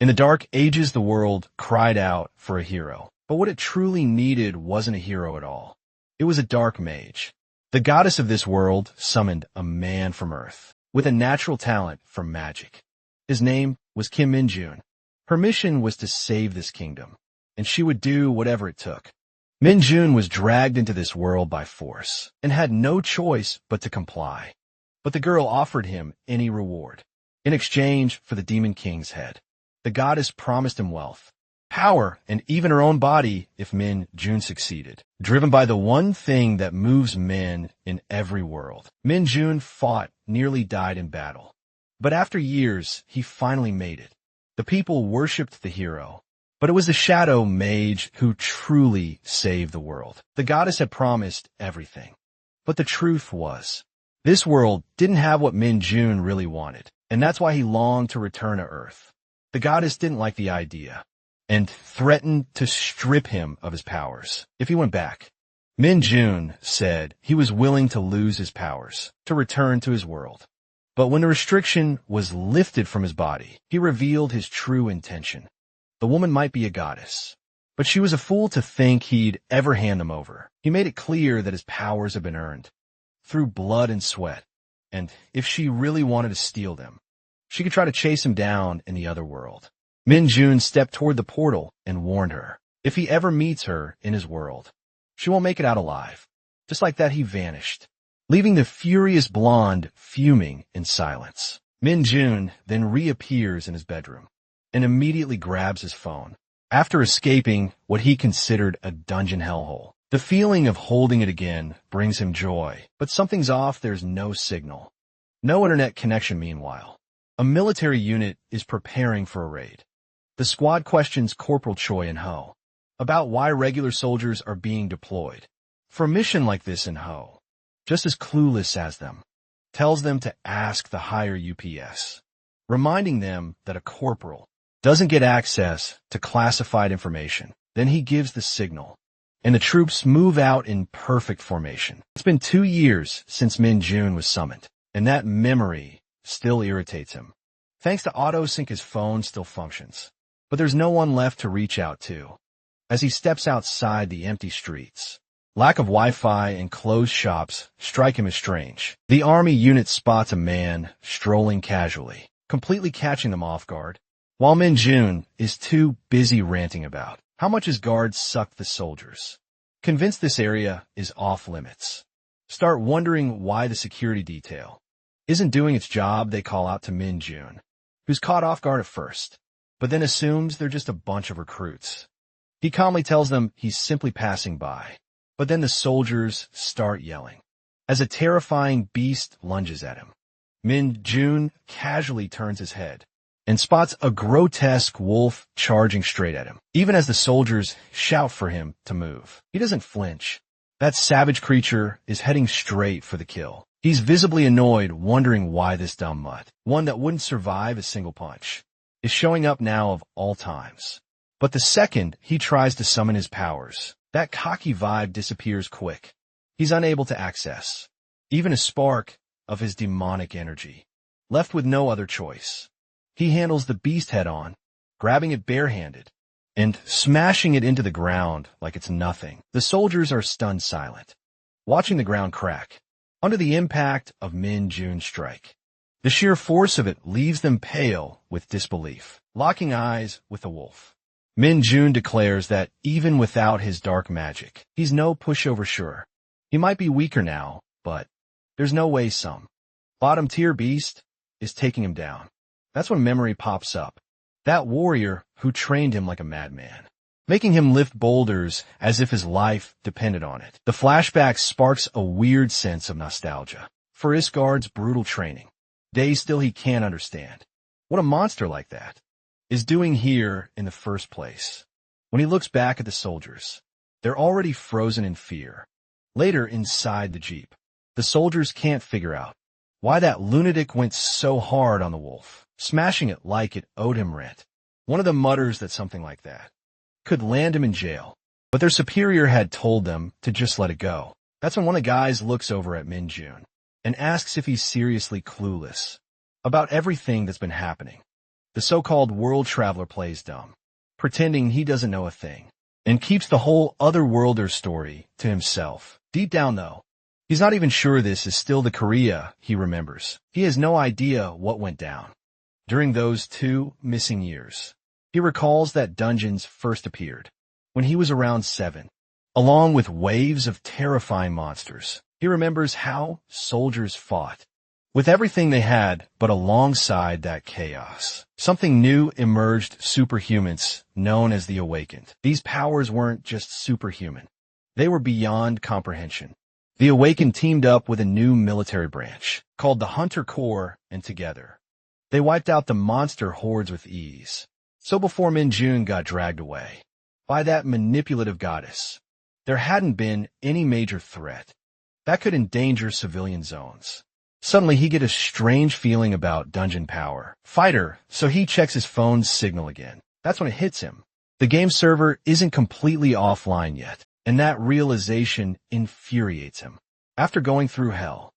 In the Dark Ages, the world cried out for a hero. But what it truly needed wasn't a hero at all. It was a dark mage. The goddess of this world summoned a man from Earth with a natural talent for magic. His name was Kim Min-jun. Her mission was to save this kingdom, and she would do whatever it took. Min-jun was dragged into this world by force and had no choice but to comply. But the girl offered him any reward. In exchange for the Demon King's head, the goddess promised him wealth, power, and even her own body if Min-jun succeeded. Driven by the one thing that moves men in every world, Min-jun fought, nearly died in battle. But after years, he finally made it. The people worshipped the hero, but it was the shadow Mage who truly saved the world. The goddess had promised everything. But the truth was, this world didn't have what Min-jun really wanted, and that's why he longed to return to Earth. The goddess didn't like the idea, and threatened to strip him of his powers if he went back. Min-jun said he was willing to lose his powers to return to his world. But when the restriction was lifted from his body, he revealed his true intention. The woman might be a goddess, but she was a fool to think he'd ever hand them over. He made it clear that his powers had been earned through blood and sweat, and if she really wanted to steal them, she could try to chase him down in the other world. Min-jun stepped toward the portal and warned her, if he ever meets her in his world, she won't make it out alive. Just like that, he vanished, leaving the furious blonde fuming in silence. Min-jun then reappears in his bedroom and immediately grabs his phone. After escaping what he considered a dungeon hellhole, the feeling of holding it again brings him joy. But something's off. There's no signal. No internet connection meanwhile. A military unit is preparing for a raid. The squad questions Corporal Choi and Ho about why regular soldiers are being deployed for a mission like this, and Ho, just as clueless as them, tells them to ask the higher UPS, reminding them that a corporal doesn't get access to classified information. Then he gives the signal, and the troops move out in perfect formation. It's been 2 years since Min-jun was summoned, and that memory still irritates him. Thanks to autosync, his phone still functions, but there's no one left to reach out to. As he steps outside the empty streets, lack of Wi-Fi and closed shops strike him as strange. The army unit spots a man strolling casually, completely catching them off guard, while Min-jun is too busy ranting about how much his guards sucked the soldiers. Convinced this area is off limits, start wondering why the security detail isn't doing its job, they call out to Min-jun, who's caught off guard at first, but then assumes they're just a bunch of recruits. He calmly tells them he's simply passing by, but then the soldiers start yelling as a terrifying beast lunges at him. Min-jun casually turns his head and spots a grotesque wolf charging straight at him. Even as the soldiers shout for him to move, he doesn't flinch. That savage creature is heading straight for the kill. He's visibly annoyed, wondering why this dumb mutt, one that wouldn't survive a single punch, is showing up now of all times. But the second he tries to summon his powers, that cocky vibe disappears quick. He's unable to access even a spark of his demonic energy. Left with no other choice, he handles the beast head on, grabbing it barehanded and smashing it into the ground like it's nothing. The soldiers are stunned silent, watching the ground crack under the impact of Min-jun's strike. The sheer force of it leaves them pale with disbelief, locking eyes with the wolf. Min-jun declares that even without his dark magic, he's no pushover sure. He might be weaker now, but there's no way some bottom-tier beast is taking him down. That's when memory pops up. That warrior who trained him like a madman, making him lift boulders as if his life depended on it. The flashback sparks a weird sense of nostalgia for Isgard's brutal training. Days still he can't understand what a monster like that is doing here in the first place. When he looks back at the soldiers, they're already frozen in fear. Later, inside the jeep, the soldiers can't figure out why that lunatic went so hard on the wolf, smashing it like it owed him rent. One of them mutters that something like that could land him in jail, but their superior had told them to just let it go. That's when one of the guys looks over at Min-jun and asks if he's seriously clueless about everything that's been happening. The so-called world traveler plays dumb, pretending he doesn't know a thing, and keeps the whole otherworlder story to himself. Deep down, though, he's not even sure this is still the Korea he remembers. He has no idea what went down during those 2 missing years. He recalls that dungeons first appeared when he was around 7, along with waves of terrifying monsters. He remembers how soldiers fought with everything they had, but alongside that chaos, something new emerged: superhumans known as the Awakened. These powers weren't just superhuman. They were beyond comprehension. The Awakened teamed up with a new military branch called the Hunter Corps, and together they wiped out the monster hordes with ease. So before Min Jun got dragged away by that manipulative goddess, there hadn't been any major threat that could endanger civilian zones. Suddenly, he gets a strange feeling about dungeon power. Fighter, so he checks his phone's signal again. That's when it hits him. The game server isn't completely offline yet, and that realization infuriates him. After going through hell,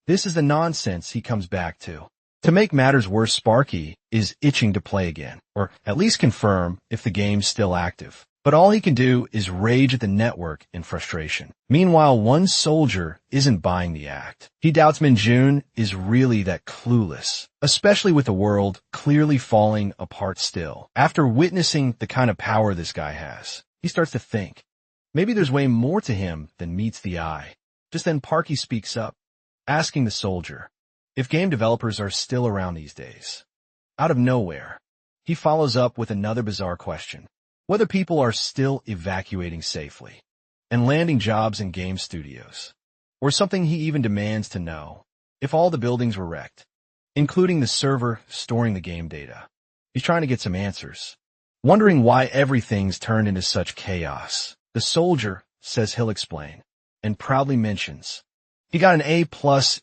this is the nonsense he comes back to. To make matters worse, Sparky is itching to play again, or at least confirm if the game's still active. But all he can do is rage at the network in frustration. Meanwhile, one soldier isn't buying the act. He doubts Min Jun is really that clueless, especially with the world clearly falling apart still. After witnessing the kind of power this guy has, he starts to think, maybe there's way more to him than meets the eye. Just then Parky speaks up, asking the soldier if game developers are still around these days. Out of nowhere, he follows up with another bizarre question: whether people are still evacuating safely and landing jobs in game studios, or something he even demands to know if all the buildings were wrecked, including the server storing the game data. He's trying to get some answers, wondering why everything's turned into such chaos. The soldier says he'll explain, and proudly mentions he got an A+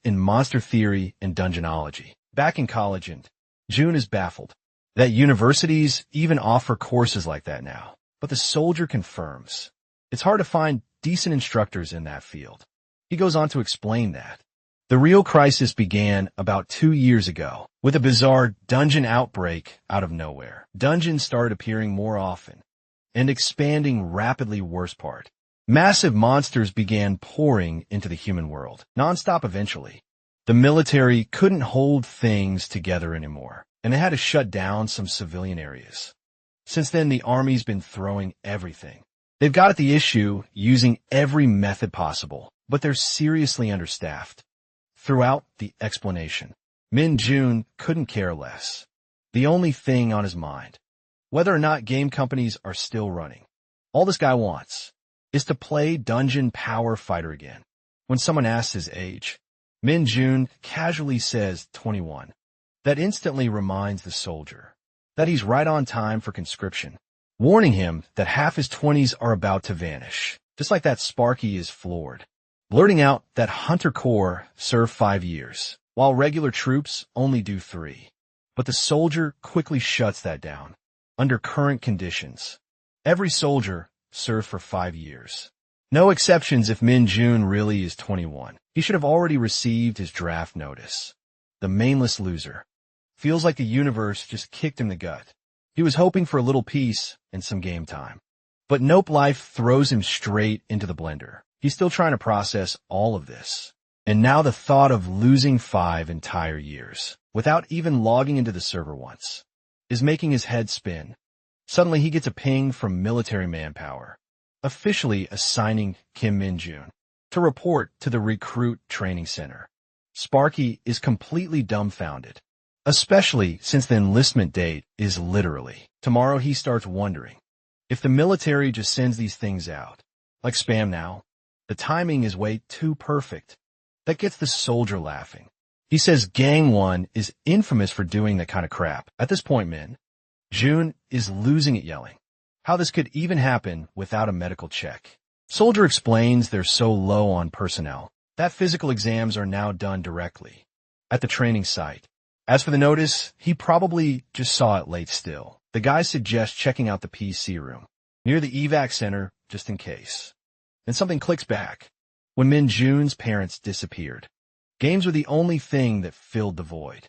in monster theory and dungeonology back in college, and June is baffled that universities even offer courses like that now. But the soldier confirms it's hard to find decent instructors in that field. He goes on to explain that the real crisis began about 2 years ago with a bizarre dungeon outbreak out of nowhere. Dungeons started appearing more often and expanding rapidly. Worst part, massive monsters began pouring into the human world, nonstop. Eventually, the military couldn't hold things together anymore, and they had to shut down some civilian areas. Since then, the army's been throwing everything they've got at the issue, using every method possible, but they're seriously understaffed. Throughout the explanation, Min Jun couldn't care less. The only thing on his mind, whether or not game companies are still running. All this guy wants is to play Dungeon Power Fighter again. When someone asks his age, Min Jun casually says 21. That instantly reminds the soldier that he's right on time for conscription, warning him that half his 20s are about to vanish. Just like that, Sparky is floored, blurting out that Hunter Corps serve 5 years, while regular troops only do 3. But the soldier quickly shuts that down. Under current conditions, every soldier serves for 5 years. No exceptions if Min Jun really is 21. He should have already received his draft notice. The mainless loser feels like the universe just kicked him the gut. He was hoping for a little peace and some game time. But Nope Life throws him straight into the blender. He's still trying to process all of this. And now the thought of losing 5 entire years, without even logging into the server once, is making his head spin. Suddenly he gets a ping from military manpower, officially assigning Kim Min Jun to report to the recruit training center. Sparky is completely dumbfounded, especially since the enlistment date is literally tomorrow. He starts wondering if the military just sends these things out like spam now. The timing is way too perfect. That gets the soldier laughing. He says Gang 1 is infamous for doing that kind of crap. At this point, Min Jun is losing it, yelling how this could even happen without a medical check. Soldier explains they're so low on personnel that physical exams are now done directly at the training site. As for the notice, he probably just saw it late still. The guy suggests checking out the PC room near the evac center just in case. Then something clicks back. When Min Jun's parents disappeared, games were the only thing that filled the void.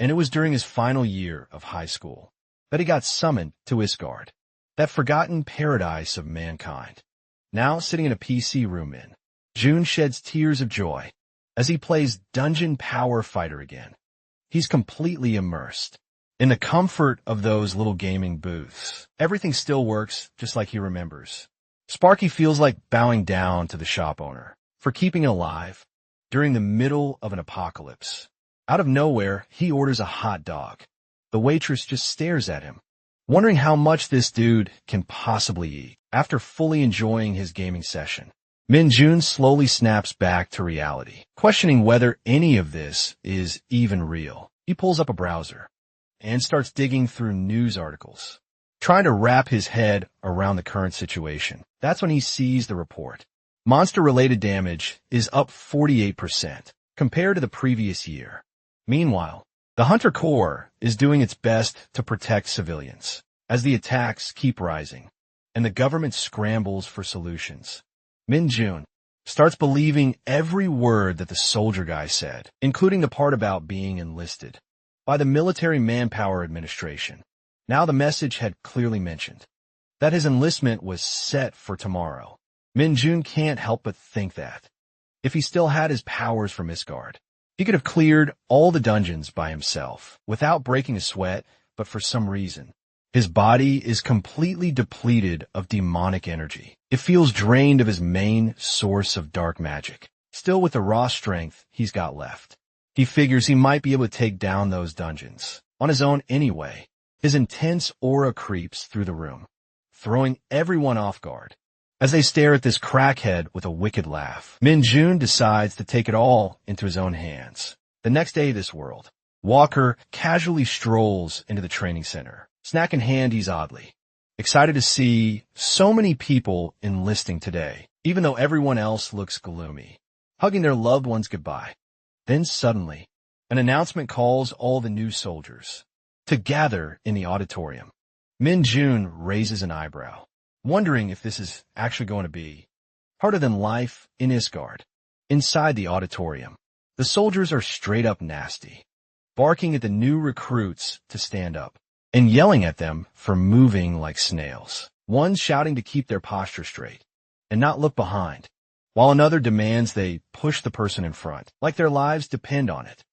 And it was during his final year of high school that he got summoned to Isgard, that forgotten paradise of mankind. Now sitting in a PC room June sheds tears of joy as he plays Dungeon Power Fighter again. He's completely immersed in the comfort of those little gaming booths. Everything still works just like he remembers. Sparky feels like bowing down to the shop owner for keeping it alive during the middle of an apocalypse. Out of nowhere, he orders a hot dog. The waitress just stares at him, wondering how much this dude can possibly eat. After fully enjoying his gaming session, June slowly snaps back to reality, questioning whether any of this is even real. He pulls up a browser and starts digging through news articles, trying to wrap his head around the current situation. That's when he sees the report. Monster-related damage is up 48% compared to the previous year. Meanwhile, the Hunter Corps is doing its best to protect civilians as the attacks keep rising and the government scrambles for solutions. June starts believing every word that the soldier guy said, including the part about being enlisted by the Military Manpower Administration. Now the message had clearly mentioned that his enlistment was set for tomorrow. June can't help but think that if he still had his powers from Isgard, he could have cleared all the dungeons by himself without breaking a sweat, but for some reason, his body is completely depleted of demonic energy. It feels drained of his main source of dark magic. Still, with the raw strength he's got left, he figures he might be able to take down those dungeons on his own anyway. His intense aura creeps through the room, throwing everyone off guard. As they stare at this crackhead with a wicked laugh, June decides to take it all into his own hands. The next day of this world, Walker casually strolls into the training center. Snack in hand, he's oddly excited to see so many people enlisting today, even though everyone else looks gloomy, hugging their loved ones goodbye. Then suddenly, an announcement calls all the new soldiers to gather in the auditorium. June raises an eyebrow, wondering if this is actually going to be harder than life in Isgard. Inside the auditorium, the soldiers are straight up nasty, barking at the new recruits to stand up and yelling at them for moving like snails. One shouting to keep their posture straight and not look behind, while another demands they push the person in front, like their lives depend on it.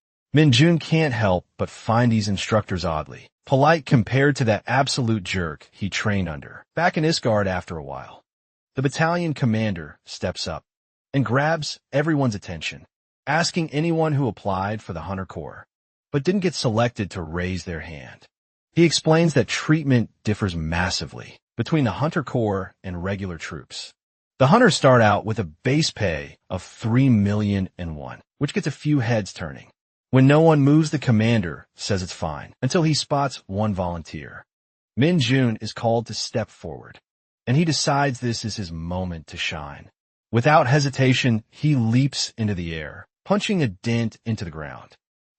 June can't help but find these instructors oddly polite compared to that absolute jerk he trained under back in Isgard. After a while, the battalion commander steps up and grabs everyone's attention, asking anyone who applied for the Hunter Corps but didn't get selected to raise their hand. He explains that treatment differs massively between the Hunter Corps and regular troops. The Hunters start out with a base pay of 3,000,001, which gets a few heads turning. When no one moves, the commander says it's fine, until he spots one volunteer. June is called to step forward, and he decides this is his moment to shine. Without hesitation, he leaps into the air, punching a dent into the ground.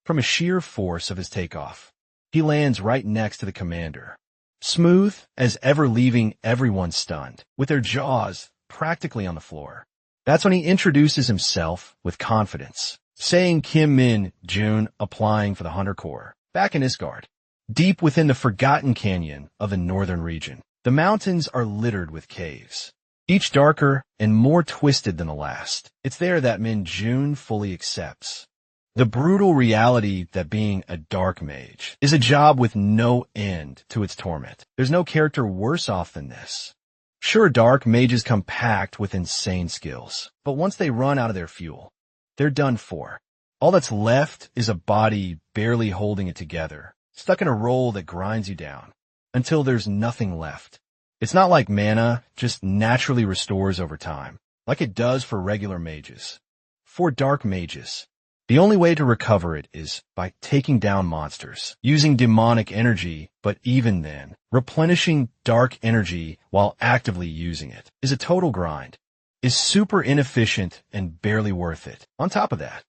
From a sheer force of his takeoff, he lands right next to the commander, smooth as ever, leaving everyone stunned, with their jaws practically on the floor. That's when he introduces himself with confidence, saying Kim June, applying for the Hunter Corps, back in Isgard, deep within the forgotten canyon of the northern region. The mountains are littered with caves, each darker and more twisted than the last. It's there that June fully accepts the brutal reality that being a dark mage is a job with no end to its torment. There's no character worse off than this. Sure, dark mages come packed with insane skills, but once they run out of their fuel, they're done for. All that's left is a body barely holding it together, stuck in a role that grinds you down until there's nothing left. It's not like mana just naturally restores over time, like it does for regular mages. For dark mages, the only way to recover it is by taking down monsters, using demonic energy, but even then, replenishing dark energy while actively using it is a total grind, is super inefficient and barely worth it. On top of that,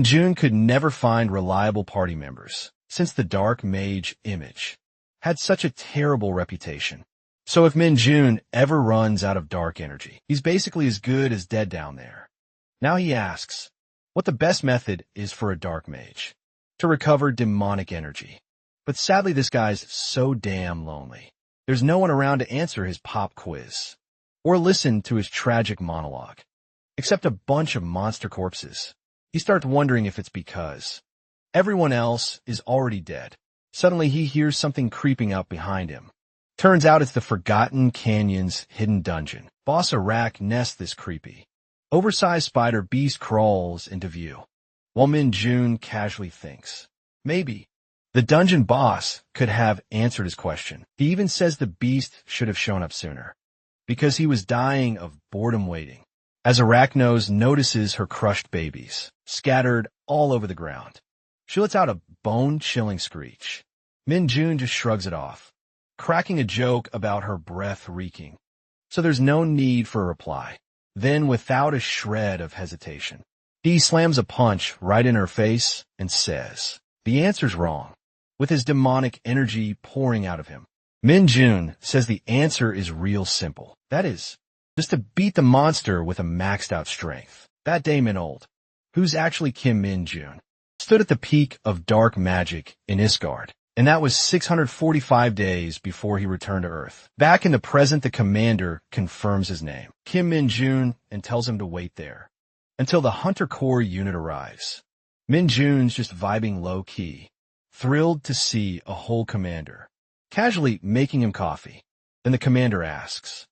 June could never find reliable party members, since the dark mage image had such a terrible reputation. So if June ever runs out of dark energy, he's basically as good as dead down there. Now he asks what the best method is for a dark mage. to recover demonic energy. But sadly, this guy's so damn lonely. There's no one around to answer his pop quiz or listen to his tragic monologue, except a bunch of monster corpses. He starts wondering if it's because everyone else is already dead. Suddenly, he hears something creeping up behind him. Turns out it's the Forgotten Canyon's hidden dungeon. Boss Arak nests this creepy, oversized spider beast crawls into view, while Min Jun casually thinks, maybe the dungeon boss could have answered his question. He even says the beast should have shown up sooner, because he was dying of boredom waiting. As Arachnos notices her crushed babies, scattered all over the ground, she lets out a bone-chilling screech. Min Jun just shrugs it off, cracking a joke about her breath reeking. So there's no need for a reply. Then, without a shred of hesitation, he slams a punch right in her face and says, the answer's wrong, with his demonic energy pouring out of him. Min Jun says the answer is real simple. That is, just to beat the monster with a maxed out strength. That Damon Old, who's actually Kim Min Jun, stood at the peak of dark magic in Isgard, and that was 645 days before he returned to Earth. Back in the present, the commander confirms his name, Kim Min Jun, and tells him to wait there until the Hunter Corps unit arrives. Min Jun's just vibing low-key, thrilled to see a whole commander, casually making him coffee. Then the commander asks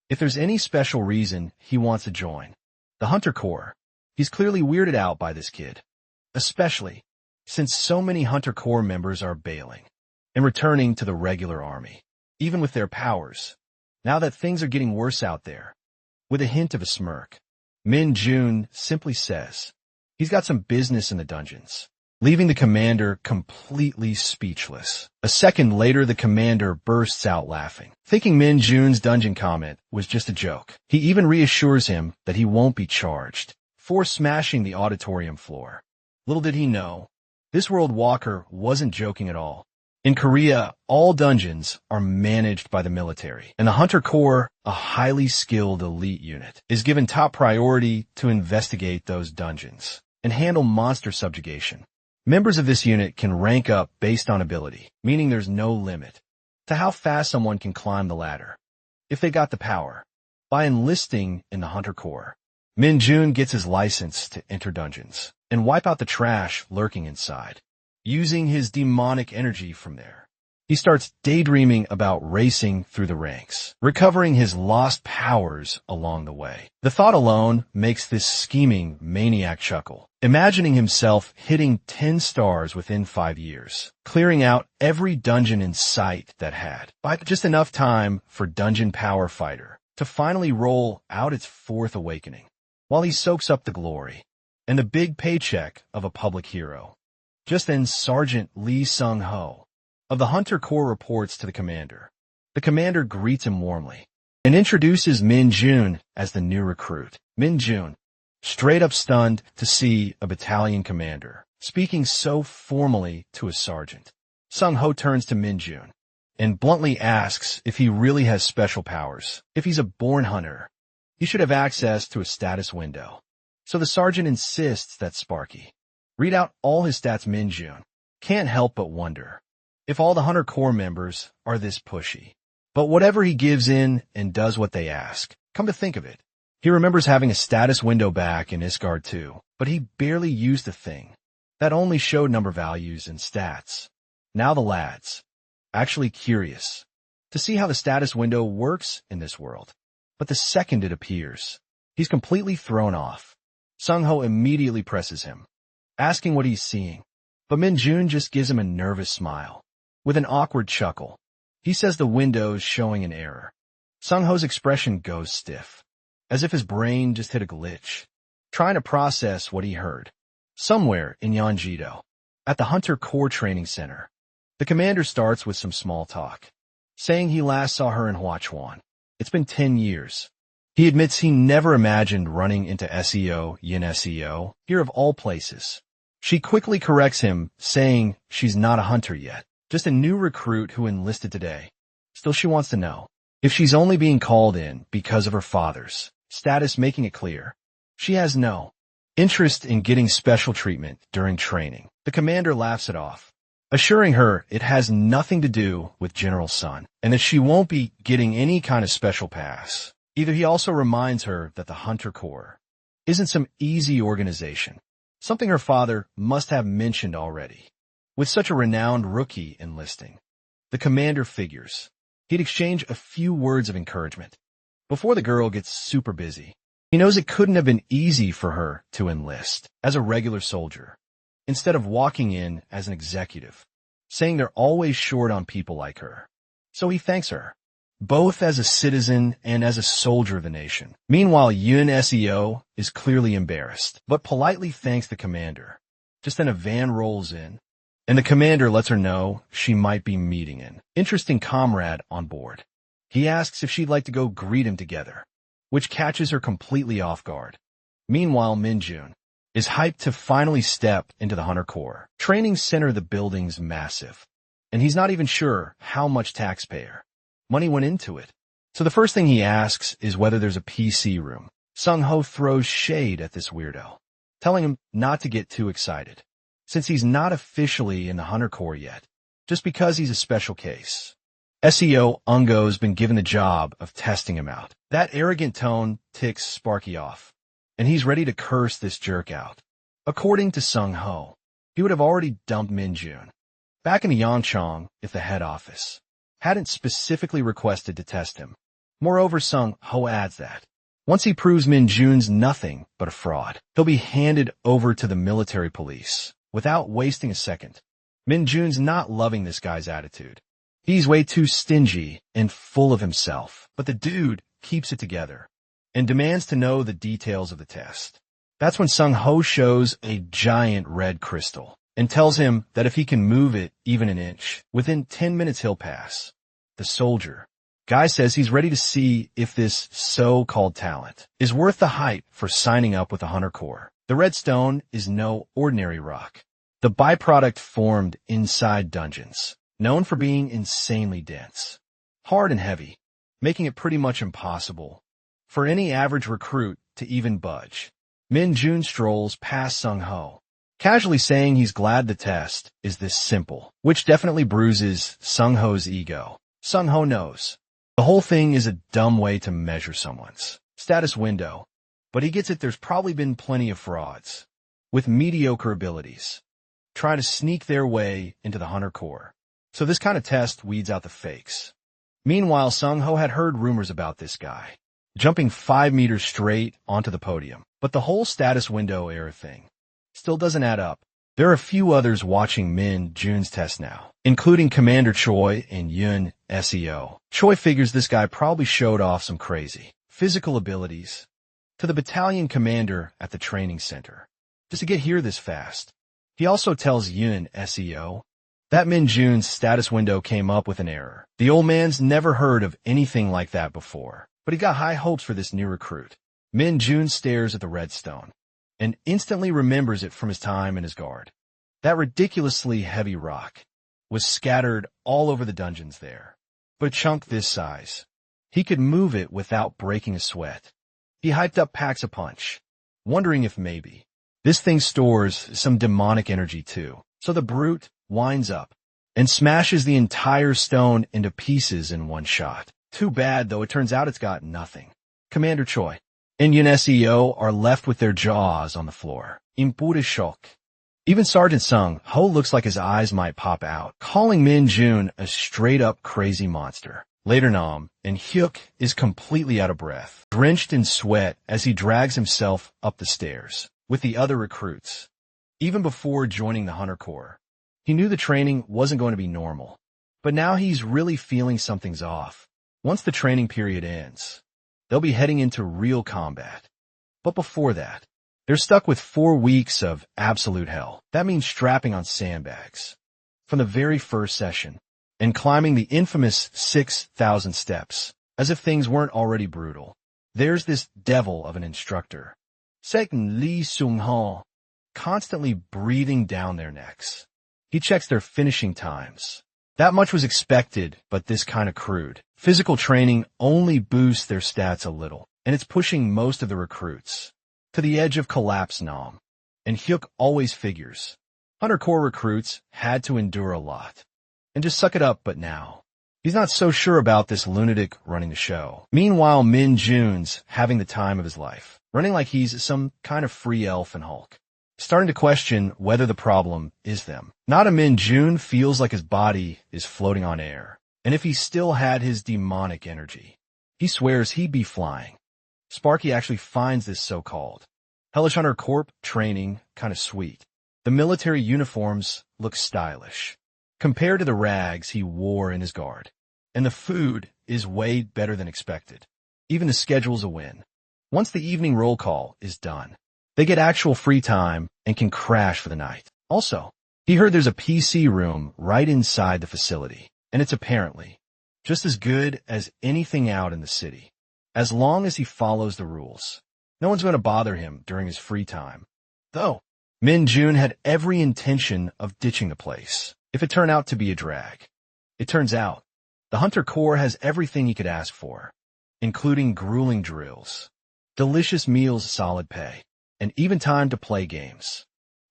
if there's any special reason he wants to join the Hunter Corps. He's clearly weirded out by this kid, especially since so many Hunter Corps members are bailing and returning to the regular army, even with their powers, now that things are getting worse out there. With a hint of a smirk, Min Jun simply says he's got some business in the dungeons, leaving the commander completely speechless. A second later, the commander bursts out laughing, thinking Min Jun's dungeon comment was just a joke. He even reassures him that he won't be charged for smashing the auditorium floor. Little did he know, this World Walker wasn't joking at all. In Korea, all dungeons are managed by the military, and the Hunter Corps, a highly skilled elite unit, is given top priority to investigate those dungeons and handle monster subjugation. Members of this unit can rank up based on ability, meaning there's no limit to how fast someone can climb the ladder if they got the power. By enlisting in the Hunter Corps, Min Jun gets his license to enter dungeons and wipe out the trash lurking inside. Using his demonic energy from there, he starts daydreaming about racing through the ranks, recovering his lost powers along the way. The thought alone makes this scheming maniac chuckle, imagining himself hitting 10 stars within 5 years, clearing out every dungeon in sight that had, by just enough time for Dungeon Power Fighter to finally roll out its fourth awakening, while he soaks up the glory and the big paycheck of a public hero. Just then, Sergeant Lee Sung-ho of the Hunter Corps reports to the commander. The commander greets him warmly and introduces Min Jun as the new recruit. Min Jun, straight up stunned to see a battalion commander speaking so formally to a sergeant. Sung-ho turns to Min Jun and bluntly asks if he really has special powers. If he's a born hunter, he should have access to a status window. So the sergeant insists that Sparky read out all his stats. Min Jun can't help but wonder if all the Hunter Corps members are this pushy. But whatever, he gives in and does what they ask. Come to think of it, he remembers having a status window back in Isgard too, but he barely used the thing that only showed number values and stats. Now the lad's actually curious to see how the status window works in this world. But the second it appears, he's completely thrown off. Sung-ho immediately presses him, asking what he's seeing, but Min Jun just gives him a nervous smile. With an awkward chuckle, he says the window's showing an error. Sung-ho's expression goes stiff, as if his brain just hit a glitch, trying to process what he heard. Somewhere in Yeonjido, at the Hunter Corps Training Center, the commander starts with some small talk, saying he last saw her in Hwachuan. It's been 10 years. He admits he never imagined running into Yin SEO, here of all places. She quickly corrects him, saying she's not a hunter yet, just a new recruit who enlisted today. Still, she wants to know if she's only being called in because of her father's status, making it clear she has no interest in getting special treatment during training. The commander laughs it off, assuring her it has nothing to do with General Sun, and that she won't be getting any kind of special pass. Either he also reminds her that the Hunter Corps isn't some easy organization, something her father must have mentioned already. With such a renowned rookie enlisting, the commander figures he'd exchange a few words of encouragement before the girl gets super busy. He knows it couldn't have been easy for her to enlist as a regular soldier, instead of walking in as an executive, saying they're always short on people like her. So he thanks her, both as a citizen and as a soldier of the nation. Meanwhile, Yun Seo is clearly embarrassed, but politely thanks the commander. Just then a van rolls in, and the commander lets her know she might be meeting an interesting comrade on board. He asks if she'd like to go greet him together, which catches her completely off guard. Meanwhile, Minjun is hyped to finally step into the Hunter Corps. Training center, the building's massive, and he's not even sure how much taxpayer money went into it. So the first thing he asks is whether there's a PC room. Sung-ho throws shade at this weirdo, telling him not to get too excited, since he's not officially in the Hunter Corps yet, just because he's a special case. SEO Ungo's been given the job of testing him out. That arrogant tone ticks Sparky off, and he's ready to curse this jerk out. According to Sung-ho, he would have already dumped Minjun back in Yangchang if the head office hadn't specifically requested to test him. Moreover, Sung-ho adds that once he proves Minjun's nothing but a fraud, he'll be handed over to the military police without wasting a second. Minjun's not loving this guy's attitude. He's way too stingy and full of himself, but the dude keeps it together and demands to know the details of the test. That's when Sung-ho shows a giant red crystal and tells him that if he can move it even an inch, within 10 minutes he'll pass. The soldier guy says he's ready to see if this so-called talent is worth the hype for signing up with the Hunter Corps. The red stone is no ordinary rock. The byproduct formed inside dungeons, known for being insanely dense, hard and heavy, making it pretty much impossible for any average recruit to even budge. Minjun strolls past Sung-ho, casually saying he's glad the test is this simple, which definitely bruises Sung-ho's ego. Sung-ho knows the whole thing is a dumb way to measure someone's status window, but he gets it. There's probably been plenty of frauds with mediocre abilities trying to sneak their way into the Hunter Corps, so this kind of test weeds out the fakes. Meanwhile, Sung-ho had heard rumors about this guy jumping 5 meters straight onto the podium, but the whole status window error thing still doesn't add up. There are a few others watching Min Jun's test now, including Commander Choi and Yun Seo. Choi figures this guy probably showed off some crazy physical abilities to the battalion commander at the training center just to get here this fast. He also tells Yun Seo that Min Jun's status window came up with an error. The old man's never heard of anything like that before, but he got high hopes for this new recruit. Min Jun stares at the redstone and instantly remembers it from his time in his guard. That ridiculously heavy rock was scattered all over the dungeons there, but a chunk this size, he could move it without breaking a sweat. He hyped up packs a punch, wondering if maybe this thing stores some demonic energy too. So the brute winds up and smashes the entire stone into pieces in one shot. Too bad, though, it turns out it's got nothing. Commander Choi and Yun Seo are left with their jaws on the floor, in pure shock. Even Sergeant Sung-ho looks like his eyes might pop out, calling Min Jun a straight-up crazy monster. Later, Nam and Hyuk is completely out of breath, drenched in sweat as he drags himself up the stairs with the other recruits. Even before joining the Hunter Corps, he knew the training wasn't going to be normal, but now he's really feeling something's off. Once the training period ends, they'll be heading into real combat. But before that, they're stuck with 4 weeks of absolute hell. That means strapping on sandbags from the very first session and climbing the infamous 6,000 steps, as if things weren't already brutal. There's this devil of an instructor, Second Lee Sung-ho, constantly breathing down their necks. He checks their finishing times. That much was expected, but this kind of crude physical training only boosts their stats a little, and it's pushing most of the recruits to the edge of collapse. Nam and Hyuk always figures Hunter Corps recruits had to endure a lot. And just suck it up, but now. He's not so sure about this lunatic running the show. Meanwhile, Min Jun's having the time of his life, running like he's some kind of free elf and Hulk. Starting to question whether the problem is them. Nada Min Jun feels like his body is floating on air. And if he still had his demonic energy, he swears he'd be flying. Sparky actually finds this so-called Hellish Hunter Corps training kind of sweet. The military uniforms look stylish compared to the rags he wore in his guard. And the food is way better than expected. Even the schedule's a win. Once the evening roll call is done, they get actual free time and can crash for the night. Also, he heard there's a PC room right inside the facility, and it's apparently just as good as anything out in the city. As long as he follows the rules, no one's going to bother him during his free time. Though, Min Jun had every intention of ditching the place if it turned out to be a drag. It turns out, the Hunter Corps has everything he could ask for, including grueling drills, delicious meals, solid pay, and even time to play games.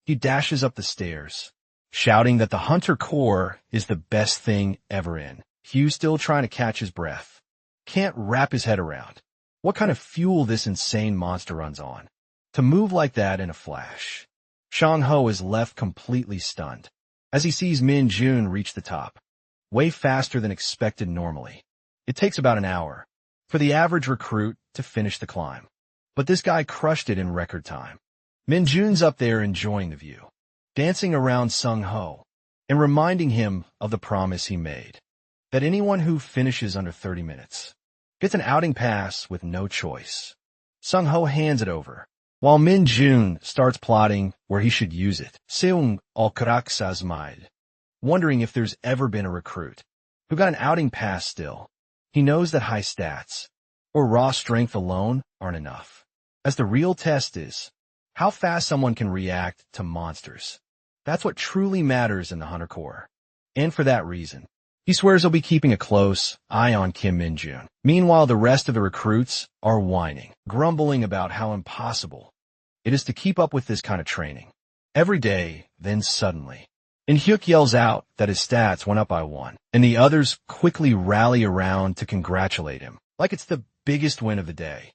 He dashes up the stairs, shouting that the Hunter Corps is the best thing ever in. Hugh's still trying to catch his breath. Can't wrap his head around what kind of fuel this insane monster runs on to move like that in a flash. Shang Ho is left completely stunned as he sees Min Jun reach the top, way faster than expected normally. It takes about an hour for the average recruit to finish the climb. But this guy crushed it in record time. Min Jun's up there enjoying the view, dancing around Sung Ho, and reminding him of the promise he made, that anyone who finishes under 30 minutes gets an outing pass with no choice. Sung Ho hands it over, while Min Jun starts plotting where he should use it. Seung al-Karaksaz mind, wondering if there's ever been a recruit who got an outing pass still. He knows that high stats or raw strength alone aren't enough, as the real test is how fast someone can react to monsters. That's what truly matters in the Hunter Corps. And for that reason, he swears he'll be keeping a close eye on Kim Min Jun. Meanwhile, the rest of the recruits are whining, grumbling about how impossible it is to keep up with this kind of training. Every day, then suddenly, and Hyuk yells out that his stats went up by 1, and the others quickly rally around to congratulate him, like it's the biggest win of the day.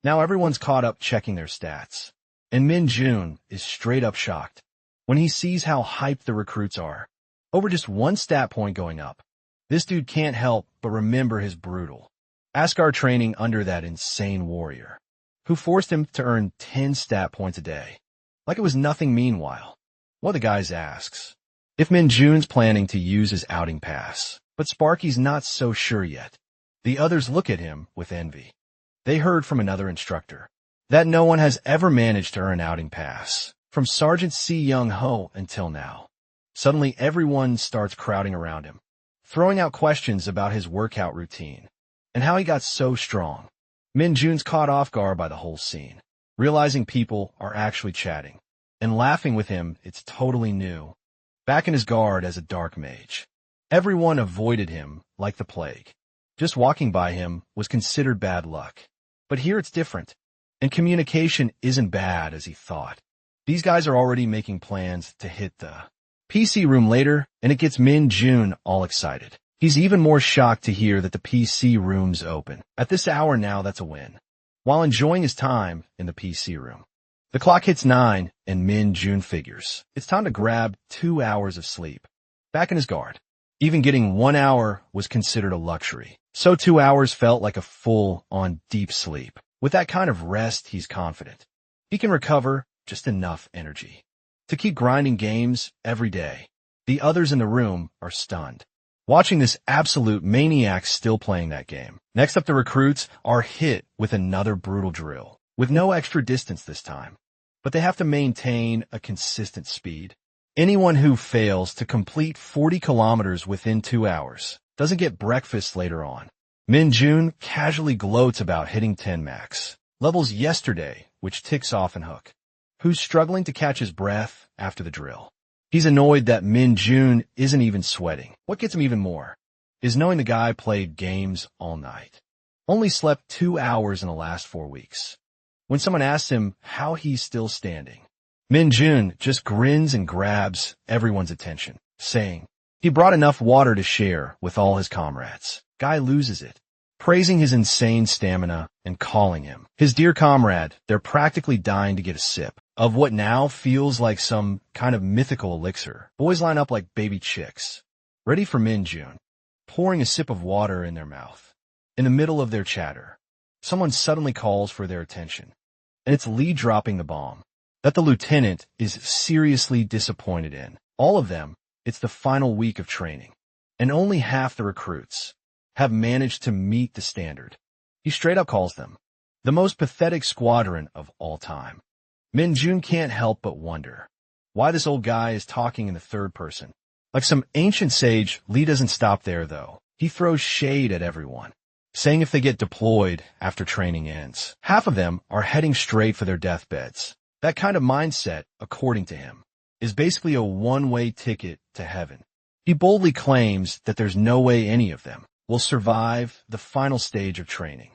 Now everyone's caught up checking their stats, and Min Jun is straight up shocked when he sees how hyped the recruits are over just 1 stat point going up. This dude can't help but remember his brutal Asgard training under that insane warrior, who forced him to earn 10 stat points a day, like it was nothing. Meanwhile, one of the guys asks if Min Jun's planning to use his outing pass, but Sparky's not so sure yet. The others look at him with envy. They heard from another instructor that no one has ever managed to earn outing pass, from Sergeant Si Young Ho until now. Suddenly, everyone starts crowding around him, throwing out questions about his workout routine and how he got so strong. Min Jun's caught off guard by the whole scene, realizing people are actually chatting and laughing with him. It's totally new. Back in his guard as a dark mage, everyone avoided him like the plague. Just walking by him was considered bad luck. But here it's different, and communication isn't bad as he thought. These guys are already making plans to hit the PC room later, and it gets Min Jun all excited. He's even more shocked to hear that the PC room's open. At this hour now, that's a win. While enjoying his time in the PC room, the clock hits 9, and Min Jun figures it's time to grab 2 hours of sleep. Back in his guard, even getting 1 hour was considered a luxury. So 2 hours felt like a full-on deep sleep. With that kind of rest, he's confident he can recover just enough energy to keep grinding games every day. The others in the room are stunned, watching this absolute maniac still playing that game. Next up, the recruits are hit with another brutal drill, with no extra distance this time, but they have to maintain a consistent speed. Anyone who fails to complete 40 kilometers within 2 hours doesn't get breakfast later on. Min Jun casually gloats about hitting 10 max levels yesterday, which ticks off and Hook, who's struggling to catch his breath after the drill. He's annoyed that Min Jun isn't even sweating. What gets him even more is knowing the guy played games all night, only slept 2 hours in the last 4 weeks. When someone asks him how he's still standing, Min Jun just grins and grabs everyone's attention, saying, he brought enough water to share with all his comrades. Guy loses it, praising his insane stamina and calling him his dear comrade. They're practically dying to get a sip of what now feels like some kind of mythical elixir. Boys line up like baby chicks, ready for Min Jun, pouring a sip of water in their mouth. In the middle of their chatter, someone suddenly calls for their attention, and it's Lee dropping the bomb that the lieutenant is seriously disappointed in. All of them, it's the final week of training, and only half the recruits have managed to meet the standard. He straight up calls them the most pathetic squadron of all time. Min Jun can't help but wonder why this old guy is talking in the third person. Like some ancient sage, Lee doesn't stop there, though. He throws shade at everyone, saying if they get deployed after training ends, half of them are heading straight for their deathbeds. That kind of mindset, according to him, is basically a one-way ticket to heaven. He boldly claims that there's no way any of them will survive the final stage of training,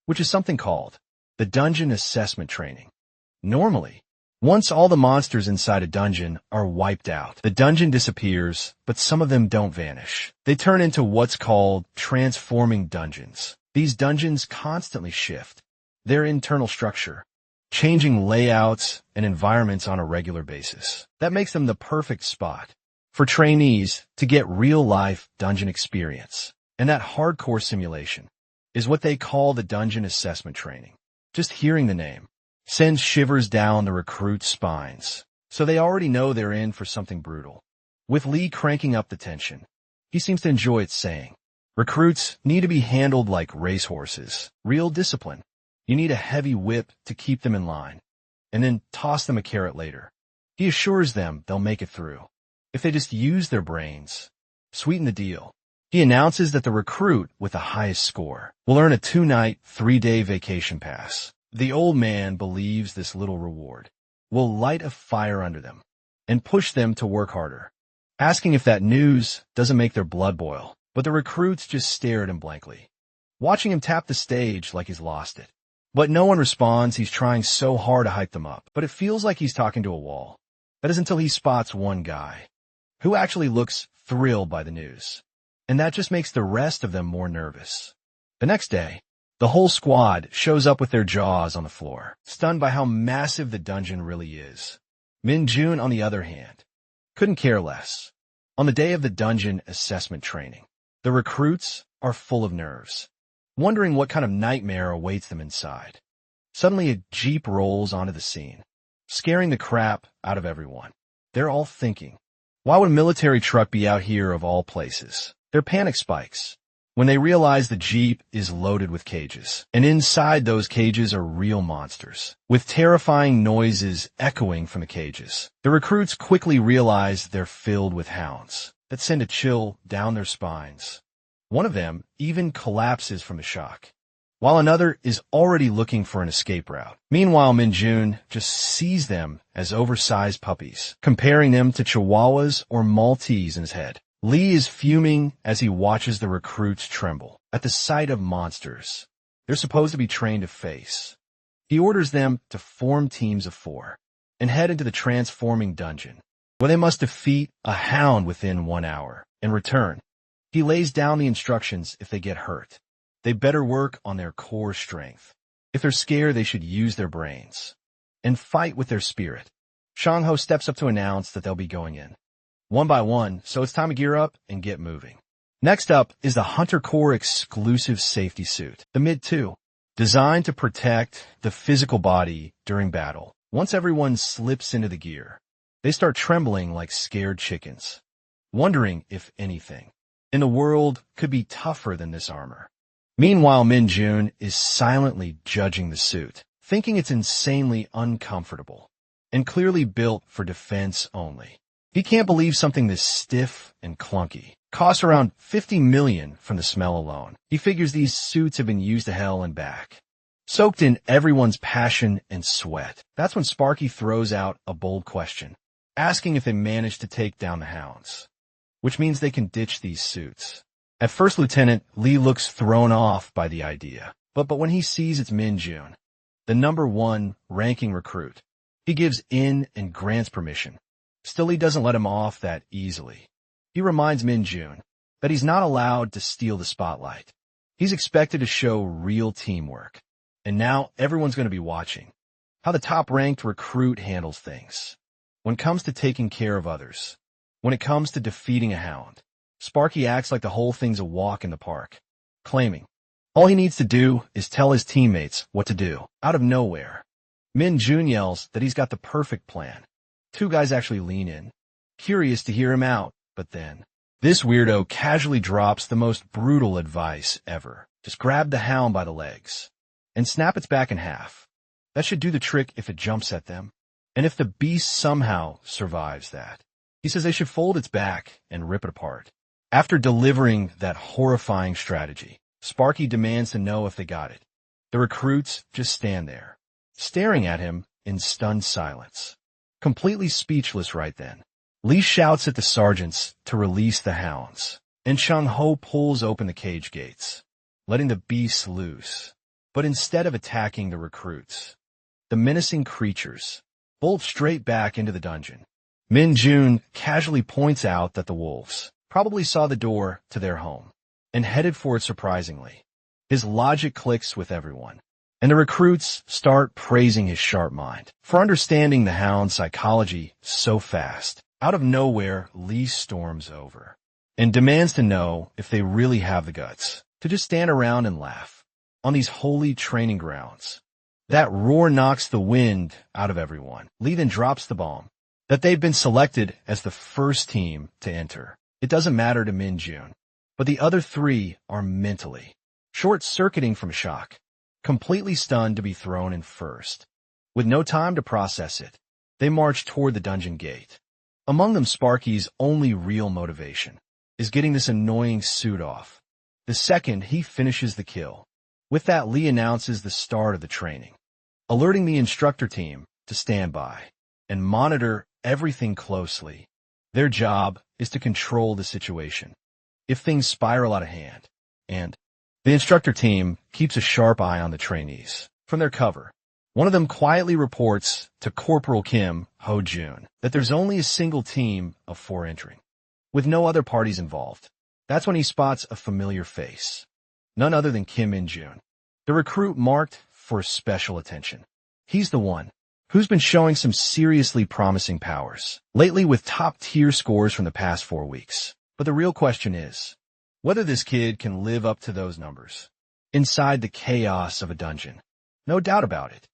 which is something called the dungeon assessment training. Normally, once all the monsters inside a dungeon are wiped out, the dungeon disappears, but some of them don't vanish. They turn into what's called transforming dungeons. These dungeons constantly shift their internal structure, changing layouts and environments on a regular basis. That makes them the perfect spot for trainees to get real-life dungeon experience. And that hardcore simulation is what they call the dungeon assessment training. Just hearing the name sends shivers down the recruits' spines, so they already know they're in for something brutal. With Lee cranking up the tension, he seems to enjoy it, saying, recruits need to be handled like racehorses. Real discipline. You need a heavy whip to keep them in line, and then toss them a carrot later. He assures them they'll make it through if they just use their brains. Sweeten the deal. He announces that the recruit with the highest score will earn a 2-night, 3-day vacation pass. The old man believes this little reward will light a fire under them and push them to work harder, asking if that news doesn't make their blood boil. But the recruits just stare at him blankly, watching him tap the stage like he's lost it. But no one responds. He's trying so hard to hype them up, but it feels like he's talking to a wall. That is until he spots one guy who actually looks thrilled by the news, and that just makes the rest of them more nervous. The next day, the whole squad shows up with their jaws on the floor, stunned by how massive the dungeon really is. Min Jun, on the other hand, couldn't care less. On the day of the dungeon assessment training, the recruits are full of nerves, wondering what kind of nightmare awaits them inside. Suddenly a jeep rolls onto the scene, scaring the crap out of everyone. They're all thinking, why would a military truck be out here of all places? Their panic spikes when they realize the jeep is loaded with cages, and inside those cages are real monsters, with terrifying noises echoing from the cages. The recruits quickly realize they're filled with hounds that send a chill down their spines. One of them even collapses from the shock, while another is already looking for an escape route. Meanwhile, Min Jun just sees them as oversized puppies, comparing them to Chihuahuas or Maltese in his head. Lee is fuming as he watches the recruits tremble at the sight of monsters they're supposed to be trained to face. He orders them to form teams of 4 and head into the transforming dungeon, where they must defeat a hound within 1 hour. In return, he lays down the instructions: if they get hurt, they better work on their core strength. If they're scared, they should use their brains and fight with their spirit. Shang-ho steps up to announce that they'll be going in one by one, so it's time to gear up and get moving. Next up is the Hunter Corps exclusive safety suit, the Mid-2, designed to protect the physical body during battle. Once everyone slips into the gear, they start trembling like scared chickens, wondering if anything in the world could be tougher than this armor. Meanwhile, Min Jun is silently judging the suit, thinking it's insanely uncomfortable and clearly built for defense only. He can't believe something this stiff and clunky costs around $50 million from the smell alone. He figures these suits have been used to hell and back, soaked in everyone's passion and sweat. That's when Sparky throws out a bold question, asking if they managed to take down the hounds, which means they can ditch these suits. At first, Lieutenant Lee looks thrown off by the idea, but when he sees it's Min Jun, the #1 ranking recruit, He gives in and grants permission. Still, he doesn't let him off that easily. He reminds Min-jun that he's not allowed to steal the spotlight. He's expected to show real teamwork. And now everyone's going to be watching how the top-ranked recruit handles things. When it comes to taking care of others, when it comes to defeating a hound, Sparky acts like the whole thing's a walk in the park, claiming all he needs to do is tell his teammates what to do. Out of nowhere, Min-jun yells that he's got the perfect plan. Two guys actually lean in, curious to hear him out, but then this weirdo casually drops the most brutal advice ever. Just grab the hound by the legs and snap its back in half. That should do the trick if it jumps at them, and if the beast somehow survives that. He says they should fold its back and rip it apart. After delivering that horrifying strategy, Sparky demands to know if they got it. The recruits just stand there, staring at him in stunned silence. Completely speechless right then, Lee shouts at the sergeants to release the hounds, and Chang-ho pulls open the cage gates, letting the beasts loose. But instead of attacking the recruits, the menacing creatures bolt straight back into the dungeon. Min-jun casually points out that the wolves probably saw the door to their home and headed for it surprisingly. His logic clicks with everyone, and the recruits start praising his sharp mind for understanding the hound's psychology so fast. Out of nowhere, Lee storms over and demands to know if they really have the guts to just stand around and laugh on these holy training grounds. That roar knocks the wind out of everyone. Lee then drops the bomb that they've been selected as the first team to enter. It doesn't matter to Min-jun, but the other three are mentally short-circuiting from shock, completely stunned to be thrown in first. With no time to process it, they march toward the dungeon gate. Among them, Sparky's only real motivation is getting this annoying suit off. The second he finishes the kill. With that, Lee announces the start of the training, alerting the instructor team to stand by and monitor everything closely. Their job is to control the situation if things spiral out of hand, and the instructor team keeps a sharp eye on the trainees from their cover. One of them quietly reports to Corporal Kim Ho-jun that there's only a single team of 4 entering, with no other parties involved. That's when he spots a familiar face, none other than Kim Min-jun, the recruit marked for special attention. He's the one who's been showing some seriously promising powers lately with top-tier scores from the past 4 weeks. But the real question is whether this kid can live up to those numbers inside the chaos of a dungeon. No doubt about it.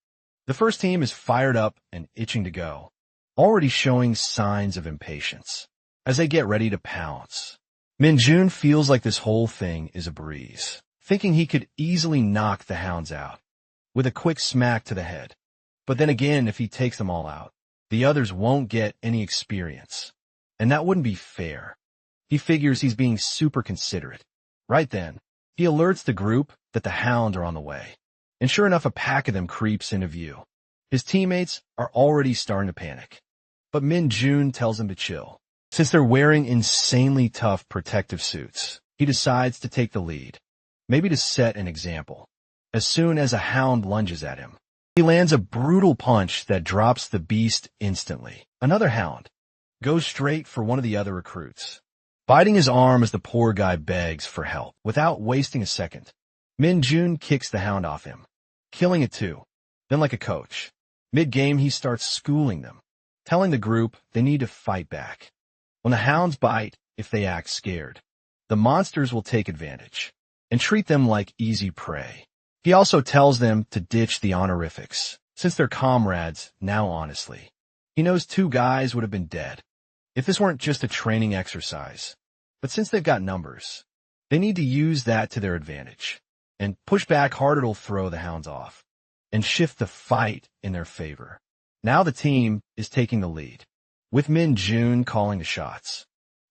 The first team is fired up and itching to go, already showing signs of impatience as they get ready to pounce. Min-jun feels like this whole thing is a breeze, thinking he could easily knock the hounds out with a quick smack to the head. But then again, if he takes them all out, the others won't get any experience, and that wouldn't be fair. He figures he's being super considerate. Right then, he alerts the group that the hounds are on the way, and sure enough, a pack of them creeps into view. His teammates are already starting to panic, but Min-jun tells them to chill. Since they're wearing insanely tough protective suits, he decides to take the lead, maybe to set an example. As soon as a hound lunges at him, he lands a brutal punch that drops the beast instantly. Another hound goes straight for one of the other recruits, biting his arm as the poor guy begs for help. Without wasting a second, Min-jun kicks the hound off him, killing it too. Then, like a coach, mid-game he starts schooling them, telling the group they need to fight back. When the hounds bite, if they act scared, the monsters will take advantage and treat them like easy prey. He also tells them to ditch the honorifics, since they're comrades now honestly. He knows 2 guys would have been dead if this weren't just a training exercise. But since they've got numbers, they need to use that to their advantage and push back hard. It'll throw the hounds off and shift the fight in their favor. Now the team is taking the lead, with Min-jun calling the shots,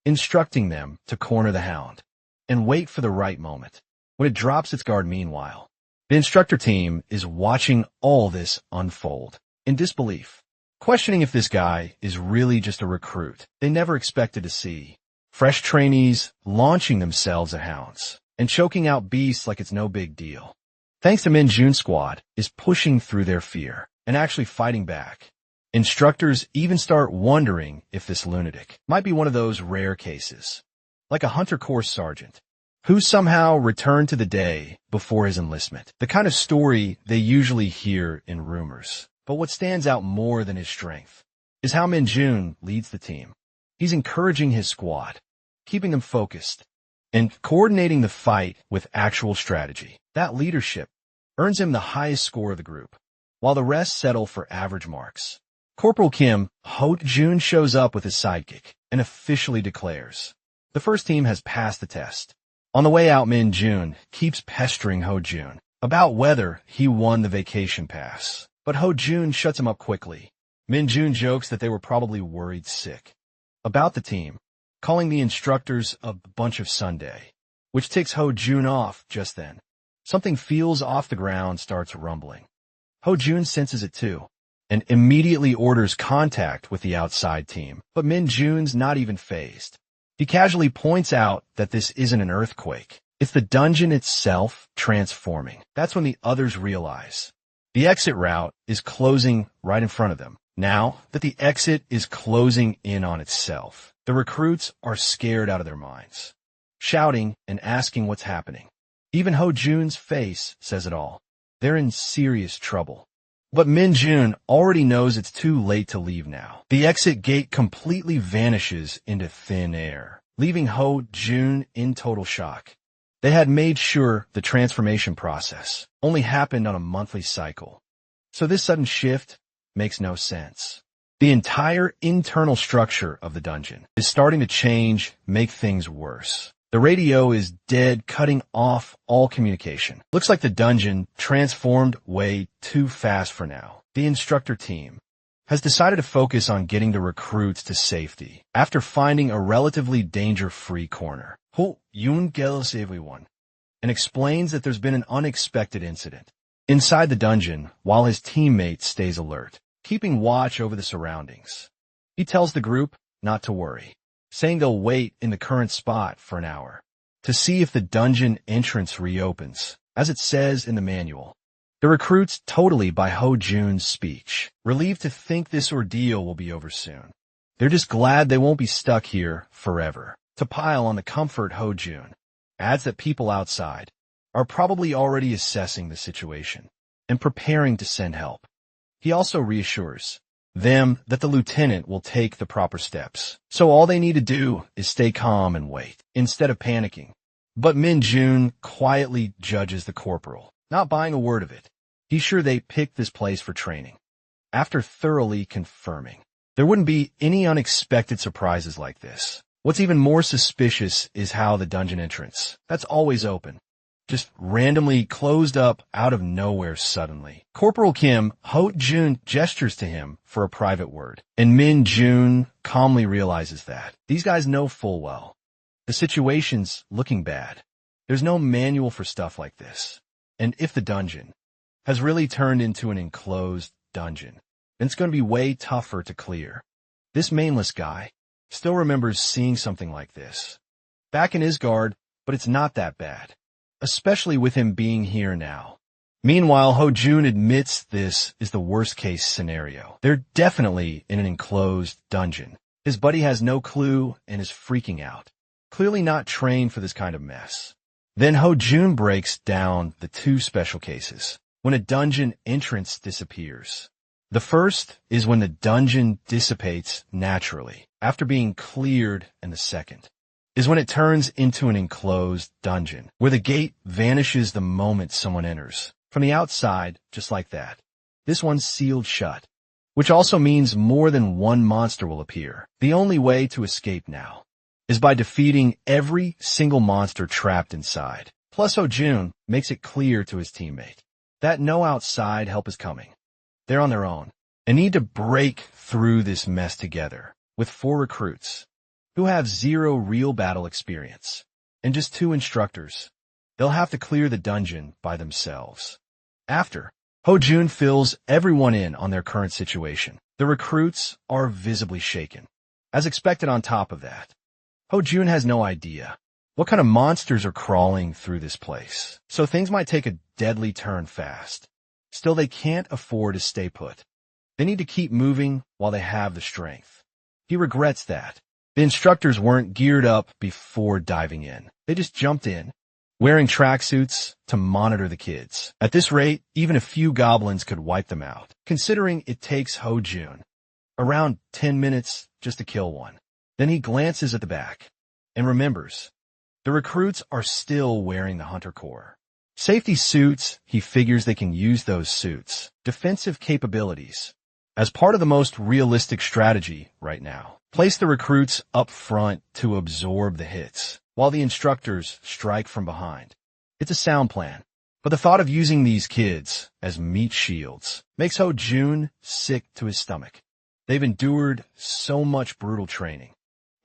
instructing them to corner the hound and wait for the right moment when it drops its guard. Meanwhile, the instructor team is watching all this unfold in disbelief, questioning if this guy is really just a recruit they never expected to see. Fresh trainees launching themselves at hounds and choking out beasts like it's no big deal. Thanks to Min-jun's squad is pushing through their fear and actually fighting back. Instructors even start wondering if this lunatic might be one of those rare cases, like a hunter course sergeant, who somehow returned to the day before his enlistment. The kind of story they usually hear in rumors. But what stands out more than his strength is how Min-jun leads the team. He's encouraging his squad, keeping them focused, and coordinating the fight with actual strategy. That leadership earns him the highest score of the group, while the rest settle for average marks. Corporal Kim, Ho-jun shows up with his sidekick and officially declares, the first team has passed the test. On the way out, Min-jun keeps pestering Ho-jun about whether he won the vacation pass. But Ho-jun shuts him up quickly. Min-jun jokes that they were probably worried sick about the team, calling the instructors a bunch of Sunday, which ticks Ho-jun off just then. Something feels off the ground, starts rumbling. Ho-jun senses it too, and immediately orders contact with the outside team. But Min-jun's not even fazed. He casually points out that this isn't an earthquake. It's the dungeon itself transforming. That's when the others realize the exit route is closing right in front of them. Now that the exit is closing in on itself, the recruits are scared out of their minds, shouting and asking what's happening. Even Ho-jun's face says it all. They're in serious trouble. But Min-jun already knows it's too late to leave now. The exit gate completely vanishes into thin air, leaving Ho-jun in total shock. They had made sure the transformation process only happened on a monthly cycle, so this sudden shift makes no sense. The entire internal structure of the dungeon is starting to change, make things worse. The radio is dead, cutting off all communication. Looks like the dungeon transformed way too fast for now. The instructor team has decided to focus on getting the recruits to safety after finding a relatively danger-free corner. Ho-jun tells everyone and explains that there's been an unexpected incident inside the dungeon while his teammate stays alert, keeping watch over the surroundings. He tells the group not to worry, saying they'll wait in the current spot for an hour to see if the dungeon entrance reopens, as it says in the manual. The recruits totally buy Ho-jun's speech, relieved to think this ordeal will be over soon. They're just glad they won't be stuck here forever. To pile on the comfort, Ho-jun adds that people outside are probably already assessing the situation and preparing to send help. He also reassures them that the lieutenant will take the proper steps, so all they need to do is stay calm and wait, instead of panicking. But Min-jun quietly judges the corporal, not buying a word of it. He's sure they picked this place for training. After thoroughly confirming there wouldn't be any unexpected surprises like this. What's even more suspicious is how the dungeon entrance, that's always open, just randomly closed up out of nowhere suddenly. Corporal Kim, Ho-jun gestures to him for a private word, and Min-jun calmly realizes that these guys know full well the situation's looking bad. There's no manual for stuff like this. And if the dungeon has really turned into an enclosed dungeon, then it's going to be way tougher to clear. This mainless guy still remembers seeing something like this back in his guard, but it's not that bad, especially with him being here now. Meanwhile, Ho-jun admits this is the worst-case scenario. They're definitely in an enclosed dungeon. His buddy has no clue and is freaking out, clearly not trained for this kind of mess. Then Ho-jun breaks down the two special cases when a dungeon entrance disappears. The first is when the dungeon dissipates naturally after being cleared, and the second is when it turns into an enclosed dungeon, where the gate vanishes the moment someone enters. From the outside, just like that. This one's sealed shut, which also means more than one monster will appear. The only way to escape now is by defeating every single monster trapped inside. Plus, Ho-jun makes it clear to his teammate that no outside help is coming. They're on their own and need to break through this mess together with 4 recruits who have 0 real battle experience and just 2 instructors. They'll have to clear the dungeon by themselves. After, Ho-jun fills everyone in on their current situation. The recruits are visibly shaken. As expected, on top of that, Ho-jun has no idea what kind of monsters are crawling through this place, so things might take a deadly turn fast. Still, they can't afford to stay put. They need to keep moving while they have the strength. He regrets that. The instructors weren't geared up before diving in. They just jumped in, wearing tracksuits to monitor the kids. At this rate, even a few goblins could wipe them out, considering it takes Ho-Jun around 10 minutes just to kill one. Then he glances at the back and remembers the recruits are still wearing the hunter core. Safety suits, he figures they can use those suits. Defensive capabilities. As part of the most realistic strategy right now, place the recruits up front to absorb the hits, while the instructors strike from behind. It's a sound plan, but the thought of using these kids as meat shields makes Ho-Jun sick to his stomach. They've endured so much brutal training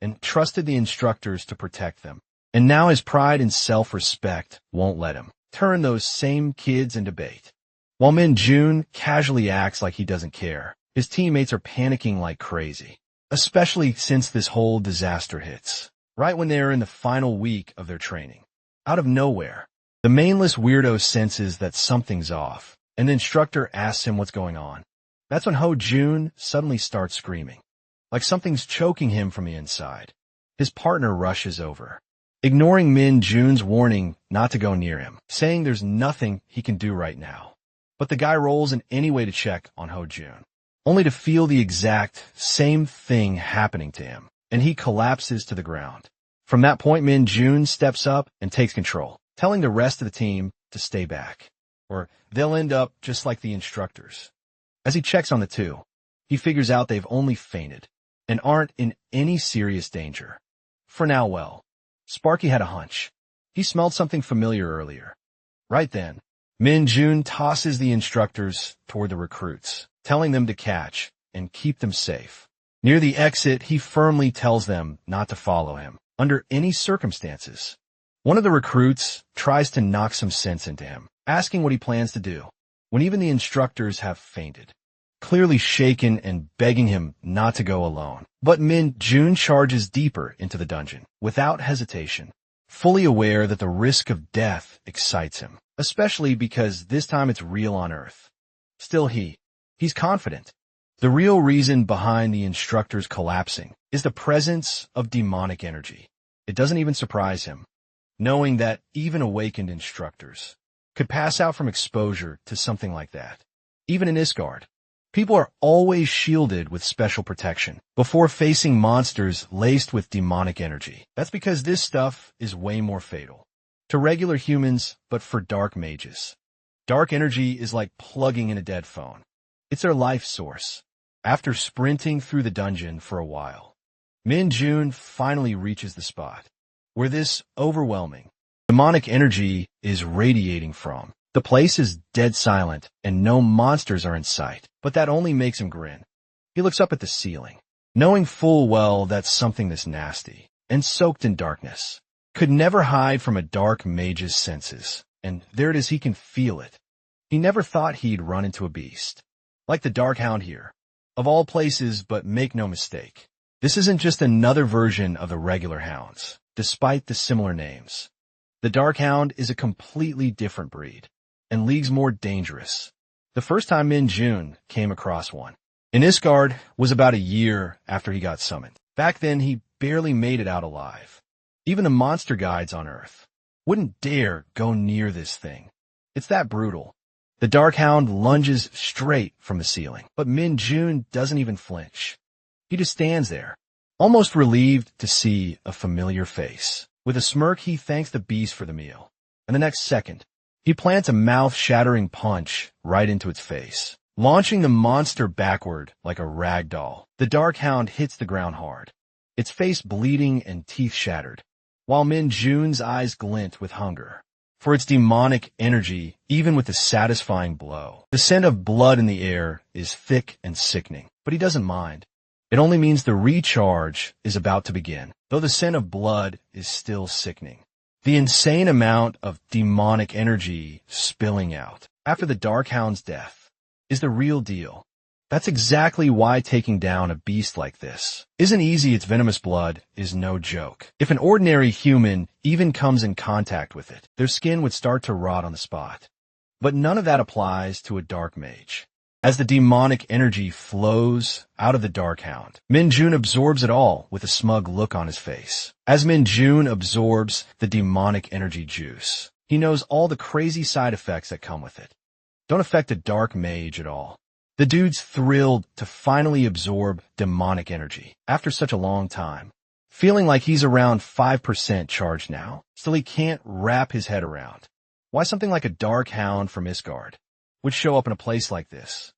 and trusted the instructors to protect them. And now his pride and self-respect won't let him turn those same kids into bait. While Min-jun casually acts like he doesn't care, his teammates are panicking like crazy, especially since this whole disaster hits, right when they are in the final week of their training. Out of nowhere, the mainless weirdo senses that something's off, and the instructor asks him what's going on. That's when Ho-Jun suddenly starts screaming, like something's choking him from the inside. His partner rushes over, ignoring Min-jun's warning not to go near him, saying there's nothing he can do right now. But the guy rolls in any way to check on Ho-Jun, only to feel the exact same thing happening to him, and he collapses to the ground. From that point, Min-jun steps up and takes control, telling the rest of the team to stay back, or they'll end up just like the instructors. As he checks on the two, he figures out they've only fainted and aren't in any serious danger. For now, well, Sparky had a hunch. He smelled something familiar earlier. Right then, Min-jun tosses the instructors toward the recruits, telling them to catch and keep them safe. Near the exit, he firmly tells them not to follow him, under any circumstances. One of the recruits tries to knock some sense into him, asking what he plans to do, when even the instructors have fainted, clearly shaken and begging him not to go alone. But Min-jun charges deeper into the dungeon, without hesitation, fully aware that the risk of death excites him, especially because this time it's real on Earth. Still he's confident. The real reason behind the instructors collapsing is the presence of demonic energy. It doesn't even surprise him, knowing that even awakened instructors could pass out from exposure to something like that. Even in Isgard, people are always shielded with special protection before facing monsters laced with demonic energy. That's because this stuff is way more fatal to regular humans, but for dark mages. Dark energy is like plugging in a dead phone. It's their life source. After sprinting through the dungeon for a while, Min-jun finally reaches the spot where this overwhelming demonic energy is radiating from. The place is dead silent, and no monsters are in sight, but that only makes him grin. He looks up at the ceiling, knowing full well that something this nasty and soaked in darkness could never hide from a dark mage's senses, and there it is, he can feel it. He never thought he'd run into a beast like the Dark Hound here, of all places, but make no mistake, this isn't just another version of the regular hounds, despite the similar names. The Dark Hound is a completely different breed, and leagues more dangerous. The first time Min-jun came across one in Isgard was about a year after he got summoned. Back then, he barely made it out alive. Even the monster guides on Earth wouldn't dare go near this thing. It's that brutal. The Dark Hound lunges straight from the ceiling, but Min-jun doesn't even flinch. He just stands there, almost relieved to see a familiar face. With a smirk, he thanks the beast for the meal, and the next second, he plants a mouth-shattering punch right into its face, launching the monster backward like a rag doll. The Dark Hound hits the ground hard, its face bleeding and teeth shattered, while Min-jun's eyes glint with hunger for its demonic energy, even with the satisfying blow. The scent of blood in the air is thick and sickening, but he doesn't mind. It only means the recharge is about to begin, though the scent of blood is still sickening. The insane amount of demonic energy spilling out after the Dark Hound's death is the real deal. That's exactly why taking down a beast like this isn't easy. Its venomous blood is no joke. If an ordinary human even comes in contact with it, their skin would start to rot on the spot. But none of that applies to a dark mage. As the demonic energy flows out of the Dark Hound, Min-jun absorbs it all with a smug look on his face. As Min-jun absorbs the demonic energy juice, he knows all the crazy side effects that come with it. Don't affect a dark mage at all. The dude's thrilled to finally absorb demonic energy after such a long time, feeling like he's around 5% charged now. Still, he can't wrap his head around why something like a Dark Hound from Isgard would show up in a place like this.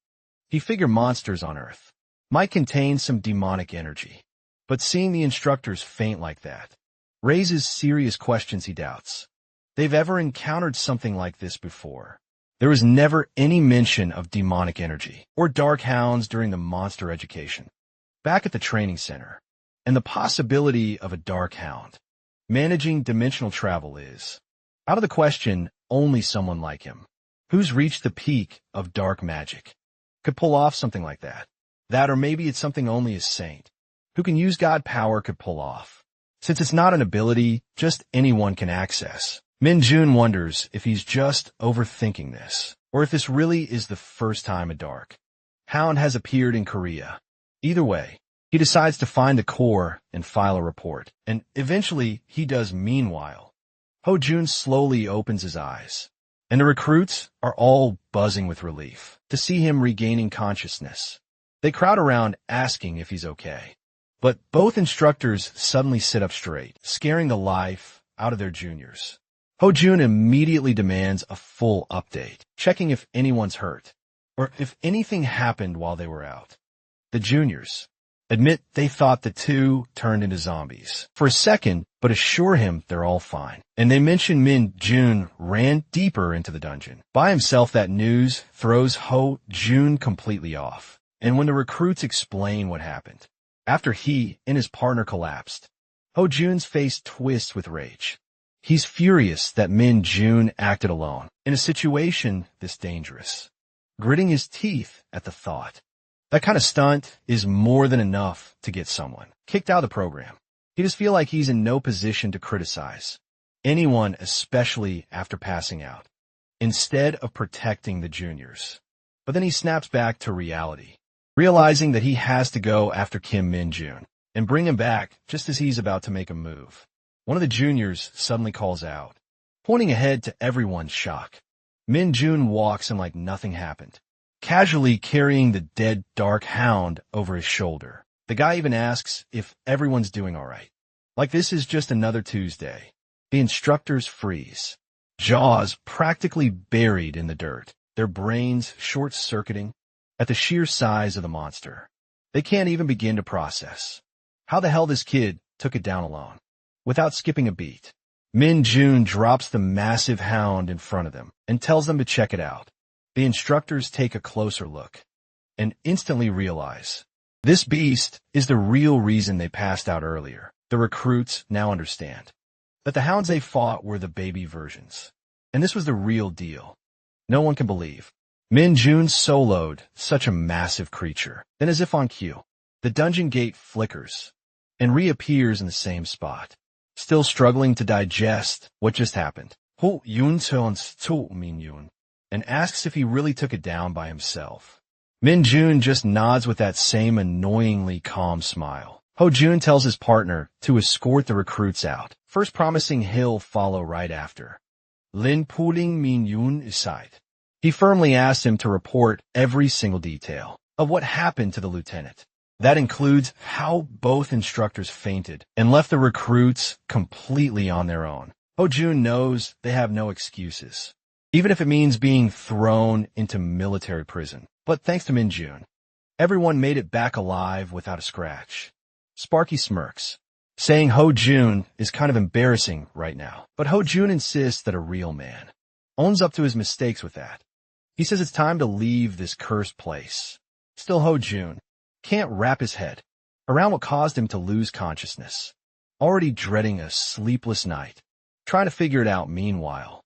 He figured monsters on Earth might contain some demonic energy, but seeing the instructors faint like that raises serious questions he doubts they've ever encountered something like this before. There was never any mention of demonic energy or Dark Hounds during the monster education back at the training center, and the possibility of a Dark Hound managing dimensional travel is out of the question. Only someone like him, who's reached the peak of dark magic, could pull off something like that. That, or maybe it's something only a saint who can use God power could pull off. Since it's not an ability just anyone can access, Min-jun wonders if he's just overthinking this, or if this really is the first time a Dark Hound has appeared in Korea. Either way, he decides to find the core and file a report, and eventually he does. Meanwhile, Ho-jun slowly opens his eyes, and the recruits are all buzzing with relief to see him regaining consciousness. They crowd around asking if he's okay. But both instructors suddenly sit up straight, scaring the life out of their juniors. Ho-jun immediately demands a full update, checking if anyone's hurt, or if anything happened while they were out. The juniors admit they thought the two turned into zombies for a second, but assure him they're all fine. And they mention Min-jun ran deeper into the dungeon by himself. That news throws Ho-jun completely off. And when the recruits explain what happened, after he and his partner collapsed, Ho-jun's face twists with rage. He's furious that Min-jun acted alone in a situation this dangerous, gritting his teeth at the thought. That kind of stunt is more than enough to get someone kicked out of the program. He just feels like he's in no position to criticize anyone, especially after passing out, instead of protecting the juniors. But then he snaps back to reality, realizing that he has to go after Kim Min-jun and bring him back just as he's about to make a move. One of the juniors suddenly calls out, pointing ahead to everyone's shock. Min-jun walks in like nothing happened, casually carrying the dead Dark Hound over his shoulder. The guy even asks if everyone's doing all right, like this is just another Tuesday. The instructors freeze, jaws practically buried in the dirt, their brains short-circuiting at the sheer size of the monster. They can't even begin to process how the hell this kid took it down alone, without skipping a beat. Min-jun drops the massive hound in front of them and tells them to check it out. The instructors take a closer look and instantly realize this beast is the real reason they passed out earlier. The recruits now understand that the hounds they fought were the baby versions, and this was the real deal. No one can believe Min-jun soloed such a massive creature. Then, as if on cue, the dungeon gate flickers and reappears in the same spot. Still struggling to digest what just happened, Ho-jun turns to Min-jun and asks if he really took it down by himself. Min-jun just nods with that same annoyingly calm smile. Ho-jun tells his partner to escort the recruits out, first promising he'll follow right after. Lin pulling Min-jun aside, he firmly asked him to report every single detail of what happened to the lieutenant. That includes how both instructors fainted and left the recruits completely on their own. Ho-jun knows they have no excuses, even if it means being thrown into military prison. But thanks to Min-jun, everyone made it back alive without a scratch. Sparky smirks, saying Ho-jun is kind of embarrassing right now. But Ho-jun insists that a real man owns up to his mistakes with that. He says it's time to leave this cursed place. Still, Ho-jun can't wrap his head around what caused him to lose consciousness, already dreading a sleepless night, trying to figure it out. Meanwhile,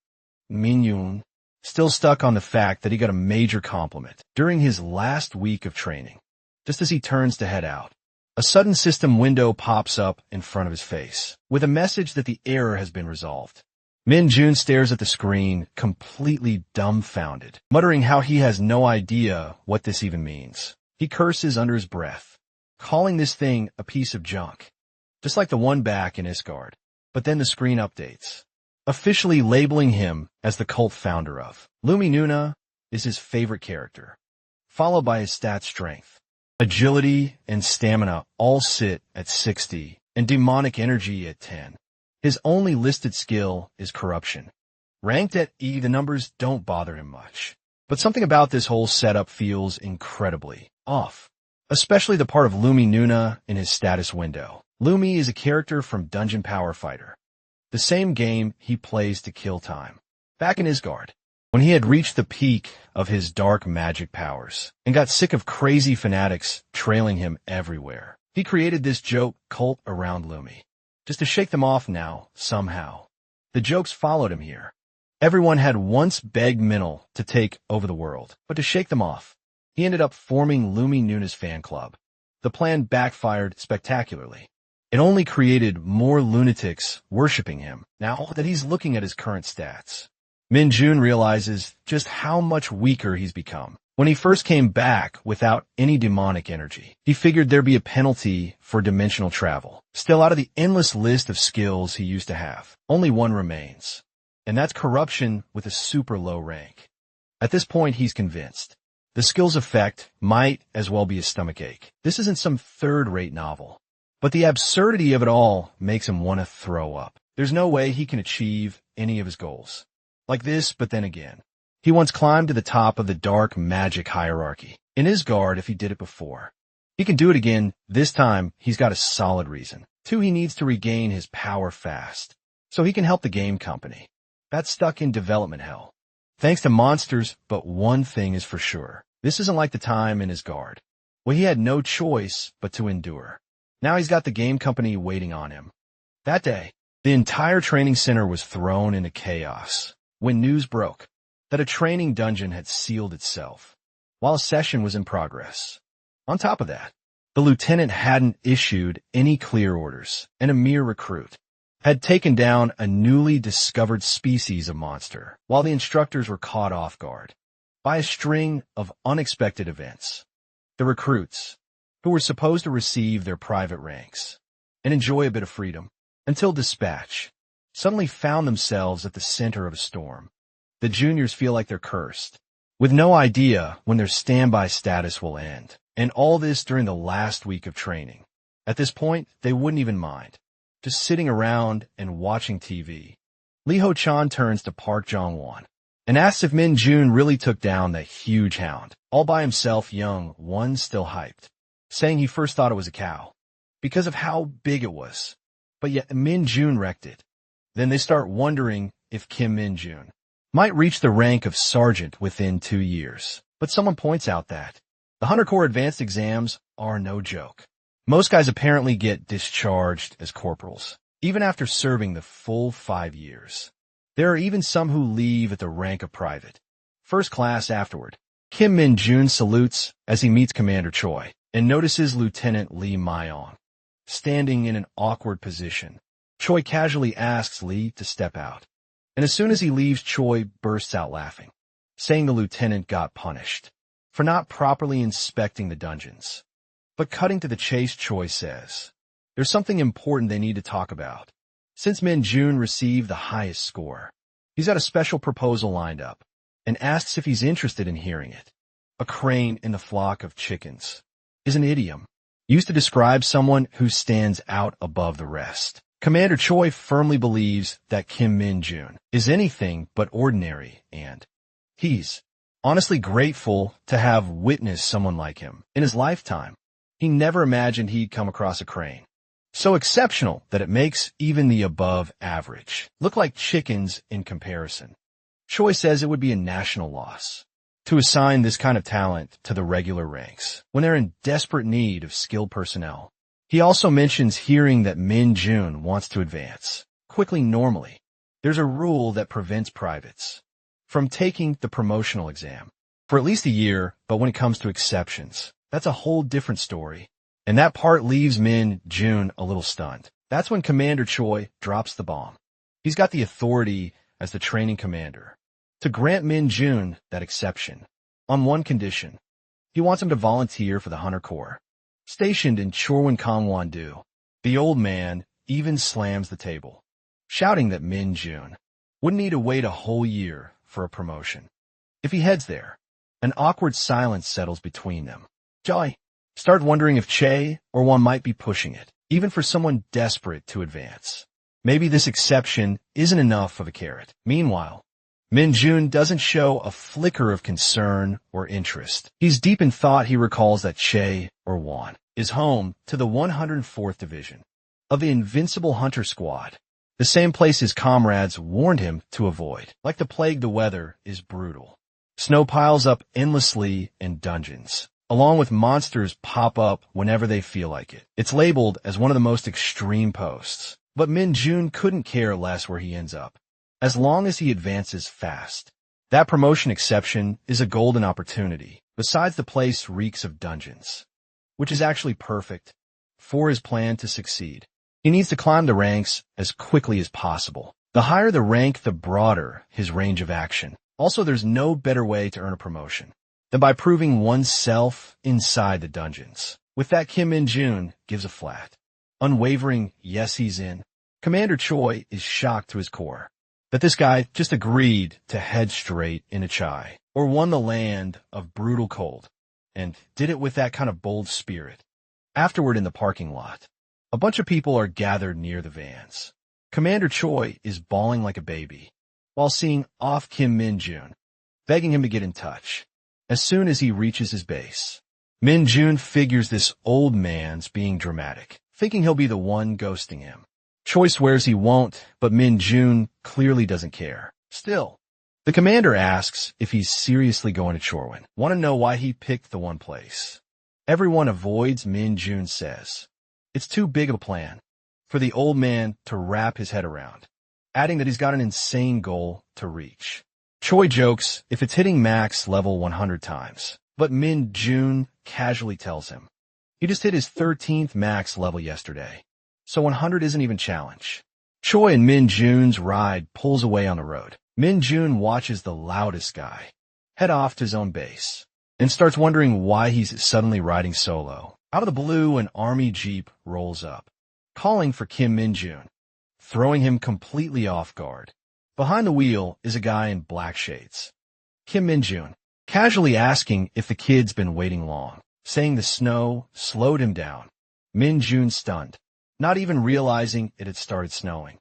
Min-jun, still stuck on the fact that he got a major compliment during his last week of training. Just as he turns to head out, a sudden system window pops up in front of his face with a message that the error has been resolved. Min Jun stares at the screen, completely dumbfounded, muttering how he has no idea what this even means. He curses under his breath, calling this thing a piece of junk, just like the one back in Isgard. But then the screen updates, officially labeling him as the cult founder of. Lumi Nuna is his favorite character, followed by his stat strength. Agility and stamina all sit at 60, and demonic energy at 10. His only listed skill is corruption. Ranked at E, the numbers don't bother him much. But something about this whole setup feels incredibly off, especially the part of Lumi Nuna in his status window. Lumi is a character from Dungeon Power Fighter, the same game he plays to kill time. Back in Isgard, when he had reached the peak of his dark magic powers and got sick of crazy fanatics trailing him everywhere, he created this joke cult around Lumi, just to shake them off now, somehow. The jokes followed him here. Everyone had once begged Minel to take over the world, but to shake them off, he ended up forming Lumi Nuna's fan club. The plan backfired spectacularly. It only created more lunatics worshipping him, now that he's looking at his current stats. Min Jun realizes just how much weaker he's become. When he first came back without any demonic energy, he figured there'd be a penalty for dimensional travel. Still, out of the endless list of skills he used to have, only one remains, and that's corruption with a super low rank. At this point, he's convinced. The skill's effect might as well be a stomachache. This isn't some third-rate novel, but the absurdity of it all makes him want to throw up. There's no way he can achieve any of his goals like this, but then again, he once climbed to the top of the dark magic hierarchy in Isgard if he did it before. He can do it again. This time, he's got a solid reason. 2, he needs to regain his power fast, so he can help the game company. That's stuck in development hell, thanks to monsters, but one thing is for sure. This isn't like the time in Isgard, where he had no choice but to endure. Now he's got the game company waiting on him. That day, the entire training center was thrown into chaos when news broke that a training dungeon had sealed itself while a session was in progress. On top of that, the lieutenant hadn't issued any clear orders, and a mere recruit had taken down a newly discovered species of monster, while the instructors were caught off guard by a string of unexpected events. The recruits, who were supposed to receive their private ranks and enjoy a bit of freedom until dispatch, suddenly found themselves at the center of a storm. The juniors feel like they're cursed, with no idea when their standby status will end, and all this during the last week of training. At this point, they wouldn't even mind, just sitting around and watching TV. Lee Ho-chan turns to Park Jong-won and asks if Min Jun really took down that huge hound. All by himself, young one still hyped, saying he first thought it was a cow because of how big it was, but yet Min Jun wrecked it. Then they start wondering if Kim Min Jun might reach the rank of sergeant within 2 years. But someone points out that the Hunter Corps advanced exams are no joke. Most guys apparently get discharged as corporals, even after serving the full 5 years. There are even some who leave at the rank of private, first class afterward. Kim Min Jun salutes as he meets Commander Choi and notices Lieutenant Lee Myong standing in an awkward position. Choi casually asks Lee to step out, and as soon as he leaves, Choi bursts out laughing, saying the lieutenant got punished for not properly inspecting the dungeons. But cutting to the chase, Choi says there's something important they need to talk about. Since Min Jun received the highest score, he's got a special proposal lined up and asks if he's interested in hearing it. A crane in the flock of chickens is an idiom used to describe someone who stands out above the rest. Commander Choi firmly believes that Kim Min Jun is anything but ordinary, and he's honestly grateful to have witnessed someone like him in his lifetime. He never imagined he'd come across a crane so exceptional that it makes even the above average look like chickens in comparison. Choi says it would be a national loss to assign this kind of talent to the regular ranks when they're in desperate need of skilled personnel. He also mentions hearing that Min Jun wants to advance quickly normally. There's a rule that prevents privates from taking the promotional exam for at least a year, but when it comes to exceptions, that's a whole different story. And that part leaves Min Jun a little stunned. That's when Commander Choi drops the bomb. He's got the authority as the training commander to grant Min Jun that exception on one condition. He wants him to volunteer for the Hunter Corps, stationed in Chorwan Kangwon-do. The old man even slams the table, shouting that Min Jun wouldn't need to wait a whole year for a promotion. If he heads there, an awkward silence settles between them. Joy starts wondering if Che or Won might be pushing it, even for someone desperate to advance. Maybe this exception isn't enough of a carrot. Meanwhile, Min Jun doesn't show a flicker of concern or interest. He's deep in thought. He recalls that Che, or Won, is home to the 104th Division of the Invincible Hunter Squad, the same place his comrades warned him to avoid. Like the plague, the weather is brutal. Snow piles up endlessly in dungeons, along with monsters pop up whenever they feel like it. It's labeled as one of the most extreme posts, but Min Jun couldn't care less where he ends up, as long as he advances fast. That promotion exception is a golden opportunity. Besides, the place reeks of dungeons, which is actually perfect for his plan to succeed. He needs to climb the ranks as quickly as possible. The higher the rank, the broader his range of action. Also, there's no better way to earn a promotion than by proving oneself inside the dungeons. With that, Kim Min Jun gives a flat, unwavering yes he's in. Commander Choi is shocked to his core that this guy just agreed to head straight into Chai, or won the land of brutal cold, and did it with that kind of bold spirit. Afterward, in the parking lot, a bunch of people are gathered near the vans. Commander Choi is bawling like a baby while seeing off Kim Min Jun, begging him to get in touch as soon as he reaches his base. Min Jun figures this old man's being dramatic, thinking he'll be the one ghosting him. Choi swears he won't, but Min Jun clearly doesn't care. Still, the commander asks if he's seriously going to Chorwan. Want to know why he picked the one place everyone avoids? Min Jun says it's too big of a plan for the old man to wrap his head around, adding that he's got an insane goal to reach. Choi jokes if it's hitting max level 100 times, but Min Jun casually tells him he just hit his 13th max level yesterday, so 100 isn't even challenge. Choi and Min Jun's ride pulls away on the road. Min Jun watches the loudest guy head off to his own base and starts wondering why he's suddenly riding solo. Out of the blue, an army jeep rolls up, calling for Kim Min Jun, throwing him completely off guard. Behind the wheel is a guy in black shades. Kim Min Jun, casually asking if the kid's been waiting long, saying the snow slowed him down. Min Jun stunned, not even realizing it had started snowing.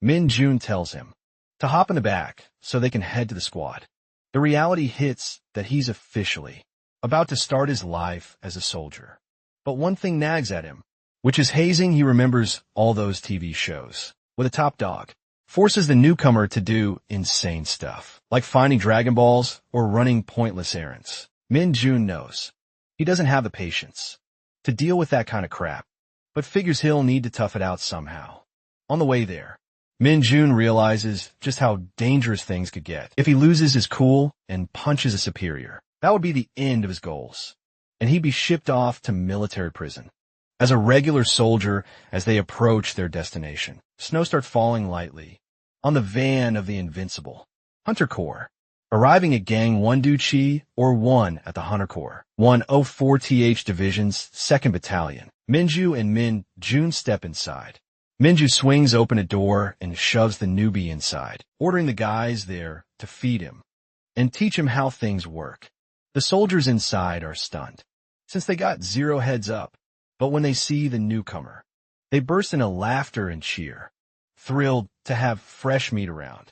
Min Jun tells him to hop in the back so they can head to the squad. The reality hits that he's officially about to start his life as a soldier. But one thing nags at him, which is hazing. He remembers all those TV shows where the top dog forces the newcomer to do insane stuff, like finding Dragon Balls or running pointless errands. Min Jun knows he doesn't have the patience to deal with that kind of crap, but figures he'll need to tough it out somehow. On the way there, Min Jun realizes just how dangerous things could get if he loses his cool and punches a superior. That would be the end of his goals, and he'd be shipped off to military prison as a regular soldier. As they approach their destination, snow starts falling lightly on the van of the Invincible Hunter Corps, arriving at Gang 1 Duchi, or 1 at the Hunter Corps 104th Division's 2nd Battalion. Minju and Min Jun step inside. Minju swings open a door and shoves the newbie inside, ordering the guys there to feed him and teach him how things work. The soldiers inside are stunned, since they got zero heads up, but when they see the newcomer, they burst into laughter and cheer, thrilled to have fresh meat around.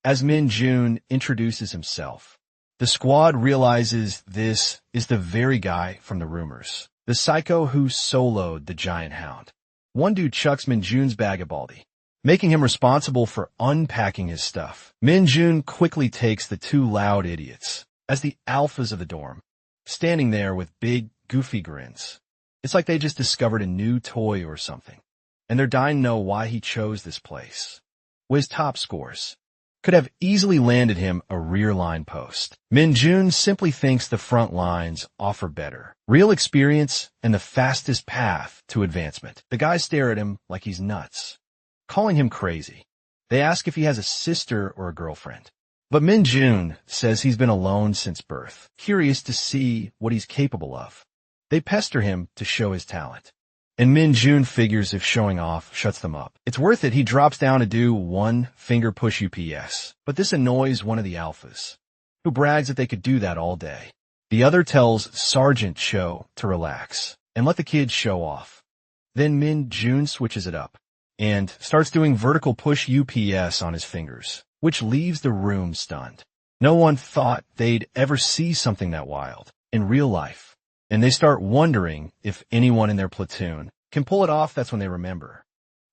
As Min Jun introduces himself, the squad realizes this is the very guy from the rumors, the psycho who soloed the giant hound. One dude chucks Min Jun's bag at Baldy, making him responsible for unpacking his stuff. Min Jun quickly takes the two loud idiots as the alphas of the dorm, standing there with big, goofy grins. It's like they just discovered a new toy or something, and they're dying to know why he chose this place. With his top scores, could have easily landed him a rear line post. Min Jun simply thinks the front lines offer better real experience and the fastest path to advancement. The guys stare at him like he's nuts, calling him crazy. They ask if he has a sister or a girlfriend. But Min Jun says he's been alone since birth, curious to see what he's capable of. They pester him to show his talent. And Min Jun figures if showing off shuts them up. It's worth it. He drops down to do one finger push UPS. But this annoys one of the alphas, who brags that they could do that all day. The other tells Sergeant Cho to relax and let the kid show off. Then Min Jun switches it up and starts doing vertical push UPS on his fingers, which leaves the room stunned. No one thought they'd ever see something that wild in real life, and they start wondering if anyone in their platoon can pull it off. That's when they remember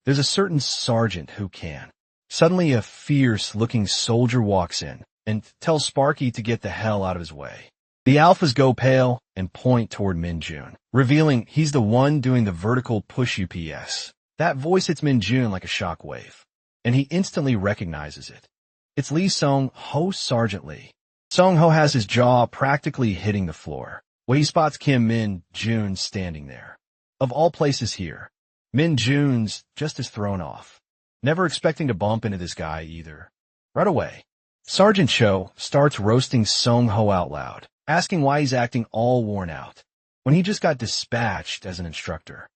there's a certain sergeant who can. Suddenly a fierce-looking soldier walks in and tells Sparky to get the hell out of his way. The alphas go pale and point toward Min Jun, revealing he's the one doing the vertical push UPS. That voice hits Min Jun like a shockwave, and he instantly recognizes it. It's Lee Song-ho, Sergeant Lee. Song-ho has his jaw practically hitting the floor when he spots Kim Min Jun standing there. Of all places here, Min Jun's just as thrown off, never expecting to bump into this guy either. Right away, Sergeant Cho starts roasting Song-ho out loud, asking why he's acting all worn out when he just got dispatched as an instructor.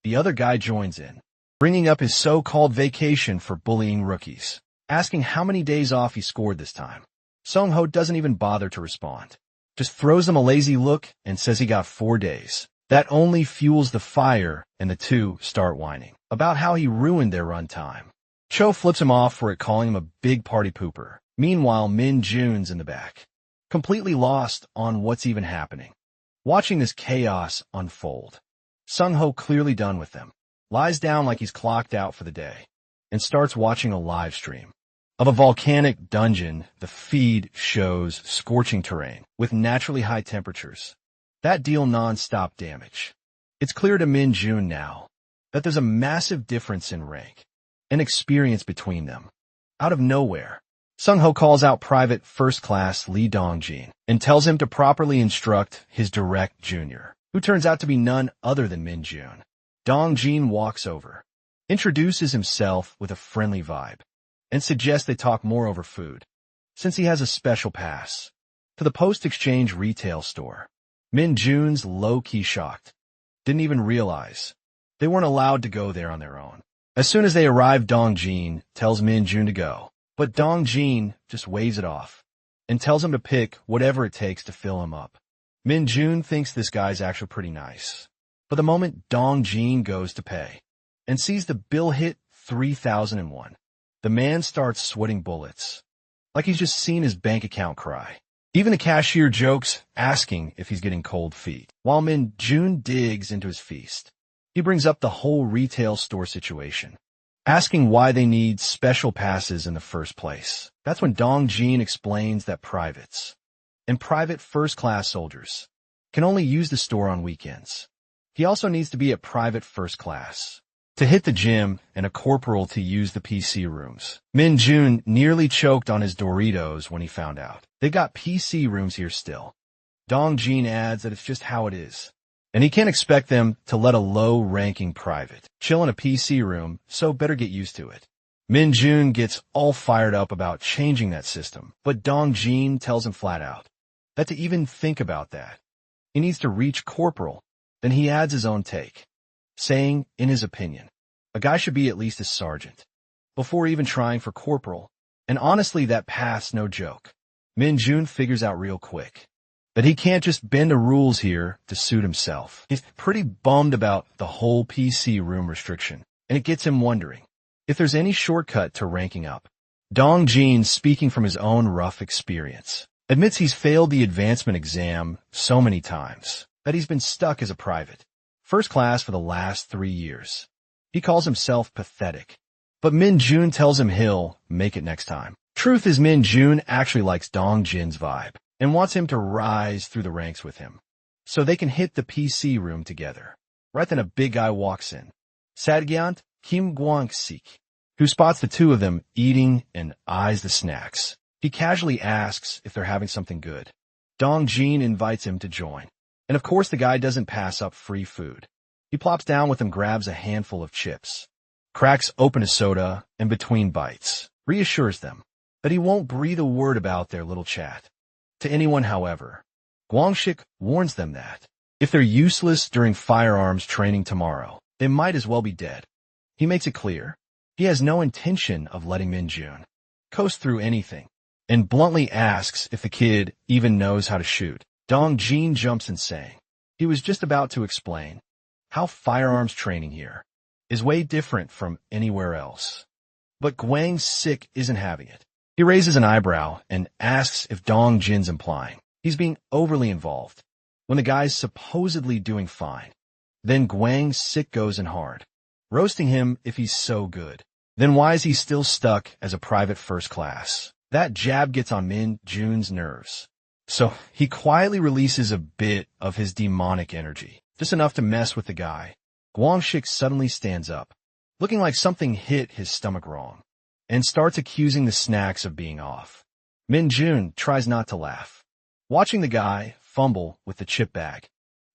The other guy joins in, bringing up his so-called vacation for bullying rookies, asking how many days off he scored this time. Song-ho doesn't even bother to respond, just throws him a lazy look and says he got 4 days. That only fuels the fire, and the two start whining about how he ruined their run time. Cho flips him off for it, calling him a big party pooper. Meanwhile, Min Jun's in the back, completely lost on what's even happening, watching this chaos unfold. Sung-ho, clearly done with them, lies down like he's clocked out for the day and starts watching a live stream of a volcanic dungeon. The feed shows scorching terrain with naturally high temperatures that deal non-stop damage. It's clear to Min Jun now that there's a massive difference in rank and experience between them. Out of nowhere, Sung-ho calls out Private First Class Lee Dong-jin and tells him to properly instruct his direct junior, who turns out to be none other than Min Jun. Dong-jin walks over, introduces himself with a friendly vibe, and suggests they talk more over food, since he has a special pass to the post-exchange retail store. Min Jun's low-key shocked, didn't even realize they weren't allowed to go there on their own. As soon as they arrive, Dong-jin tells Min Jun to go, but Dong-jin just waves it off and tells him to pick whatever it takes to fill him up. Min Jun thinks this guy's actually pretty nice, but the moment Dong-jin goes to pay and sees the bill hit 3,001, the man starts sweating bullets, like he's just seen his bank account cry. Even the cashier jokes, asking if he's getting cold feet, while Min Jun digs into his feast. He brings up the whole retail store situation, asking why they need special passes in the first place. That's when Dong-jin explains that privates and private first-class soldiers can only use the store on weekends. He also needs to be at private first class to hit the gym and a corporal to use the PC rooms. Min Jun nearly choked on his Doritos when he found out they got PC rooms here still. Dong-jin adds that it's just how it is, and he can't expect them to let a low-ranking private chill in a PC room, so better get used to it. Min Jun gets all fired up about changing that system, but Dong-jin tells him flat out that to even think about that, he needs to reach corporal. Then he adds his own take, saying, in his opinion, a guy should be at least a sergeant before even trying for corporal, and honestly that path's no joke. Min Jun figures out real quick that he can't just bend the rules here to suit himself. He's pretty bummed about the whole PC room restriction, and it gets him wondering if there's any shortcut to ranking up. Dong-jin, speaking from his own rough experience, admits he's failed the advancement exam so many times that he's been stuck as a private first class for the last 3 years. He calls himself pathetic, but Min Jun tells him he'll make it next time. Truth is, Min Jun actually likes Dong-jin's vibe and wants him to rise through the ranks with him so they can hit the PC room together. Right then a big guy walks in, Sadgyant Kim Gwang-sik, who spots the two of them eating and eyes the snacks. He casually asks if they're having something good. Dong-jin invites him to join, and of course the guy doesn't pass up free food. He plops down with him, grabs a handful of chips, cracks open a soda, and between bites, reassures them that he won't breathe a word about their little chat to anyone. However, Guangxik warns them that if they're useless during firearms training tomorrow, they might as well be dead. He makes it clear he has no intention of letting Minjun coast through anything, and bluntly asks if the kid even knows how to shoot. Dong Jin jumps in, saying he was just about to explain how firearms training here is way different from anywhere else. But Guangxik isn't having it. He raises an eyebrow and asks if Dong Jin's implying he's being overly involved when the guy's supposedly doing fine. Then Guangxik goes in hard, roasting him if he's so good. Then why is he still stuck as a private first class? That jab gets on Min Jun's nerves. So he quietly releases a bit of his demonic energy, just enough to mess with the guy. Guangxik suddenly stands up, looking like something hit his stomach wrong, and starts accusing the snacks of being off. Min Jun tries not to laugh, watching the guy fumble with the chip bag,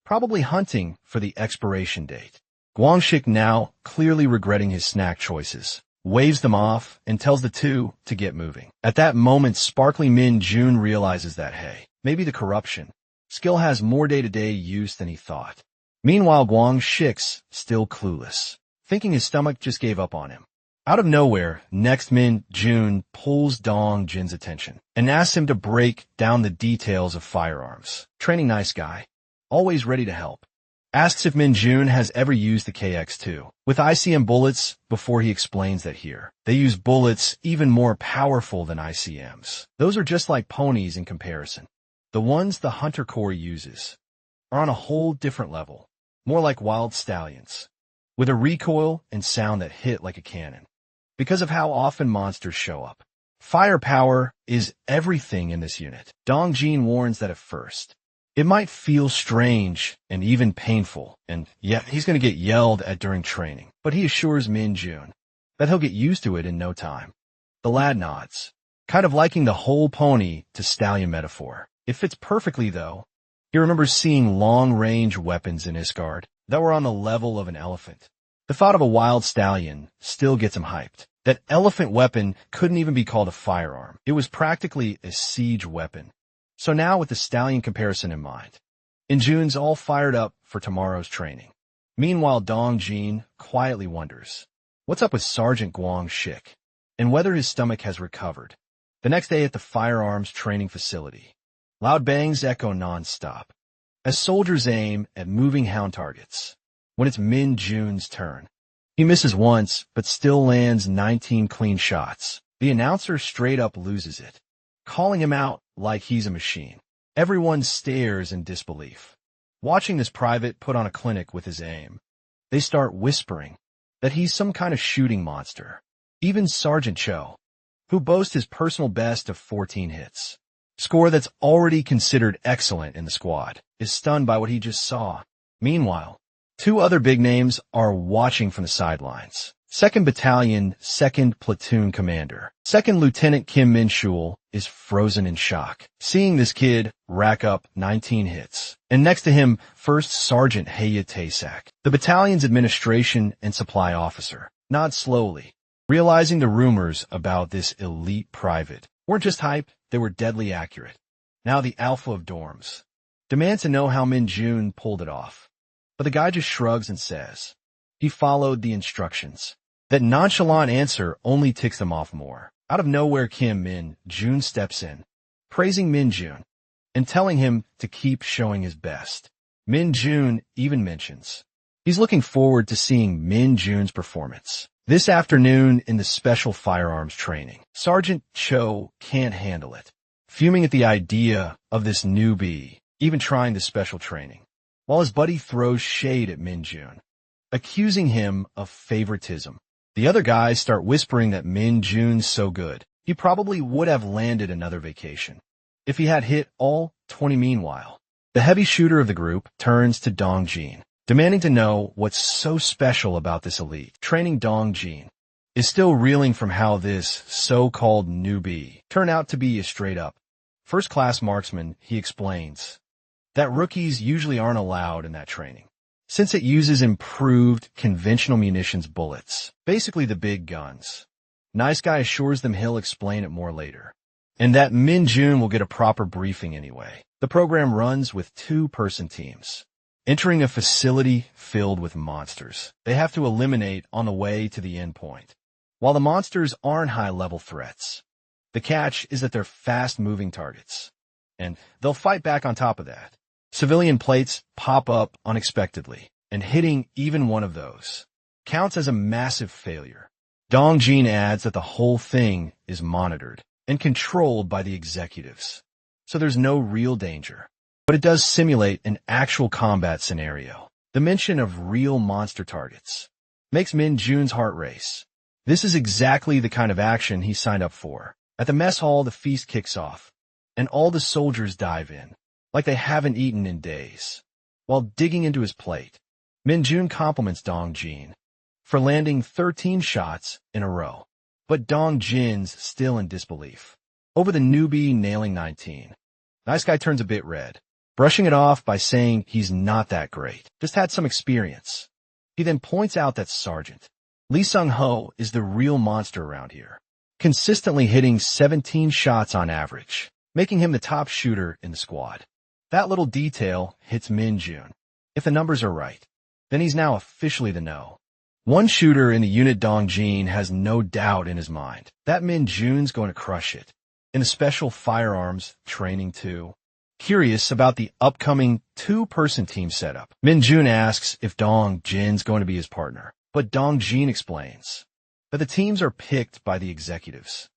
probably hunting for the expiration date. Guangxik, now clearly regretting his snack choices, waves them off and tells the two to get moving. At that moment, sparkly Min Jun realizes that, hey, maybe the corruption skill has more day-to-day use than he thought. Meanwhile, Guangxik's still clueless, thinking his stomach just gave up on him. Out of nowhere, next Min Jun pulls Dong Jin's attention and asks him to break down the details of firearms. Training nice guy, always ready to help. Asks if Min Jun has ever used the KX-2 with ICM bullets before he explains that here they use bullets even more powerful than ICMs. Those are just like ponies in comparison. The ones the Hunter Corps uses are on a whole different level, more like wild stallions, with a recoil and sound that hit like a cannon. Because of how often monsters show up, firepower is everything in this unit. Dong Jin warns that at first it might feel strange and even painful, and yet he's going to get yelled at during training. But he assures Min Jun that he'll get used to it in no time. The lad nods, kind of liking the whole pony to stallion metaphor. It fits perfectly, though. He remembers seeing long-range weapons in Isgard that were on the level of an elephant. The thought of a wild stallion still gets him hyped. That elephant weapon couldn't even be called a firearm. It was practically a siege weapon. So now, with the stallion comparison in mind, Jun's all fired up for tomorrow's training. Meanwhile, Dong Jin quietly wonders what's up with Sergeant Guangxik and whether his stomach has recovered. The next day at the firearms training facility, loud bangs echo non-stop as soldiers aim at moving hound targets. When it's Min Jun's turn, he misses once but still lands 19 clean shots. The announcer straight up loses it, calling him out like he's a machine. Everyone stares in disbelief, watching this private put on a clinic with his aim. They start whispering that he's some kind of shooting monster. Even Sergeant Cho, who boasts his personal best of 14 hits, score that's already considered excellent in the squad, is stunned by what he just saw. Meanwhile, two other big names are watching from the sidelines. 2nd Battalion, 2nd Platoon Commander, 2nd Lieutenant Kim Min-shul is frozen in shock, seeing this kid rack up 19 hits. And next to him, 1st Sergeant Heye Taesak, the battalion's administration and supply officer, nods slowly, realizing the rumors about this elite private weren't just hype, they were deadly accurate. Now the alpha of dorms demands to know how Min Jun pulled it off. But the guy just shrugs and says he followed the instructions. That nonchalant answer only ticks them off more. Out of nowhere, Kim Min Jun steps in, praising Min Jun and telling him to keep showing his best. Min Jun even mentions he's looking forward to seeing Min Jun's performance this afternoon in the special firearms training. Sergeant Cho can't handle it, fuming at the idea of this newbie even trying the special training, while his buddy throws shade at Min Jun, accusing him of favoritism. The other guys start whispering that Min Jun's so good, he probably would have landed another vacation if he had hit all 20. Meanwhile, the heavy shooter of the group turns to Dong Jin, demanding to know what's so special about this elite. Training Dong Jin is still reeling from how this so-called newbie turned out to be a straight-up first-class marksman. He explains that rookies usually aren't allowed in that training, since it uses improved conventional munitions bullets, basically the big guns. Nice Guy assures them he'll explain it more later, and that Min Jun will get a proper briefing anyway. The program runs with two-person teams, entering a facility filled with monsters they have to eliminate on the way to the endpoint. While the monsters aren't high-level threats, the catch is that they're fast-moving targets, and they'll fight back on top of that. Civilian plates pop up unexpectedly, and hitting even one of those counts as a massive failure. Dong Jin adds that the whole thing is monitored and controlled by the executives, so there's no real danger. But it does simulate an actual combat scenario. The mention of real monster targets makes Min Jun's heart race. This is exactly the kind of action he signed up for. At the mess hall, the feast kicks off, and all the soldiers dive in, like they haven't eaten in days. While digging into his plate, Min Jun compliments Dong Jin for landing 13 shots in a row. But Dong Jin's still in disbelief over the newbie nailing 19. Nice Guy turns a bit red, brushing it off by saying he's not that great, just had some experience. He then points out that Sergeant Lee Sung-ho is the real monster around here, consistently hitting 17 shots on average, making him the top shooter in the squad. That little detail hits Min Jun. If the numbers are right, then he's now officially the no. One shooter in the unit Dong Jin has no doubt in his mind that Min Jun's going to crush it. In the special firearms training too. Curious about the upcoming two-person team setup, Min Jun asks if Dong Jin's going to be his partner, but Dong Jin explains that the teams are picked by the executives,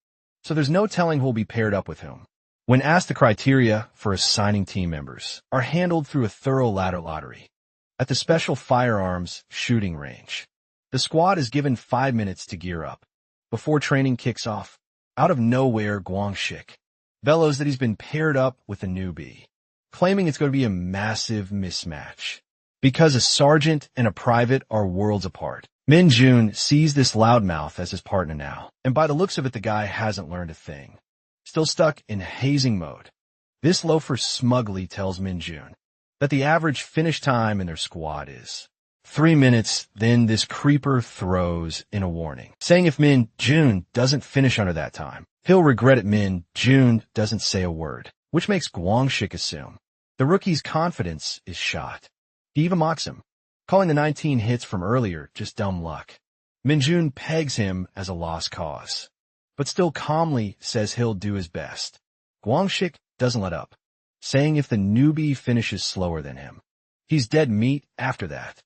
so there's no telling who'll be paired up with whom. When asked, the criteria for assigning team members are handled through a thorough ladder lottery. At the special firearms shooting range, the squad is given 5 minutes to gear up. Before training kicks off, out of nowhere, Guangxik bellows that he's been paired up with a newbie, claiming it's going to be a massive mismatch. Because a sergeant and a private are worlds apart, Min Jun sees this loudmouth as his partner now, and by the looks of it, the guy hasn't learned a thing. Still stuck in hazing mode, this loafer smugly tells Min Jun that the average finish time in their squad is 3 minutes. Then this creeper throws in a warning, saying if Min Jun doesn't finish under that time, he'll regret it. Min Jun doesn't say a word, which makes Guangxik assume the rookie's confidence is shot. He even mocks him, calling the 19 hits from earlier just dumb luck. Min Jun pegs him as a lost cause, but still calmly says he'll do his best. Guangxik doesn't let up, saying if the newbie finishes slower than him, he's dead meat after that.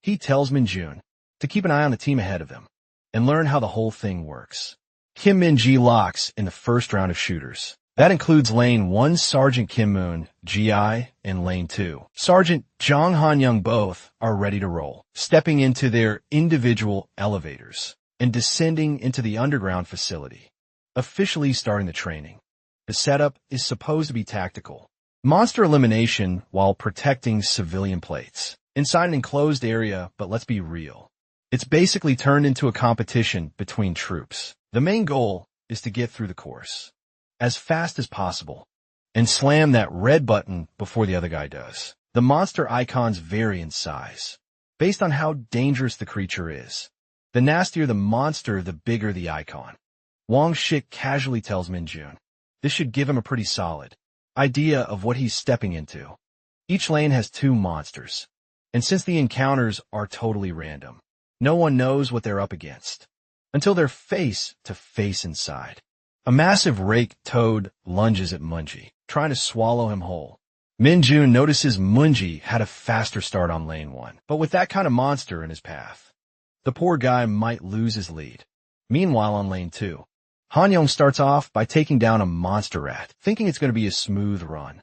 He tells Min Jun to keep an eye on the team ahead of him and learn how the whole thing works. Kim Min-ji locks in the first round of shooters. That includes Lane 1 Sergeant Kim Moon, GI, and Lane 2 Sergeant Jong Han-young. Both are ready to roll, stepping into their individual elevators and descending into the underground facility, officially starting the training. The setup is supposed to be tactical. Monster elimination while protecting civilian plates inside an enclosed area, but let's be real. It's basically turned into a competition between troops. The main goal is to get through the course as fast as possible and slam that red button before the other guy does. The monster icons vary in size based on how dangerous the creature is. The nastier the monster, the bigger the icon. Wang Shik casually tells Min Jun this should give him a pretty solid idea of what he's stepping into. Each lane has 2 monsters, and since the encounters are totally random, no one knows what they're up against until they're face to face inside. A massive rake toad lunges at Munji, trying to swallow him whole. Min Jun notices Munji had a faster start on lane 1, but with that kind of monster in his path, the poor guy might lose his lead. Meanwhile, on lane 2, Han-young starts off by taking down a monster rat, thinking it's going to be a smooth run.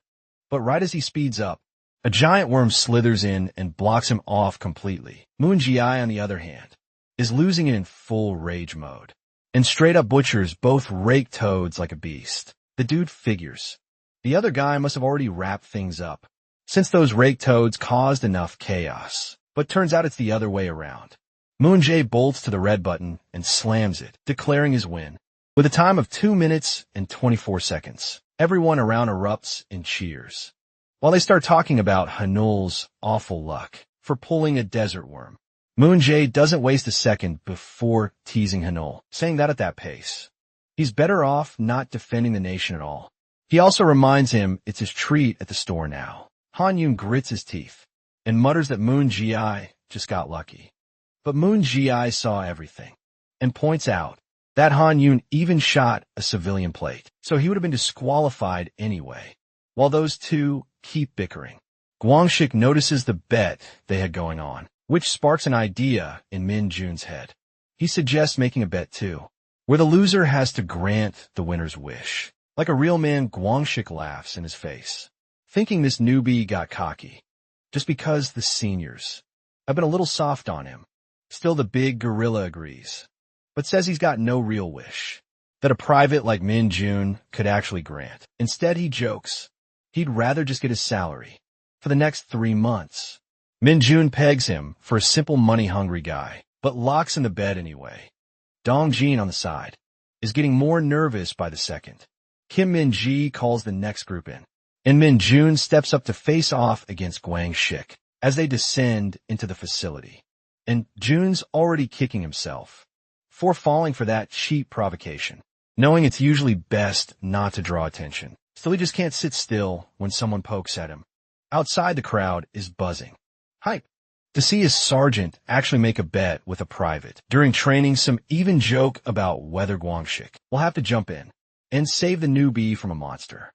But right as he speeds up, a giant worm slithers in and blocks him off completely. Moon Ji, on the other hand, is losing it in full rage mode and straight up butchers both rake toads like a beast. The dude figures the other guy must have already wrapped things up, since those rake toads caused enough chaos. But turns out it's the other way around. Moon Jae bolts to the red button and slams it, declaring his win. With a time of 2 minutes and 24 seconds, everyone around erupts in cheers, while they start talking about Hanul's awful luck for pulling a desert worm. Moon-jae doesn't waste a second before teasing Hanul, saying that at that pace, he's better off not defending the nation at all. He also reminds him it's his treat at the store now. Han-yoon grits his teeth and mutters that Moon-jae just got lucky. But Moon-jae saw everything and points out that Han-yoon even shot a civilian plate, so he would have been disqualified anyway. While those two keep bickering, Gwangshik notices the bet they had going on, which sparks an idea in Min-jun's head. He suggests making a bet too, where the loser has to grant the winner's wish. Like a real man, Gwangshik laughs in his face, thinking this newbie got cocky, just because the seniors have been a little soft on him. Still, the big gorilla agrees, but says he's got no real wish that a private like Min-jun could actually grant. Instead, he jokes he'd rather just get his salary for the next 3 months. Min-jun pegs him for a simple money-hungry guy, but locks in the bed anyway. Dong-jin on the side is getting more nervous by the second. Kim Min-ji calls the next group in, and Min-jun steps up to face off against Gwangshik as they descend into the facility. And Jun's already kicking himself for falling for that cheap provocation, knowing it's usually best not to draw attention. Still, he just can't sit still when someone pokes at him. Outside, the crowd is buzzing. Hype to see his sergeant actually make a bet with a private. During training, some even joke about whether Gwangshik will have to jump in and save the newbie from a monster.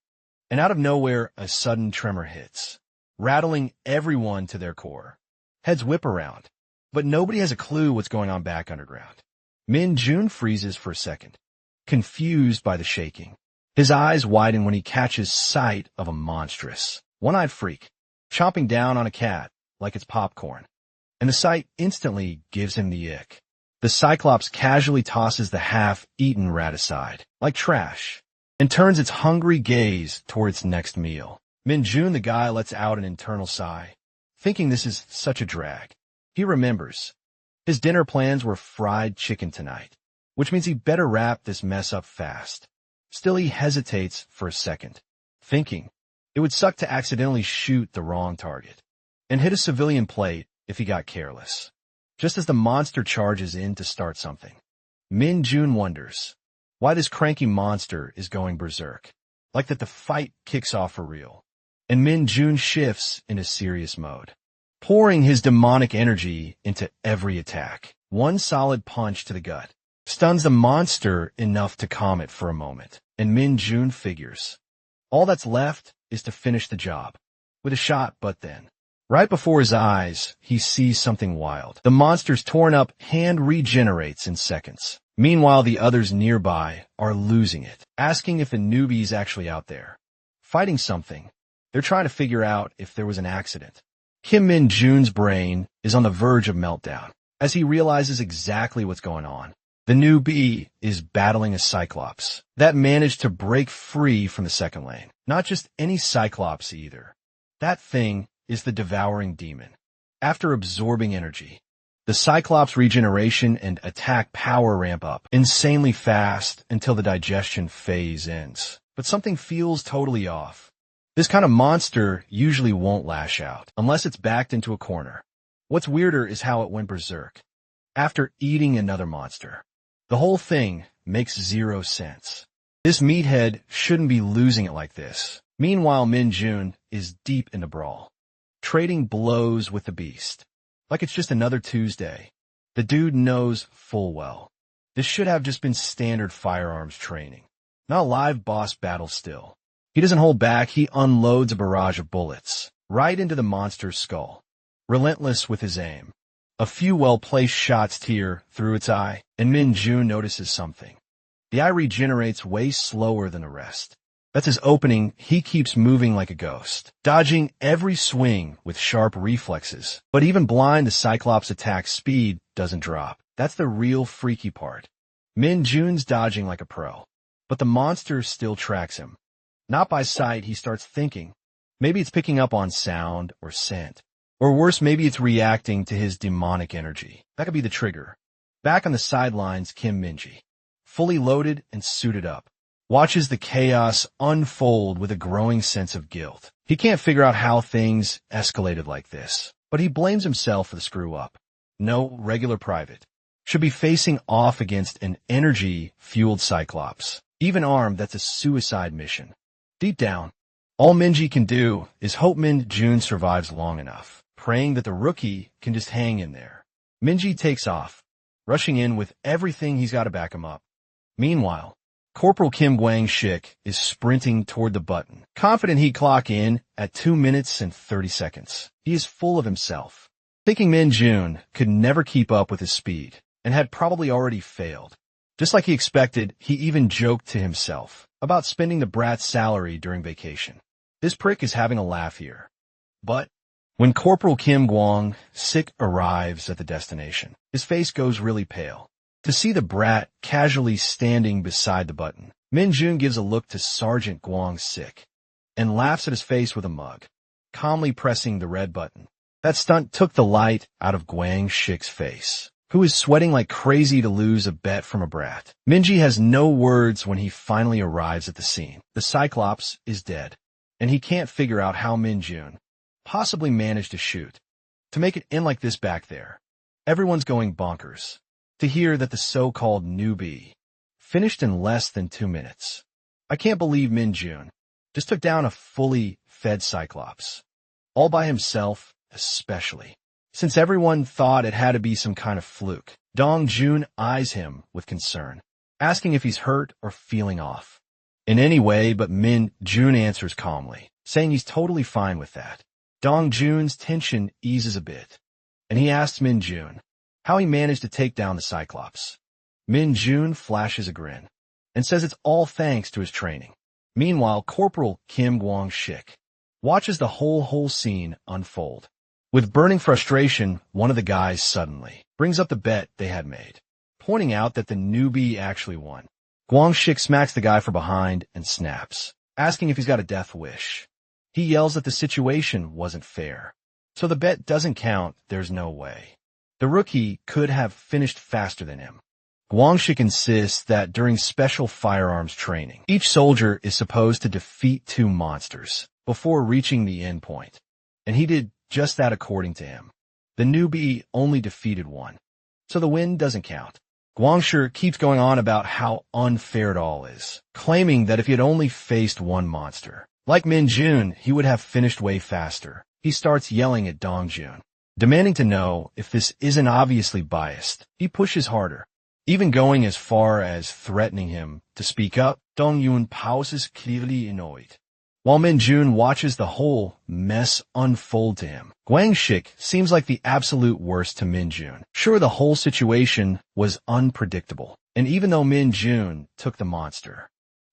And out of nowhere, a sudden tremor hits, rattling everyone to their core. Heads whip around, but nobody has a clue what's going on back underground. Min-jun freezes for a second, confused by the shaking. His eyes widen when he catches sight of a monstrous, one-eyed freak chomping down on a cat like it's popcorn, and the sight instantly gives him the ick. The Cyclops casually tosses the half-eaten rat aside, like trash, and turns its hungry gaze toward its next meal. Min-jun, the guy, lets out an internal sigh, thinking this is such a drag. He remembers his dinner plans were fried chicken tonight, which means he better wrap this mess up fast. Still, he hesitates for a second, thinking it would suck to accidentally shoot the wrong target and hit a civilian plate if he got careless. Just as the monster charges in to start something, Min-jun wonders why this cranky monster is going berserk, like that the fight kicks off for real. And Min-jun shifts into serious mode, pouring his demonic energy into every attack. One solid punch to the gut stuns the monster enough to calm it for a moment, and Min-jun figures all that's left is to finish the job with a shot. But then, right before his eyes, he sees something wild. The monster's torn up hand regenerates in seconds. Meanwhile, the others nearby are losing it, asking if the newbie's actually out there fighting something. They're trying to figure out if there was an accident. Kim Min-jun's brain is on the verge of meltdown as he realizes exactly what's going on. The newbie is battling a Cyclops that managed to break free from the second lane. Not just any Cyclops either. That thing is the devouring demon. After absorbing energy, the Cyclops' regeneration and attack power ramp up insanely fast until the digestion phase ends. But something feels totally off. This kind of monster usually won't lash out unless it's backed into a corner. What's weirder is how it went berserk after eating another monster. The whole thing makes zero sense. This meathead shouldn't be losing it like this. Meanwhile, Min-jun is deep in the brawl, trading blows with the beast like it's just another Tuesday. The dude knows full well this should have just been standard firearms training, not a live boss battle still. He doesn't hold back. He unloads a barrage of bullets right into the monster's skull, relentless with his aim. A few well-placed shots tear through its eye, and Min-jun notices something. The eye regenerates way slower than the rest. That's his opening. He keeps moving like a ghost, dodging every swing with sharp reflexes. But even blind, the Cyclops' attack speed doesn't drop. That's the real freaky part. Min-jun's dodging like a pro, but the monster still tracks him. Not by sight, he starts thinking. Maybe it's picking up on sound or scent. Or worse, maybe it's reacting to his demonic energy. That could be the trigger. Back on the sidelines, Kim Min-ji, fully loaded and suited up, watches the chaos unfold with a growing sense of guilt. He can't figure out how things escalated like this. but he blames himself for the screw-up. No regular private should be facing off against an energy-fueled Cyclops. Even armed, that's a suicide mission. Deep down, all Minji can do is hope Min-jun survives long enough, praying that the rookie can just hang in there. Minji takes off, rushing in with everything he's got to back him up. Meanwhile, Corporal Kim Gwang-shik is sprinting toward the button, confident he'd clock in at 2 minutes and 30 seconds. He is full of himself, thinking Min-jun could never keep up with his speed, and had probably already failed. Just like he expected, he even joked to himself about spending the brat's salary during vacation. This prick is having a laugh here. But when Corporal Kim Gwang-sik arrives at the destination, his face goes really pale. To see the brat casually standing beside the button, Min-jun gives a look to Sergeant Gwang-sik and laughs at his face with a mug, calmly pressing the red button. That stunt took the light out of Gwang-shik's face, who is sweating like crazy to lose a bet from a brat. Minji has no words when he finally arrives at the scene. The Cyclops is dead, and he can't figure out how Min-jun possibly managed to shoot. To make it in like this back there, everyone's going bonkers to hear that the so-called newbie finished in less than 2 minutes. I can't believe Min-jun just took down a fully fed Cyclops, all by himself, especially since everyone thought it had to be some kind of fluke. Dong-jun eyes him with concern, asking if he's hurt or feeling off in any way, but Min-jun answers calmly, saying he's totally fine with that. Dong-jun's tension eases a bit, and he asks Min-jun how he managed to take down the Cyclops. Min-jun flashes a grin and says it's all thanks to his training. Meanwhile, Corporal Kim Gwang-shik watches the whole scene unfold. With burning frustration, one of the guys suddenly brings up the bet they had made, pointing out that the newbie actually won. Gwang-shik smacks the guy from behind and snaps, asking if he's got a death wish. He yells that the situation wasn't fair, so the bet doesn't count, there's no way. The rookie could have finished faster than him. Gwang-shik insists that during special firearms training, each soldier is supposed to defeat 2 monsters before reaching the end point, and he did just that according to him. The newbie only defeated 1, so the win doesn't count. Gwang-shik keeps going on about how unfair it all is, claiming that if he had only faced 1 monster, like Min-jun, he would have finished way faster. He starts yelling at Dong-jun, demanding to know if this isn't obviously biased. He pushes harder, even going as far as threatening him to speak up. Dong-jun pauses, clearly annoyed, while Min-jun watches the whole mess unfold to him. Gwang-shik seems like the absolute worst to Min-jun. Sure, the whole situation was unpredictable, and even though Min-jun took the monster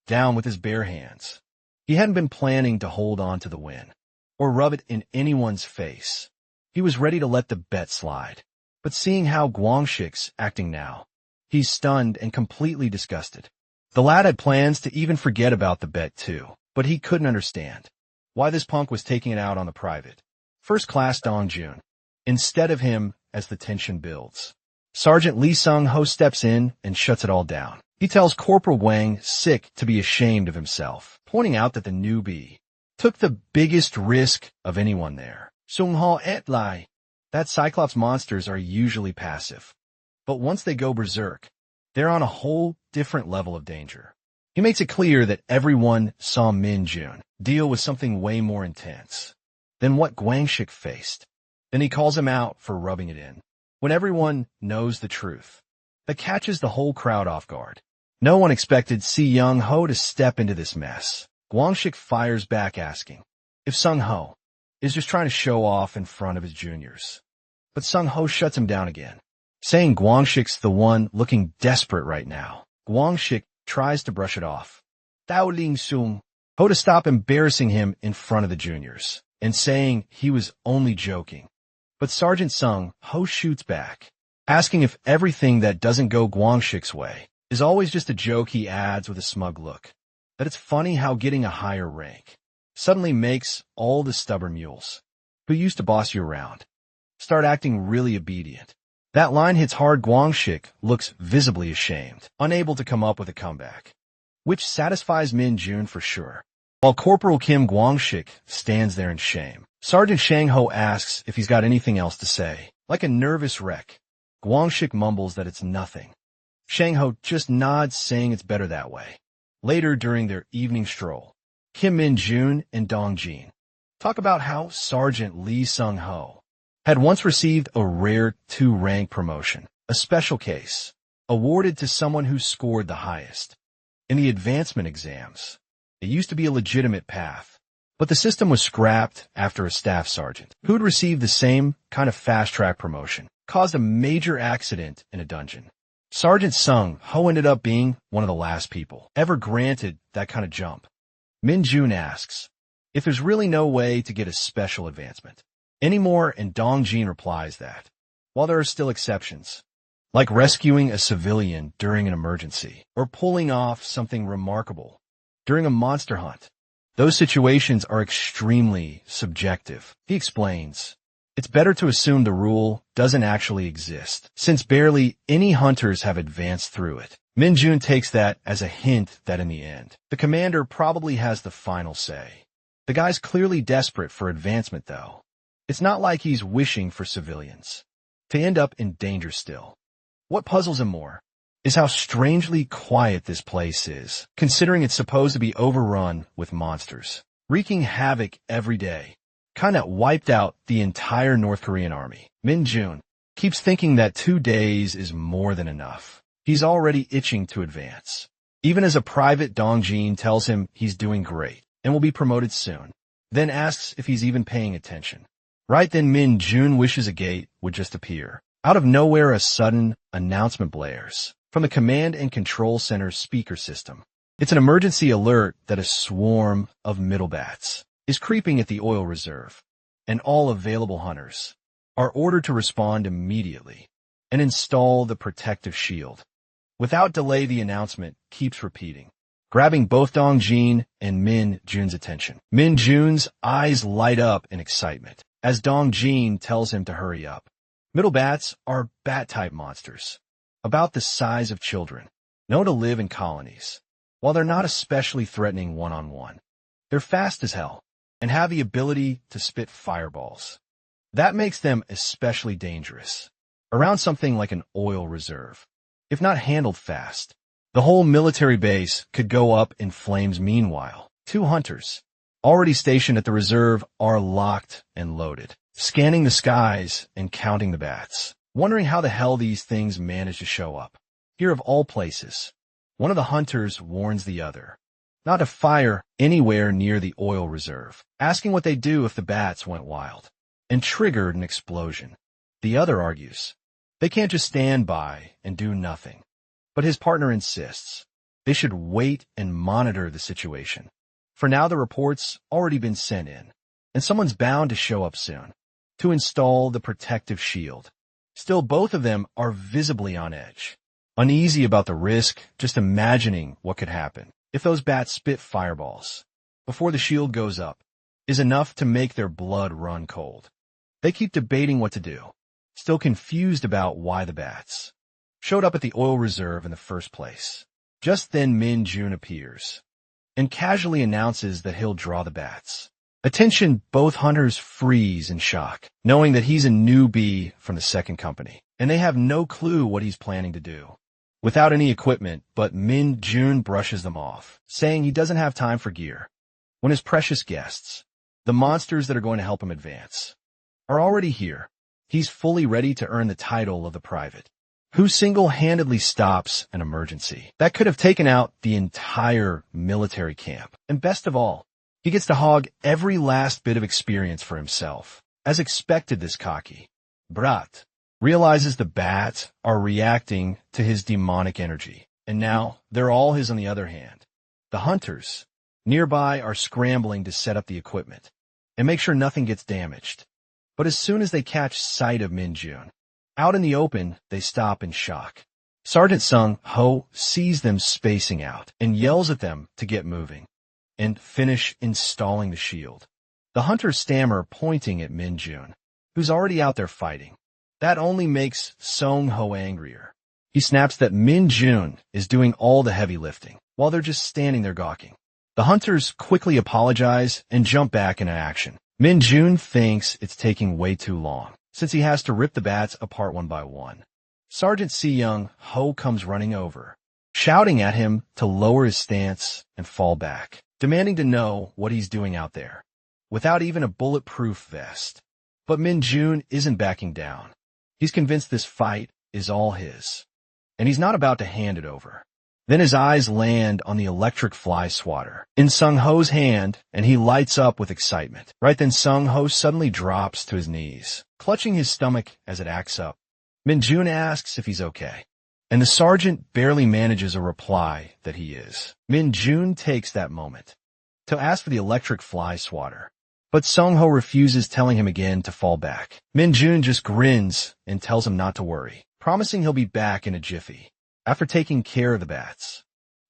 down with his bare hands, he hadn't been planning to hold on to the win or rub it in anyone's face. He was ready to let the bet slide. But seeing how Gwang-shik's acting now, he's stunned and completely disgusted. The lad had plans to even forget about the bet too, but he couldn't understand why this punk was taking it out on the private, first-class Dong-jun, instead of him as the tension builds. Sergeant Lee Sung-ho steps in and shuts it all down. He tells Corporal Gwang-sik to be ashamed of himself, pointing out that the newbie took the biggest risk of anyone there. Sung-ho et lai. That Cyclops monsters are usually passive, but once they go berserk, they're on a whole different level of danger. He makes it clear that everyone saw Min-jun deal with something way more intense than what Gwang-shik faced. Then he calls him out for rubbing it in, when everyone knows the truth. That catches the whole crowd off guard. No one expected Si-young-ho to step into this mess. Gwang-shik fires back, asking if Sung-ho is just trying to show off in front of his juniors. But Sung-ho shuts him down again, saying Gwang-shik's the one looking desperate right now. Gwang-shik tries to brush it off, telling Sung-ho to stop embarrassing him in front of the juniors, and saying he was only joking. But Sergeant Sung-ho shoots back, asking if everything that doesn't go Gwang-shik's way is always just a joke. He adds with a smug look that it's funny how getting a higher rank suddenly makes all the stubborn mules who used to boss you around start acting really obedient. That line hits hard. Gwang-shik looks visibly ashamed, unable to come up with a comeback, which satisfies Min-jun for sure. While Corporal Kim Gwang-shik stands there in shame, Sergeant Shang Ho asks if he's got anything else to say. Like a nervous wreck, Guangxik mumbles that it's nothing. Shang Ho just nods, saying it's better that way. Later, during their evening stroll, Kim Min-jun and Dong Jin talk about how Sergeant Lee Sung-ho had once received a rare 2-rank promotion, a special case, awarded to someone who scored the highest. In the advancement exams, it used to be a legitimate path, but the system was scrapped after a staff sergeant, who had received the same kind of fast-track promotion, caused a major accident in a dungeon. Sergeant Sung-ho ended up being one of the last people ever granted that kind of jump. Min-jun asks if there's really no way to get a special advancement anymore, and Dong Jin replies that, while there are still exceptions, like rescuing a civilian during an emergency or pulling off something remarkable during a monster hunt, those situations are extremely subjective. He explains, it's better to assume the rule doesn't actually exist, since barely any hunters have advanced through it. Min-jun takes that as a hint that in the end, the commander probably has the final say. The guy's clearly desperate for advancement, though. It's not like he's wishing for civilians to end up in danger still. What puzzles him more is how strangely quiet this place is, considering it's supposed to be overrun with monsters, wreaking havoc every day. Kinda wiped out the entire North Korean army. Min-jun keeps thinking that 2 days is more than enough. He's already itching to advance. Even as a private, Dong Jin tells him he's doing great and will be promoted soon, then asks if he's even paying attention. Right then, Min-jun wishes a gate would just appear. Out of nowhere, a sudden announcement blares from the command and control center's speaker system. It's an emergency alert that a swarm of middle bats is creeping at the oil reserve, and all available hunters are ordered to respond immediately and install the protective shield. Without delay, the announcement keeps repeating, grabbing both Dong Jin and Min-jun's attention. Min-jun's eyes light up in excitement as Dong Jin tells him to hurry up. Middle bats are bat-type monsters, about the size of children, known to live in colonies. While they're not especially threatening one-on-one, they're fast as hell and have the ability to spit fireballs. That makes them especially dangerous around something like an oil reserve. If not handled fast, the whole military base could go up in flames. Meanwhile, 2 hunters, already stationed at the reserve, are locked and loaded, scanning the skies and counting the bats, wondering how the hell these things manage to show up. Here of all places, one of the hunters warns the other not to fire anywhere near the oil reserve, asking what they'd do if the bats went wild and triggered an explosion. The other argues they can't just stand by and do nothing, but his partner insists they should wait and monitor the situation. For now, the report's already been sent in, and someone's bound to show up soon to install the protective shield. Still, both of them are visibly on edge, uneasy about the risk, just imagining what could happen if those bats spit fireballs before the shield goes up is enough to make their blood run cold. They keep debating what to do, still confused about why the bats showed up at the oil reserve in the first place. Just then, Min-jun appears and casually announces that he'll draw the bats. Attention, both hunters freeze in shock, knowing that he's a newbie from the second company, and they have no clue what he's planning to do. Without any equipment, but Min-jun brushes them off, saying he doesn't have time for gear, when his precious guests, the monsters that are going to help him advance, are already here. He's fully ready to earn the title of the private, who single-handedly stops an emergency that could have taken out the entire military camp. And best of all, he gets to hog every last bit of experience for himself. As expected, this cocky brat realizes the bats are reacting to his demonic energy, and now they're all his on the other hand. The hunters nearby are scrambling to set up the equipment and make sure nothing gets damaged. But as soon as they catch sight of Min-jun out in the open, they stop in shock. Sergeant Sung-ho sees them spacing out and yells at them to get moving and finish installing the shield. The hunters stammer, pointing at Min-jun, who's already out there fighting. That only makes Sung-ho angrier. He snaps that Min-jun is doing all the heavy lifting, while they're just standing there gawking. The hunters quickly apologize and jump back into action. Min Jun thinks it's taking way too long, since he has to rip the bats apart one by one. Sergeant Si-young Ho comes running over, shouting at him to lower his stance and fall back, demanding to know what he's doing out there, without even a bulletproof vest. But Min Jun isn't backing down. He's convinced this fight is all his, and he's not about to hand it over. Then his eyes land on the electric fly swatter in Sung-ho's hand, and he lights up with excitement. Right then, Sung-ho suddenly drops to his knees, clutching his stomach as it acts up. Min Jun asks if he's okay, and the sergeant barely manages a reply that he is. Min Jun takes that moment to ask for the electric fly swatter, but Sung-ho refuses, telling him again to fall back. Min Jun just grins and tells him not to worry, promising he'll be back in a jiffy. After taking care of the bats,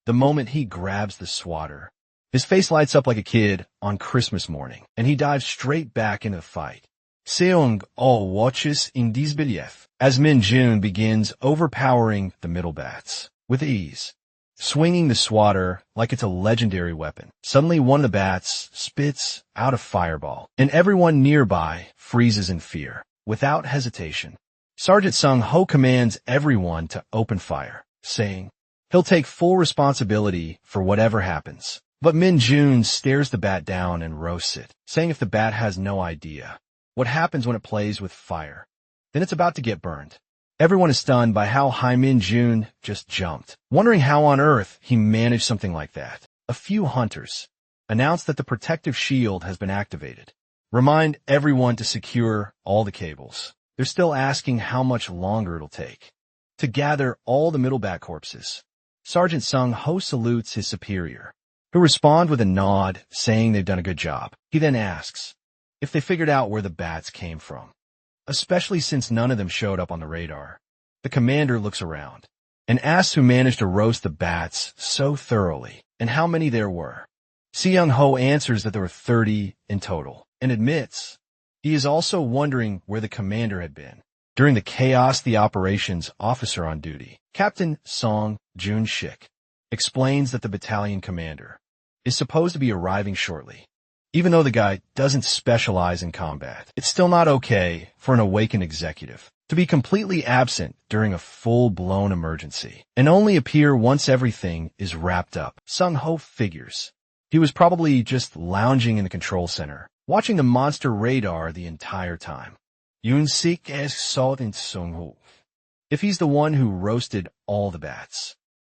the moment he grabs the swatter, his face lights up like a kid on Christmas morning, and he dives straight back into the fight. Seong all watches in disbelief as Min Jun begins overpowering the middle bats with ease, swinging the swatter like it's a legendary weapon. Suddenly, one of the bats spits out a fireball, and everyone nearby freezes in fear. Without hesitation, Sergeant Sung-ho commands everyone to open fire, saying he'll take full responsibility for whatever happens. But Min Jun stares the bat down and roasts it, saying if the bat has no idea what happens when it plays with fire, then it's about to get burned. Everyone is stunned by how high Min Jun just jumped, wondering how on earth he managed something like that. A few hunters announce that the protective shield has been activated. Remind everyone to secure all the cables. They're still asking how much longer it'll take to gather all the middle bat corpses. Sergeant Sung-ho salutes his superior, who respond with a nod, saying they've done a good job. He then asks if they figured out where the bats came from, especially since none of them showed up on the radar. The commander looks around and asks who managed to roast the bats so thoroughly and how many there were. Si-young-ho answers that there were 30 in total and admits he is also wondering where the commander had been during the chaos. The operations officer on duty, Captain Song Jun-shik, explains that the battalion commander is supposed to be arriving shortly. Even though the guy doesn't specialize in combat, it's still not okay for an awakened executive to be completely absent during a full-blown emergency and only appear once everything is wrapped up. Sung-ho figures he was probably just lounging in the control center, watching the monster radar the entire time. Yoon-sik asks Sung-ho if he's the one who roasted all the bats,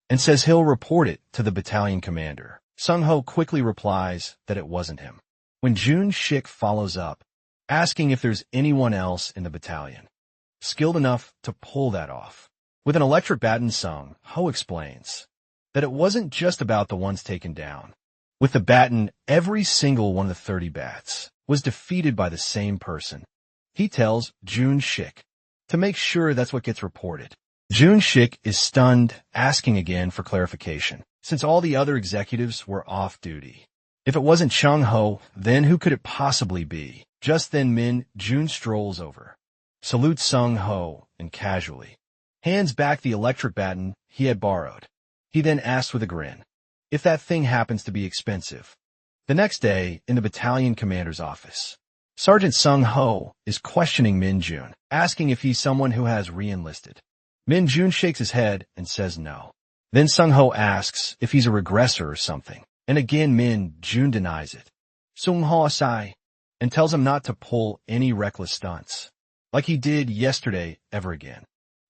and says he'll report it to the battalion commander. Sung-ho quickly replies that it wasn't him. When Jun-shik follows up, asking if there's anyone else in the battalion skilled enough to pull that off with an electric baton, Sung-ho explains that it wasn't just about the ones taken down. With the baton, every single one of the 30 bats was defeated by the same person. He tells Jun-shik to make sure that's what gets reported. Jun-shik is stunned, asking again for clarification, since all the other executives were off duty. If it wasn't Chung-ho, then who could it possibly be? Just then Min Jun strolls over, salutes Sung-ho, and casually hands back the electric baton he had borrowed. He then asks with a grin if that thing happens to be expensive. The next day, in the battalion commander's office, Sergeant Sung-ho is questioning Min Jun, asking if he's someone who has re-enlisted. Min Jun shakes his head and says no. Then Sung-ho asks if he's a regressor or something, and again Min Jun denies it. Sung-ho sigh and tells him not to pull any reckless stunts, like he did yesterday ever again.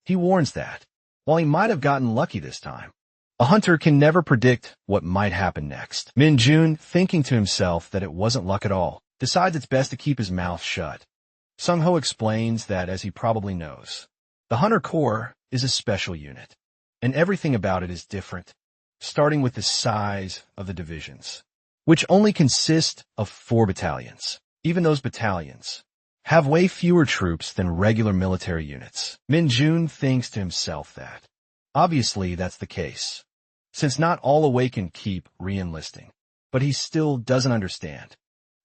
He warns that, while he might have gotten lucky this time, a hunter can never predict what might happen next. Min Jun, thinking to himself that it wasn't luck at all, decides it's best to keep his mouth shut. Sung-ho explains that, as he probably knows, the Hunter Corps is a special unit, and everything about it is different, starting with the size of the divisions, which only consist of 4 battalions. Even those battalions have way fewer troops than regular military units. Min Jun thinks to himself that, obviously, that's the case, since not all awakened keep re-enlisting, but he still doesn't understand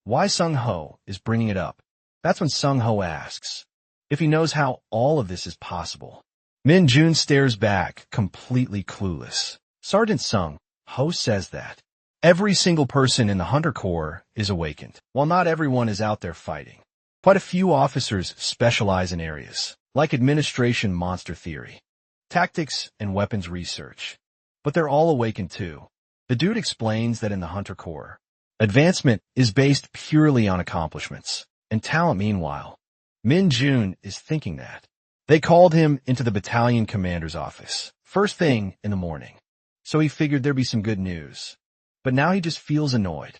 why Sung-ho is bringing it up. That's when Sung-ho asks if he knows how all of this is possible. Min Jun stares back, completely clueless. Sergeant Sung-ho says that Every single person in the Hunter Corps is awakened, while not everyone is out there fighting. Quite a few officers specialize in areas, like administration monster theory, tactics, and weapons research. But they're all awakened too. The dude explains that in the Hunter Corps, advancement is based purely on accomplishments, and talent meanwhile. Min Jun is thinking that. They called him into the battalion commander's office, first thing in the morning. So he figured there'd be some good news. But now he just feels annoyed.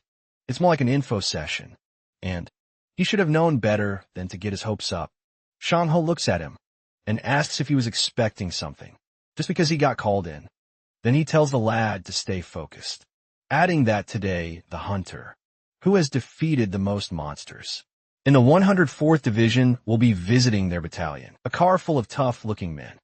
It's more like an info session. And he should have known better than to get his hopes up. Shang-ho looks at him and asks if he was expecting something, just because he got called in. Then he tells the lad to stay focused, adding that today the hunter, who has defeated the most monsters, in the 104th Division will be visiting their battalion. A car full of tough-looking men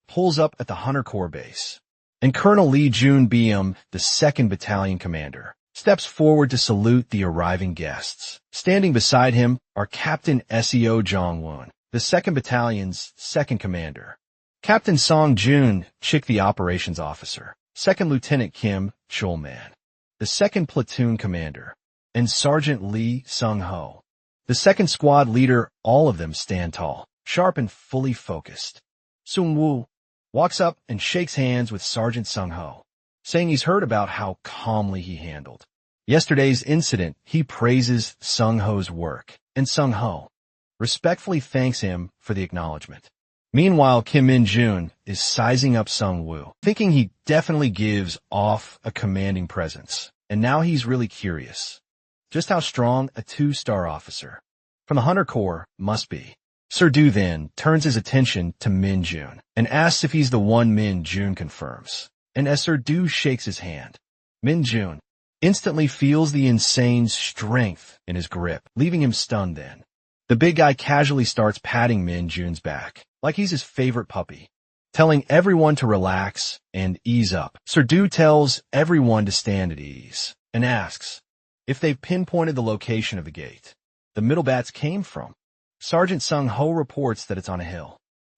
pulls up at the Hunter Corps base, and Colonel Lee Jun-beom, the 2nd Battalion commander, steps forward to salute the arriving guests. Standing beside him are Captain Seo Jong-won, the 2nd Battalion's 2nd commander, Captain Song Jun Chik, the operations officer, 2nd Lieutenant Kim Chul-man, the 2nd platoon commander, and Sergeant Lee Sung-ho, the 2nd squad leader. All of them stand tall, sharp and fully focused. Sung-woo walks up and shakes hands with Sergeant Sung-ho, saying he's heard about how calmly he handled yesterday's incident. He praises Sung-ho's work, and Sung-ho respectfully thanks him for the acknowledgement. Meanwhile, Kim Min-jun is sizing up Sung-woo, thinking he definitely gives off a commanding presence, and now he's really curious just how strong a 2-star officer from the Hunter Corps must be. Sir-do then turns his attention to Min-jun and asks if he's the one. Min-jun confirms, and as Sir-do shakes his hand, Min-jun instantly feels the insane strength in his grip, leaving him stunned. Then the big guy casually starts patting Min-jun's back, like he's his favorite puppy, telling everyone to relax and ease up. Sir-do tells everyone to stand at ease and asks if they've pinpointed the location of the gate the middle bats came from. Sergeant Sung-ho reports that it's on a hill,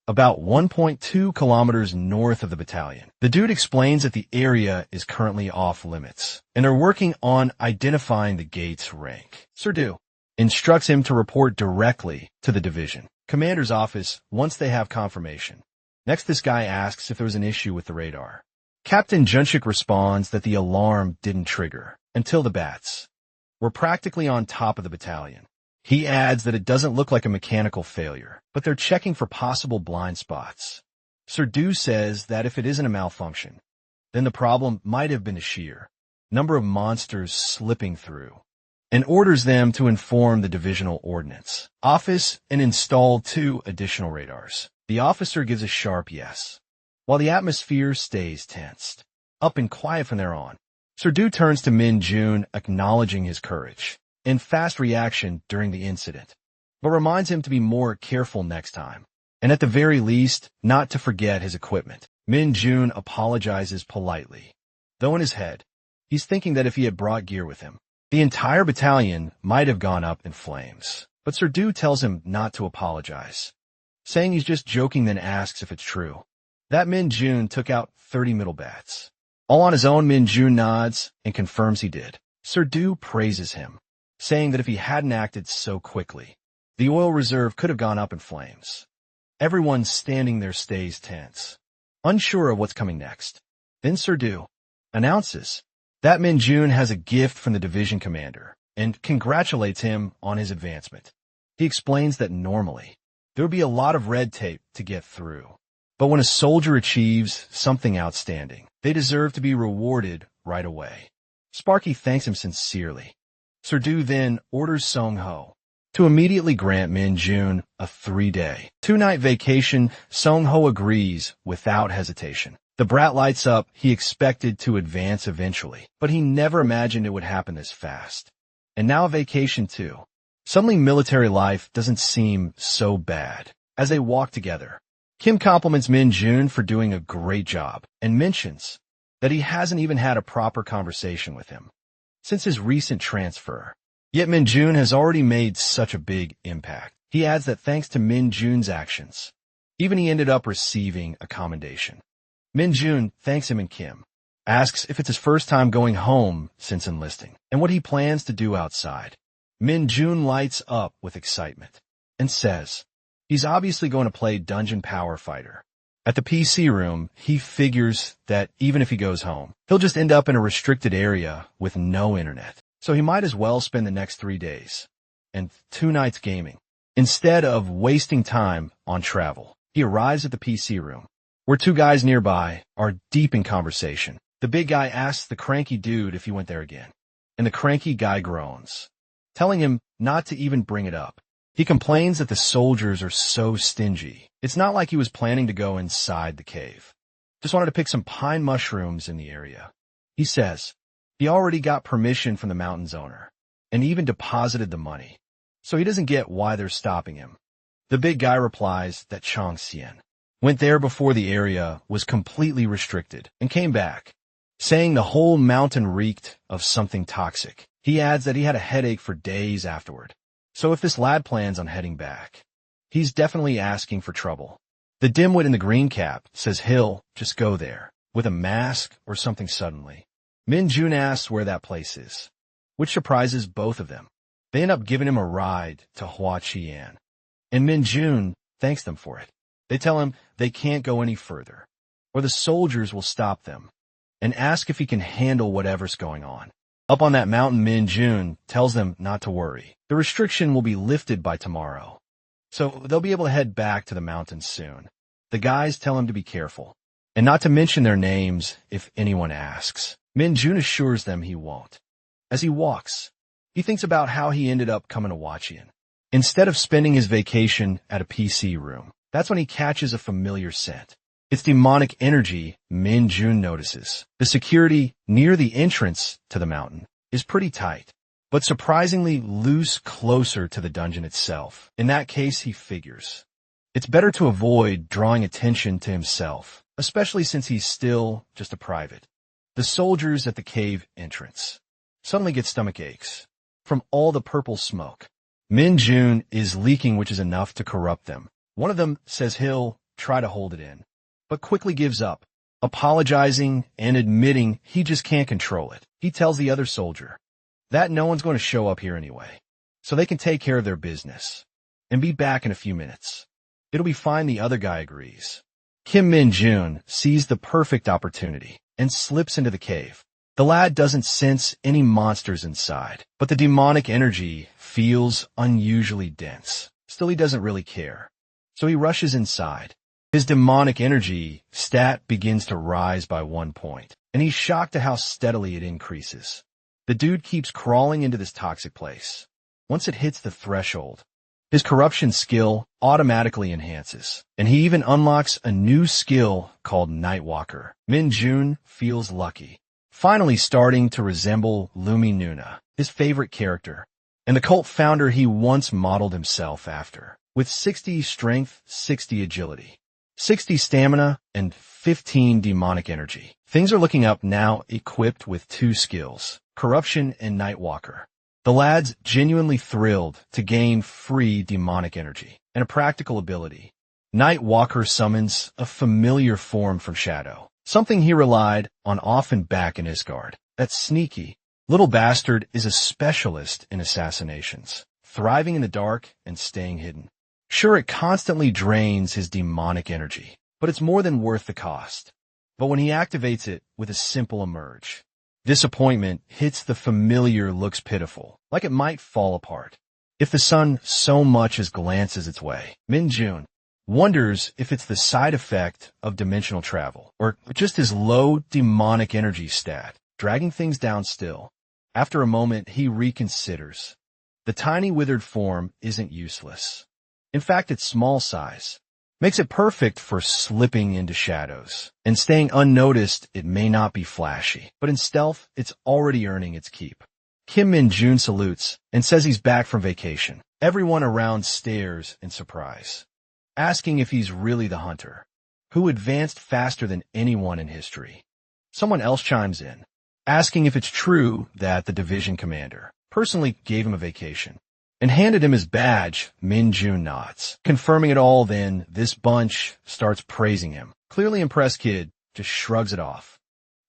about 1.2 kilometers north of the battalion. The dude explains that the area is currently off limits, and they're working on identifying the gate's rank. Sir-do instructs him to report directly to the division commander's office once they have confirmation. Next, this guy asks if there was an issue with the radar. Captain Junchik responds that the alarm didn't trigger until the bats were practically on top of the battalion. He adds that it doesn't look like a mechanical failure, but they're checking for possible blind spots. Sir-do says that if it isn't a malfunction, then the problem might have been a sheer number of monsters slipping through, and orders them to inform the divisional ordnance office and install 2 additional radars. The officer gives a sharp yes, while the atmosphere stays tensed, up and quiet from there on. Sir-do turns to Min-jun, acknowledging his courage and fast reaction during the incident, but reminds him to be more careful next time, and at the very least, not to forget his equipment. Min-jun apologizes politely, though in his head, he's thinking that if he had brought gear with him, the entire battalion might have gone up in flames. But Sir-do tells him not to apologize, saying he's just joking, then asks if it's true that Min-jun took out 30 middle bats. All on his own, Min-jun nods and confirms he did. Sir-do praises him, saying that if he hadn't acted so quickly, the oil reserve could have gone up in flames. Everyone standing there stays tense, unsure of what's coming next. Then Sir-do announces that Min-jun has a gift from the division commander and congratulates him on his advancement. He explains that normally there would be a lot of red tape to get through, but when a soldier achieves something outstanding, they deserve to be rewarded right away. Sparky thanks him sincerely. Sir-do then orders Sung-ho to immediately grant Min-jun a 3-day, 2-night vacation. Sung-ho agrees without hesitation. The brat lights up. He expected to advance eventually, but he never imagined it would happen this fast. And now a vacation too. Suddenly military life doesn't seem so bad. As they walk together, Kim compliments Min-jun for doing a great job and mentions that he hasn't even had a proper conversation with him since his recent transfer. Yet Min-jun has already made such a big impact. He adds that thanks to Min-jun's actions, even he ended up receiving a commendation. Min-jun thanks him and Kim asks if it's his first time going home since enlisting, and what he plans to do outside. Min-jun lights up with excitement and says he's obviously going to play Dungeon Power Fighter. At the PC room, he figures that even if he goes home, he'll just end up in a restricted area with no internet. So he might as well spend the next 3 days and 2 nights gaming instead of wasting time on travel. He arrives at the PC room, where 2 guys nearby are deep in conversation. The big guy asks the cranky dude if he went there again, and the cranky guy groans, telling him not to even bring it up. He complains that the soldiers are so stingy. It's not like he was planning to go inside the cave. Just wanted to pick some pine mushrooms in the area. He says he already got permission from the mountain's owner and even deposited the money, so he doesn't get why they're stopping him. The big guy replies that Chang Xian went there before the area was completely restricted and came back, saying the whole mountain reeked of something toxic. He adds that he had a headache for days afterward. So if this lad plans on heading back, he's definitely asking for trouble. The dimwit in the green cap says he'll just go there with a mask or something suddenly. Min-jun asks where that place is, which surprises both of them. They end up giving him a ride to Huaqian, and Min-jun thanks them for it. They tell him they can't go any further, or the soldiers will stop them, and ask if he can handle whatever's going on. Up on that mountain, Min-jun tells them not to worry. The restriction will be lifted by tomorrow, so they'll be able to head back to the mountains soon. The guys tell him to be careful, and not to mention their names if anyone asks. Min-jun assures them he won't. As he walks, he thinks about how he ended up coming to Huaqian, instead of spending his vacation at a PC room. That's when he catches a familiar scent. It's demonic energy Min-jun notices. The security near the entrance to the mountain is pretty tight, but surprisingly loose closer to the dungeon itself. In that case, he figures it's better to avoid drawing attention to himself, especially since he's still just a private. The soldiers at the cave entrance suddenly get stomach aches from all the purple smoke. Min-jun is leaking, which is enough to corrupt them. One of them says he'll try to hold it in, but quickly gives up, apologizing and admitting he just can't control it. He tells the other soldier that no one's going to show up here anyway, so they can take care of their business and be back in a few minutes. It'll be fine, the other guy agrees. Kim Min-jun sees the perfect opportunity and slips into the cave. The lad doesn't sense any monsters inside, but the demonic energy feels unusually dense. Still, he doesn't really care, so he rushes inside. His demonic energy stat begins to rise by 1 point, and he's shocked at how steadily it increases. The dude keeps crawling into this toxic place. Once it hits the threshold, his corruption skill automatically enhances, and he even unlocks a new skill called Nightwalker. Min-jun feels lucky, finally starting to resemble Lumi Nuna, his favorite character, and the cult founder he once modeled himself after, with 60 strength, 60 agility, 60 stamina, and 15 demonic energy. Things are looking up now, equipped with 2 skills, Corruption and Nightwalker. The lad's genuinely thrilled to gain free demonic energy and a practical ability. Nightwalker summons a familiar form from Shadow, something he relied on often back in Isgard. That sneaky little bastard is a specialist in assassinations, thriving in the dark and staying hidden. Sure, it constantly drains his demonic energy, but it's more than worth the cost. But when he activates it with a simple emerge, disappointment hits. The familiar looks pitiful, like it might fall apart if the sun so much as glances its way. Min-jun wonders if it's the side effect of dimensional travel, or just his low demonic energy stat, dragging things down still. After a moment, he reconsiders. The tiny withered form isn't useless. In fact, its small size makes it perfect for slipping into shadows and staying unnoticed. It may not be flashy, but in stealth, it's already earning its keep. Kim Min-jun salutes and says he's back from vacation. Everyone around stares in surprise, asking if he's really the hunter, who advanced faster than anyone in history. Someone else chimes in, asking if it's true that the division commander personally gave him a vacation and handed him his badge. Min-jun nods, confirming it all. Then this bunch starts praising him. Clearly impressed kid just shrugs it off.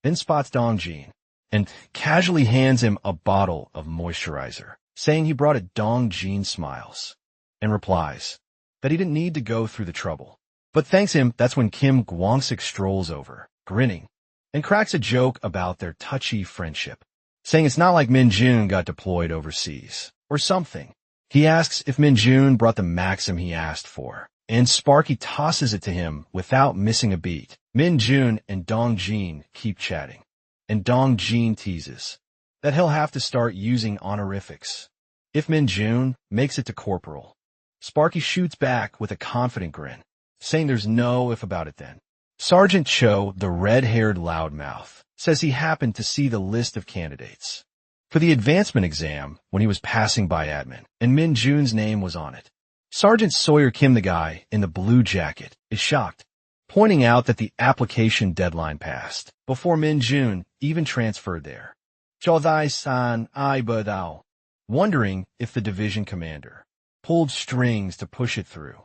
then spots Dongjin and casually hands him a bottle of moisturizer, saying he brought it. Dongjin smiles and replies that he didn't need to go through the trouble, but thanks him. That's when Kim Gwang-sik strolls over, grinning, and cracks a joke about their touchy friendship, saying it's not like Min-jun got deployed overseas or something. He asks if Min-jun brought the Maxim he asked for, and Sparky tosses it to him without missing a beat. Min-jun and Dongjin keep chatting, and Dongjin teases that he'll have to start using honorifics if Min-jun makes it to corporal. Sparky shoots back with a confident grin, saying there's no if about it then. Sergeant Cho, the red-haired loudmouth, says he happened to see the list of candidates for the advancement exam when he was passing by admin, and Min-jun's name was on it. Sergeant Sawyer Kim, the guy in the blue jacket, is shocked, pointing out that the application deadline passed before Min-jun even transferred there. Chodai-san Ibadao, wondering if the division commander pulled strings to push it through,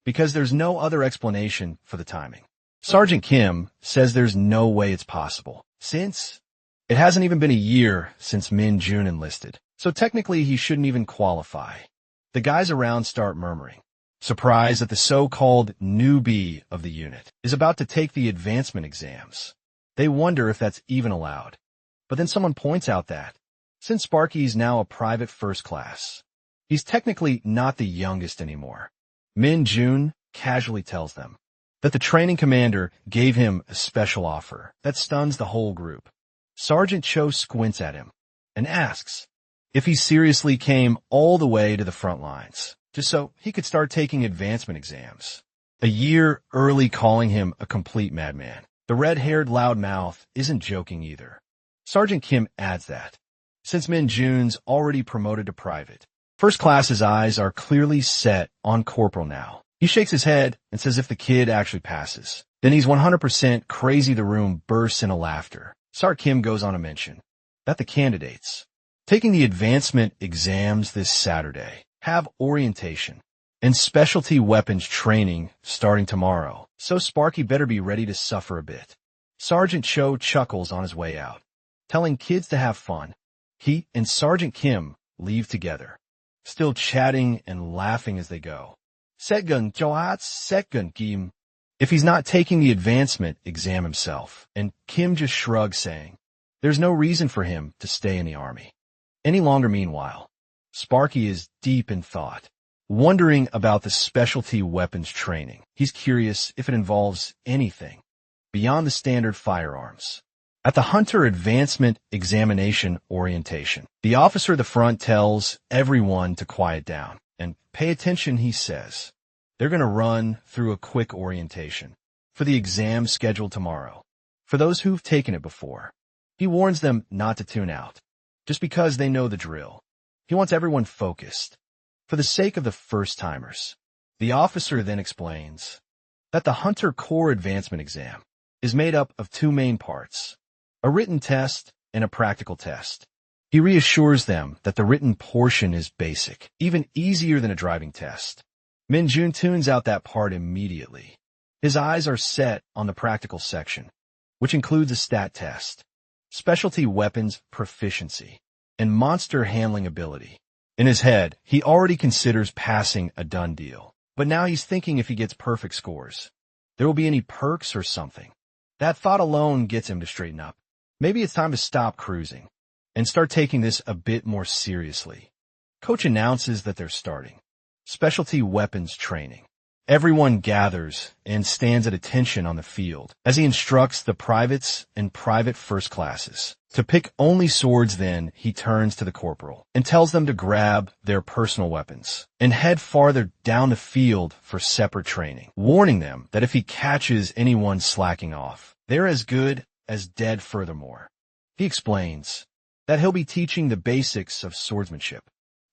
because there's no other explanation for the timing. Sergeant Kim says there's no way it's possible, since it hasn't even been a year since Min-jun enlisted, so technically he shouldn't even qualify. The guys around start murmuring, surprised that the so-called newbie of the unit is about to take the advancement exams. They wonder if that's even allowed. But then someone points out that, since Sparky's now a private first class, he's technically not the youngest anymore. Min-jun casually tells them that the training commander gave him a special offer that stuns the whole group. Sergeant Cho squints at him and asks if he seriously came all the way to the front lines, just so he could start taking advancement exams. A year early, calling him a complete madman. The red-haired loudmouth isn't joking either. Sergeant Kim adds that, since Min-jun's already promoted to private, first class's eyes are clearly set on corporal now. He shakes his head and says if the kid actually passes, then he's 100% crazy. The room bursts into laughter. Sergeant Kim goes on to mention that the candidates taking the advancement exams this Saturday have orientation and specialty weapons training starting tomorrow, so Sparky better be ready to suffer a bit. Sergeant Cho chuckles on his way out, telling kids to have fun. He and Sergeant Kim leave together, still chatting and laughing as they go. Setgun Joats Setgun Kim. If he's not taking the advancement exam himself, and Kim just shrugs, saying there's no reason for him to stay in the army any longer. Meanwhile, Sparky is deep in thought, wondering about the specialty weapons training. He's curious if it involves anything beyond the standard firearms. At the Hunter Advancement Examination orientation, the officer at the front tells everyone to quiet down and pay attention. He says they're going to run through a quick orientation for the exam scheduled tomorrow for those who've taken it before. He warns them not to tune out just because they know the drill. He wants everyone focused for the sake of the first-timers. The officer then explains that the Hunter Corps Advancement exam is made up of two main parts, a written test and a practical test. He reassures them that the written portion is basic, even easier than a driving test. Min-jun tunes out that part immediately. His eyes are set on the practical section, which includes a stat test, specialty weapons proficiency, and monster handling ability. In his head, he already considers passing a done deal, but now he's thinking if he gets perfect scores, there will be any perks or something. That thought alone gets him to straighten up. Maybe it's time to stop cruising and start taking this a bit more seriously. Coach announces that they're starting specialty weapons training. Everyone gathers and stands at attention on the field as he instructs the privates and private first classes to pick only swords. Then he turns to the corporal and tells them to grab their personal weapons and head farther down the field for separate training, warning them that if he catches anyone slacking off, they're as good as dead. Furthermore, he explains that he'll be teaching the basics of swordsmanship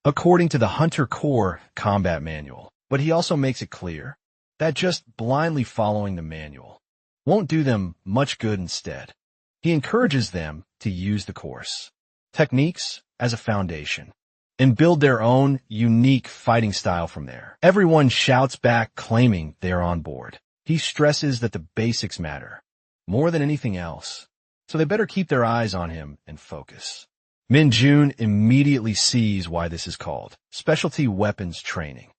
according to the Hunter Corps Combat Manual, but he also makes it clear that just blindly following the manual won't do them much good. Instead, he encourages them to use the course techniques as a foundation and build their own unique fighting style from there. Everyone shouts back, claiming they are on board. He stresses that the basics matter more than anything else. so they better keep their eyes on him and focus. Min Jun immediately sees why this is called specialty weapons training,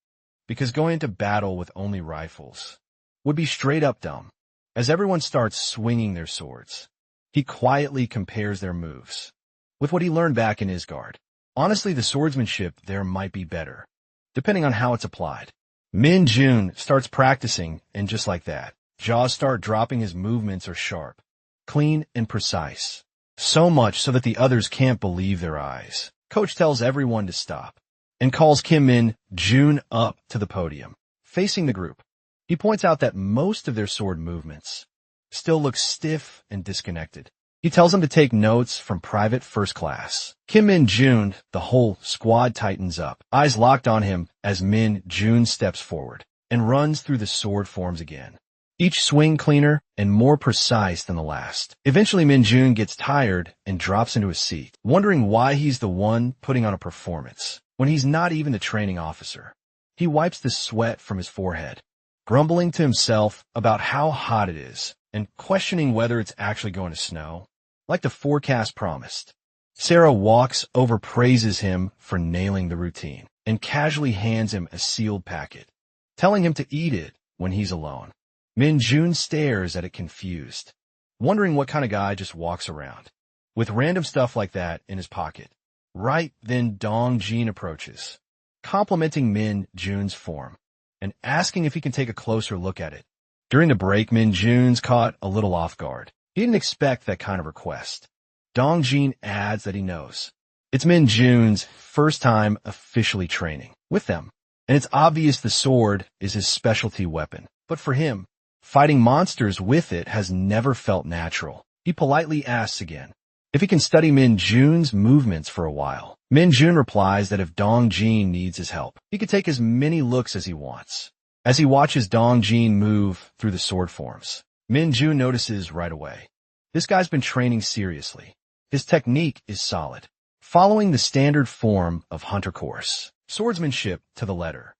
because going into battle with only rifles would be straight up dumb. As everyone starts swinging their swords, he quietly compares their moves with what he learned back in Isgard. Honestly, the swordsmanship there might be better, depending on how it's applied. Min Jun starts practicing, and just like that, jaws start dropping. His movements are sharp, clean, and precise. So much so that the others can't believe their eyes. Coach tells everyone to stop and calls Kim Min Jun up to the podium, facing the group. He points out that most of their sword movements still look stiff and disconnected. He tells them to take notes from Private First Class. Kim Min Jun, the whole squad tightens up, eyes locked on him as Min Jun steps forward and runs through the sword forms again. Each swing cleaner and more precise than the last. Eventually Min Jun gets tired and drops into his seat, wondering why he's the one putting on a performance when he's not even the training officer. He wipes the sweat from his forehead, grumbling to himself about how hot it is and questioning whether it's actually going to snow, like the forecast promised. Sarah walks over, praises him for nailing the routine, and casually hands him a sealed packet, telling him to eat it when he's alone. Min Jun stares at it confused, wondering what kind of guy just walks around with random stuff like that in his pocket. Right then Dong Jin approaches, complimenting Min Jun's form and asking if he can take a closer look at it. During the break, Min Jun's caught a little off guard. He didn't expect that kind of request. Dong Jin adds that he knows it's Min Jun's first time officially training with them, and it's obvious the sword is his specialty weapon. But for him, fighting monsters with it has never felt natural. He politely asks again if he can study Min Jun's movements for a while. Min Jun replies that if Dong Jin needs his help, he could take as many looks as he wants. As he watches Dong Jin move through the sword forms, Min Jun notices right away, this guy's been training seriously. His technique is solid, following the standard form of hunter course, swordsmanship to the letter.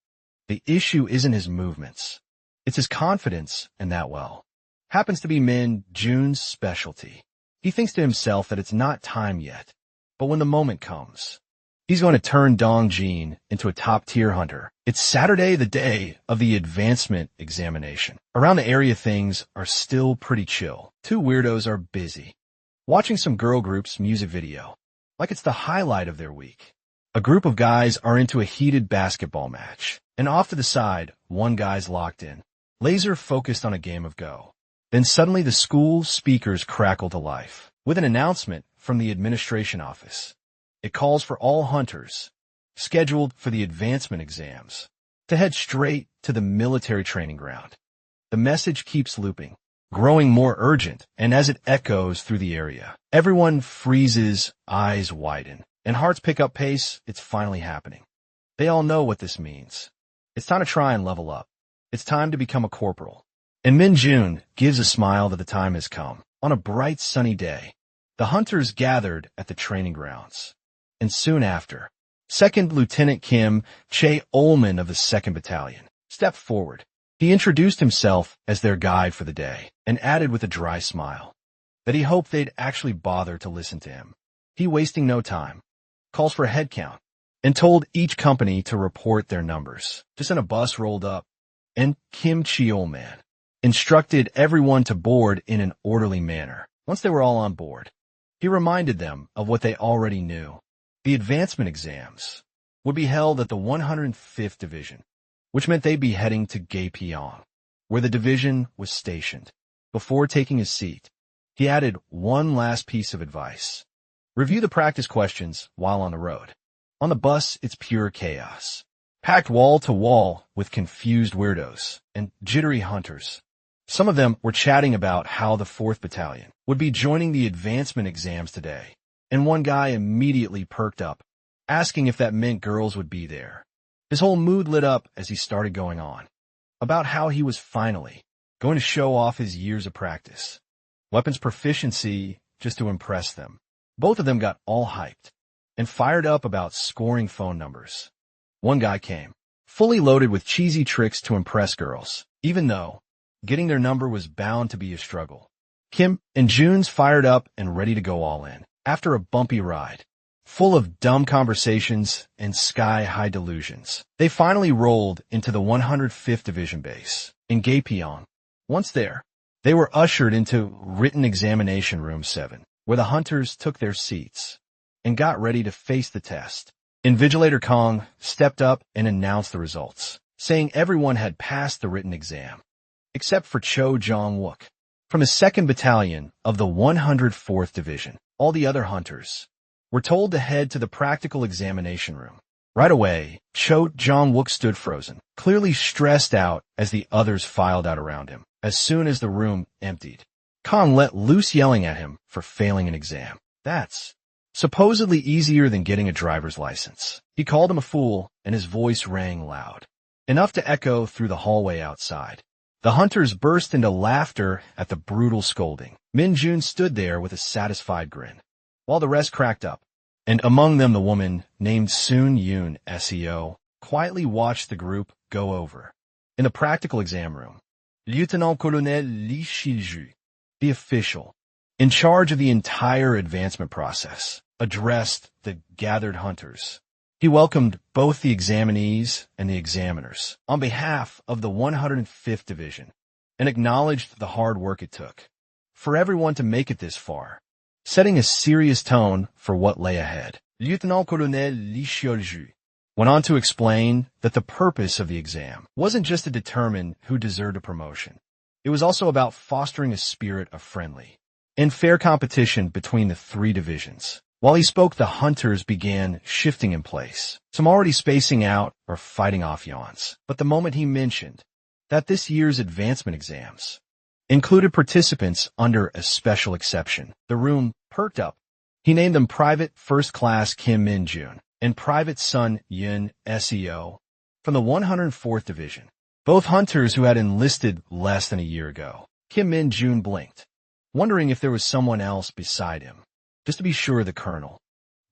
The issue isn't his movements. It's his confidence, and that, well, happens to be Min Jun's specialty. He thinks to himself that it's not time yet, but when the moment comes, he's going to turn Dong Jin into a top-tier hunter. It's Saturday, the day of the advancement examination. Around the area, things are still pretty chill. Two weirdos are busy, watching some girl group's music video, like it's the highlight of their week. A group of guys are into a heated basketball match, and off to the side, one guy's locked in, laser-focused on a game of Go. Then suddenly the school speakers crackle to life with an announcement from the administration office. It calls for all hunters scheduled for the advancement exams to head straight to the military training ground. The message keeps looping, growing more urgent, and as it echoes through the area, everyone freezes, eyes widen, and hearts pick up pace. It's finally happening. They all know what this means. It's time to try and level up. It's time to become a corporal. And Min Jun gives a smile that the time has come. On a bright sunny day, the hunters gathered at the training grounds. And soon after, 2nd Lieutenant Kim Che-Olman of the 2nd Battalion stepped forward. He introduced himself as their guide for the day and added with a dry smile that he hoped they'd actually bother to listen to him. He, wasting no time, calls for a head count and told each company to report their numbers. Just then a bus rolled up, and Kim Che-Olman instructed everyone to board in an orderly manner. Once they were all on board, he reminded them of what they already knew. The advancement exams would be held at the 105th Division, which meant they'd be heading to Gapyeong, where the division was stationed. Before taking his seat, he added one last piece of advice. Review the practice questions while on the road. On the bus, it's pure chaos, packed wall to wall with confused weirdos and jittery hunters. Some of them were chatting about how the 4th Battalion would be joining the advancement exams today, and one guy immediately perked up, asking if that meant girls would be there. His whole mood lit up as he started going on about how he was finally going to show off his years of practice, weapons proficiency, just to impress them. Both of them got all hyped and fired up about scoring phone numbers. One guy came, fully loaded with cheesy tricks to impress girls, even though getting their number was bound to be a struggle. Kim and Jun's fired up and ready to go all in. After a bumpy ride, full of dumb conversations and sky-high delusions, they finally rolled into the 105th Division base in Gapyeong. Once there, they were ushered into Written Examination Room 7, where the hunters took their seats and got ready to face the test. Invigilator Kong stepped up and announced the results, saying everyone had passed the written exam, except for Cho Jong-wook. From his 2nd Battalion of the 104th Division, all the other hunters were told to head to the practical examination room. Right away, Cho Jong-wook stood frozen, clearly stressed out as the others filed out around him. As soon as the room emptied, Kong let loose yelling at him for failing an exam. That's supposedly easier than getting a driver's license. He called him a fool, and his voice rang loud, enough to echo through the hallway outside. The hunters burst into laughter at the brutal scolding. Min Jun stood there with a satisfied grin, while the rest cracked up, and among them the woman named Soon Yoon SEO quietly watched the group go over. In the practical exam room, Lieutenant Colonel Lee Shiju, the official in charge of the entire advancement process, addressed the gathered hunters. He welcomed both the examinees and the examiners on behalf of the 105th Division and acknowledged the hard work it took for everyone to make it this far, setting a serious tone for what lay ahead. Lieutenant Colonel Lee Shiju went on to explain that the purpose of the exam wasn't just to determine who deserved a promotion. It was also about fostering a spirit of friendly and fair competition between the 3 divisions. While he spoke, the hunters began shifting in place, some already spacing out or fighting off yawns. But the moment he mentioned that this year's advancement exams included participants under a special exception, the room perked up. He named them Private First Class Kim Min Jun and Private Sun Yun SEO from the 104th Division, both hunters who had enlisted less than a year ago. Kim Min Jun blinked, wondering if there was someone else beside him. Just to be sure, the colonel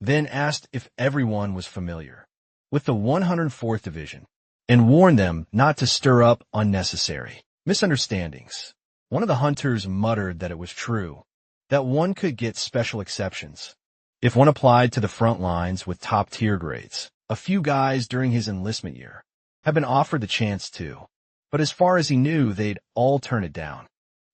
then asked if everyone was familiar with the 104th Division and warned them not to stir up unnecessary misunderstandings. One of the hunters muttered that it was true that one could get special exceptions if one applied to the front lines with top-tier grades. A few guys during his enlistment year had been offered the chance too, but as far as he knew, they'd all turn it down.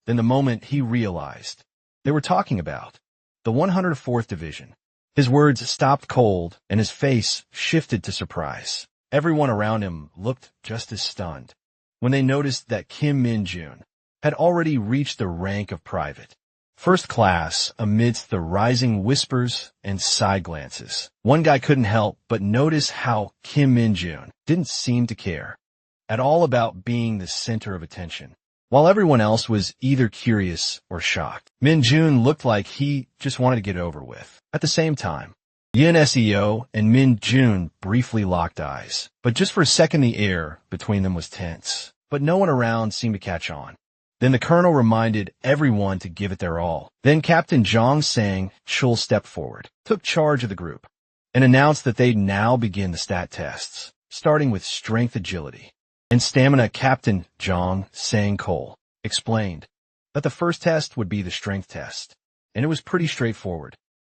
Then the moment he realized they were talking about the 104th Division, his words stopped cold and his face shifted to surprise. Everyone around him looked just as stunned when they noticed that Kim Min Jun had already reached the rank of private first class amidst the rising whispers and side glances. One guy couldn't help but notice how Kim Min Jun didn't seem to care at all about being the center of attention, while everyone else was either curious or shocked. Min Jun looked like he just wanted to get it over with. At the same time, Yin SEO and Min Jun briefly locked eyes, but just for a second the air between them was tense. But no one around seemed to catch on. Then the colonel reminded everyone to give it their all. Then Captain Jong Sang-chul stepped forward, took charge of the group, and announced that they'd now begin the stat tests, starting with strength agility and stamina. Captain Jong Sang-chul explained that the first test would be the strength test, and it was pretty straightforward.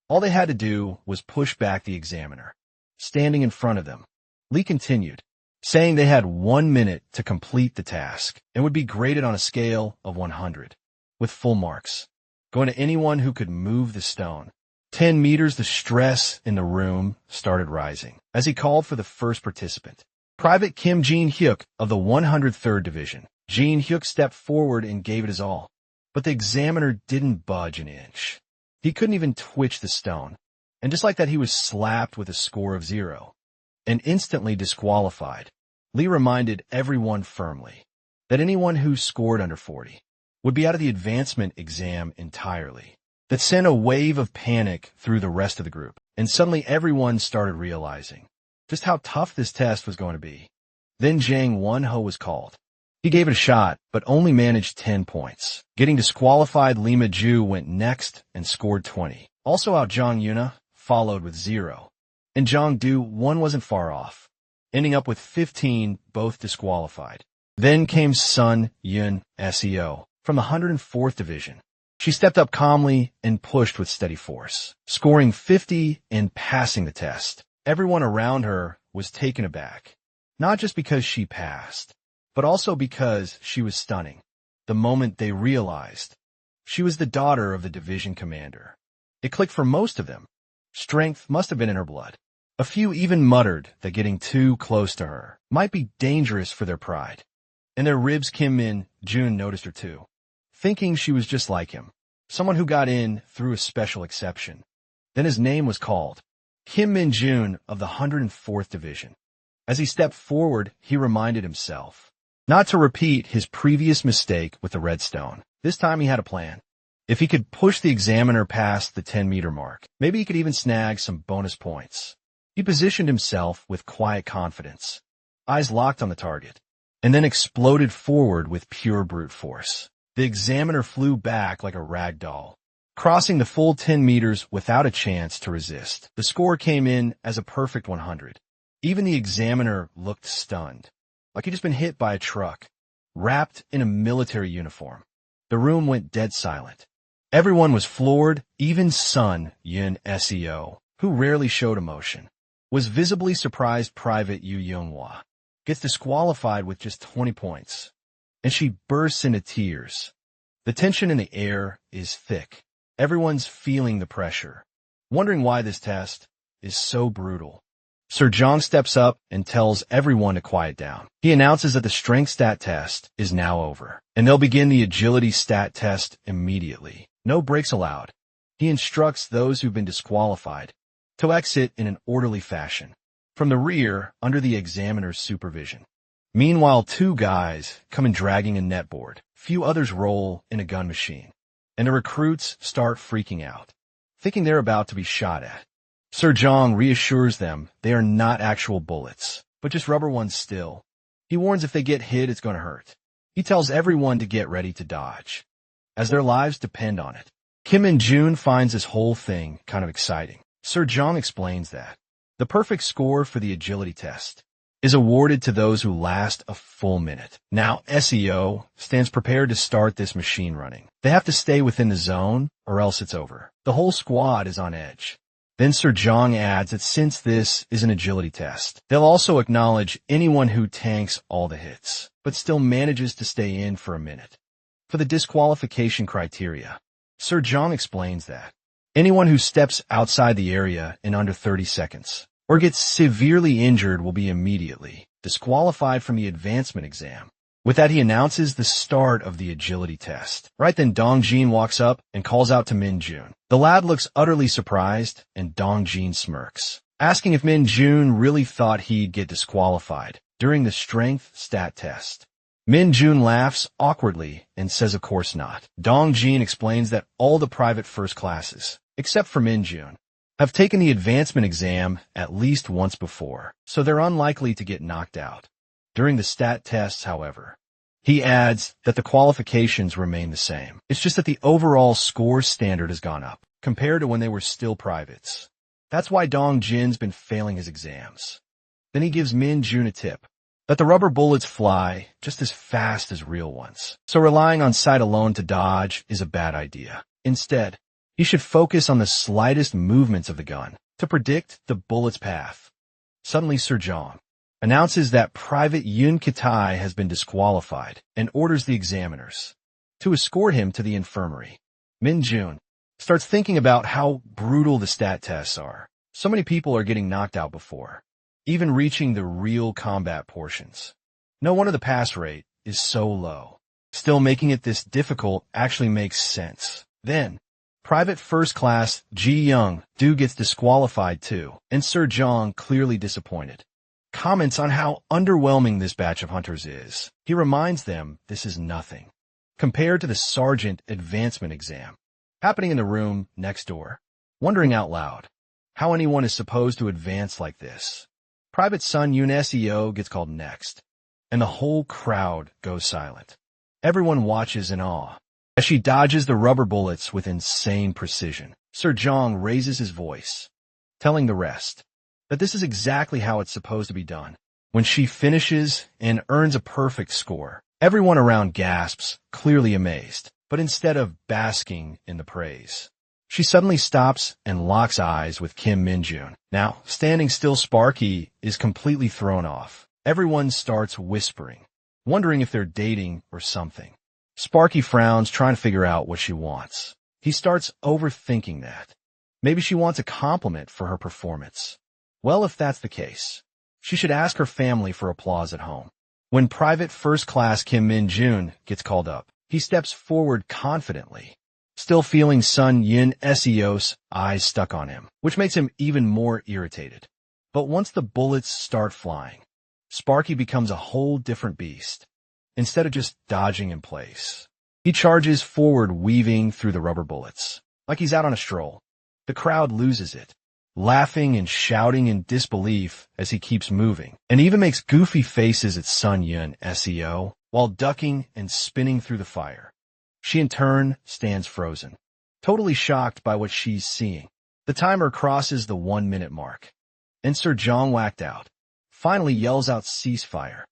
All they had to do was push back the examiner standing in front of them. Lee continued, saying they had 1 minute to complete the task and would be graded on a scale of 100, with full marks, going to anyone who could move the stone. 10 meters, the stress in the room started rising as he called for the first participant. Private Kim Jin-hyuk of the 103rd Division. Jin-hyuk stepped forward and gave it his all, but the examiner didn't budge an inch. He couldn't even twitch the stone, and just like that he was slapped with a score of 0 and instantly disqualified. Lee reminded everyone firmly that anyone who scored under 40 would be out of the advancement exam entirely. That sent a wave of panic through the rest of the group, and suddenly everyone started realizing just how tough this test was going to be. Then Jang Won-ho was called. He gave it a shot, but only managed 10 points. Getting disqualified, Lima Ju went next and scored 20. Also out, Jong Yuna followed with 0. And Jong Du 1 wasn't far off, ending up with 15, both disqualified. Then came Sun Yun SEO from the 104th Division. She stepped up calmly and pushed with steady force, scoring 50 and passing the test. Everyone around her was taken aback, not just because she passed, but also because she was stunning. The moment they realized she was the daughter of the division commander, it clicked for most of them. Strength must have been in her blood. A few even muttered that getting too close to her might be dangerous for their pride. In their ribs, Kim Min-jun noticed her too, thinking she was just like him, someone who got in through a special exception. Then his name was called, Kim Min-jun of the 104th Division. As he stepped forward, he reminded himself not to repeat his previous mistake with the red stone. This time he had a plan. If he could push the examiner past the 10-meter mark, maybe he could even snag some bonus points. He positioned himself with quiet confidence, eyes locked on the target, and then exploded forward with pure brute force. The examiner flew back like a rag doll, crossing the full 10 meters without a chance to resist. The score came in as a perfect 100. Even the examiner looked stunned, like he'd just been hit by a truck, wrapped in a military uniform. The room went dead silent. Everyone was floored. Even Sun Yun Seo, who rarely showed emotion, was visibly surprised. Private Yu Younghwa gets disqualified with just 20 points, and she bursts into tears. The tension in the air is thick. Everyone's feeling the pressure, wondering why this test is so brutal. Sir Jong steps up and tells everyone to quiet down. He announces that the strength stat test is now over, and they'll begin the agility stat test immediately. No breaks allowed. He instructs those who've been disqualified to exit in an orderly fashion, from the rear under the examiner's supervision. Meanwhile, two guys come in dragging a netboard. Few others roll in a gun machine, and the recruits start freaking out, thinking they're about to be shot at. Sir Jong reassures them they are not actual bullets, but just rubber ones still. He warns if they get hit, it's going to hurt. He tells everyone to get ready to dodge, as their lives depend on it. Kim Min-jun finds this whole thing kind of exciting. Sir Jong explains that the perfect score for the agility test is awarded to those who last a full minute. Now, SEO stands prepared to start this machine running. They have to stay within the zone, or else it's over. The whole squad is on edge. Then Sir Jong adds that since this is an agility test, they'll also acknowledge anyone who tanks all the hits, but still manages to stay in for a minute. For the disqualification criteria, Sir Jong explains that anyone who steps outside the area in under 30 seconds or gets severely injured will be immediately disqualified from the advancement exam. With that, he announces the start of the agility test. Right then, Dong Jin walks up and calls out to Min-jun. The lad looks utterly surprised, and Dong Jin smirks, asking if Min-jun really thought he'd get disqualified during the strength stat test. Min-jun laughs awkwardly and says of course not. Dong Jin explains that all the private first classes, except for Min-jun, have taken the advancement exam at least once before, so they're unlikely to get knocked out during the stat tests. However, he adds that the qualifications remain the same. It's just that the overall score standard has gone up compared to when they were still privates. That's why Dong Jin's been failing his exams. Then he gives Min-jun a tip that the rubber bullets fly just as fast as real ones, so relying on sight alone to dodge is a bad idea. Instead, he should focus on the slightest movements of the gun to predict the bullet's path. Suddenly, Sir Jong announces that Private Yun Kitai has been disqualified and orders the examiners to escort him to the infirmary. Min-jun starts thinking about how brutal the stat tests are. So many people are getting knocked out before even reaching the real combat portions. No wonder the pass rate is so low. Still, making it this difficult actually makes sense. Then, Private First Class Ji Young-do gets disqualified too, and Sir Jong, clearly disappointed, comments on how underwhelming this batch of hunters is. He reminds them this is nothing compared to the sergeant advancement exam happening in the room next door, wondering out loud how anyone is supposed to advance like this. Private Sun Yun Seo gets called next, and the whole crowd goes silent. Everyone watches in awe as she dodges the rubber bullets with insane precision. Sir Jong raises his voice, telling the rest that this is exactly how it's supposed to be done. When she finishes and earns a perfect score, everyone around gasps, clearly amazed. but instead of basking in the praise, she suddenly stops and locks eyes with Kim Min-jun. Now, standing still, Sparky is completely thrown off. Everyone starts whispering, wondering if they're dating or something. Sparky frowns, trying to figure out what she wants. He starts overthinking that. Maybe she wants a compliment for her performance. Well, if that's the case, she should ask her family for applause at home. When Private First Class Kim Min-jun gets called up, he steps forward confidently, still feeling Sun Yun-seo's eyes stuck on him, which makes him even more irritated. But once the bullets start flying, Sparky becomes a whole different beast. Instead of just dodging in place, he charges forward, weaving through the rubber bullets, like he's out on a stroll. The crowd loses it, laughing and shouting in disbelief as he keeps moving, and even makes goofy faces at Sun Yun-seo while ducking and spinning through the fire. She in turn stands frozen, totally shocked by what she's seeing. The timer crosses the 1-minute mark, and Sir Jong, whacked out, finally yells out ceasefire.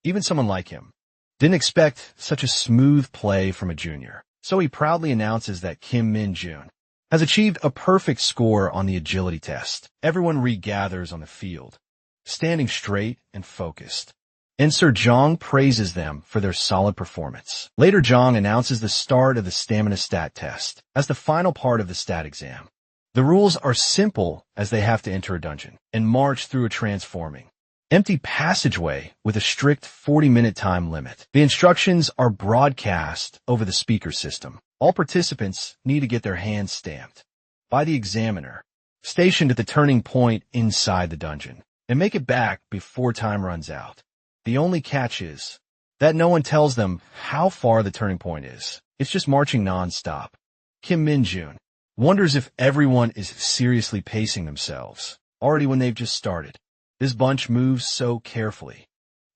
Even someone like him didn't expect such a smooth play from a junior, so he proudly announces that Kim Min-jun has achieved a perfect score on the agility test. Everyone regathers on the field, standing straight and focused, and Sir Jong praises them for their solid performance. Later, Jong announces the start of the stamina stat test as the final part of the stat exam. The rules are simple, as they have to enter a dungeon and march through a transforming empty passageway with a strict 40-minute time limit. The instructions are broadcast over the speaker system. All participants need to get their hands stamped by the examiner, stationed at the turning point inside the dungeon, and make it back before time runs out. The only catch is that no one tells them how far the turning point is. It's just marching non-stop. Kim Min-jun wonders if everyone is seriously pacing themselves, already when they've just started. This bunch moves so carefully,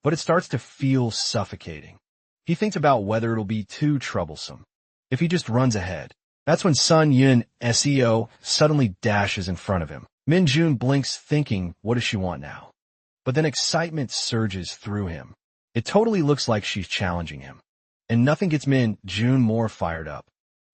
but it starts to feel suffocating. He thinks about whether it'll be too troublesome if he just runs ahead. That's when Sun Yun-seo suddenly dashes in front of him. Min-jun blinks, thinking, what does she want now? But then excitement surges through him. It totally looks like she's challenging him, and nothing gets Min-jun more fired up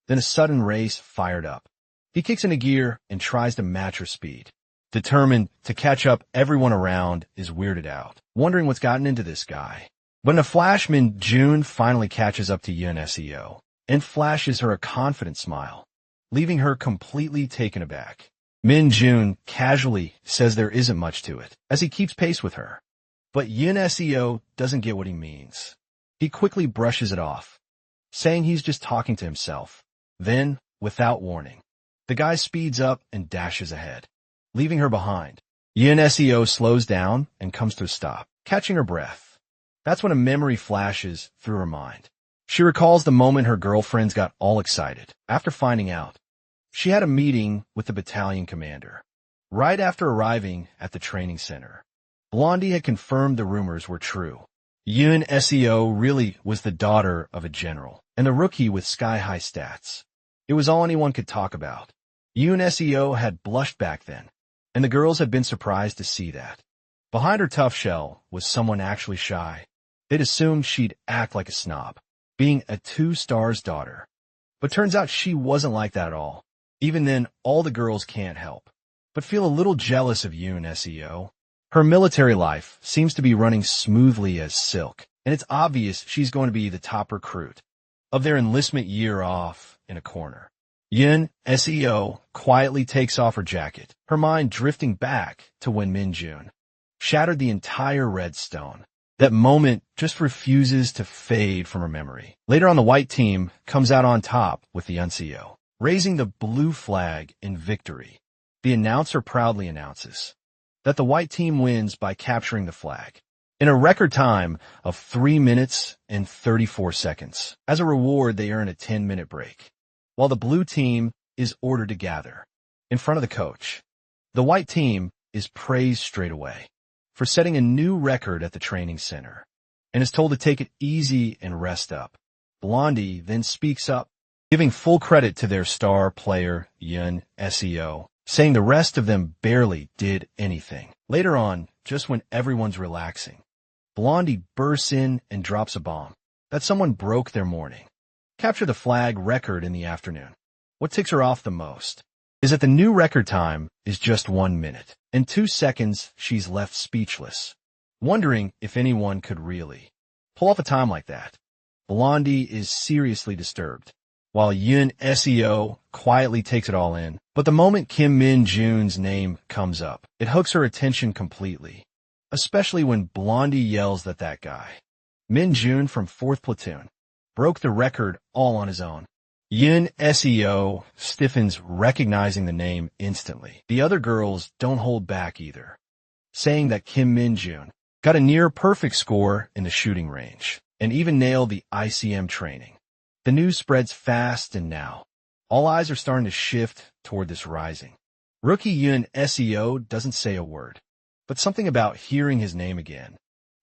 than a sudden race fired up. He kicks into gear and tries to match her speed. Determined to catch up, everyone around is weirded out, wondering what's gotten into this guy. But in a flash, Min-jun finally catches up to Yun-seo and flashes her a confident smile, leaving her completely taken aback. Min-jun casually says there isn't much to it, as he keeps pace with her. But Yun-seo doesn't get what he means. He quickly brushes it off, saying he's just talking to himself. Then, without warning, the guy speeds up and dashes ahead, leaving her behind. Yun-seo slows down and comes to a stop, catching her breath. That's when a memory flashes through her mind. She recalls the moment her girlfriends got all excited after finding out she had a meeting with the battalion commander. Right after arriving at the training center, Blondie had confirmed the rumors were true. Yun-seo really was the daughter of a general, and the rookie with sky-high stats. It was all anyone could talk about. Yun-seo had blushed back then, and the girls had been surprised to see that. Behind her tough shell was someone actually shy. They'd assumed she'd act like a snob, being a 2-star's daughter. But turns out she wasn't like that at all. Even then, all the girls can't help but feel a little jealous of Yun-seo. Her military life seems to be running smoothly as silk, and it's obvious she's going to be the top recruit of their enlistment year off in a corner. Yun-seo quietly takes off her jacket, her mind drifting back to when Min-jun shattered the entire redstone. That moment just refuses to fade from her memory. Later on, the white team comes out on top with the Yun-seo raising the blue flag in victory. The announcer proudly announces that the white team wins by capturing the flag in a record time of 3 minutes and 34 seconds. As a reward, they earn a 10-minute break, while the blue team is ordered to gather in front of the coach. The white team is praised straight away for setting a new record at the training center and is told to take it easy and rest up. Blondie then speaks up, giving full credit to their star player, Yun-seo, saying the rest of them barely did anything. Later on, just when everyone's relaxing, Blondie bursts in and drops a bomb that someone broke their morning. capture the flag record in the afternoon. What ticks her off the most is that the new record time is just 1 minute. In 2 seconds, she's left speechless, wondering if anyone could really pull off a time like that. Blondie is seriously disturbed, while Yoon Seo quietly takes it all in. But the moment Kim Min-jun's name comes up, it hooks her attention completely, especially when Blondie yells that guy, Min-jun from 4th Platoon, broke the record all on his own. Yoon Seo stiffens, recognizing the name instantly. The other girls don't hold back either, saying that Kim Min-jun got a near-perfect score in the shooting range and even nailed the ICM training. The news spreads fast, and now all eyes are starting to shift toward this rising rookie. Yoon Seo doesn't say a word, but something about hearing his name again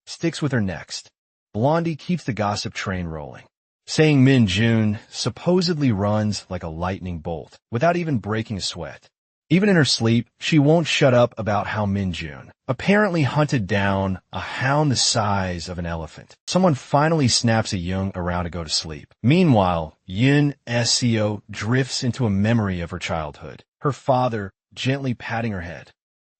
sticks with her next. Blondie keeps the gossip train rolling, saying Min-jun supposedly runs like a lightning bolt without even breaking a sweat. Even in her sleep, she won't shut up about how Min-jun apparently hunted down a hound the size of an elephant. Someone finally snaps a Young around to go to sleep. Meanwhile, Yoon Seo drifts into a memory of her childhood, her father gently patting her head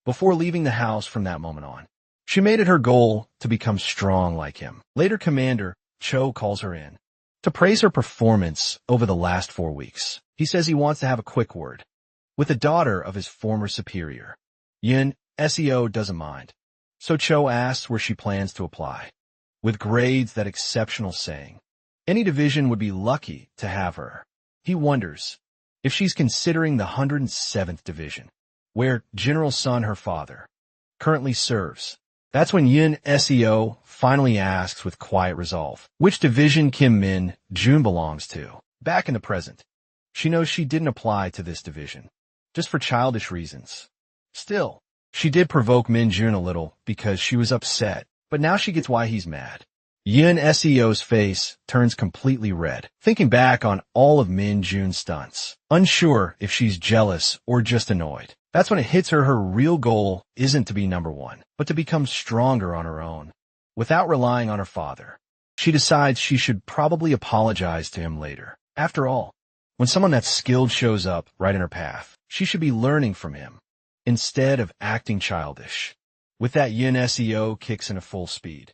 before leaving the house. From that moment on, she made it her goal to become strong like him. Later, Commander Cho calls her in to praise her performance over the last 4 weeks. He says he wants to have a quick word with the daughter of his former superior. Yoon Seo doesn't mind, so Cho asks where she plans to apply. With grades that exceptional, saying any division would be lucky to have her. He wonders if she's considering the 107th Division, where General Sun, her father, currently serves. That's when Yoon Seo finally asks with quiet resolve which division Kim Min-jun belongs to. Back in the present, she knows she didn't apply to this division just for childish reasons. Still, she did provoke Min-jun a little because she was upset, but now she gets why he's mad. Yoon Seo's face turns completely red, thinking back on all of Min-jun's stunts, unsure if she's jealous or just annoyed. That's when it hits her real goal isn't to be number 1, but to become stronger on her own, without relying on her father. She decides she should probably apologize to him later. After all, when someone that's skilled shows up right in her path, she should be learning from him instead of acting childish. With that, Yoon Seo kicks into full speed,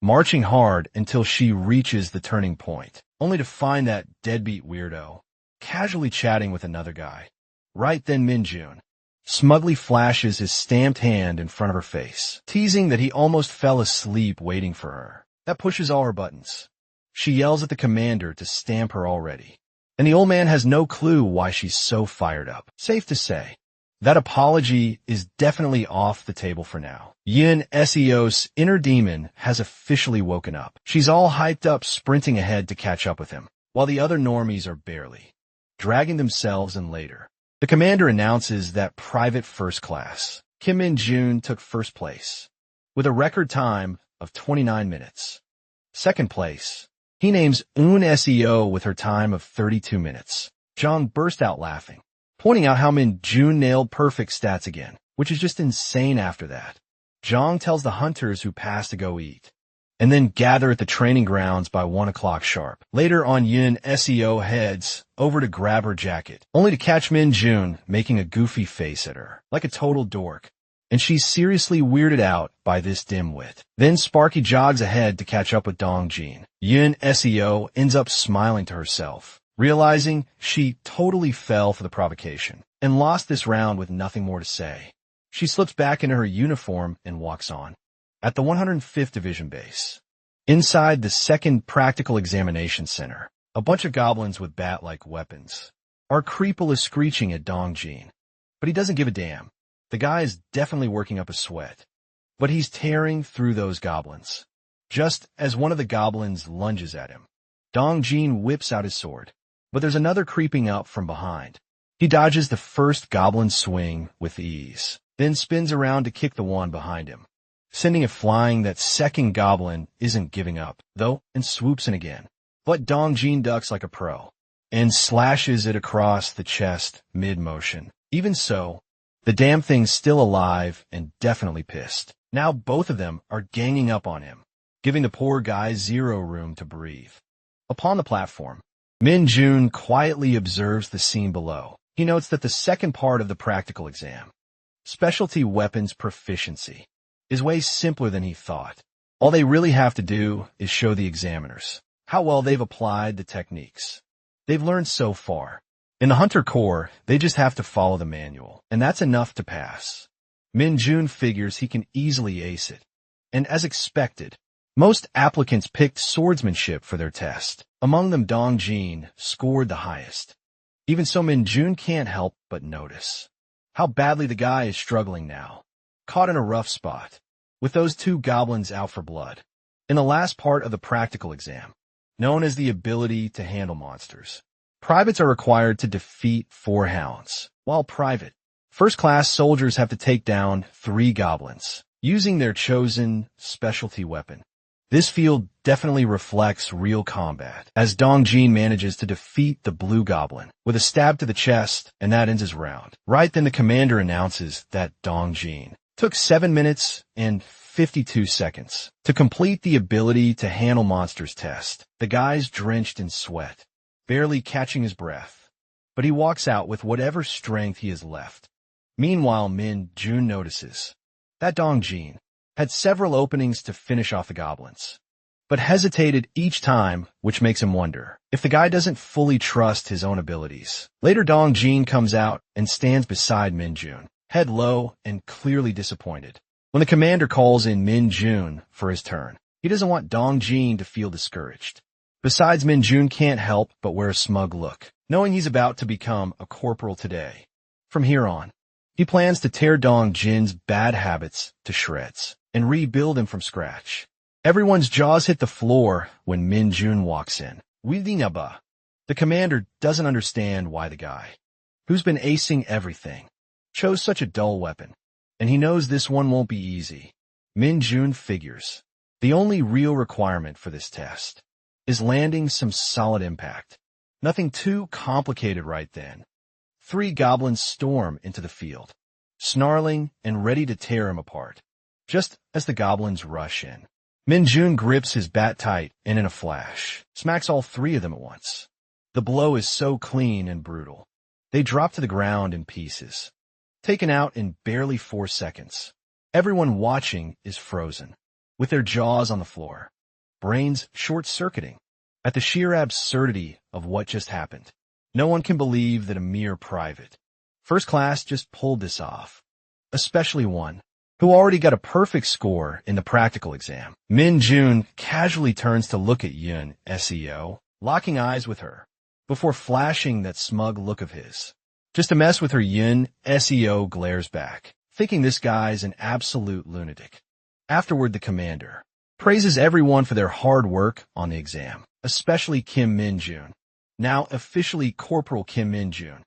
marching hard until she reaches the turning point, only to find that deadbeat weirdo casually chatting with another guy. Right then, Min-jun smugly flashes his stamped hand in front of her face, teasing that he almost fell asleep waiting for her. That pushes all her buttons. She yells at the commander to stamp her already, and the old man has no clue why she's so fired up. Safe to say, that apology is definitely off the table for now. Yoon Seo's inner demon has officially woken up. She's all hyped up, sprinting ahead to catch up with him, while the other normies are barely dragging themselves in. Later, the commander announces that Private First Class Kim Min-jun took first place with a record time of 29 minutes. Second place, he names Yoon Seo with her time of 32 minutes. Jong burst out laughing, pointing out how Min-jun nailed perfect stats again, which is just insane. After that, Jong tells the hunters who pass to go eat, and then gather at the training grounds by 1 o'clock sharp. Later on, Yoon Seo heads over to grab her jacket, only to catch Min-jun making a goofy face at her, like a total dork, and she's seriously weirded out by this dimwit. Then Sparky jogs ahead to catch up with Dongjin. Yoon Seo ends up smiling to herself, realizing she totally fell for the provocation and lost this round with nothing more to say. She slips back into her uniform and walks on. At the 105th Division base, inside the 2nd Practical Examination Center, a bunch of goblins with bat-like weapons are creepily screeching at Dongjin, but he doesn't give a damn. The guy is definitely working up a sweat, but he's tearing through those goblins. Just as one of the goblins lunges at him, Dongjin whips out his sword, but there's another creeping up from behind. He dodges the first goblin swing with ease, then spins around to kick the one behind him, sending it flying. That second goblin isn't giving up, though, and swoops in again. But Dongjin ducks like a pro and slashes it across the chest mid-motion. Even so, the damn thing's still alive and definitely pissed. Now both of them are ganging up on him, giving the poor guy zero room to breathe. Upon the platform, Min Jun quietly observes the scene below. He notes that the second part of the practical exam, specialty weapons proficiency, is way simpler than he thought. All they really have to do is show the examiners how well they've applied the techniques they've learned so far. In the Hunter Corps, they just have to follow the manual, and that's enough to pass. Min Jun figures he can easily ace it. And as expected, most applicants picked swordsmanship for their test. Among them, Dong Jin scored the highest. Even so, Min Jun can't help but notice how badly the guy is struggling now, caught in a rough spot, with those two goblins out for blood. In the last part of the practical exam, known as the ability to handle monsters, privates are required to defeat 4 hounds, while private, first-class soldiers have to take down 3 goblins, using their chosen specialty weapon. This field definitely reflects real combat, as Dong Jin manages to defeat the blue goblin with a stab to the chest, and that ends his round. Right then the commander announces that Dong Jin took 7 minutes and 52 seconds to complete the ability to handle monsters test. The guy's drenched in sweat, barely catching his breath, but he walks out with whatever strength he has left. Meanwhile, Min Jun notices that Dong Jin had several openings to finish off the goblins, but hesitated each time, which makes him wonder if the guy doesn't fully trust his own abilities. Later, Dong Jin comes out and stands beside Min Jun, head low and clearly disappointed. When the commander calls in Min Jun for his turn, he doesn't want Dong Jin to feel discouraged. Besides, Min Jun can't help but wear a smug look, knowing he's about to become a corporal today. From here on, he plans to tear Dong Jin's bad habits to shreds and rebuild him from scratch. Everyone's jaws hit the floor when Min Jun walks in. Widinaba. The commander doesn't understand why the guy, who's been acing everything, chose such a dull weapon, and he knows this one won't be easy. Min Jun figures the only real requirement for this test is landing some solid impact. Nothing too complicated right then. 3 goblins storm into the field, snarling and ready to tear him apart. Just as the goblins rush in, Min Jun grips his bat tight and in a flash, smacks all 3 of them at once. The blow is so clean and brutal. They drop to the ground in pieces, taken out in barely 4 seconds. Everyone watching is frozen, with their jaws on the floor, brains short-circuiting at the sheer absurdity of what just happened. No one can believe that a mere private, first class, just pulled this off, especially one who already got a perfect score in the practical exam. Min Jun casually turns to look at Yun SEO, locking eyes with her, before flashing that smug look of his. Just to mess with her, Yun SEO glares back, thinking this guy's an absolute lunatic. Afterward, the commander praises everyone for their hard work on the exam, especially Kim Min Jun, now officially Corporal Kim Min Jun,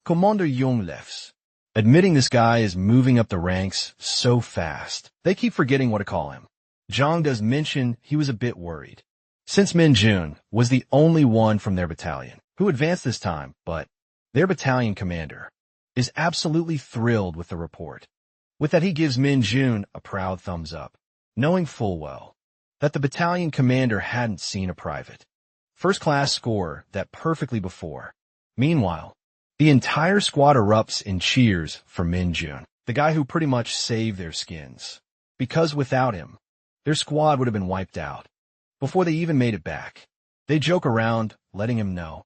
Commander Young Lefs, admitting this guy is moving up the ranks so fast, they keep forgetting what to call him. Zhang does mention he was a bit worried, since Min Jun was the only one from their battalion who advanced this time, but their battalion commander is absolutely thrilled with the report. With that, he gives Min Jun a proud thumbs up, knowing full well that the battalion commander hadn't seen a private first-class score that perfectly before. Meanwhile, the entire squad erupts in cheers for Min Jun, the guy who pretty much saved their skins, because without him, their squad would have been wiped out before they even made it back. They joke around, letting him know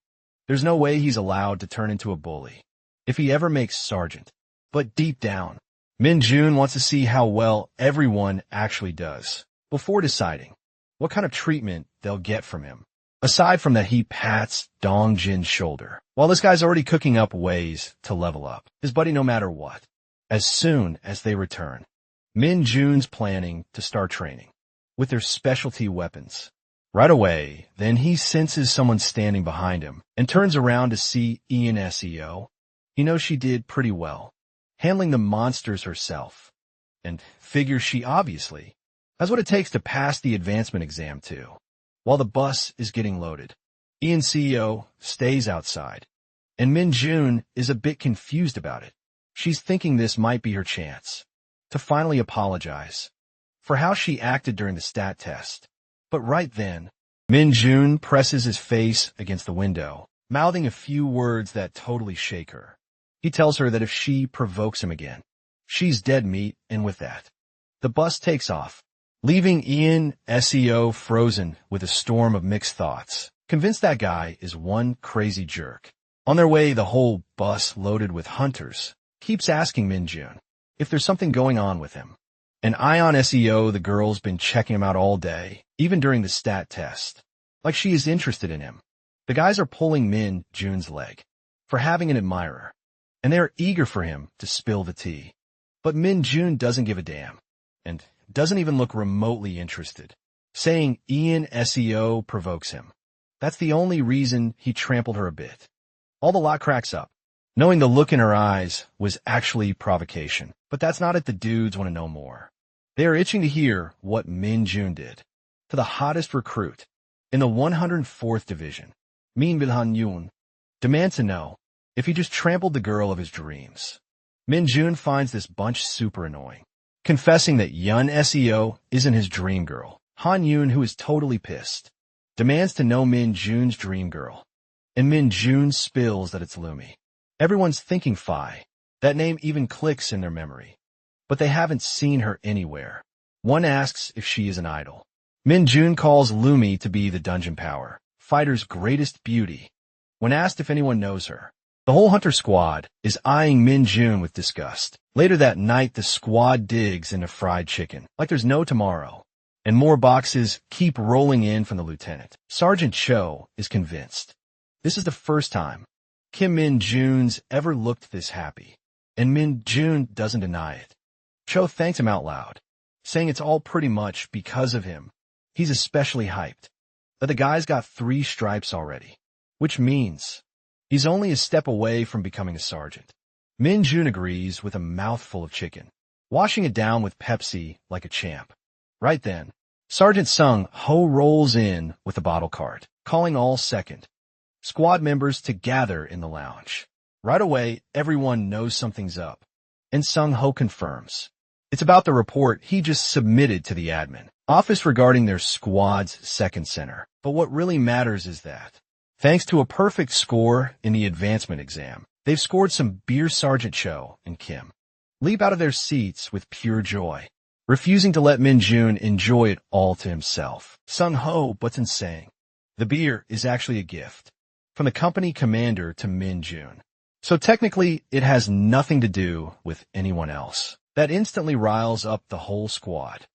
there's no way he's allowed to turn into a bully if he ever makes sergeant. But deep down, Min Jun wants to see how well everyone actually does before deciding what kind of treatment they'll get from him. Aside from that, he pats Dong Jin's shoulder, while this guy's already cooking up ways to level up his buddy no matter what. As soon as they return, Min Jun's planning to start training with their specialty weapons. Right away, then he senses someone standing behind him and turns around to see Ian SEO. He knows she did pretty well, handling the monsters herself, and figures she obviously has what it takes to pass the advancement exam too. While the bus is getting loaded, Ian CEO stays outside, and Min Jun is a bit confused about it. She's thinking this might be her chance to finally apologize for how she acted during the stat test. But right then, Min Jun presses his face against the window, mouthing a few words that totally shake her. He tells her that if she provokes him again, she's dead meat, and with that, the bus takes off, leaving Ian SEO frozen with a storm of mixed thoughts, convinced that guy is one crazy jerk. On their way, the whole bus loaded with hunters keeps asking Min Jun if there's something going on with him. And Ion SEO, the girl's been checking him out all day, even during the stat test, like she is interested in him. The guys are pulling Min Jun's leg for having an admirer, and they are eager for him to spill the tea. But Min Jun doesn't give a damn, and doesn't even look remotely interested, saying Ian SEO provokes him. That's the only reason he trampled her a bit. All the lot cracks up, knowing the look in her eyes was actually provocation. But that's not it, the dudes want to know more. They are itching to hear what Min Jun did to the hottest recruit in the 104th Division. Min Bilhan Yoon demands to know if he just trampled the girl of his dreams. Min Jun finds this bunch super annoying, confessing that Yun SEO isn't his dream girl. Han Yoon, who is totally pissed, demands to know Min Jun's dream girl, and Min Jun spills that it's Lumi. Everyone's thinking Phi. That name even clicks in their memory, but they haven't seen her anywhere. One asks if she is an idol. Min Jun calls Lumi to be the dungeon power, fighter's greatest beauty. When asked if anyone knows her, the whole hunter squad is eyeing Min Jun with disgust. Later that night, the squad digs into fried chicken like there's no tomorrow, and more boxes keep rolling in from the lieutenant. Sergeant Cho is convinced this is the first time Kim Min Jun's ever looked this happy, and Min Jun doesn't deny it. Cho thanks him out loud, saying it's all pretty much because of him. He's especially hyped that the guy's got 3 stripes already, which means he's only a step away from becoming a sergeant. Min Jun agrees with a mouthful of chicken, washing it down with Pepsi like a champ. Right then, Sergeant Sung Ho rolls in with a bottle cart, calling all second squad members to gather in the lounge. Right away, everyone knows something's up, and Sung Ho confirms it's about the report he just submitted to the admin office regarding their squad's second center. But what really matters is that, thanks to a perfect score in the advancement exam, they've scored some beer. Sergeant Cho and Kim leap out of their seats with pure joy, refusing to let Min Jun enjoy it all to himself. Sung Ho butts in saying the beer is actually a gift from the company commander to Min Jun, so technically it has nothing to do with anyone else. That instantly riles up the whole squad,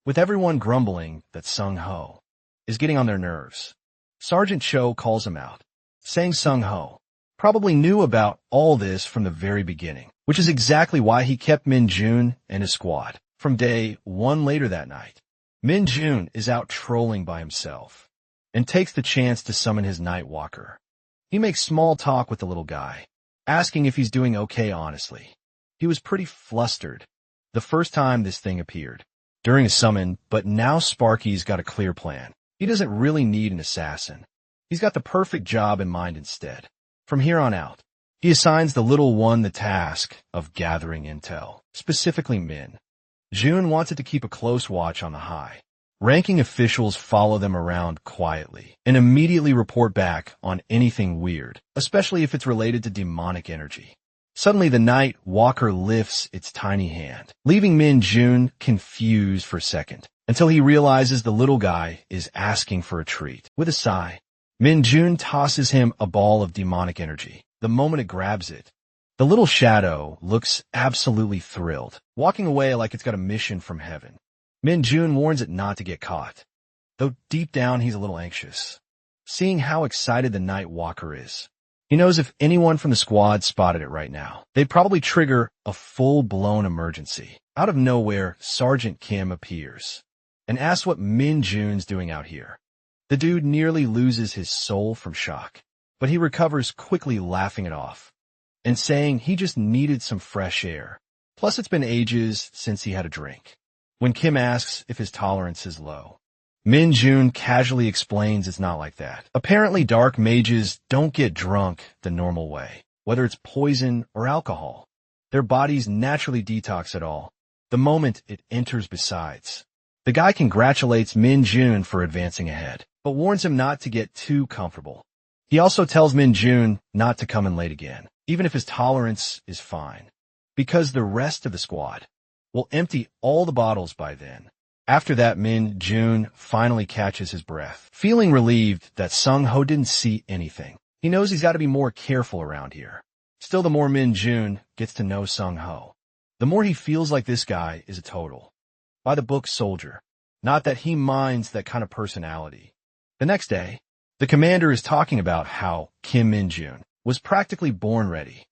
with everyone grumbling that Sung Ho is getting on their nerves. Sergeant Cho calls him out, saying Sung Ho probably knew about all this from the very beginning, which is exactly why he kept Min Jun and his squad from day one. Later that night, Min Jun is out trolling by himself and takes the chance to summon his night walker. He makes small talk with the little guy, asking if he's doing okay. Honestly, he was pretty flustered the first time this thing appeared during a summon, but now Sparky's got a clear plan. He doesn't really need an assassin. He's got the perfect job in mind instead. From here on out, he assigns the little one the task of gathering intel, specifically Min Jun wants it to keep a close watch on the high. Ranking officials follow them around quietly and immediately report back on anything weird, especially if it's related to demonic energy. Suddenly, the night walker lifts its tiny hand, leaving Min Jun confused for a second, until he realizes the little guy is asking for a treat. With a sigh, Min Jun tosses him a ball of demonic energy. The moment it grabs it, the little shadow looks absolutely thrilled, walking away like it's got a mission from heaven. Min Jun warns it not to get caught, though deep down he's a little anxious, seeing how excited the night walker is. He knows if anyone from the squad spotted it right now, they'd probably trigger a full-blown emergency. Out of nowhere, Sergeant Kim appears and asks what Min Jun's doing out here. The dude nearly loses his soul from shock, but he recovers quickly, laughing it off and saying he just needed some fresh air. Plus, it's been ages since he had a drink. When Kim asks if his tolerance is low, Min Jun casually explains it's not like that. Apparently, dark mages don't get drunk the normal way, whether it's poison or alcohol. Their bodies naturally detox it all the moment it enters. Besides, the guy congratulates Min Jun for advancing ahead, but warns him not to get too comfortable. He also tells Min-jun not to come in late again, even if his tolerance is fine, because the rest of the squad will empty all the bottles by then. After that, Min-jun finally catches his breath, feeling relieved that Sung-ho didn't see anything. He knows he's got to be more careful around here. Still, the more Min-jun gets to know Sung-ho, the more he feels like this guy is a total by-the-book soldier. Not that he minds that kind of personality. The next day, the commander is talking about how Kim Min-jun was practically born ready.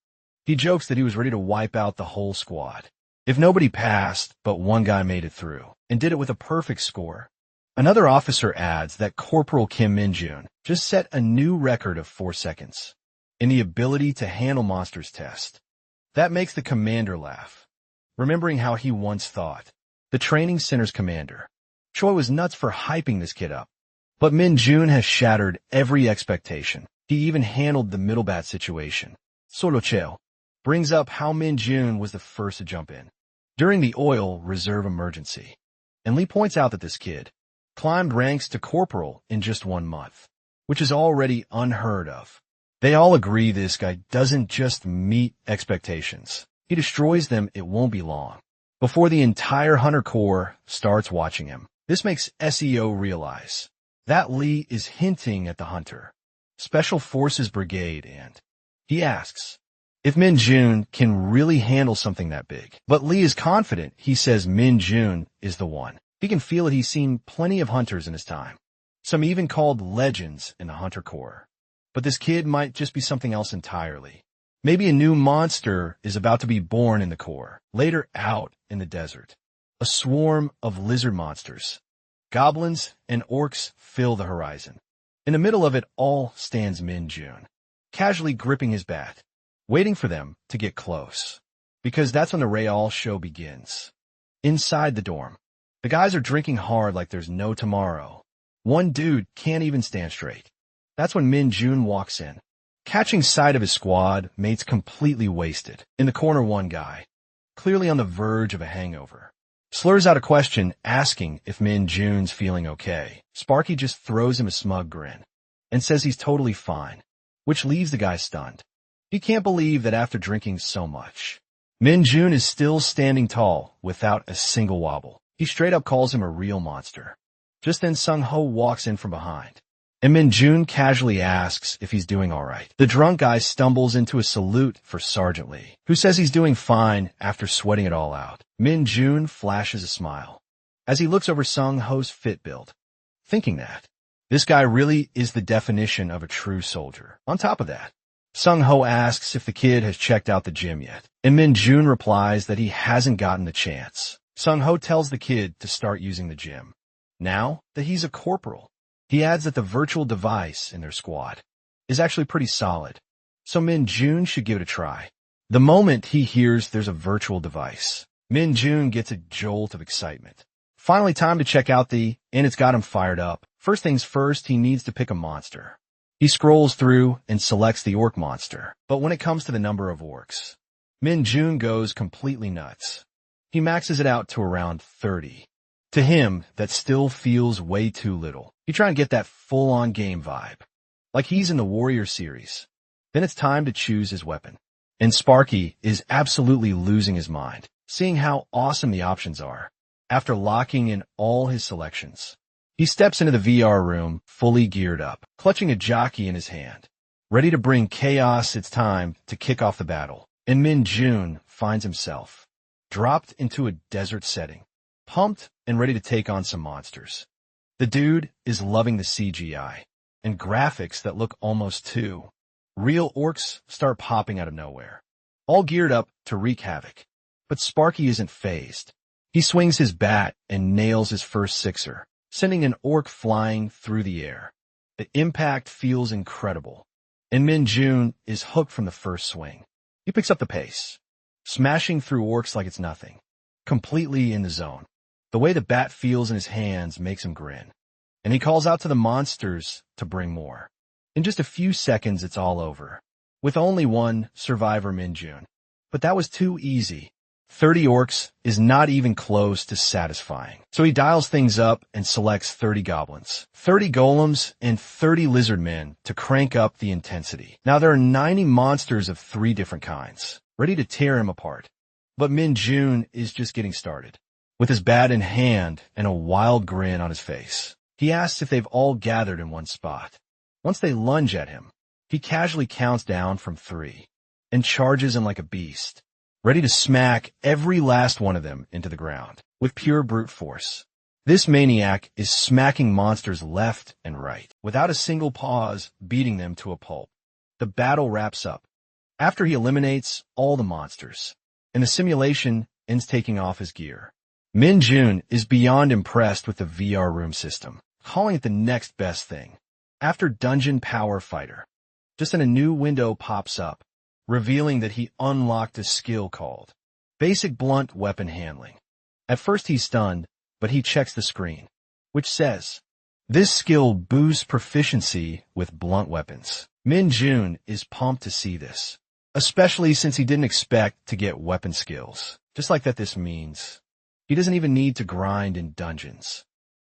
He jokes that he was ready to wipe out the whole squad if nobody passed, but one guy made it through and did it with a perfect score. Another officer adds that Corporal Kim Min-jun just set a new record of 4 seconds in the ability to handle monsters test. That makes the commander laugh, remembering how he once thought the training center's commander Choi was nuts for hyping this kid up. But Min-jun has shattered every expectation. He even handled the middle bat situation. Solo Cheo brings up how Min-jun was the first to jump in during the oil reserve emergency. And Lee points out that this kid climbed ranks to corporal in just 1 month, which is already unheard of. They all agree this guy doesn't just meet expectations. He destroys them. It won't be long before the entire Hunter Corps starts watching him. This makes SEO realize that Lee is hinting at the Hunter Special Forces Brigade, and he asks if Min-jun can really handle something that big. But Lee is confident. He says Min-jun is the one. He can feel it. He's seen plenty of hunters in his time, some even called legends in the Hunter Corps. But this kid might just be something else entirely. Maybe a new monster is about to be born in the Corps, later out in the desert. A swarm of lizard monsters, goblins, and orcs fill the horizon. In the middle of it all stands Min-jun, casually gripping his bat, waiting for them to get close, because that's when the Real show begins. Inside the dorm, the guys are drinking hard like there's no tomorrow. One dude can't even stand straight. That's when Min-jun walks in, catching sight of his squad mates completely wasted. In the corner, one guy, clearly on the verge of a hangover, slurs out a question asking if Min-jun's feeling okay. Sparky just throws him a smug grin and says he's totally fine, which leaves the guy stunned. He can't believe that after drinking so much, Min-jun is still standing tall without a single wobble. He straight up calls him a real monster. Just then Sung-ho walks in from behind, and Min-jun casually asks if he's doing all right. The drunk guy stumbles into a salute for Sergeant Lee, who says he's doing fine after sweating it all out. Min-jun flashes a smile as he looks over Sung-ho's fit build, thinking that this guy really is the definition of a true soldier. On top of that, Sung-ho asks if the kid has checked out the gym yet, and Min-jun replies that he hasn't gotten the chance. Sung-ho tells the kid to start using the gym now that he's a corporal. He adds that the virtual device in their squad is actually pretty solid, so Min-jun should give it a try. The moment he hears there's a virtual device, Min-jun gets a jolt of excitement. Finally time to check out and it's got him fired up. First things first, he needs to pick a monster. He scrolls through and selects the orc monster, but when it comes to the number of orcs, Min-jun goes completely nuts. He maxes it out to around 30. To him, that still feels way too little. You try and get that full-on game vibe, like he's in the Warrior series. Then it's time to choose his weapon. And Sparky is absolutely losing his mind, seeing how awesome the options are. After locking in all his selections, he steps into the VR room, fully geared up, clutching a jockey in his hand. Ready to bring chaos, it's time to kick off the battle. And Min-jun finds himself dropped into a desert setting, pumped and ready to take on some monsters. The dude is loving the CGI and graphics that look almost too real. Orcs start popping out of nowhere, all geared up to wreak havoc. But Sparky isn't fazed. He swings his bat and nails his first sixer, sending an orc flying through the air. The impact feels incredible, and Min-jun is hooked from the first swing. He picks up the pace, smashing through orcs like it's nothing, completely in the zone. The way the bat feels in his hands makes him grin, and he calls out to the monsters to bring more. In just a few seconds, it's all over, with only one survivor, Min-jun. But that was too easy. 30 orcs is not even close to satisfying. So he dials things up and selects 30 goblins, 30 golems, and 30 lizard men to crank up the intensity. Now there are 90 monsters of 3 different kinds, ready to tear him apart. But Min Jun is just getting started. With his bat in hand and a wild grin on his face, he asks if they've all gathered in one spot. Once they lunge at him, he casually counts down from 3 and charges them like a beast, ready to smack every last one of them into the ground with pure brute force. This maniac is smacking monsters left and right, without a single pause, beating them to a pulp. The battle wraps up after he eliminates all the monsters, and the simulation ends taking off his gear. Min Jun is beyond impressed with the VR room system, calling it the next best thing. After Dungeon Power Fighter, just then a new window pops up, revealing that he unlocked a skill called Basic Blunt Weapon Handling. At first he's stunned, but he checks the screen, which says, "This skill boosts proficiency with blunt weapons." Min Jun is pumped to see this, especially since he didn't expect to get weapon skills. Just like that, this means he doesn't even need to grind in dungeons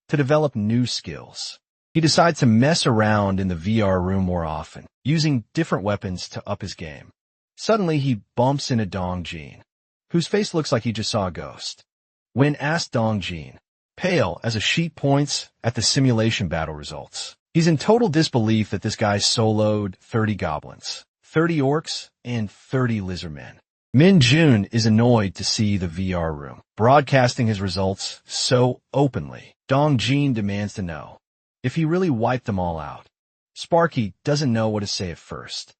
to develop new skills. He decides to mess around in the VR room more often, using different weapons to up his game. Suddenly, he bumps into Dong Jin, whose face looks like he just saw a ghost. When asked, Dong Jin, pale as a sheet, points at the simulation battle results. He's in total disbelief that this guy soloed 30 goblins, 30 orcs, and 30 lizardmen. Min Jun is annoyed to see the VR room broadcasting his results so openly. Dong Jin demands to know if he really wiped them all out. Sparky doesn't know what to say at first,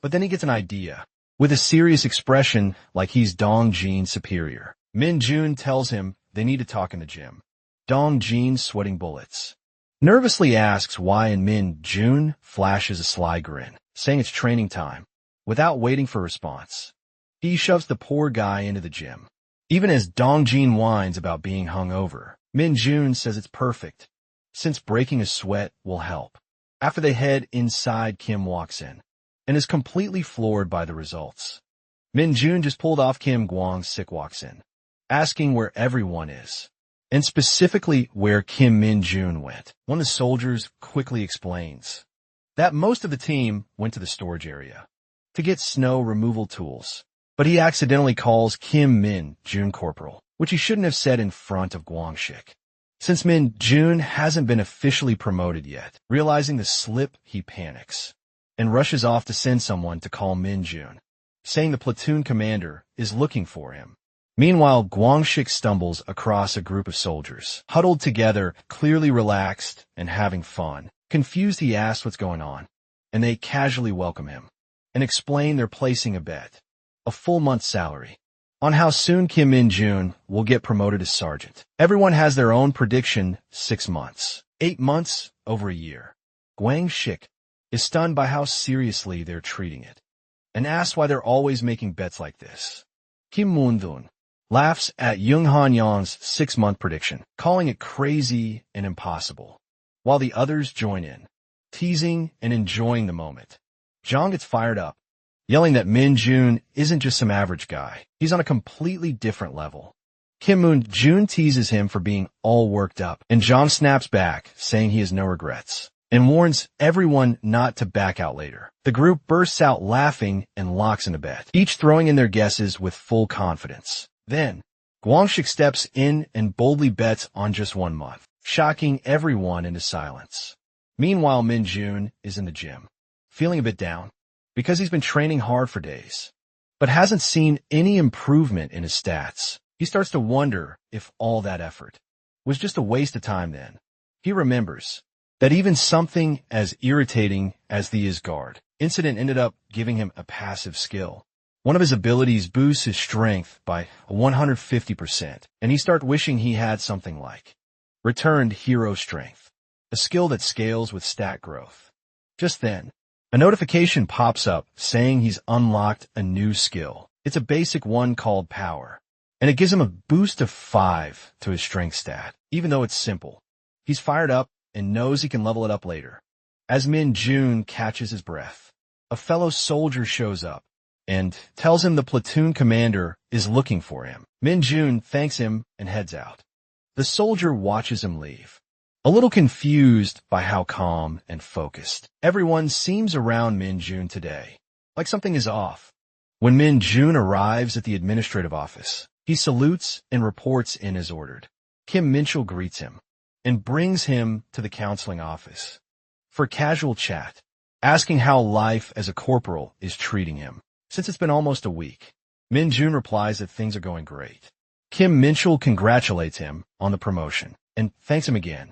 but then he gets an idea. With a serious expression like he's Dong Jin's superior, Min Jun tells him they need to talk in the gym. Dong Jin, sweating bullets, nervously asks why, and Min Jun flashes a sly grin, saying it's training time. Without waiting for a response, he shoves the poor guy into the gym. Even as Dong Jin whines about being hungover, Min Jun says it's perfect, since breaking a sweat will help. After they head inside, Kim walks in and is completely floored by the results. Min Jun just pulled off Kim Guang's sick, walks in, asking where everyone is, and specifically where Kim Min Jun went. One of the soldiers quickly explains that most of the team went to the storage area to get snow removal tools, but he accidentally calls Kim Min Jun corporal, which he shouldn't have said in front of Guangshik. Since Min Jun hasn't been officially promoted yet, realizing the slip, he panics and rushes off to send someone to call Min Jun, saying the platoon commander is looking for him. Meanwhile, Guangshik stumbles across a group of soldiers, huddled together, clearly relaxed and having fun. Confused, he asks what's going on, and they casually welcome him and explain they're placing a bet, a full month's salary, on how soon Kim Min Jun will get promoted as sergeant. Everyone has their own prediction: 6 months, 8 months, over a year. Guangshik is stunned by how seriously they're treating it, and asks why they're always making bets like this. Kim Moon-dun laughs at Jung Han-yang's 6-month prediction, calling it crazy and impossible, while the others join in, teasing and enjoying the moment. Zhang gets fired up, yelling that Min Jun isn't just some average guy. He's on a completely different level. Kim Moon Jun teases him for being all worked up, and Zhang snaps back, saying he has no regrets, and warns everyone not to back out later. The group bursts out laughing and locks in a bet, each throwing in their guesses with full confidence. Then, Guangshik steps in and boldly bets on just 1 month, shocking everyone into silence. Meanwhile, Min Jun is in the gym, feeling a bit down, because he's been training hard for days, but hasn't seen any improvement in his stats. He starts to wonder if all that effort was just a waste of time then. He remembers that even something as irritating as the Isgard incident ended up giving him a passive skill. One of his abilities boosts his strength by 150%, and he starts wishing he had something like returned hero strength, a skill that scales with stat growth. Just then, a notification pops up saying he's unlocked a new skill. It's a basic one called Power, and it gives him a boost of 5 to his strength stat. Even though it's simple, he's fired up and knows he can level it up later. As Min Jun catches his breath, a fellow soldier shows up and tells him the platoon commander is looking for him. Min Jun thanks him and heads out. The soldier watches him leave, a little confused by how calm and focused everyone seems around Min Jun today, like something is off. When Min Jun arrives at the administrative office, he salutes and reports in as ordered. Kim Minchul greets him and brings him to the counseling office for casual chat, asking how life as a corporal is treating him, since it's been almost a week. Min Jun replies that things are going great. Kim Minchul congratulates him on the promotion and thanks him again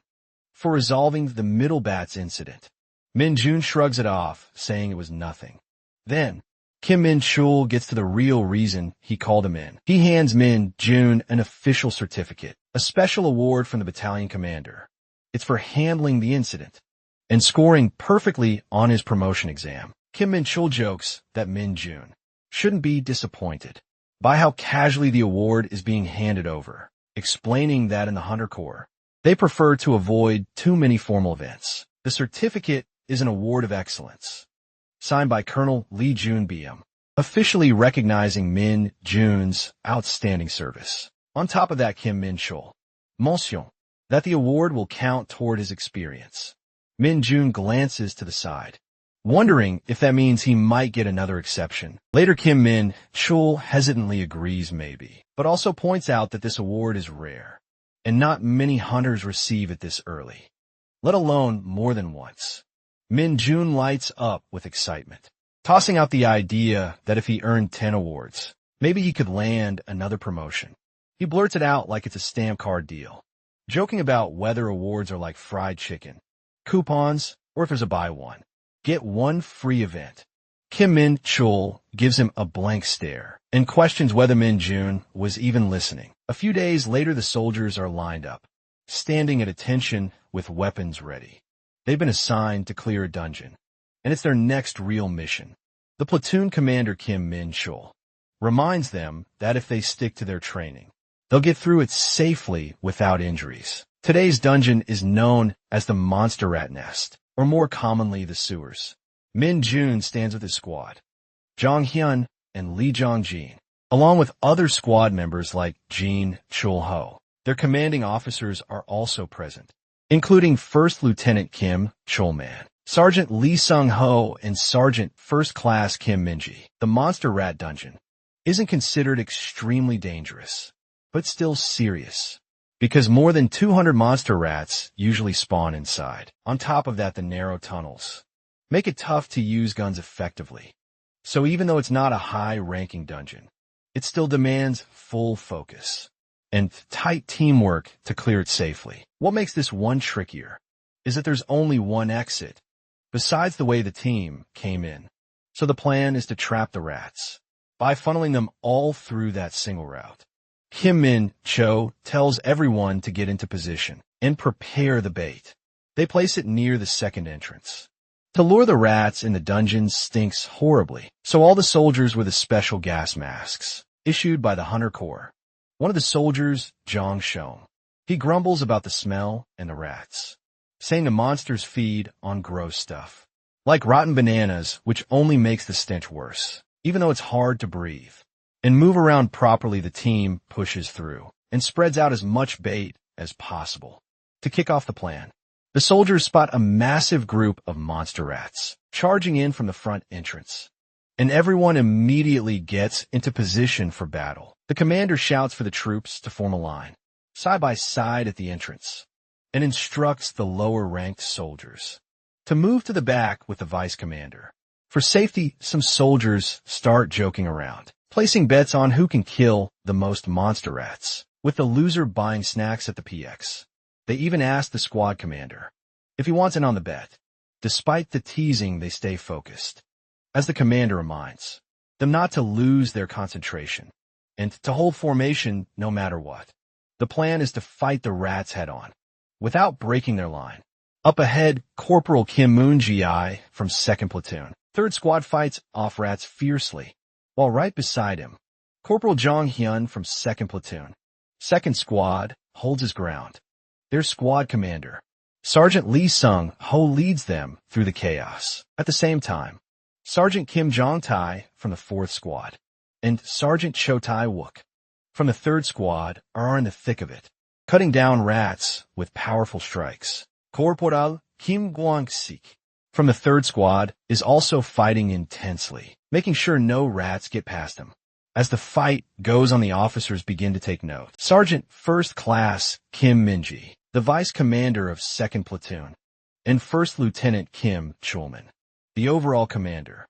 for resolving the middle bats incident. Min Jun shrugs it off, saying it was nothing. Then, Kim Minchul gets to the real reason he called him in. He hands Min Jun an official certificate, a special award from the battalion commander. It's for handling the incident and scoring perfectly on his promotion exam. Kim Minchul jokes that Min Jun shouldn't be disappointed by how casually the award is being handed over, explaining that in the Hunter Corps, they prefer to avoid too many formal events. The certificate is an award of excellence, signed by Colonel Lee Jun-byum, officially recognizing Min Jun's outstanding service. On top of that, Kim Minchul mentions that the award will count toward his experience. Min Jun glances to the side, wondering if that means he might get another exception. Later, Kim Minchul hesitantly agrees maybe, but also points out that this award is rare, and not many hunters receive it this early, let alone more than once. Min Jun lights up with excitement, tossing out the idea that if he earned 10 awards, maybe he could land another promotion. He blurts it out like it's a stamp card deal, joking about whether awards are like fried chicken, coupons, or if there's a buy one, get one free event. Kim Minchul gives him a blank stare and questions whether Min Jun was even listening. A few days later, the soldiers are lined up, standing at attention with weapons ready. They've been assigned to clear a dungeon, and it's their next real mission. The platoon commander, Kim Minchul, reminds them that if they stick to their training, they'll get through it safely without injuries. Today's dungeon is known as the Monster Rat Nest, or more commonly, the sewers. Min Jun stands with his squad, Jong Hyun and Lee Jong-jin, along with other squad members like Jin Chul-ho. Their commanding officers are also present, including First Lieutenant Kim Chul-man, Sergeant Lee Sung-ho, and Sergeant First Class Kim Min-ji. The Monster Rat Dungeon isn't considered extremely dangerous, but still serious, because more than 200 monster rats usually spawn inside. On top of that, the narrow tunnels make it tough to use guns effectively. So even though it's not a high-ranking dungeon, it still demands full focus and tight teamwork to clear it safely. What makes this one trickier is that there's only one exit, besides the way the team came in. So the plan is to trap the rats by funneling them all through that single route. Kim Min-cho tells everyone to get into position and prepare the bait. They place it near the second entrance. To lure the rats in the dungeon stinks horribly, so all the soldiers wear the special gas masks issued by the Hunter Corps. One of the soldiers, Jong Shom, he grumbles about the smell and the rats, saying the monsters feed on gross stuff, like rotten bananas, which only makes the stench worse. Even though it's hard to breathe and move around properly, the team pushes through and spreads out as much bait as possible. To kick off the plan, the soldiers spot a massive group of monster rats charging in from the front entrance, and everyone immediately gets into position for battle. The commander shouts for the troops to form a line, side by side at the entrance, and instructs the lower-ranked soldiers to move to the back with the vice commander. For safety, some soldiers start joking around, placing bets on who can kill the most monster rats, with the loser buying snacks at the PX. They even ask the squad commander if he wants in on the bet. Despite the teasing, they stay focused, as the commander reminds them not to lose their concentration and to hold formation no matter what. The plan is to fight the rats head-on, without breaking their line. Up ahead, Corporal Kim Moon-ji from 2nd Platoon, 3rd Squad fights off rats fiercely, while right beside him, Corporal Jong Hyun from 2nd Platoon, 2nd Squad, holds his ground. Their squad commander, Sergeant Lee Sung-ho, leads them through the chaos. At the same time, Sergeant Kim Jong-tae from the 4th Squad, and Sergeant Cho Tae-wook from the 3rd Squad are in the thick of it, cutting down rats with powerful strikes. Corporal Kim Kwang-sik from the 3rd Squad is also fighting intensely, making sure no rats get past him. As the fight goes on, the officers begin to take note. Sergeant 1st Class Kim Min-ji, the Vice Commander of 2nd Platoon, and 1st Lieutenant Kim Chulman, the overall commander,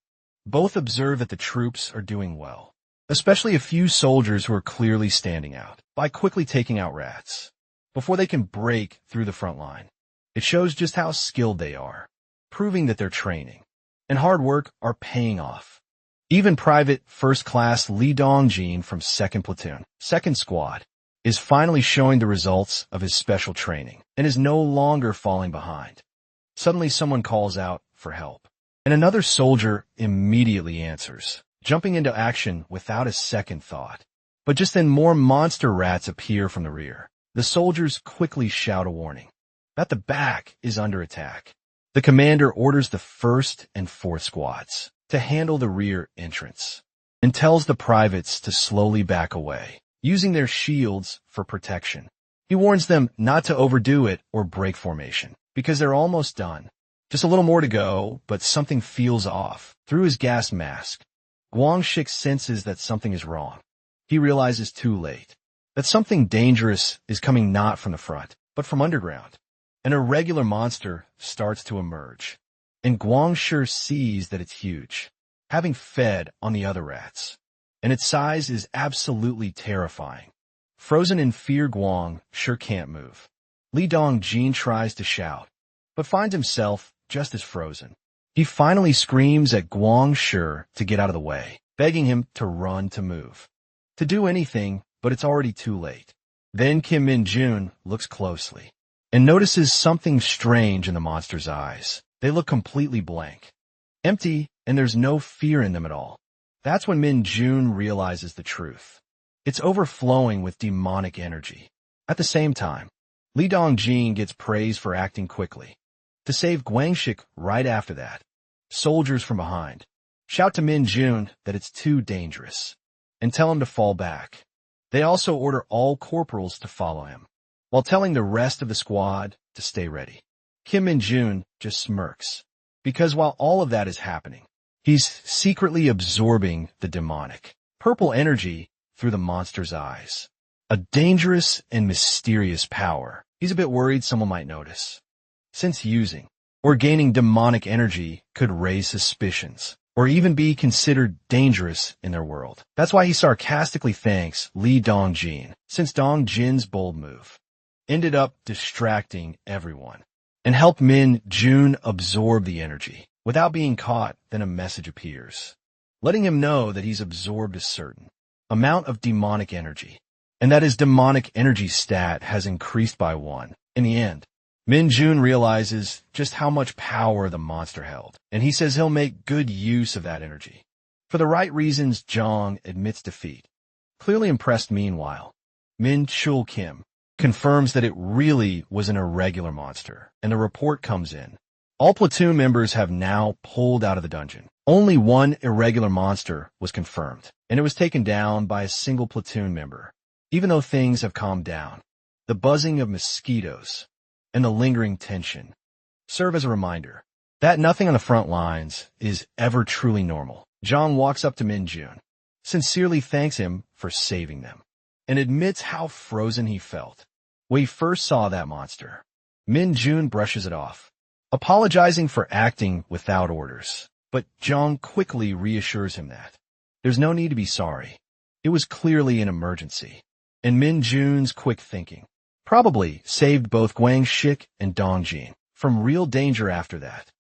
both observe that the troops are doing well, especially a few soldiers who are clearly standing out, by quickly taking out rats before they can break through the front line. It shows just how skilled they are, proving that their training and hard work are paying off. Even Private 1st Class Lee Dong-jin from 2nd Platoon, 2nd Squad, is finally showing the results of his special training and is no longer falling behind. Suddenly someone calls out for help, and another soldier immediately answers, jumping into action without a second thought. But just then more monster rats appear from the rear. The soldiers quickly shout a warning that the back is under attack. The commander orders the 1st and 4th Squads to handle the rear entrance and tells the privates to slowly back away, using their shields for protection. He warns them not to overdo it or break formation, because they're almost done. Just a little more to go, but something feels off. Through his gas mask, Kwang-sik senses that something is wrong. He realizes too late that something dangerous is coming not from the front, but from underground. An irregular monster starts to emerge, and Kwang-sik sees that it's huge, having fed on the other rats, and its size is absolutely terrifying. Frozen in fear, Kwang-sik can't move. Lee Dong-jin tries to shout, but finds himself just as frozen. He finally screams at Kwang-sik to get out of the way, begging him to run, to move, to do anything, but it's already too late. Then Kim Min-jun looks closely and notices something strange in the monster's eyes. They look completely blank, empty, and there's no fear in them at all. That's when Min-jun realizes the truth. It's overflowing with demonic energy. At the same time, Lee Dong-jin gets praise for acting quickly to save Kwang-sik. Right after that, soldiers from behind shout to Min-jun that it's too dangerous and tell him to fall back. They also order all corporals to follow him, while telling the rest of the squad to stay ready. Kim Min-jun just smirks, because while all of that is happening, he's secretly absorbing the demonic purple energy through the monster's eyes. A dangerous and mysterious power. He's a bit worried someone might notice, since using or gaining demonic energy could raise suspicions, or even be considered dangerous in their world. That's why he sarcastically thanks Lee Dong-jin, since Dong-jin's bold move ended up distracting everyone and helped Min-jun absorb the energy. Without being caught, then a message appears, letting him know that he's absorbed a certain amount of demonic energy, and that his demonic energy stat has increased by 1. In the end, Min-jun realizes just how much power the monster held, and he says he'll make good use of that energy. For the right reasons, Jong admits defeat. Clearly impressed meanwhile, Min-chul Kim confirms that it really was an irregular monster, and the report comes in. All platoon members have now pulled out of the dungeon. Only one irregular monster was confirmed, and it was taken down by a single platoon member. Even though things have calmed down, the buzzing of mosquitoes and the lingering tension serve as a reminder that nothing on the front lines is ever truly normal. Jong walks up to Min-jun, sincerely thanks him for saving them, and admits how frozen he felt when he first saw that monster. Min-jun brushes it off, apologizing for acting without orders, but Jong quickly reassures him that there's no need to be sorry. It was clearly an emergency, and Min-jun's quick thinking probably saved both Kwang-sik and Dong-jin from real danger after that.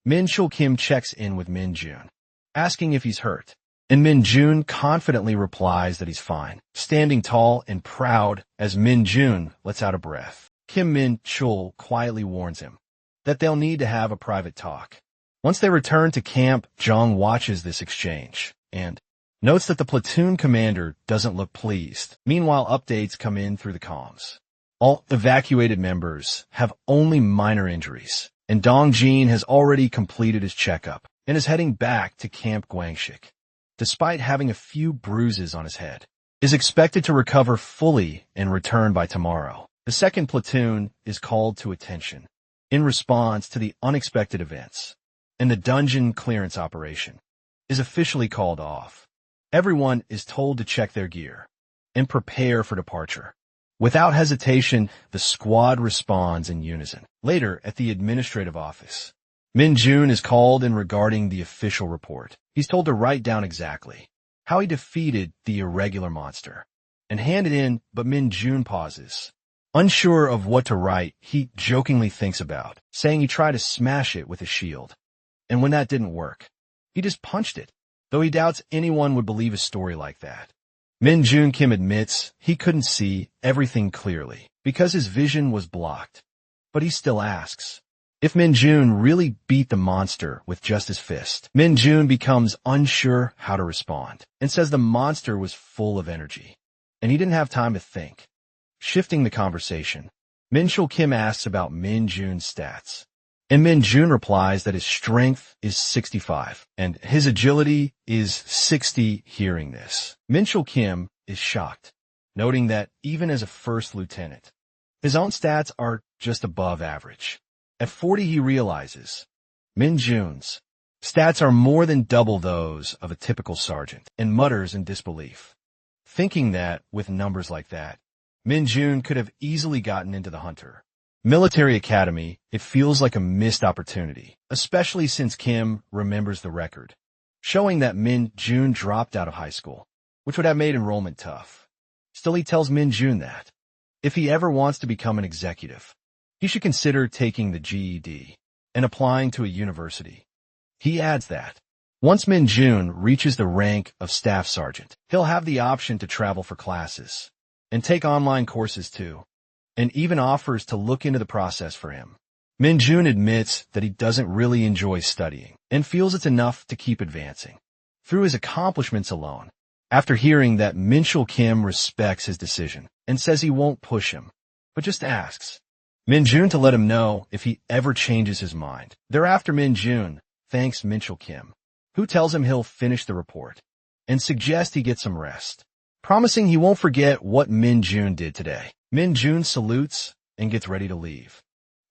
Min-chul Kim checks in with Min-jun, asking if he's hurt, and Min-jun confidently replies that he's fine, standing tall and proud as Min-jun lets out a breath. Kim Min-chul quietly warns him that they'll need to have a private talk. Once they return to camp, Jong watches this exchange and notes that the platoon commander doesn't look pleased. Meanwhile, updates come in through the comms. All evacuated members have only minor injuries, and Dong-jin has already completed his checkup. and is heading back to Camp Guangxik, despite having a few bruises on his head. Is expected to recover fully and return by tomorrow. The second platoon is called to attention in response to the unexpected events, and the dungeon clearance operation is officially called off. Everyone is told to check their gear and prepare for departure. Without hesitation, the squad responds in unison. Later, at the administrative office, Min Jun is called in regarding the official report. He's told to write down exactly how he defeated the irregular monster and hand it in, but Min Jun pauses. Unsure of what to write, he jokingly thinks about, saying he tried to smash it with a shield. And when that didn't work, he just punched it, though he doubts anyone would believe a story like that. Min Jun Kim admits he couldn't see everything clearly because his vision was blocked. But he still asks if Min Jun really beat the monster with just his fist. Min Jun becomes unsure how to respond and says the monster was full of energy, and he didn't have time to think. Shifting the conversation, Min Chul Kim asks about Min Jun's stats, and Min Jun replies that his strength is 65 and his agility is 60. Hearing this, Min Chul Kim is shocked, noting that even as a first lieutenant, his own stats are just above average. At 40, he realizes Min Jun's stats are more than double those of a typical sergeant, and mutters in disbelief, thinking that with numbers like that, Min Jun could have easily gotten into the Hunter Military Academy. It feels like a missed opportunity, especially since Kim remembers the record, showing that Min Jun dropped out of high school, which would have made enrollment tough. Still, he tells Min Jun that if he ever wants to become an executive, he should consider taking the GED and applying to a university. He adds that once Min Jun reaches the rank of staff sergeant, he'll have the option to travel for classes and take online courses too, and even offers to look into the process for him. Min Jun admits that he doesn't really enjoy studying and feels it's enough to keep advancing through his accomplishments alone. After hearing that, Min Chul Kim respects his decision and says he won't push him, but just asks Min Jun to let him know if he ever changes his mind. Thereafter, Min Jun thanks Min Chul Kim, who tells him he'll finish the report and suggests he get some rest, promising he won't forget what Min Jun did today. Min Jun salutes and gets ready to leave.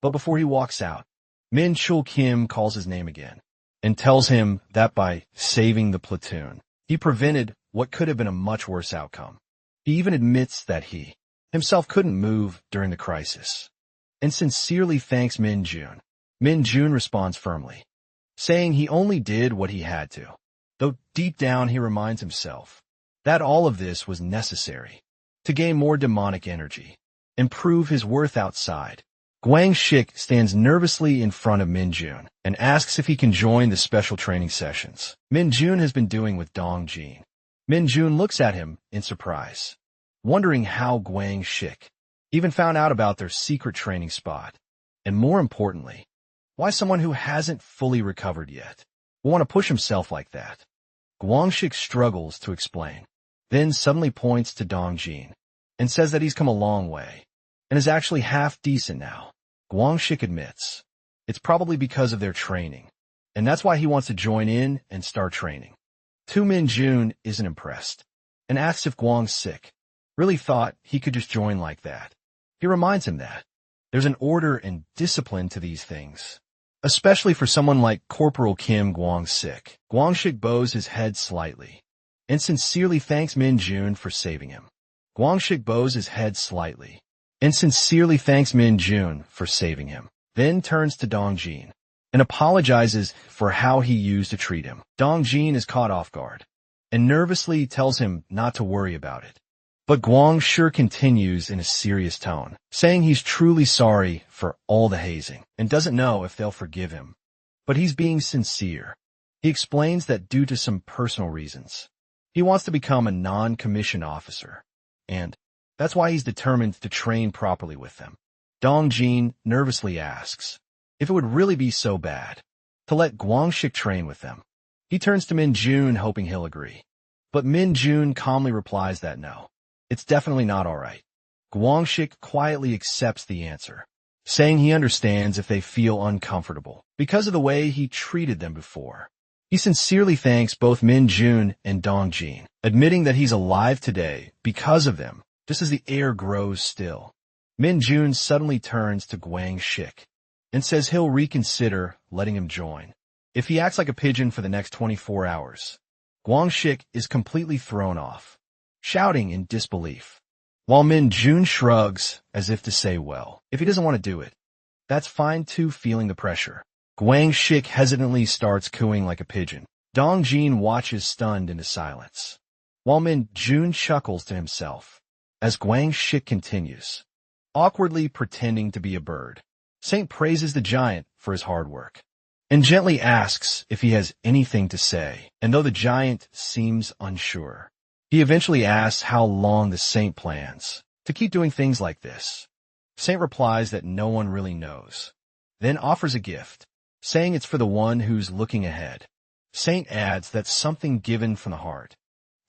But before he walks out, Min Chul Kim calls his name again and tells him that by saving the platoon, he prevented what could have been a much worse outcome. He even admits that he himself couldn't move during the crisis and sincerely thanks Min Jun. Min Jun responds firmly, saying he only did what he had to, though deep down he reminds himself that all of this was necessary to gain more demonic energy and prove his worth outside. Guangxik stands nervously in front of Min Jun and asks if he can join the special training sessions Min Jun has been doing with Dong Jin. Min Jun looks at him in surprise, wondering how Guangxik even found out about their secret training spot, and more importantly, why someone who hasn't fully recovered yet will want to push himself like that. Guangxik struggles to explain, then suddenly points to Dong Jin and says that he's come a long way and is actually half decent now. Guangxik admits it's probably because of their training, and that's why he wants to join in and start training. Min Jun isn't impressed and asks if Guangxik really thought he could just join like that. He reminds him that there's an order and discipline to these things, especially for someone like Corporal Kim Guangxik. Guangxik bows his head slightly and sincerely thanks Min Jun for saving him. Guangxik bows his head slightly and sincerely thanks Min Jun for saving him, then turns to Dong Jin and apologizes for how he used to treat him. Dong Jin is caught off guard and nervously tells him not to worry about it. But Guangxik continues in a serious tone, saying he's truly sorry for all the hazing and doesn't know if they'll forgive him. But he's being sincere. He explains that due to some personal reasons, he wants to become a non-commissioned officer, and that's why he's determined to train properly with them. Dong Jin nervously asks if it would really be so bad to let Guangxik train with them. He turns to Min Jun, hoping he'll agree. But Min Jun calmly replies that no, it's definitely not all right. Guangxik quietly accepts the answer, saying he understands if they feel uncomfortable because of the way he treated them before. He sincerely thanks both Min Jun and Dong Jin, admitting that he's alive today because of them, just as the air grows still. Min Jun suddenly turns to Guang Shik and says he'll reconsider letting him join if he acts like a pigeon for the next 24 hours. Guang Shik is completely thrown off, shouting in disbelief, while Min Jun shrugs as if to say, well, if he doesn't want to do it, that's fine too. Feeling the pressure, Guang Shik hesitantly starts cooing like a pigeon. Dong Jin watches stunned into silence, while Min Jun chuckles to himself as Guang Shik continues, awkwardly pretending to be a bird. Saint praises the giant for his hard work and gently asks if he has anything to say, and though the giant seems unsure, he eventually asks how long the Saint plans to keep doing things like this. Saint replies that no one really knows, then offers a gift, saying it's for the one who's looking ahead. Saint adds that something given from the heart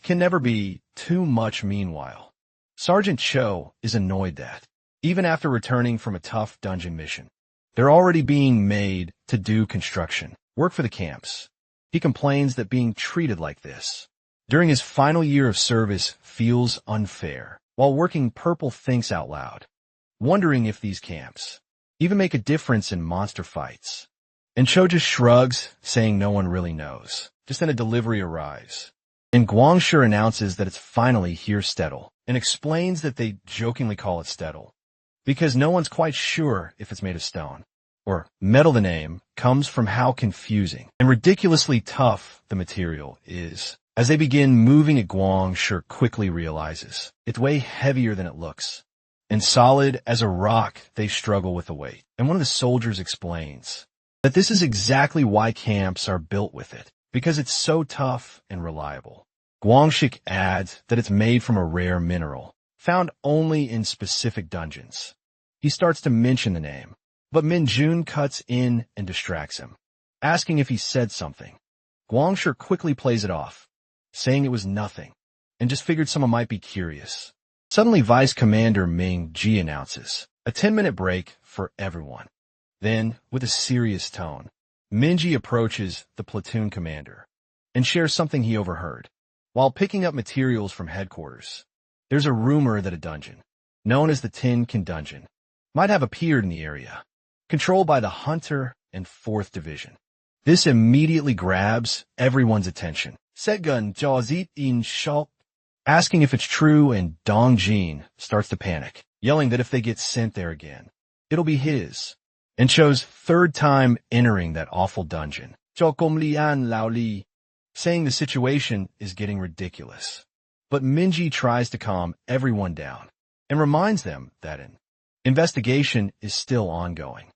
can never be too much. Meanwhile, Sergeant Cho is annoyed that, even after returning from a tough dungeon mission, they're already being made to do construction work for the camps. He complains that being treated like this during his final year of service feels unfair. While working, Purple thinks out loud, wondering if these camps even make a difference in monster fights. And Cho just shrugs, saying no one really knows. Just then a delivery arrives, and Guangshi announces that it's finally here Stettel, and explains that they jokingly call it Stettel because no one's quite sure if it's made of stone or metal. The name comes from how confusing and ridiculously tough the material is. As they begin moving it, Guangshi quickly realizes it's way heavier than it looks, and solid as a rock. They struggle with the weight, and one of the soldiers explains that this is exactly why camps are built with it, because it's so tough and reliable. Guangshik adds that it's made from a rare mineral, found only in specific dungeons. He starts to mention the name, but Min Jun cuts in and distracts him, asking if he said something. Guangshi quickly plays it off, saying it was nothing, and just figured someone might be curious. Suddenly, Vice Commander Ming Ji announces a 10-minute break for everyone. Then, with a serious tone, Minji approaches the platoon commander and shares something he overheard. While picking up materials from headquarters, there's a rumor that a dungeon, known as the Tin Can Dungeon, might have appeared in the area, controlled by the Hunter and 4th Division. This immediately grabs everyone's attention. Setgun Jawzit in shock, asking if it's true, and Dong Jin starts to panic, yelling that if they get sent there again, it'll be his. And Cho's third time entering that awful dungeon, Chokomlian Laoli, saying the situation is getting ridiculous. But Minji tries to calm everyone down and reminds them that an investigation is still ongoing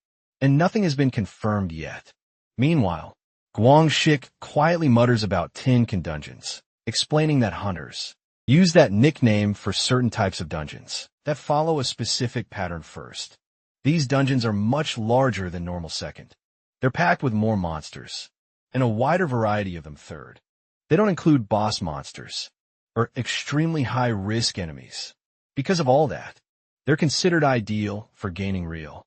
and nothing has been confirmed yet. Meanwhile, Guangshik quietly mutters about Tin Can dungeons, explaining that hunters use that nickname for certain types of dungeons that follow a specific pattern first. These dungeons are much larger than normal second. They're packed with more monsters, and a wider variety of them third. They don't include boss monsters or extremely high-risk enemies. Because of all that, they're considered ideal for gaining real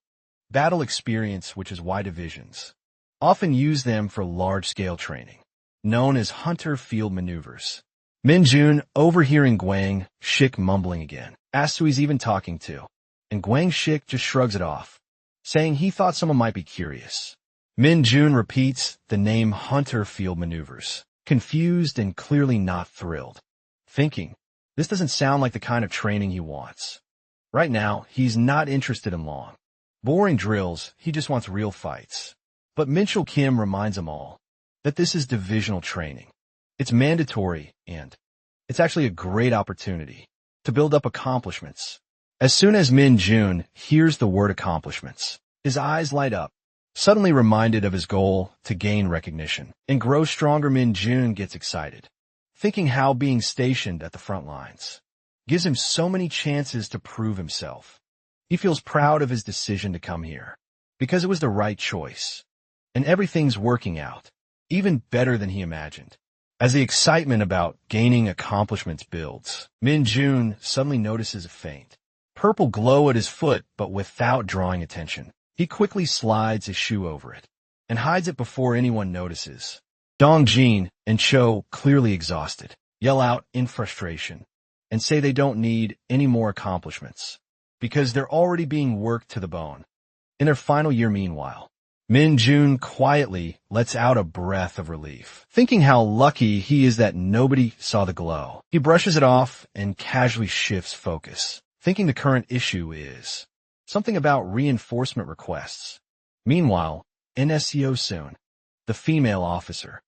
battle experience, which is why divisions often use them for large-scale training, known as hunter field maneuvers. Min Jun, overhearing Guang Shik mumbling again, asks who he's even talking to, and Guang Shik just shrugs it off, saying he thought someone might be curious. Min Jun repeats the name Hunter Field Maneuvers, confused and clearly not thrilled, thinking this doesn't sound like the kind of training he wants. Right now, he's not interested in long, boring drills. He just wants real fights. But Minchul Kim reminds them all that this is divisional training. It's mandatory, and it's actually a great opportunity to build up accomplishments. As soon as Min Jun hears the word accomplishments, his eyes light up, suddenly reminded of his goal to gain recognition and grow stronger. Min Jun gets excited, thinking how being stationed at the front lines gives him so many chances to prove himself. He feels proud of his decision to come here because it was the right choice, and everything's working out even better than he imagined. As the excitement about gaining accomplishments builds, Min Jun suddenly notices a faint purple glow at his foot, but without drawing attention. He quickly slides his shoe over it and hides it before anyone notices. Dong Jin and Cho, clearly exhausted, yell out in frustration and say they don't need any more accomplishments because they're already being worked to the bone. In their final year, meanwhile, Min Jun quietly lets out a breath of relief, thinking how lucky he is that nobody saw the glow. He brushes it off and casually shifts focus, thinking the current issue is something about reinforcement requests. Meanwhile, NSCO Soon, the female officer,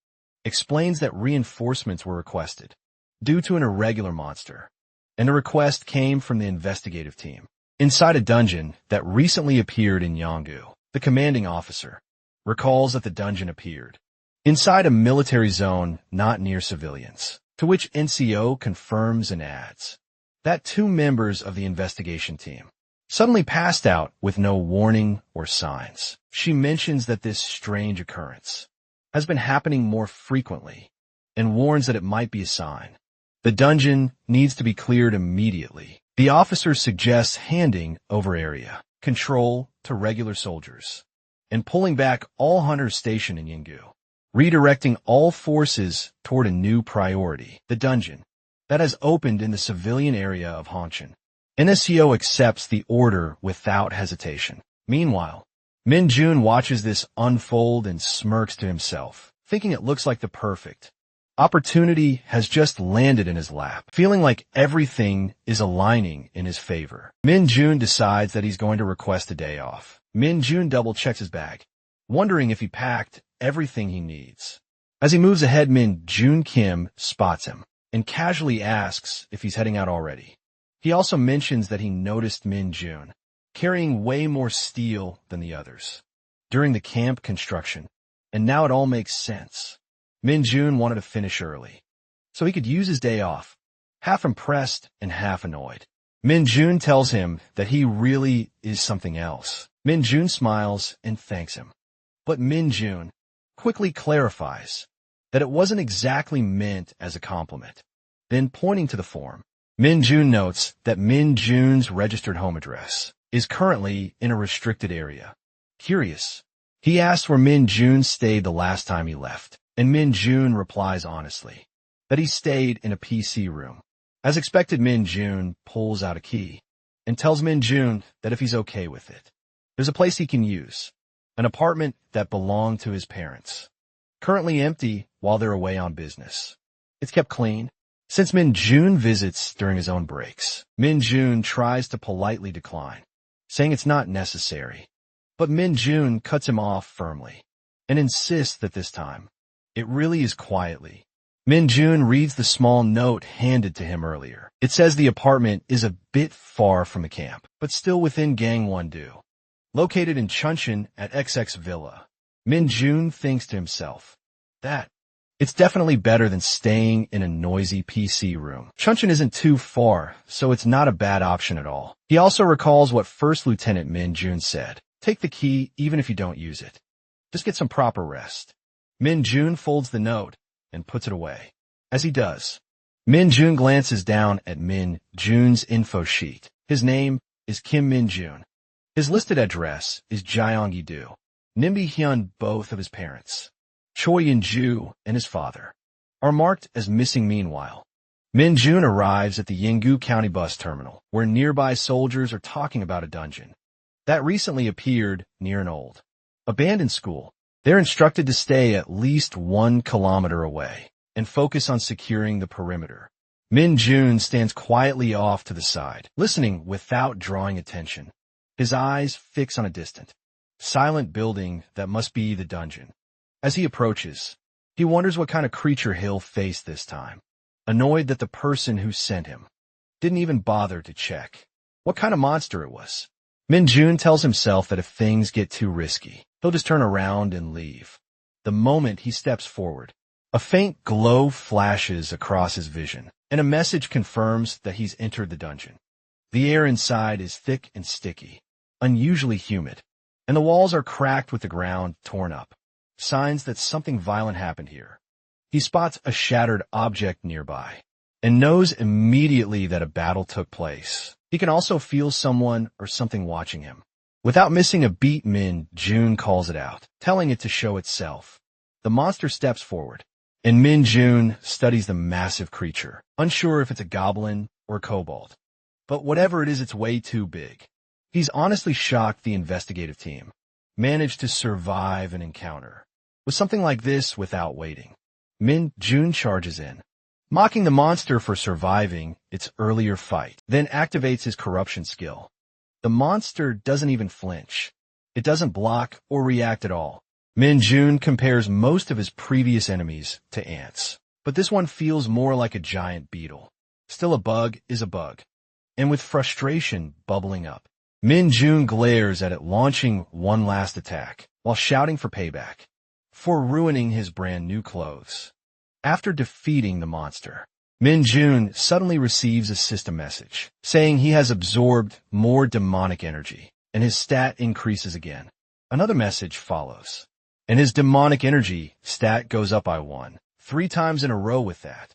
explains that reinforcements were requested due to an irregular monster, and the request came from the investigative team. Inside a dungeon that recently appeared in Yanggu, the commanding officer recalls that the dungeon appeared inside a military zone not near civilians, to which NCO confirms and adds that 2 members of the investigation team suddenly passed out with no warning or signs. She mentions that this strange occurrence has been happening more frequently and warns that it might be a sign. The dungeon needs to be cleared immediately. The officer suggests handing over area control to regular soldiers and pulling back all hunters stationed in Yinggu, redirecting all forces toward a new priority, the dungeon that has opened in the civilian area of Hongqian. NSCO accepts the order without hesitation. Meanwhile, Min Jun watches this unfold and smirks to himself, thinking it looks like the perfect opportunity has just landed in his lap, feeling like everything is aligning in his favor. Min Jun decides that he's going to request a day off. Min Jun double-checks his bag, wondering if he packed everything he needs. As he moves ahead, Min Jun Kim spots him and casually asks if he's heading out already. He also mentions that he noticed Min Jun carrying way more steel than the others during the camp construction, and now it all makes sense. Min Jun wanted to finish early, so he could use his day off, half impressed and half annoyed. Min Jun tells him that he really is something else. Min Jun smiles and thanks him, but Min Jun quickly clarifies that it wasn't exactly meant as a compliment. Then, pointing to the form, Min Jun notes that Min Jun's registered home address is currently in a restricted area. Curious, he asks where Min Jun stayed the last time he left, and Min Jun replies honestly that he stayed in a PC room. As expected, Min Jun pulls out a key and tells Min Jun that if he's okay with it, there's a place he can use, an apartment that belonged to his parents, currently empty while they're away on business. It's kept clean. Since Min Jun visits during his own breaks, Min Jun tries to politely decline, saying it's not necessary. But Min Jun cuts him off firmly and insists that this time, it really is quietly. Min Jun reads the small note handed to him earlier. It says the apartment is a bit far from the camp, but still within Gangwon-do. Located in Chuncheon at XX Villa, Min Jun thinks to himself that it's definitely better than staying in a noisy PC room. Chuncheon isn't too far, so it's not a bad option at all. He also recalls what First Lieutenant Min Jun said. Take the key even if you don't use it. Just get some proper rest. Min Jun folds the note and puts it away. As he does, Min Jun glances down at Min Jun's info sheet. His name is Kim Min Jun. His listed address is Gyeonggi-do, Nimbi-hyun. Both of his parents, Choi In-ju and his father, are marked as missing. Meanwhile, Min Jun arrives at the Yinggu County bus terminal, where nearby soldiers are talking about a dungeon that recently appeared near an old, abandoned school. They're instructed to stay at least 1 kilometer away and focus on securing the perimeter. Min Jun stands quietly off to the side, listening without drawing attention. His eyes fix on a distant, silent building that must be the dungeon. As he approaches, he wonders what kind of creature he'll face this time, annoyed that the person who sent him didn't even bother to check what kind of monster it was. Min Jun tells himself that if things get too risky, he'll just turn around and leave. The moment he steps forward, a faint glow flashes across his vision, and a message confirms that he's entered the dungeon. The air inside is thick and sticky, unusually humid, and the walls are cracked with the ground torn up, signs that something violent happened here. He spots a shattered object nearby and knows immediately that a battle took place. He can also feel someone or something watching him. Without missing a beat, Min Jun calls it out, telling it to show itself. The monster steps forward, and Min Jun studies the massive creature, unsure if it's a goblin or a kobold. But whatever it is, it's way too big. He's honestly shocked the investigative team managed to survive an encounter with something like this without waiting. Min Jun charges in, mocking the monster for surviving its earlier fight, then activates his corruption skill. The monster doesn't even flinch. It doesn't block or react at all. Min Jun compares most of his previous enemies to ants, but this one feels more like a giant beetle. Still, a bug is a bug. And with frustration bubbling up, Min Jun glares at it, launching one last attack, while shouting for payback, for ruining his brand new clothes. After defeating the monster, Min Jun suddenly receives a system message, saying he has absorbed more demonic energy, and his stat increases again. Another message follows, and his demonic energy stat goes up by 1, 3 times in a row with that.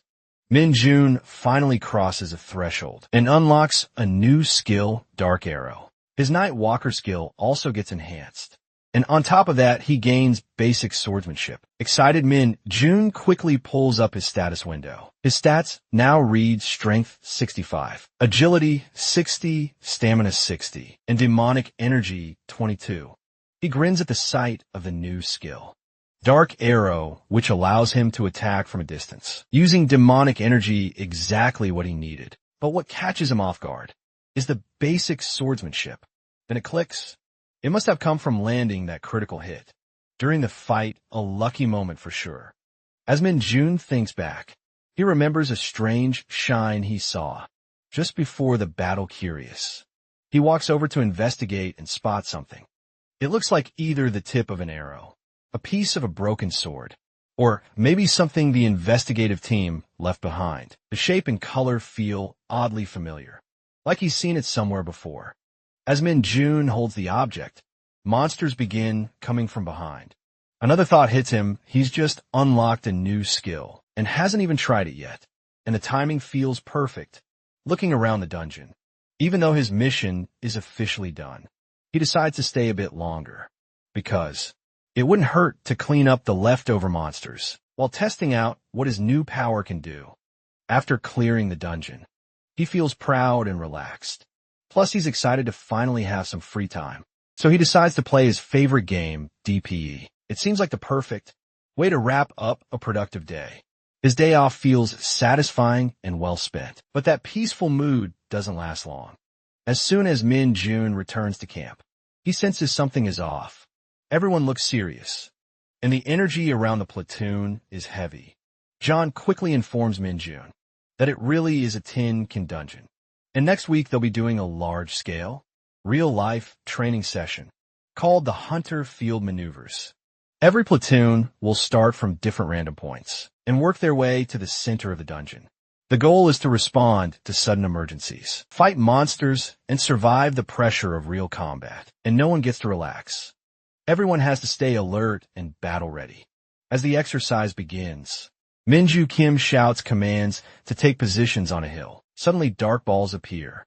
Min Jun finally crosses a threshold and unlocks a new skill, Dark Arrow. His Night Walker skill also gets enhanced. And on top of that, he gains basic swordsmanship. Excited Min Jun quickly pulls up his status window. His stats now read Strength 65, Agility 60, Stamina 60, and Demonic Energy 22. He grins at the sight of the new skill, Dark Arrow, which allows him to attack from a distance, using demonic energy, exactly what he needed. But what catches him off guard is the basic swordsmanship. Then it clicks. It must have come from landing that critical hit. During the fight, a lucky moment for sure. As Min Jun thinks back, he remembers a strange shine he saw just before the battle. Curious, he walks over to investigate and spots something. It looks like either the tip of an arrow, a piece of a broken sword, or maybe something the investigative team left behind. The shape and color feel oddly familiar, like he's seen it somewhere before. As Min Jun holds the object, monsters begin coming from behind. Another thought hits him. He's just unlocked a new skill and hasn't even tried it yet, and the timing feels perfect. Looking around the dungeon, even though his mission is officially done, he decides to stay a bit longer, because it wouldn't hurt to clean up the leftover monsters while testing out what his new power can do. After clearing the dungeon, he feels proud and relaxed. Plus, he's excited to finally have some free time. So he decides to play his favorite game, DPE. It seems like the perfect way to wrap up a productive day. His day off feels satisfying and well spent. But that peaceful mood doesn't last long. As soon as Min Jun returns to camp, he senses something is off. Everyone looks serious, and the energy around the platoon is heavy. John quickly informs Min Jun that it really is a tin can dungeon. And next week, they'll be doing a large-scale, real-life training session called the Hunter Field Maneuvers. Every platoon will start from different random points and work their way to the center of the dungeon. The goal is to respond to sudden emergencies, fight monsters, and survive the pressure of real combat. And no one gets to relax. Everyone has to stay alert and battle-ready. As the exercise begins, Minju Kim shouts commands to take positions on a hill. Suddenly, dark balls appear.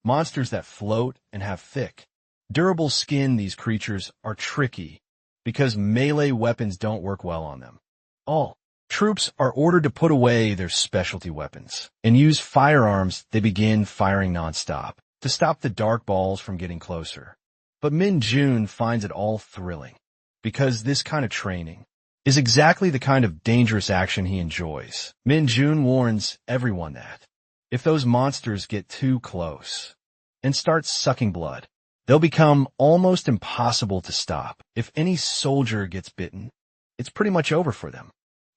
Monsters that float and have thick, durable skin. These creatures are tricky because melee weapons don't work well on them. All troops are ordered to put away their specialty weapons and use firearms. They begin firing nonstop to stop the dark balls from getting closer. But Min Jun finds it all thrilling because this kind of training is exactly the kind of dangerous action he enjoys. Min Jun warns everyone that if those monsters get too close and start sucking blood, they'll become almost impossible to stop. If any soldier gets bitten, it's pretty much over for them.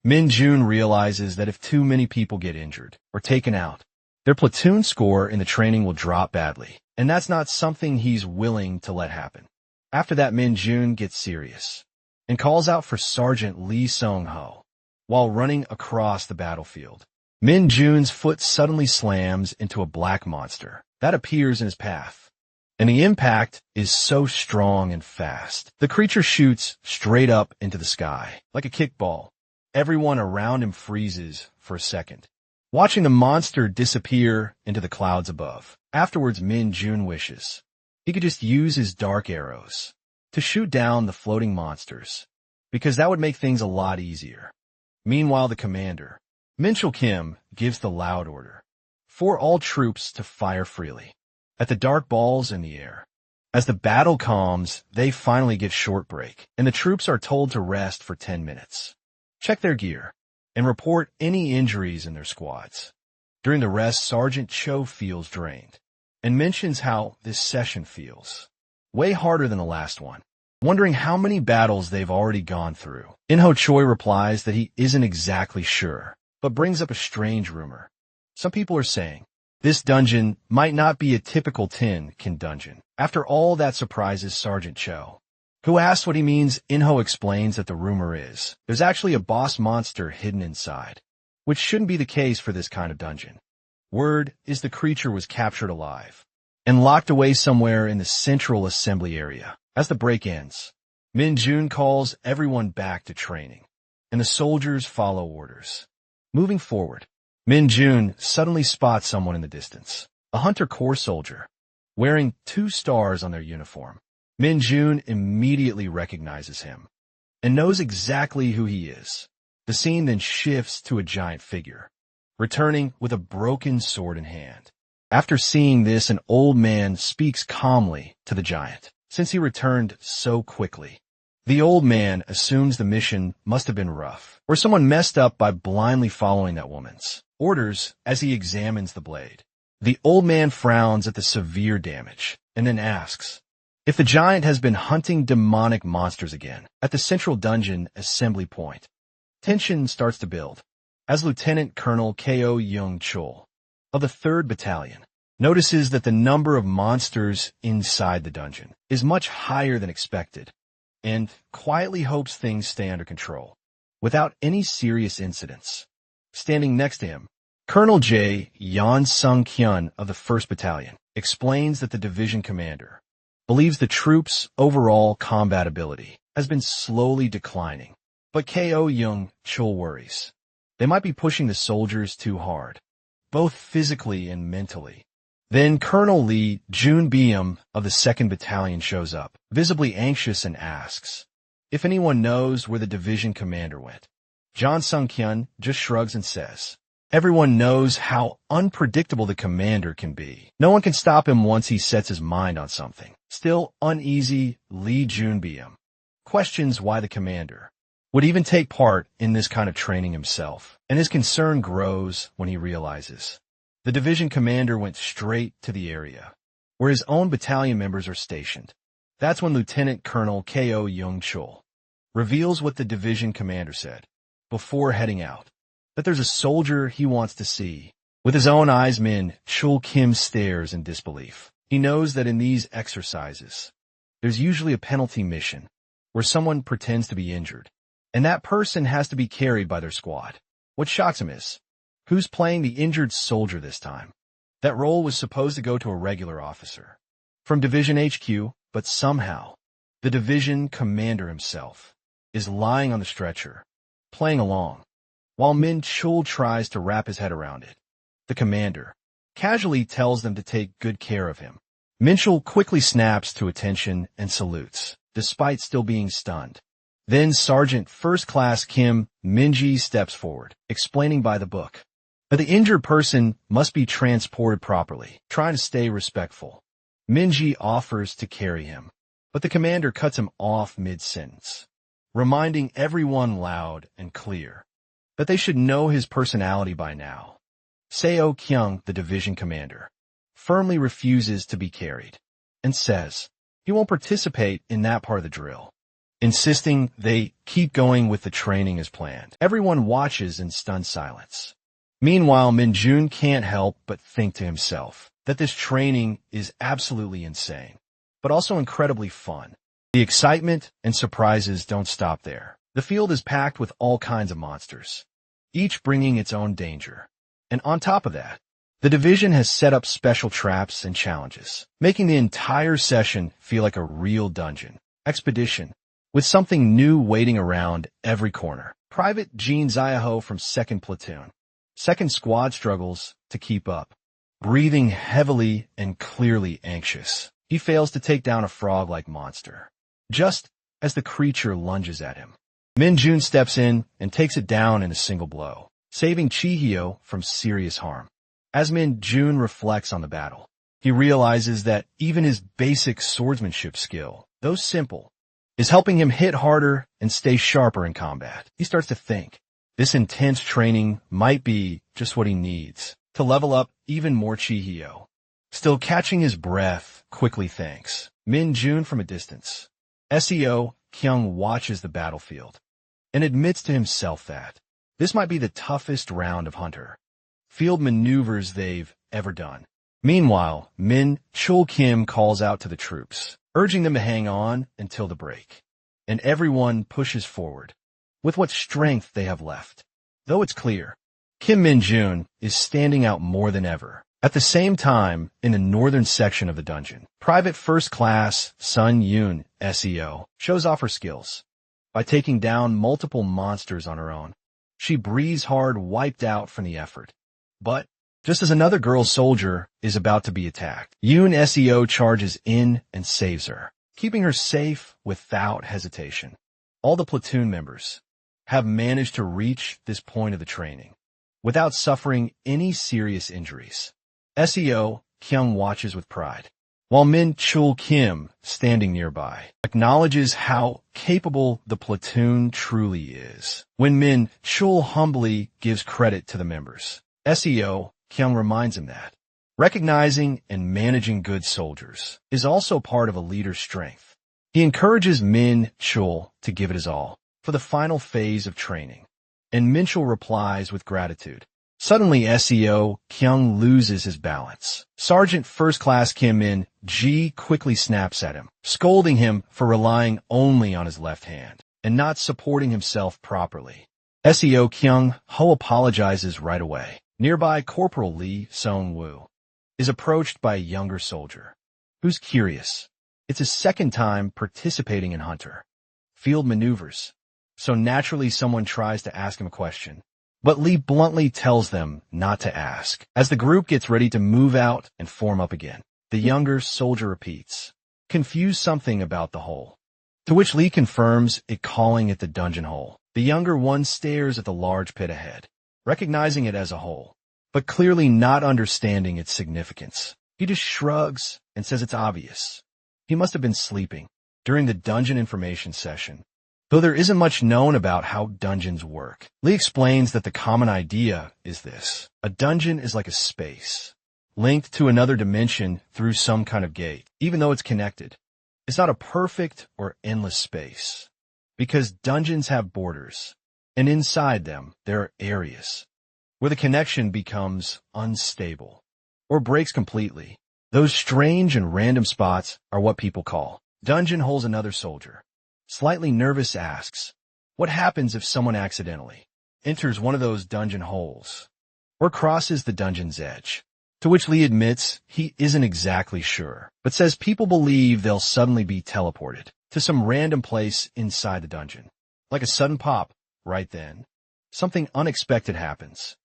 Min Jun realizes that if too many people get injured or taken out, their platoon score in the training will drop badly, and that's not something he's willing to let happen. After that, Min Jun gets serious and calls out for Sergeant Lee Sung-ho while running across the battlefield. Min Jun's foot suddenly slams into a black monster that appears in his path, and the impact is so strong and fast. The creature shoots straight up into the sky, like a kickball. Everyone around him freezes for a second, watching the monster disappear into the clouds above. Afterwards, Min Jun wishes he could just use his dark arrows to shoot down the floating monsters because that would make things a lot easier. Meanwhile, the commander, Minchul Kim, gives the loud order for all troops to fire freely at the dark balls in the air. As the battle calms, they finally get short break, and the troops are told to rest for 10 minutes, check their gear, and report any injuries in their squads. During the rest, Sergeant Cho feels drained and mentions how this session feels way harder than the last one, wondering how many battles they've already gone through. In-ho Choi replies that he isn't exactly sure, but brings up a strange rumor. Some people are saying this dungeon might not be a typical Tin-Kin dungeon. After all, that surprises Sergeant Cho, who asks what he means. In-ho explains that the rumor is there's actually a boss monster hidden inside, which shouldn't be the case for this kind of dungeon. Word is the creature was captured alive and locked away somewhere in the central assembly area. As the break ends, Min Jun calls everyone back to training, and the soldiers follow orders. Moving forward, Min Jun suddenly spots someone in the distance, a Hunter Corps soldier, wearing 2 stars on their uniform. Min Jun immediately recognizes him and knows exactly who he is. The scene then shifts to a giant figure, returning with a broken sword in hand. After seeing this, an old man speaks calmly to the giant. Since he returned so quickly, the old man assumes the mission must have been rough, or someone messed up by blindly following that woman's orders. As he examines the blade, the old man frowns at the severe damage and then asks if the giant has been hunting demonic monsters again. At the central dungeon assembly point, tension starts to build as Lieutenant Colonel Ko Young Chul of the 3rd Battalion notices that the number of monsters inside the dungeon is much higher than expected, and quietly hopes things stay under control without any serious incidents. Standing next to him, Colonel J. Yan Sung-kyun of the 1st Battalion explains that the division commander believes the troops' overall combat ability has been slowly declining, but Ko Young Chul worries they might be pushing the soldiers too hard, both physically and mentally. Then Colonel Lee Jun-beom of the 2nd Battalion shows up, visibly anxious, and asks if anyone knows where the division commander went. John Sung-kyun just shrugs and says, everyone knows how unpredictable the commander can be. No one can stop him once he sets his mind on something. Still uneasy, Lee Jun-beom questions why the commander would even take part in this kind of training himself, and his concern grows when he realizes the division commander went straight to the area where his own battalion members are stationed. That's when Lieutenant Colonel Ko Young Chul reveals what the division commander said before heading out, that there's a soldier he wants to see. With his own eyes, Min Chul Kim stares in disbelief. He knows that in these exercises, there's usually a penalty mission where someone pretends to be injured, and that person has to be carried by their squad. What shocks him is, who's playing the injured soldier this time? That role was supposed to go to a regular officer from Division HQ, but somehow, the division commander himself is lying on the stretcher, playing along, while Min Chul tries to wrap his head around it. The commander casually tells them to take good care of him. Min Chul quickly snaps to attention and salutes, despite still being stunned. Then Sergeant First Class Kim Minji steps forward, explaining by the book that the injured person must be transported properly, trying to stay respectful. Minji offers to carry him, but the commander cuts him off mid-sentence, reminding everyone loud and clear that they should know his personality by now. Seo Kyung, the division commander, firmly refuses to be carried and says he won't participate in that part of the drill, insisting they keep going with the training as planned. Everyone watches in stunned silence. Meanwhile, Min Jun can't help but think to himself that this training is absolutely insane, but also incredibly fun. The excitement and surprises don't stop there. The field is packed with all kinds of monsters, each bringing its own danger. And on top of that, the division has set up special traps and challenges, making the entire session feel like a real dungeon expedition, with something new waiting around every corner. Private Jean Ziaho from 2nd Platoon, 2nd Squad struggles to keep up, breathing heavily and clearly anxious. He fails to take down a frog-like monster, just as the creature lunges at him. Min Jun steps in and takes it down in a single blow, saving Chihyo from serious harm. As Min Jun reflects on the battle, he realizes that even his basic swordsmanship skill, though simple, is helping him hit harder and stay sharper in combat. He starts to think, this intense training might be just what he needs to level up even more Chihyo. Still catching his breath, quickly thanks Min Jun from a distance. Seo Kyung watches the battlefield and admits to himself that this might be the toughest round of Hunter field maneuvers they've ever done. Meanwhile, Min Chul Kim calls out to the troops, urging them to hang on until the break, and everyone pushes forward with what strength they have left. Though it's clear, Kim Min Jun is standing out more than ever. At the same time, in the northern section of the dungeon, Private First Class Sun Yoon SEO shows off her skills by taking down multiple monsters on her own. She breathes hard, wiped out from the effort. But just as another girl soldier is about to be attacked, Yoon SEO charges in and saves her, keeping her safe without hesitation. All the platoon members have managed to reach this point of the training without suffering any serious injuries. Seo Kyung watches with pride, while Min Chul Kim, standing nearby, acknowledges how capable the platoon truly is. When Min Chul humbly gives credit to the members, Seo Kyung reminds him that recognizing and managing good soldiers is also part of a leader's strength. He encourages Min Chul to give it his all for the final phase of training, and Min Chul replies with gratitude. Suddenly, Seo Kyung loses his balance. Sergeant First Class Kim Min Ji quickly snaps at him, scolding him for relying only on his left hand and not supporting himself properly. Seo Kyung Ho apologizes right away. Nearby, Corporal Lee Song-woo is approached by a younger soldier who's curious. It's his second time participating in Hunter field maneuvers, so naturally someone tries to ask him a question. But Lee bluntly tells them not to ask. As the group gets ready to move out and form up again, the younger soldier repeats, confused something about the hole, to which Lee confirms it, calling it the dungeon hole. The younger one stares at the large pit ahead, recognizing it as a hole, but clearly not understanding its significance. He just shrugs and says it's obvious. He must have been sleeping during the dungeon information session. Though there isn't much known about how dungeons work, Lee explains that the common idea is this. A dungeon is like a space, linked to another dimension through some kind of gate, even though it's connected. It's not a perfect or endless space, because dungeons have borders, and inside them there are areas where the connection becomes unstable or breaks completely. Those strange and random spots are what people call dungeon holes. Another soldier, slightly nervous, asks, what happens if someone accidentally enters one of those dungeon holes or crosses the dungeon's edge? To which Lee admits he isn't exactly sure, but says people believe they'll suddenly be teleported to some random place inside the dungeon. Like a sudden pop, right then, something unexpected happens,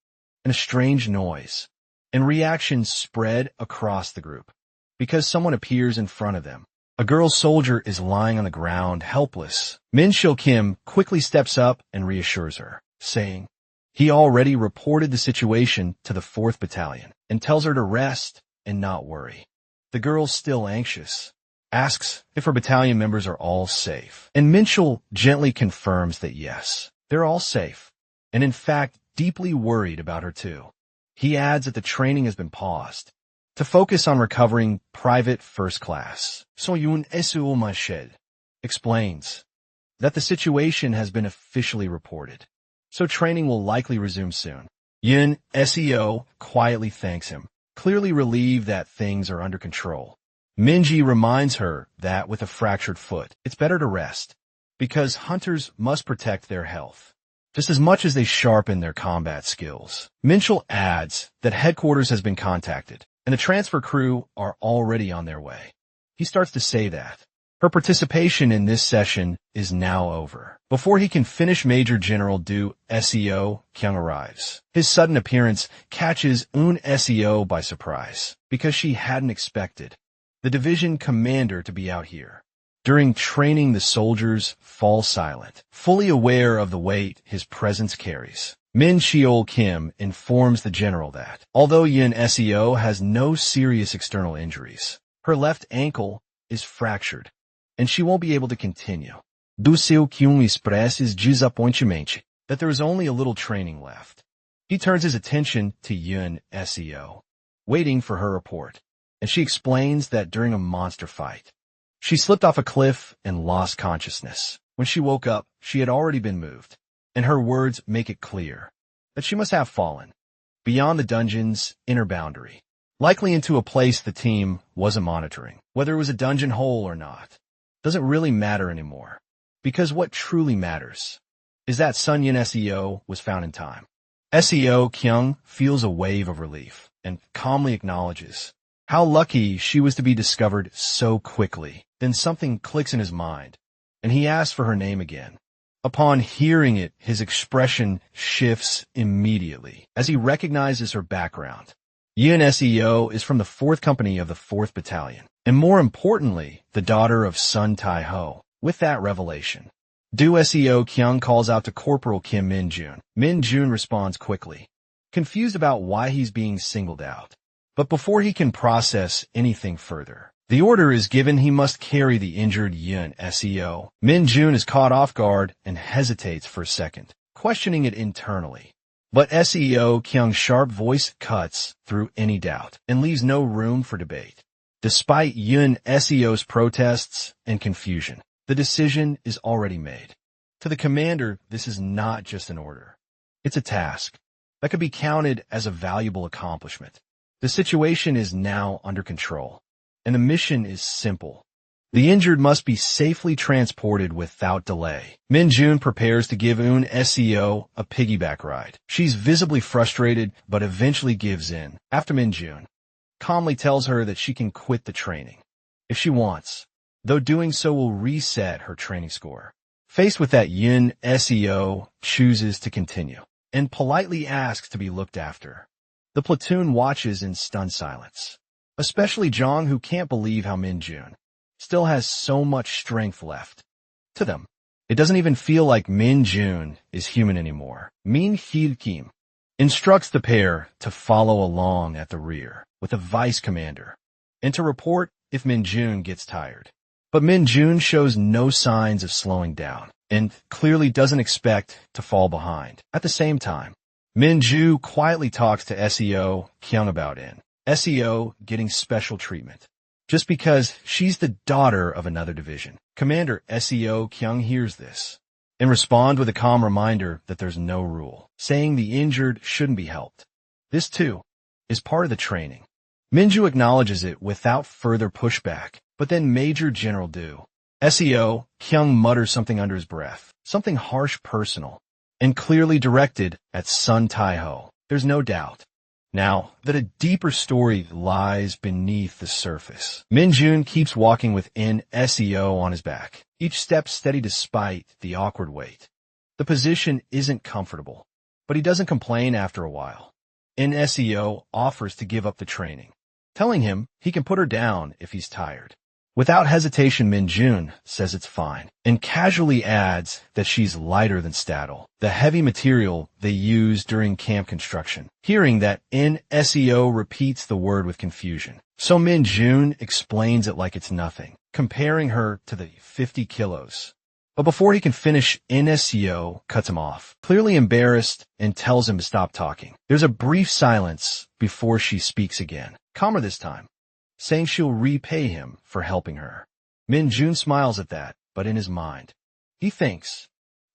and a strange noise and reactions spread across the group because someone appears in front of them. A girl soldier is lying on the ground, helpless. Min Chul Kim quickly steps up and reassures her, saying he already reported the situation to the 4th Battalion and tells her to rest and not worry. The girl's still anxious, asks if her battalion members are all safe, and Min Chul gently confirms that yes, they're all safe, and in fact deeply worried about her too. He adds that the training has been paused to focus on recovering Private First Class. Soyun Esuul Mashed explains that the situation has been officially reported, so training will likely resume soon. Yun Seo quietly thanks him, clearly relieved that things are under control. Minji reminds her that with a fractured foot, it's better to rest, because hunters must protect their health just as much as they sharpen their combat skills. Minchel adds that headquarters has been contacted, and the transfer crew are already on their way. He starts to say that her participation in this session is now over. Before he can finish, Major General Du Seo Kyung arrives. His sudden appearance catches Un Seo by surprise, because she hadn't expected the division commander to be out here. During training, the soldiers fall silent, fully aware of the weight his presence carries. Min Cheol Kim informs the general that, although Yun Seo has no serious external injuries, her left ankle is fractured, and she won't be able to continue. Do seu Kyung expresses disappointimento that there is only a little training left. He turns his attention to Yun Seo, waiting for her report, and she explains that during a monster fight, she slipped off a cliff and lost consciousness. When she woke up, she had already been moved, and her words make it clear that she must have fallen beyond the dungeon's inner boundary, likely into a place the team wasn't monitoring. Whether it was a dungeon hole or not doesn't really matter anymore, because what truly matters is that Sun Yun Seo was found in time. Seo Kyung feels a wave of relief and calmly acknowledges how lucky she was to be discovered so quickly. Then something clicks in his mind, and he asks for her name again. Upon hearing it, his expression shifts immediately as he recognizes her background. Yun Seo is from the 4th Company of the 4th Battalion, and more importantly, the daughter of Sun Tai-ho. With that revelation, Do Seo Kyung calls out to Corporal Kim Min-jun. Min-jun responds quickly, confused about why he's being singled out. But before he can process anything further, the order is given he must carry the injured Yun Seo. Min-jun is caught off guard and hesitates for a second, questioning it internally. But Seo Kyung's sharp voice cuts through any doubt and leaves no room for debate. Despite Yun Seo's protests and confusion, the decision is already made. To the commander, this is not just an order. It's a task that could be counted as a valuable accomplishment. The situation is now under control, and the mission is simple. The injured must be safely transported without delay. Min-jun prepares to give Yun Seo a piggyback ride. She's visibly frustrated, but eventually gives in, after Min-jun calmly tells her that she can quit the training if she wants, though doing so will reset her training score. Faced with that, Yun Seo chooses to continue and politely asks to be looked after. The platoon watches in stunned silence, especially Jong, who can't believe how Min-jun still has so much strength left. To them, it doesn't even feel like Min-jun is human anymore. Min Hee Kim instructs the pair to follow along at the rear with a vice commander and to report if Min-jun gets tired. But Min-jun shows no signs of slowing down and clearly doesn't expect to fall behind. At the same time, Min-ju quietly talks to Seo Kyung about Seo getting special treatment just because she's the daughter of another division. Commander Seo Kyung hears this and responds with a calm reminder that there's no rule saying the injured shouldn't be helped. This, too, is part of the training. Min-ju acknowledges it without further pushback, but then Major General Do Seo Kyung mutters something under his breath, something harsh, personal, and clearly directed at Sun Tai-ho. There's no doubt now that a deeper story lies beneath the surface. Min-jun keeps walking with Seo on his back, each step steady despite the awkward weight. The position isn't comfortable, but he doesn't complain after a while. Seo offers to give up the training, telling him he can put her down if he's tired. Without hesitation, Min-jun says it's fine, and casually adds that she's lighter than Stattle, the heavy material they use during camp construction. Hearing that, Seo repeats the word with confusion. So Min-jun explains it like it's nothing, comparing her to the 50 kilos. But before he can finish, Seo cuts him off, clearly embarrassed, and tells him to stop talking. There's a brief silence before she speaks again, calmer this time, saying she'll repay him for helping her. Min-jun smiles at that, but in his mind, he thinks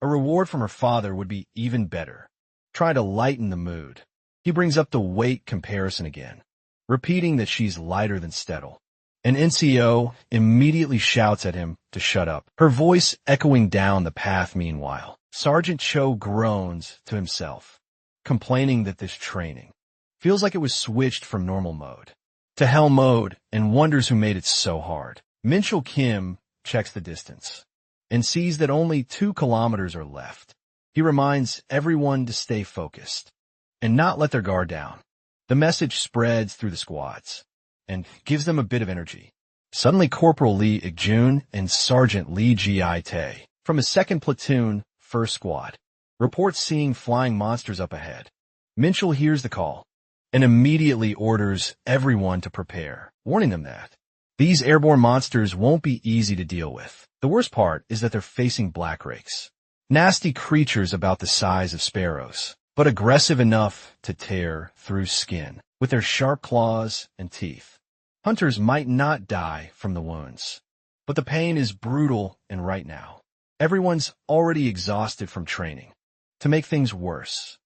a reward from her father would be even better. Try to lighten the mood. He brings up the weight comparison again, repeating that she's lighter than Stettel. And Seo immediately shouts at him to shut up, her voice echoing down the path meanwhile. Sergeant Cho groans to himself, complaining that this training feels like it was switched from normal mode to hell mode, and wonders who made it so hard. Min-cheol Kim checks the distance and sees that only 2 kilometers are left. He reminds everyone to stay focused and not let their guard down. The message spreads through the squads and gives them a bit of energy. Suddenly Corporal Lee Ik-jun and Sergeant Lee Ji-tae from his 2nd platoon, 1st squad, report seeing flying monsters up ahead. Minchul hears the call and immediately orders everyone to prepare, warning them that these airborne monsters won't be easy to deal with. The worst part is that they're facing black rakes, nasty creatures about the size of sparrows, but aggressive enough to tear through skin with their sharp claws and teeth. Hunters might not die from the wounds, but the pain is brutal and right now. Everyone's already exhausted from training. To make things worse,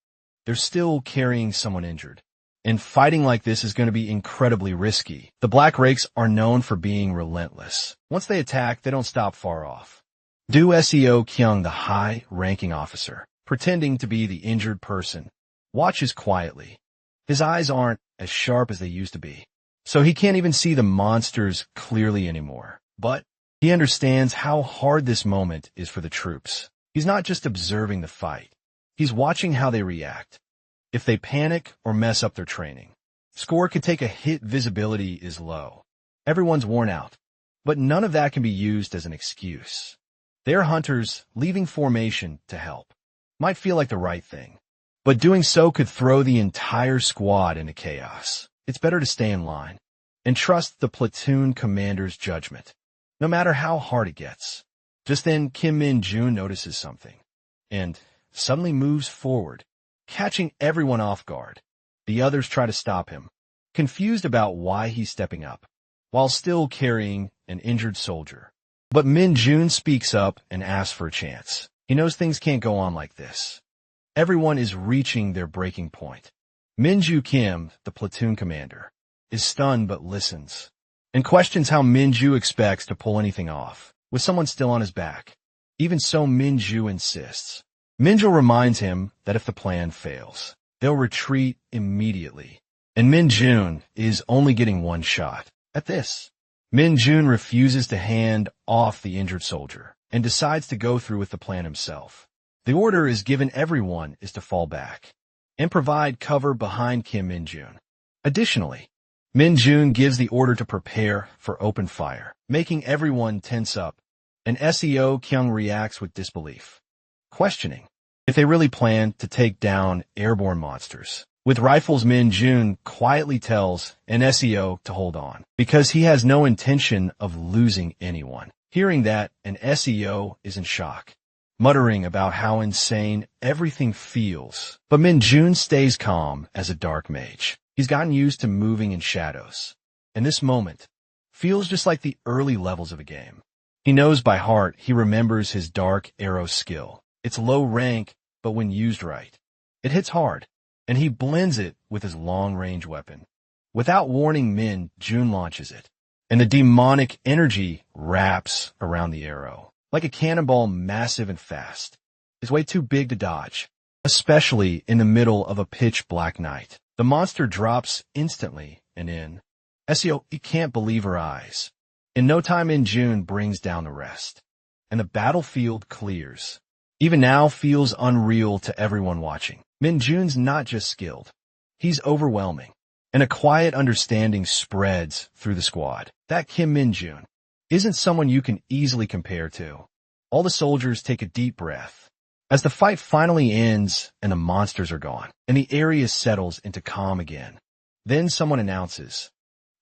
they're still carrying someone injured. And fighting like this is going to be incredibly risky. The Black Rakes are known for being relentless. Once they attack, they don't stop far off. Do Seo Kyung, the high-ranking officer, pretending to be the injured person, watches quietly. His eyes aren't as sharp as they used to be, so he can't even see the monsters clearly anymore. But he understands how hard this moment is for the troops. He's not just observing the fight. He's watching how they react. If they panic or mess up their training, score could take a hit. Visibility is low. Everyone's worn out. But none of that can be used as an excuse. They're hunters leaving formation to help. Might feel like the right thing, but doing so could throw the entire squad into chaos. It's better to stay in line and trust the platoon commander's judgment, no matter how hard it gets. Just then, Kim Min-jun notices something and suddenly moves forward, catching everyone off guard. The others try to stop him, confused about why he's stepping up, while still carrying an injured soldier. But Min-jun speaks up and asks for a chance. He knows things can't go on like this. Everyone is reaching their breaking point. Min-ju Kim, the platoon commander, is stunned but listens, and questions how Min-ju expects to pull anything off with someone still on his back. Even so, Min-ju insists. Min-ju reminds him that if the plan fails, they'll retreat immediately, and Min-jun is only getting one shot. At this, Min-jun refuses to hand off the injured soldier and decides to go through with the plan himself. The order is given. Everyone is to fall back and provide cover behind Kim Min-jun. Additionally, Min-jun gives the order to prepare for open fire, making everyone tense up, and Seo Kyung reacts with disbelief, questioning if they really plan to take down airborne monsters. With rifles, Min-jun quietly tells an Seo to hold on, because he has no intention of losing anyone. Hearing that, an Seo is in shock, muttering about how insane everything feels. But Min-jun stays calm as a dark mage. He's gotten used to moving in shadows, and this moment feels just like the early levels of a game. He knows by heart. He remembers his dark arrow skill. It's low rank, but when used right, it hits hard, and he blends it with his long-range weapon. Without warning, Min-jun launches it, and the demonic energy wraps around the arrow, like a cannonball, massive and fast. It's way too big to dodge, especially in the middle of a pitch-black night. The monster drops instantly, and in Seo can't believe her eyes. In no time, Min-jun brings down the rest, and the battlefield clears. Even now feels unreal to everyone watching. Min-jun's not just skilled, he's overwhelming, and a quiet understanding spreads through the squad that Kim Min-jun isn't someone you can easily compare to. All the soldiers take a deep breath as the fight finally ends and the monsters are gone, and the area settles into calm again. Then someone announces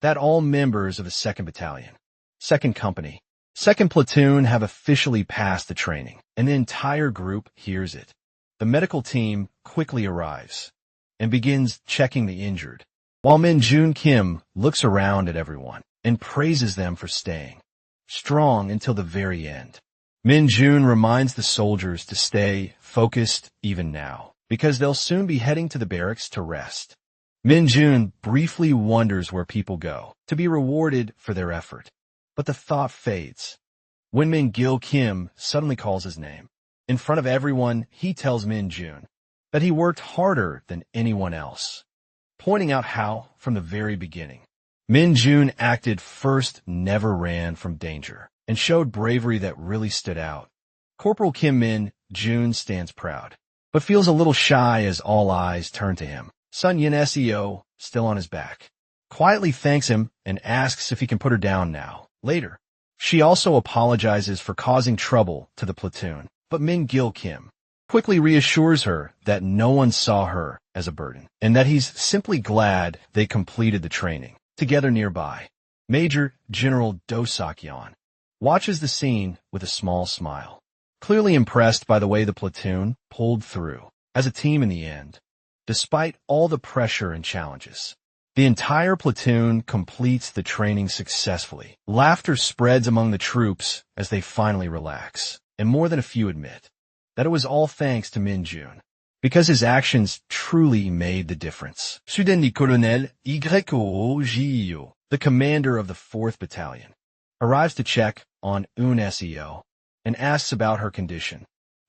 that all members of the 2nd Battalion, 2nd Company, 2nd Platoon have officially passed the training, and the entire group hears it. The medical team quickly arrives and begins checking the injured, while Min-jun Kim looks around at everyone and praises them for staying strong until the very end. Min-jun reminds the soldiers to stay focused even now, because they'll soon be heading to the barracks to rest. Min-jun briefly wonders where people go to be rewarded for their effort, but the thought fades when Min-gil Kim suddenly calls his name. In front of everyone, he tells Min-jun that he worked harder than anyone else, pointing out how, from the very beginning, Min-jun acted first, never ran from danger, and showed bravery that really stood out. Corporal Kim Min-jun stands proud, but feels a little shy as all eyes turn to him. Sun Yin Seo, still on his back, quietly thanks him and asks if he can put her down now. Later, she also apologizes for causing trouble to the platoon, but Min Gil Kim quickly reassures her that no one saw her as a burden, and that he's simply glad they completed the training. Together nearby, Major General Do Sakyeon watches the scene with a small smile, clearly impressed by the way the platoon pulled through as a team in the end. Despite all the pressure and challenges, the entire platoon completes the training successfully. Laughter spreads among the troops as they finally relax, and more than a few admit that it was all thanks to Min Jun, because his actions truly made the difference. Soudain Colonel YOJIO, the commander of the 4th Battalion, arrives to check on Un Seo and asks about her condition.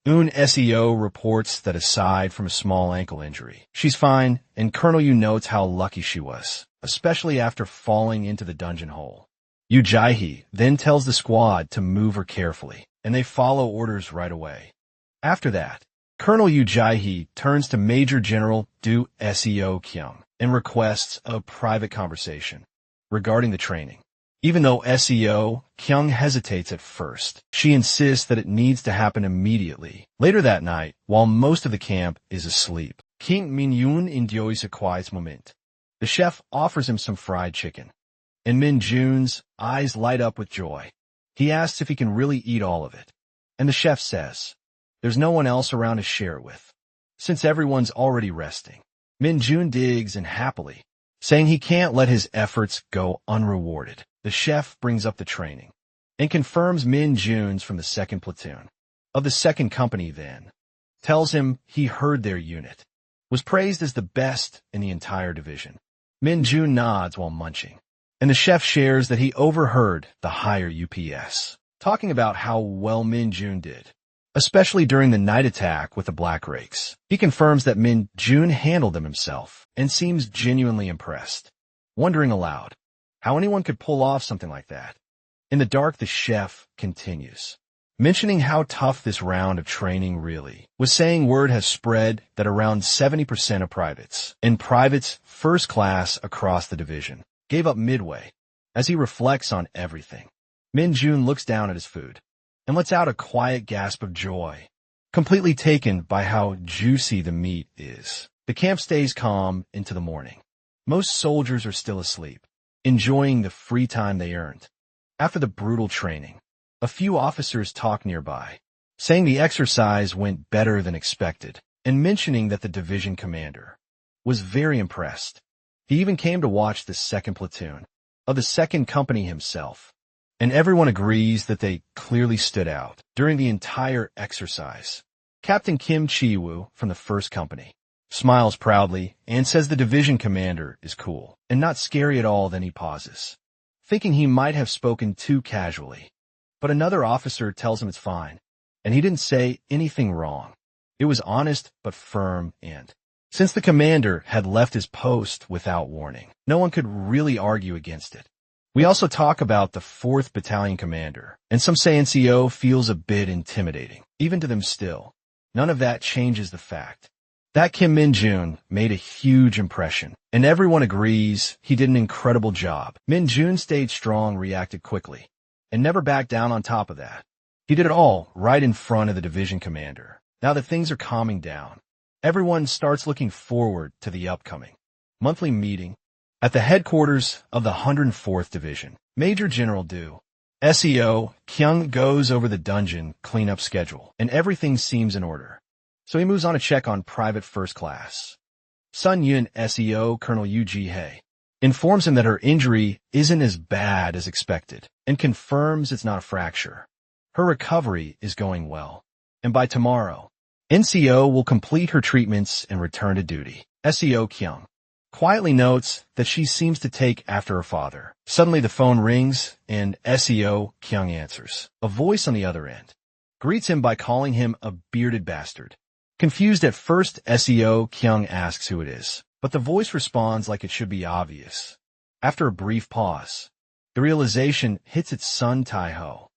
Un Seo reports that aside from a small ankle injury, she's fine, and Colonel Yu notes how lucky she was, especially after falling into the dungeon hole. Yu Jaihe then tells the squad to move her carefully, and they follow orders right away. After that, Colonel Yu Jaihe turns to Major General Do Seo Kyung and requests a private conversation regarding the training. Even though Seo Kyung hesitates at first, she insists that it needs to happen immediately. Later that night, while most of the camp is asleep, King Min Yoon enjoys a quiet moment. The chef offers him some fried chicken, and Min Jun's eyes light up with joy. He asks if he can really eat all of it, and the chef says there's no one else around to share it with, since everyone's already resting. Min Jun digs in happily, saying he can't let his efforts go unrewarded. The chef brings up the training and confirms Min Jun's from the 2nd Platoon of the 2nd Company, then tells him he heard their unit was praised as the best in the entire division. Min Jun nods while munching, and the chef shares that he overheard the higher UPS talking about how well Min Jun did, especially during the night attack with the Black Rakes. He confirms that Min Jun handled them himself and seems genuinely impressed, wondering aloud how anyone could pull off something like that. In the dark, the chef continues, mentioning how tough this round of training really was, saying word has spread that around 70% of privates, and privates first class across the division, gave up midway. As he reflects on everything, Min Jun looks down at his food and lets out a quiet gasp of joy, completely taken by how juicy the meat is. The camp stays calm into the morning. Most soldiers are still asleep, enjoying the free time they earned after the brutal training. A few officers talk nearby, saying the exercise went better than expected, and mentioning that the division commander was very impressed. He even came to watch the 2nd Platoon of the 2nd Company himself, and everyone agrees that they clearly stood out during the entire exercise. Captain Kim Chi-woo from the 1st Company smiles proudly and says the division commander is cool and not scary at all. Then he pauses, thinking he might have spoken too casually. But another officer tells him it's fine, and he didn't say anything wrong. It was honest but firm, and since the commander had left his post without warning, no one could really argue against it. We also talk about the 4th Battalion commander, and some say NCO feels a bit intimidating, even to them still. None of that changes the fact that Kim Min Jun made a huge impression, and everyone agrees he did an incredible job. Min Jun stayed strong, reacted quickly, and never backed down. On top of that, he did it all right in front of the division commander. Now that things are calming down, everyone starts looking forward to the upcoming monthly meeting at the headquarters of the 104th Division. Major General Do Seo Kyung goes over the dungeon cleanup schedule, and everything seems in order. So he moves on to check on Private First Class Sun Yun. Seo Colonel Yu Ji-hae informs him that her injury isn't as bad as expected and confirms it's not a fracture. Her recovery is going well, and by tomorrow, NCO will complete her treatments and return to duty. Seo Kyung quietly notes that she seems to take after her father. Suddenly the phone rings, and Seo Kyung answers. A voice on the other end greets him by calling him a bearded bastard. Confused at first, Seo Kyung asks who it is, but the voice responds like it should be obvious. After a brief pause, the realization hits its Sun Tai-ho,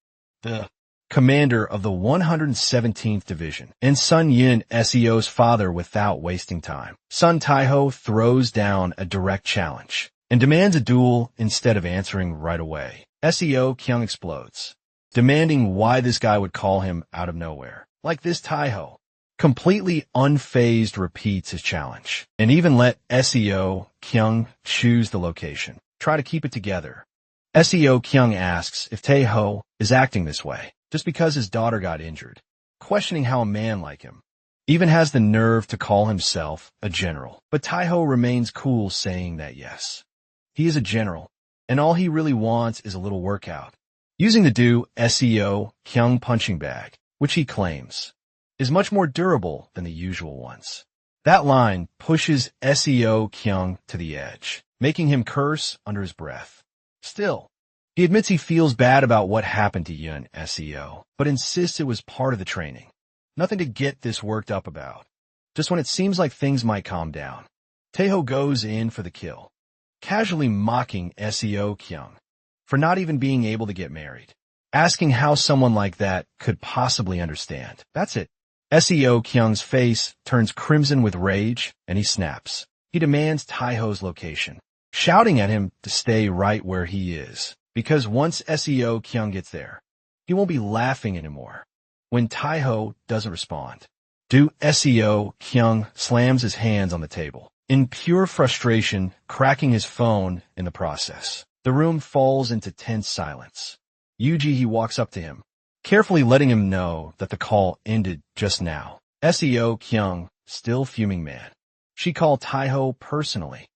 the commander of the 117th Division, and Sun Yun, Seo's father. Without wasting time, Sun Tai-ho throws down a direct challenge and demands a duel instead of answering right away. SEO Kyung explodes, demanding why this guy would call him out of nowhere. Like this Taiho. Completely unfazed repeats his challenge, and even let SEO Kyung choose the location. Try to keep it together. SEO Kyung asks if Taeho is acting this way just because his daughter got injured, questioning how a man like him even has the nerve to call himself a general. But Taeho remains cool, saying that yes, he is a general, and all he really wants is a little workout. Using the do SEO Kyung punching bag, which he claims is much more durable than the usual ones. That line pushes SEO Kyung to the edge, making him curse under his breath. Still, he admits he feels bad about what happened to Yun SEO, but insists it was part of the training. Nothing to get this worked up about. Just when it seems like things might calm down, Taeho goes in for the kill, casually mocking SEO Kyung for not even being able to get married, asking how someone like that could possibly understand. That's it. SEO Kyung's face turns crimson with rage, and he snaps. He demands Taeho's location, shouting at him to stay right where he is, because once SEO Kyung gets there, he won't be laughing anymore. When Taeho doesn't respond, SEO Kyung slams his hands on the table, in pure frustration, cracking his phone in the process. The room falls into tense silence. He walks up to him, carefully letting him know that the call ended just now. SEO Kyung, still fuming mad. She called Taeho personally,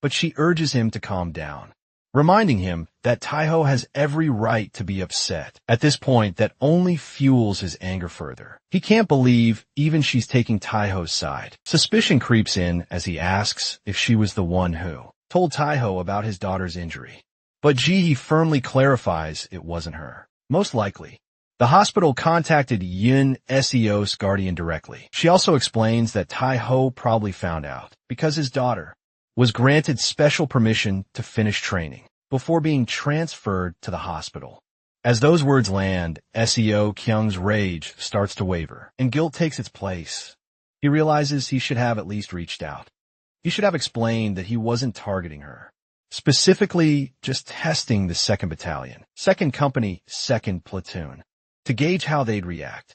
but she urges him to calm down, reminding him that Taeho has every right to be upset. At this point, that only fuels his anger further. He can't believe even she's taking Taeho's side. Suspicion creeps in as he asks if she was the one who told Taeho about his daughter's injury. But he firmly clarifies it wasn't her. Most likely, the hospital contacted Yun SEO's guardian directly. She also explains that Taeho probably found out because his daughter was granted special permission to finish training before being transferred to the hospital. As those words land, SEO Kyung's rage starts to waver, and guilt takes its place. He realizes he should have at least reached out. He should have explained that he wasn't targeting her, specifically just testing the 2nd Battalion, 2nd Company, 2nd Platoon, to gauge how they'd react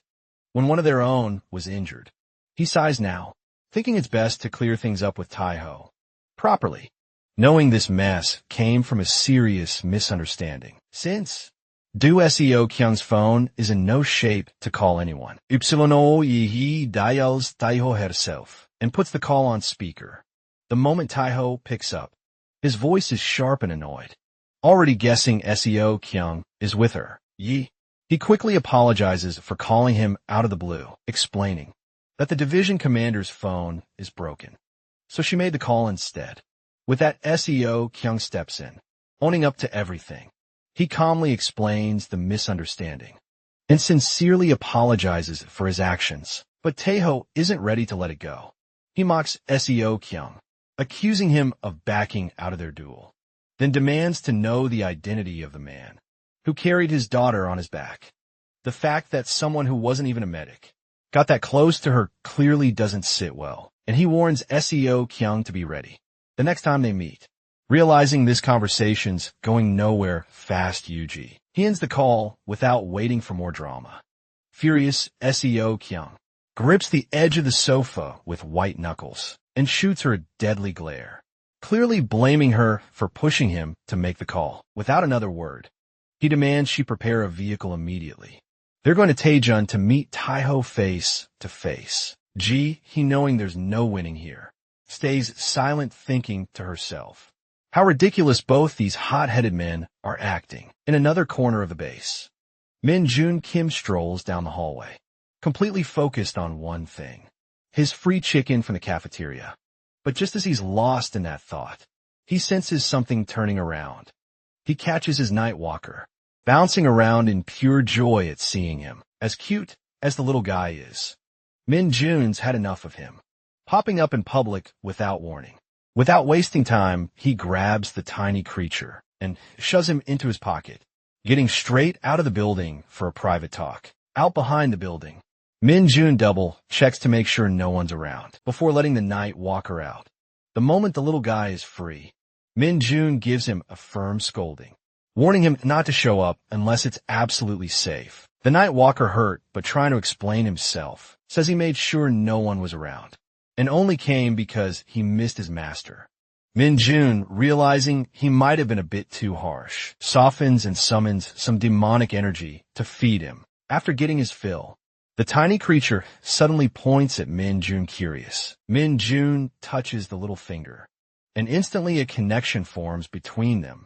when one of their own was injured. He sighs now, thinking it's best to clear things up with Taeho properly, knowing this mess came from a serious misunderstanding. Since SEO Kyung's phone is in no shape to call anyone, he dials Taeho herself and puts the call on speaker. The moment Taeho picks up, his voice is sharp and annoyed, already guessing SEO Kyung is with her. He quickly apologizes for calling him out of the blue, explaining that the division commander's phone is broken, so she made the call instead. With that, SEO Kyung steps in, owning up to everything. He calmly explains the misunderstanding and sincerely apologizes for his actions, but Taeho isn't ready to let it go. He mocks SEO Kyung, accusing him of backing out of their duel, then demands to know the identity of the man who carried his daughter on his back. The fact that someone who wasn't even a medic got that close to her clearly doesn't sit well, and he warns SEO Kyung to be ready the next time they meet. Realizing this conversation's going nowhere fast, he ends the call without waiting for more drama. Furious, SEO Kyung grips the edge of the sofa with white knuckles and shoots her a deadly glare, clearly blaming her for pushing him to make the call. Without another word, he demands she prepare a vehicle immediately. They're going to Taejun to meet Taeho face to face. He, knowing there's no winning here, stays silent, thinking to herself how ridiculous both these hot-headed men are acting. In another corner of the base, Min Jun Kim strolls down the hallway, completely focused on one thing, his free chicken from the cafeteria. But just as he's lost in that thought, he senses something turning around. He catches his night walker, bouncing around in pure joy at seeing him. As cute as the little guy is, Min Jun's had enough of him, popping up in public without warning. Without wasting time, he grabs the tiny creature and shoves him into his pocket, getting straight out of the building for a private talk. Out behind the building, Min Jun double checks to make sure no one's around before letting the night walker out. The moment the little guy is free, Min Jun gives him a firm scolding, warning him not to show up unless it's absolutely safe. The night walker, hurt but trying to explain himself, says he made sure no one was around, and only came because he missed his master. Min-jun, realizing he might have been a bit too harsh, softens and summons some demonic energy to feed him. After getting his fill, the tiny creature suddenly points at Min-jun, curious. Min-jun touches the little finger, and instantly a connection forms between them.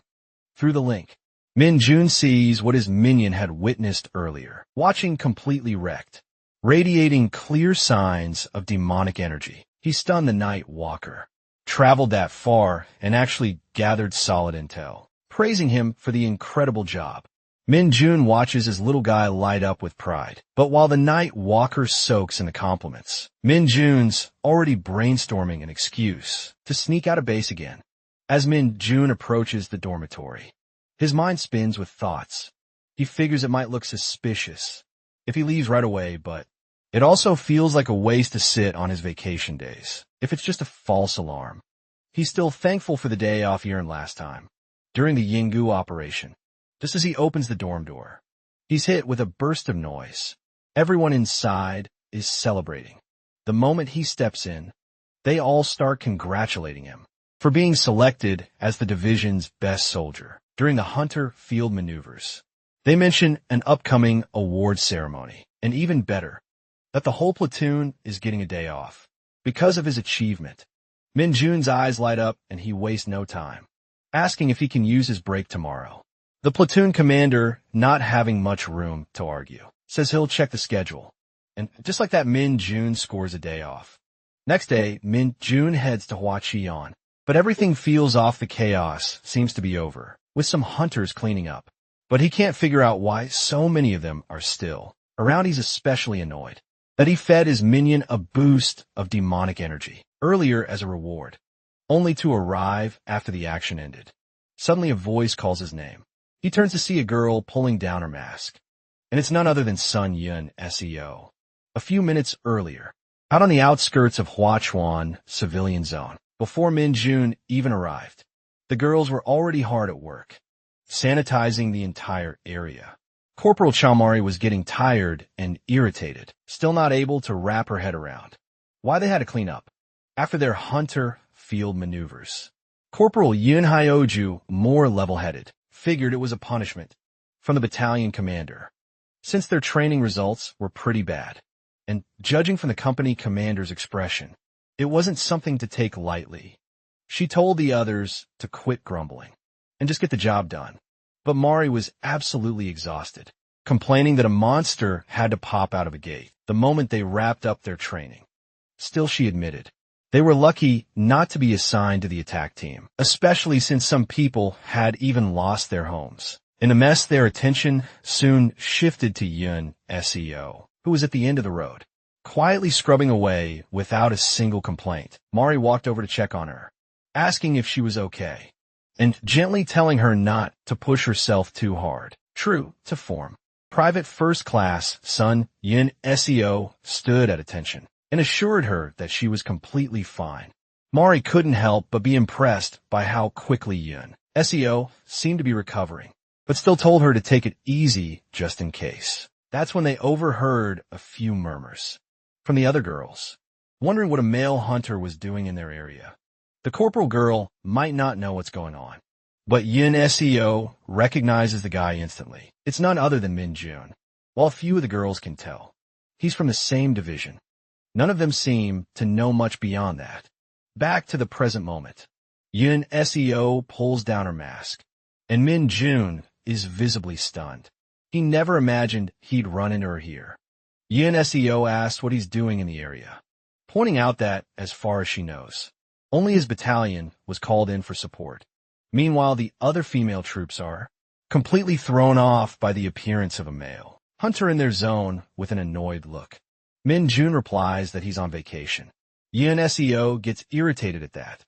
Through the link, Min-jun sees what his minion had witnessed earlier, watching completely wrecked, radiating clear signs of demonic energy. He stunned the night walker, traveled that far, and actually gathered solid intel, praising him for the incredible job. Min-jun watches his little guy light up with pride. But while the night walker soaks in the compliments, Min-jun's already brainstorming an excuse to sneak out of base again. As Min-jun approaches the dormitory, his mind spins with thoughts. He figures it might look suspicious if he leaves right away, but it also feels like a waste to sit on his vacation days if it's just a false alarm. He's still thankful for the day off he earned last time, during the Yinggu operation. Just as he opens the dorm door, he's hit with a burst of noise. Everyone inside is celebrating. The moment he steps in, they all start congratulating him for being selected as the division's best soldier during the Hunter field maneuvers. They mention an upcoming award ceremony, and even better, that the whole platoon is getting a day off because of his achievement. Min-jun's eyes light up and he wastes no time, asking if he can use his break tomorrow. The platoon commander, not having much room to argue, says he'll check the schedule. And just like that, Min-jun scores a day off. Next day, Min-jun heads to Huaqian, but everything feels off. The chaos seems to be over, with some hunters cleaning up. But he can't figure out why so many of them are still around. He's especially annoyed that he fed his minion a boost of demonic energy earlier as a reward, only to arrive after the action ended. Suddenly a voice calls his name. He turns to see a girl pulling down her mask, and it's none other than Sun Yun SEO. A few minutes earlier, out on the outskirts of Huachuan civilian zone, before Min-jun even arrived, the girls were already hard at work, sanitizing the entire area. Corporal Chamari was getting tired and irritated, still not able to wrap her head around why they had to clean up after their Hunter field maneuvers. Corporal Yun Hyoju, more level-headed, figured it was a punishment from the battalion commander, since their training results were pretty bad. And judging from the company commander's expression, it wasn't something to take lightly. She told the others to quit grumbling and just get the job done. But Mari was absolutely exhausted, complaining that a monster had to pop out of a gate the moment they wrapped up their training. Still, she admitted, they were lucky not to be assigned to the attack team, especially since some people had even lost their homes. In a mess, their attention soon shifted to Yun SEO, who was at the end of the road, quietly scrubbing away without a single complaint. Mari walked over to check on her, asking if she was okay, and gently telling her not to push herself too hard. True to form, Private First Class Sun Yun SEO stood at attention and assured her that she was completely fine. Mari couldn't help but be impressed by how quickly Yun SEO seemed to be recovering, but still told her to take it easy just in case. That's when they overheard a few murmurs from the other girls, wondering what a male hunter was doing in their area. The corporal girl might not know what's going on, but Yun SEO recognizes the guy instantly. It's none other than Min-jun, while few of the girls can tell. He's from the same division. None of them seem to know much beyond that. Back to the present moment. Yun SEO pulls down her mask, and Min-jun is visibly stunned. He never imagined he'd run into her here. Yun SEO asks what he's doing in the area, pointing out that, as far as she knows, only his battalion was called in for support. Meanwhile, the other female troops are completely thrown off by the appearance of a male hunter in their zone with an annoyed look. Min-jun replies that he's on vacation. Yun SEO gets irritated at that,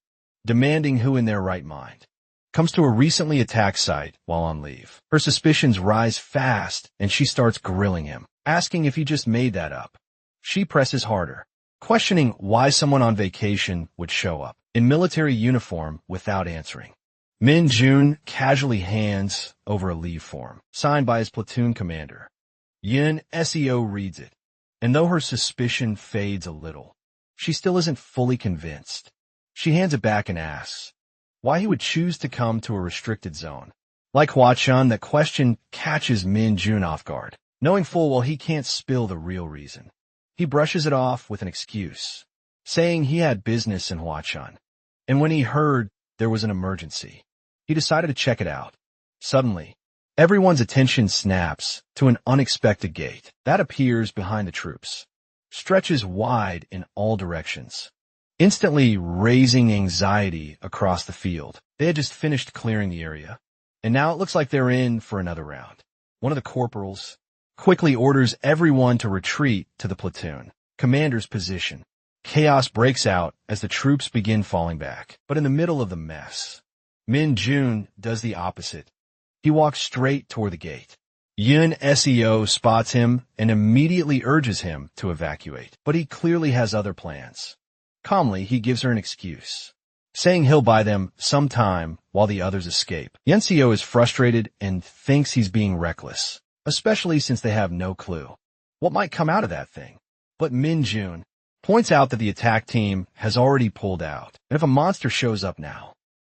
demanding who in their right mind comes to a recently attacked site while on leave. Her suspicions rise fast, and she starts grilling him, asking if he just made that up. She presses harder, questioning why someone on vacation would show up in military uniform without answering. Min Jun casually hands over a leave form, signed by his platoon commander. Yun Seo reads it, and though her suspicion fades a little, she still isn't fully convinced. She hands it back and asks why he would choose to come to a restricted zone. Like Hua-chan, that question catches Min Jun off guard, knowing full well he can't spill the real reason. He brushes it off with an excuse, saying he had business in Hua-chan, and when he heard there was an emergency, he decided to check it out. Suddenly, everyone's attention snaps to an unexpected gate that appears behind the troops, stretches wide in all directions, instantly raising anxiety across the field. They had just finished clearing the area, and now it looks like they're in for another round. One of the corporals quickly orders everyone to retreat to the platoon commander's position. Chaos breaks out as the troops begin falling back, but in the middle of the mess, Min Jun does the opposite. He walks straight toward the gate. Yun Seo spots him and immediately urges him to evacuate, but he clearly has other plans. Calmly, he gives her an excuse, saying he'll buy them some time while the others escape. Yun Seo is frustrated and thinks he's being reckless, especially since they have no clue what might come out of that thing. But Min Jun points out that the attack team has already pulled out, and if a monster shows up now,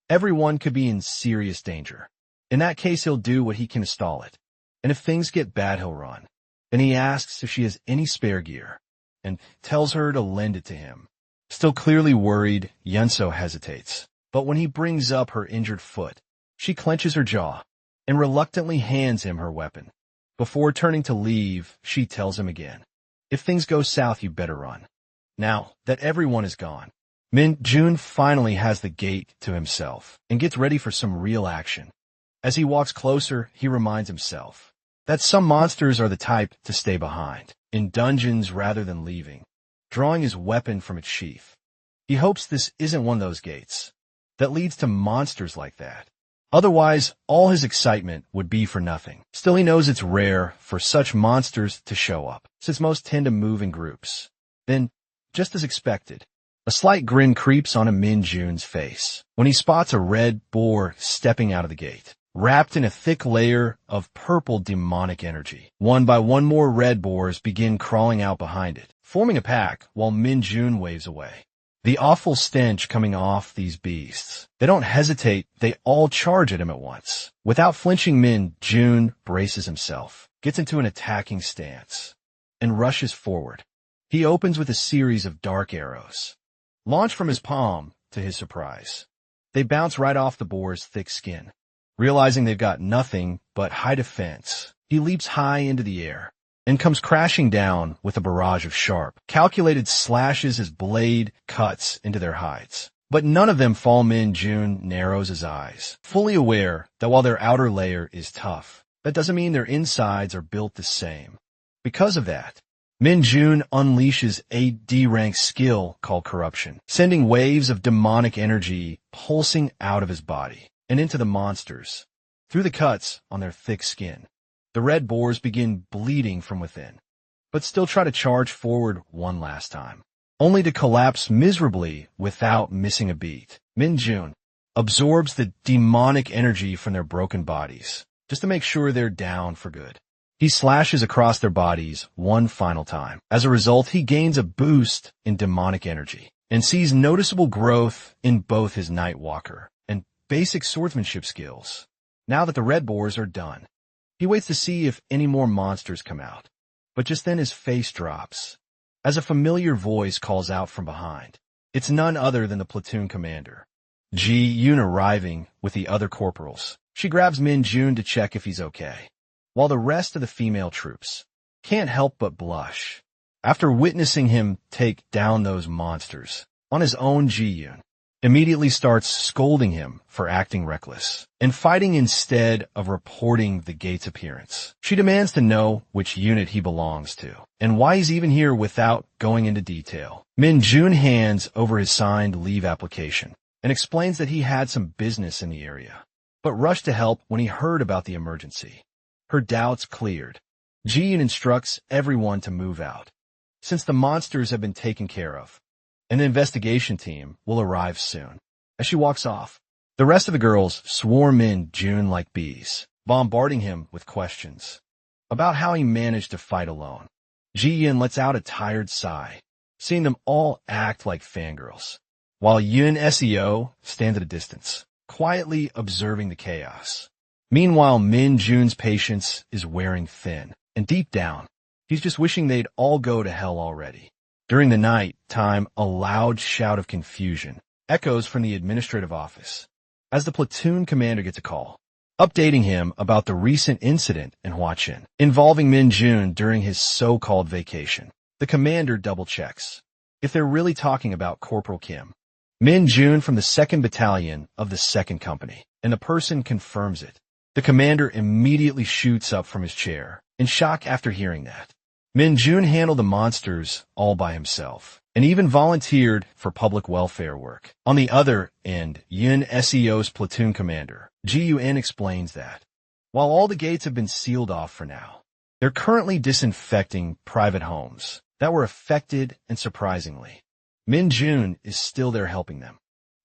everyone could be in serious danger. In that case, he'll do what he can to stall it, and if things get bad, he'll run. Then he asks if she has any spare gear, and tells her to lend it to him. Still clearly worried, Yunso hesitates, but when he brings up her injured foot, she clenches her jaw and reluctantly hands him her weapon. Before turning to leave, she tells him again, if things go south, you better run. Now that everyone is gone, Min Jun finally has the gate to himself and gets ready for some real action. As he walks closer, he reminds himself that some monsters are the type to stay behind, in dungeons rather than leaving, drawing his weapon from its sheath. He hopes this isn't one of those gates that leads to monsters like that. Otherwise, all his excitement would be for nothing. Still, he knows it's rare for such monsters to show up, since most tend to move in groups. Then, just as expected, a slight grin creeps onto Min Jun's face when he spots a red boar stepping out of the gate, wrapped in a thick layer of purple demonic energy. One by one, more red boars begin crawling out behind it, forming a pack while Min Jun waves away. The awful stench coming off these beasts. They don't hesitate, they all charge at him at once. Without flinching, Min Jun braces himself, gets into an attacking stance, and rushes forward. He opens with a series of dark arrows, launched from his palm to his surprise. They bounce right off the boar's thick skin. Realizing they've got nothing but high defense, he leaps high into the air and comes crashing down with a barrage of sharp, calculated slashes as blade cuts into their hides. But none of them fall. Min Jun narrows his eyes, fully aware that while their outer layer is tough, that doesn't mean their insides are built the same. Because of that, Min Jun unleashes a D-rank skill called Corruption, sending waves of demonic energy pulsing out of his body and into the monsters, through the cuts on their thick skin. The red boars begin bleeding from within, but still try to charge forward one last time, only to collapse miserably without missing a beat. Min Jun absorbs the demonic energy from their broken bodies, just to make sure they're down for good. He slashes across their bodies one final time. As a result, he gains a boost in demonic energy and sees noticeable growth in both his Nightwalker and basic swordsmanship skills. Now that the red boars are done, he waits to see if any more monsters come out. But just then his face drops, as a familiar voice calls out from behind. It's none other than the platoon commander, Ji Yun, arriving with the other corporals. She grabs Min Jun to check if he's okay, while the rest of the female troops can't help but blush after witnessing him take down those monsters. On his own, Ji Yun immediately starts scolding him for acting reckless and fighting instead of reporting the gate's appearance. She demands to know which unit he belongs to and why he's even here without going into detail. Min Jun hands over his signed leave application and explains that he had some business in the area, but rushed to help when he heard about the emergency. Her doubts cleared. Ji Yun instructs everyone to move out, since the monsters have been taken care of, and the investigation team will arrive soon. As she walks off, The rest of the girls swarm in June like bees, bombarding him with questions about how he managed to fight alone. Ji-Yun lets out a tired sigh, seeing them all act like fangirls, while Yun Seo stands at a distance, quietly observing the chaos. Meanwhile, Min Jun's patience is wearing thin, and deep down, he's just wishing they'd all go to hell already. During the night time, a loud shout of confusion echoes from the administrative office as the platoon commander gets a call, updating him about the recent incident in Huachin involving Min Jun during his so-called vacation. The commander double-checks if they're really talking about Corporal Kim, Min Jun from the 2nd Battalion of the 2nd Company, and the person confirms it. The commander immediately shoots up from his chair, in shock after hearing that. Min Jun handled the monsters all by himself, and even volunteered for public welfare work. On the other end, Yun Seo's platoon commander, Ji-Yun, explains that, while all the gates have been sealed off for now, they're currently disinfecting private homes that were affected, and surprisingly, Min Jun is still there helping them.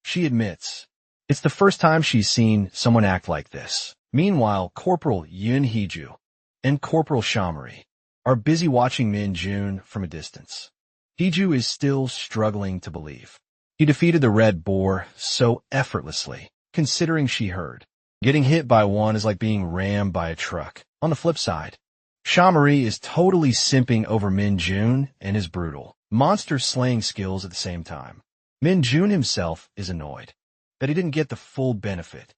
She admits it's the first time she's seen someone act like this. Meanwhile, Corporal Yun Heju and Corporal Shamari are busy watching Min Jun from a distance. Heju is still struggling to believe he defeated the Red Boar so effortlessly, considering she heard. Getting hit by one is like being rammed by a truck. On the flip side, Shamari is totally simping over Min Jun and his brutal, monster-slaying skills at the same time. Min Jun himself is annoyed that he didn't get the full benefit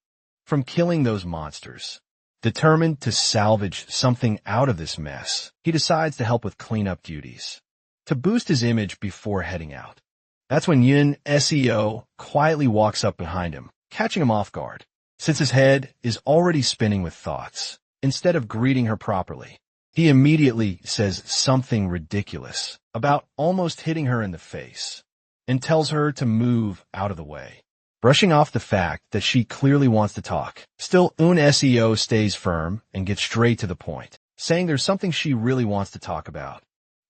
from killing those monsters. Determined to salvage something out of this mess, he decides to help with cleanup duties to boost his image before heading out. That's when Yun Seo quietly walks up behind him, catching him off guard, since his head is already spinning with thoughts. Instead of greeting her properly, he immediately says something ridiculous about almost hitting her in the face and tells her to move out of the way, brushing off the fact that she clearly wants to talk. Still, Yun Seo stays firm and gets straight to the point, saying there's something she really wants to talk about.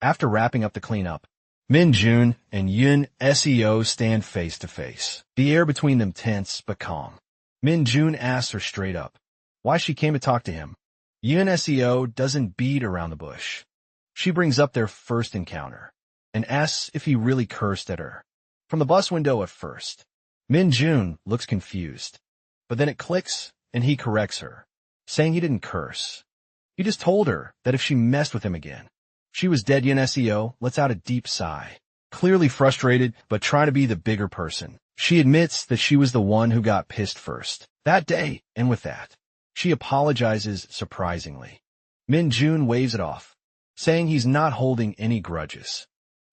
After wrapping up the cleanup, Min Jun and Yun Seo stand face to face, the air between them tense but calm. Min Jun asks her straight up why she came to talk to him. Yun Seo doesn't beat around the bush. She brings up their first encounter and asks if he really cursed at her from the bus window at first. Min Jun looks confused, but then it clicks and he corrects her, saying he didn't curse. He just told her that if she messed with him again, she was dead. Yun Seo lets out a deep sigh, clearly frustrated but trying to be the bigger person. She admits that she was the one who got pissed first that day, and with that, she apologizes surprisingly. Min Jun waves it off, saying he's not holding any grudges,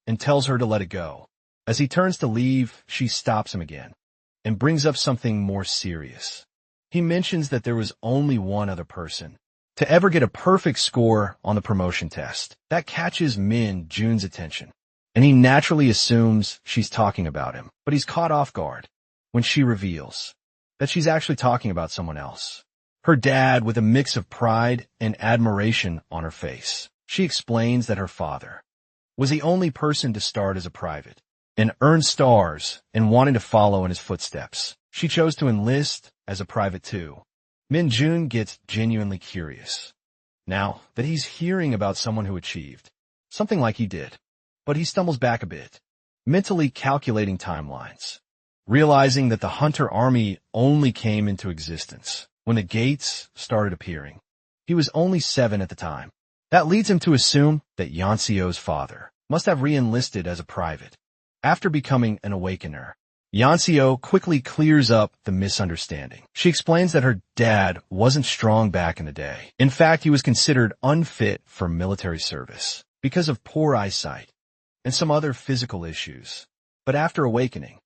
and tells her to let it go. As he turns to leave, she stops him again and brings up something more serious. He mentions that there was only one other person to ever get a perfect score on the promotion test. That catches Min Jun's attention, and he naturally assumes she's talking about him, but he's caught off guard when she reveals that she's actually talking about someone else. Her dad, with a mix of pride and admiration on her face. She explains that her father was the only person to start as a private and earn stars, and wanting to follow in his footsteps, she chose to enlist as a private too. Min Jun gets genuinely curious now that he's hearing about someone who achieved something like he did, but he stumbles back a bit, mentally calculating timelines, realizing that the Hunter Army only came into existence when the gates started appearing. He was only 7 at the time. That leads him to assume that Yanseo's father must have re-enlisted as a private after becoming an awakener. Yanseo quickly clears up the misunderstanding. She explains that her dad wasn't strong back in the day. In fact, he was considered unfit for military service because of poor eyesight and some other physical issues. But after awakening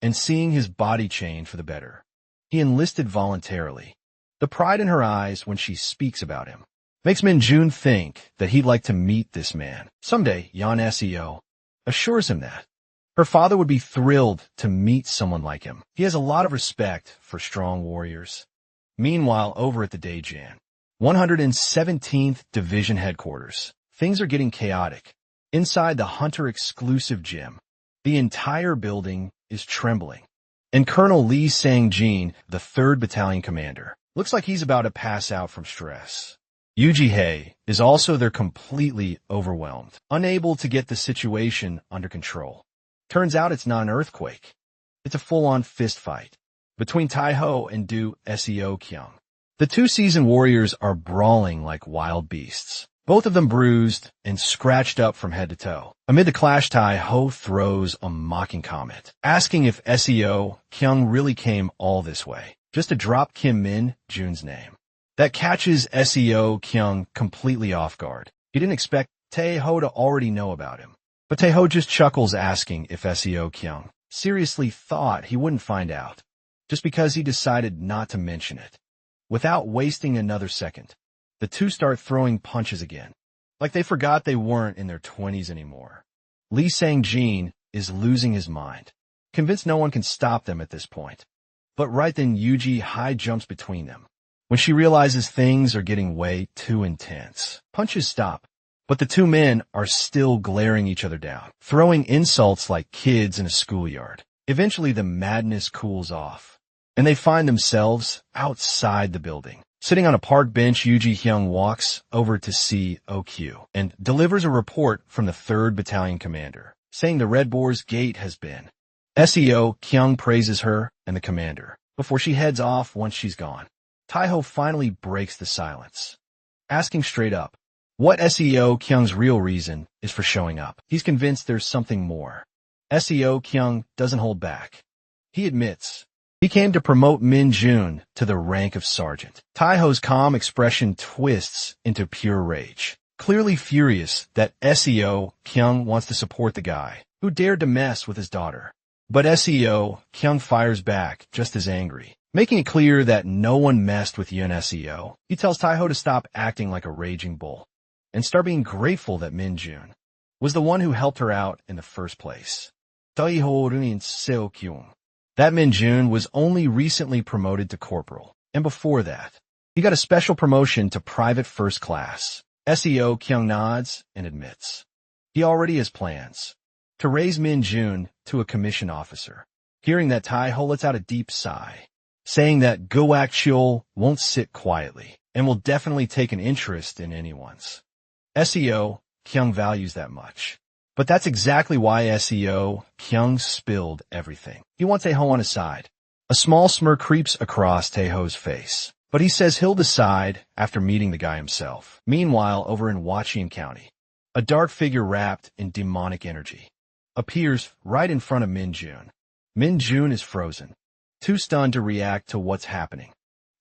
and seeing his body change for the better, he enlisted voluntarily. The pride in her eyes when she speaks about him makes Min Jun think that he'd like to meet this man someday. Yan Seo assures him that her father would be thrilled to meet someone like him. He has a lot of respect for strong warriors. Meanwhile, over at the Daejan, 117th Division headquarters, things are getting chaotic. Inside the Hunter exclusive gym, the entire building is trembling And Colonel Lee Sang-jin, the 3rd Battalion commander, looks like he's about to pass out from stress. Yuji is also there, completely overwhelmed, unable to get the situation under control. Turns out it's not an earthquake. It's a full-on fist fight between Taiho and Do Seo Kyung. The two seasoned warriors are brawling like wild beasts, both of them bruised and scratched up from head to toe. Amid the clash, Taiho throws a mocking comment, asking if Seo Kyung really came all this way, just to drop Kim Min-jun's name. That catches Seo Kyung completely off guard. He didn't expect Taeho to already know about him. But Taeho just chuckles, asking if Seo Kyung seriously thought he wouldn't find out, just because he decided not to mention it. Without wasting another second, the two start throwing punches again, like they forgot they weren't in their 20s anymore. Lee Sang-jin is losing his mind, convinced no one can stop them at this point. But right then, Yuji high jumps between them. When she realizes things are getting way too intense, punches stop, but the two men are still glaring each other down, throwing insults like kids in a schoolyard. Eventually, the madness cools off, and they find themselves outside the building. Sitting on a park bench, Yuji Hyung walks over to see OQ and delivers a report from the 3rd Battalion commander, saying the Red Boar's gate has been. Seo Kyung praises her and the commander before she heads off. Once she's gone, Taiho finally breaks the silence, asking straight up what Seo Kyung's real reason is for showing up. He's convinced there's something more. Seo Kyung doesn't hold back. He admits he came to promote Min-jun to the rank of sergeant. Taiho's calm expression twists into pure rage, clearly furious that Seo Kyung wants to support the guy who dared to mess with his daughter. But Seo Kyung fires back just as angry, making it clear that no one messed with Yun Seo. He tells Taiho to stop acting like a raging bull and start being grateful that Min-jun was the one who helped her out in the first place. Taiho Ruin Seo Kyung. That Min-jun was only recently promoted to corporal, and before that, he got a special promotion to private first class. Seo Kyung nods and admits he already has plans to raise Min-jun to a commission officer. Hearing that, Taiho lets out a deep sigh, saying that Go-Ak-chul won't sit quietly and will definitely take an interest in anyone's. Seo Kyung values that much. But that's exactly why Seo Kyung spilled everything. He wants Taeho on his side. A small smirk creeps across Taeho's face, but he says he'll decide after meeting the guy himself. Meanwhile, over in Wachian County, a dark figure wrapped in demonic energy appears right in front of Min-jun. Min-jun is frozen, too stunned to react to what's happening.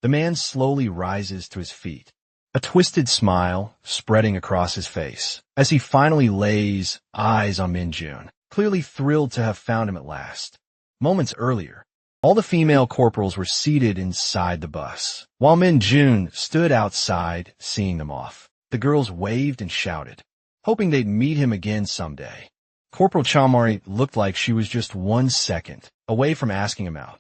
The man slowly rises to his feet, a twisted smile spreading across his face as he finally lays eyes on Min-jun, clearly thrilled to have found him at last. Moments earlier, all the female corporals were seated inside the bus, while Min-jun stood outside seeing them off. The girls waved and shouted, hoping they'd meet him again someday. Corporal Chamari looked like she was just 1 second away from asking him out,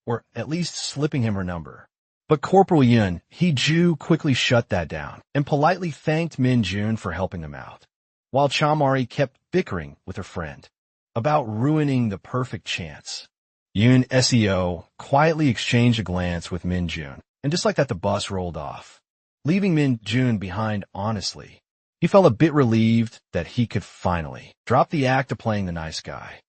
or at least slipping him her number. But Corporal Yun Hee-ju quickly shut that down and politely thanked Min-jun for helping them out, while Chamari kept bickering with her friend about ruining the perfect chance. Yun Seo quietly exchanged a glance with Min-jun, and just like that, the bus rolled off, leaving Min-jun behind. Honestly, he felt a bit relieved that he could finally drop the act of playing the nice guy.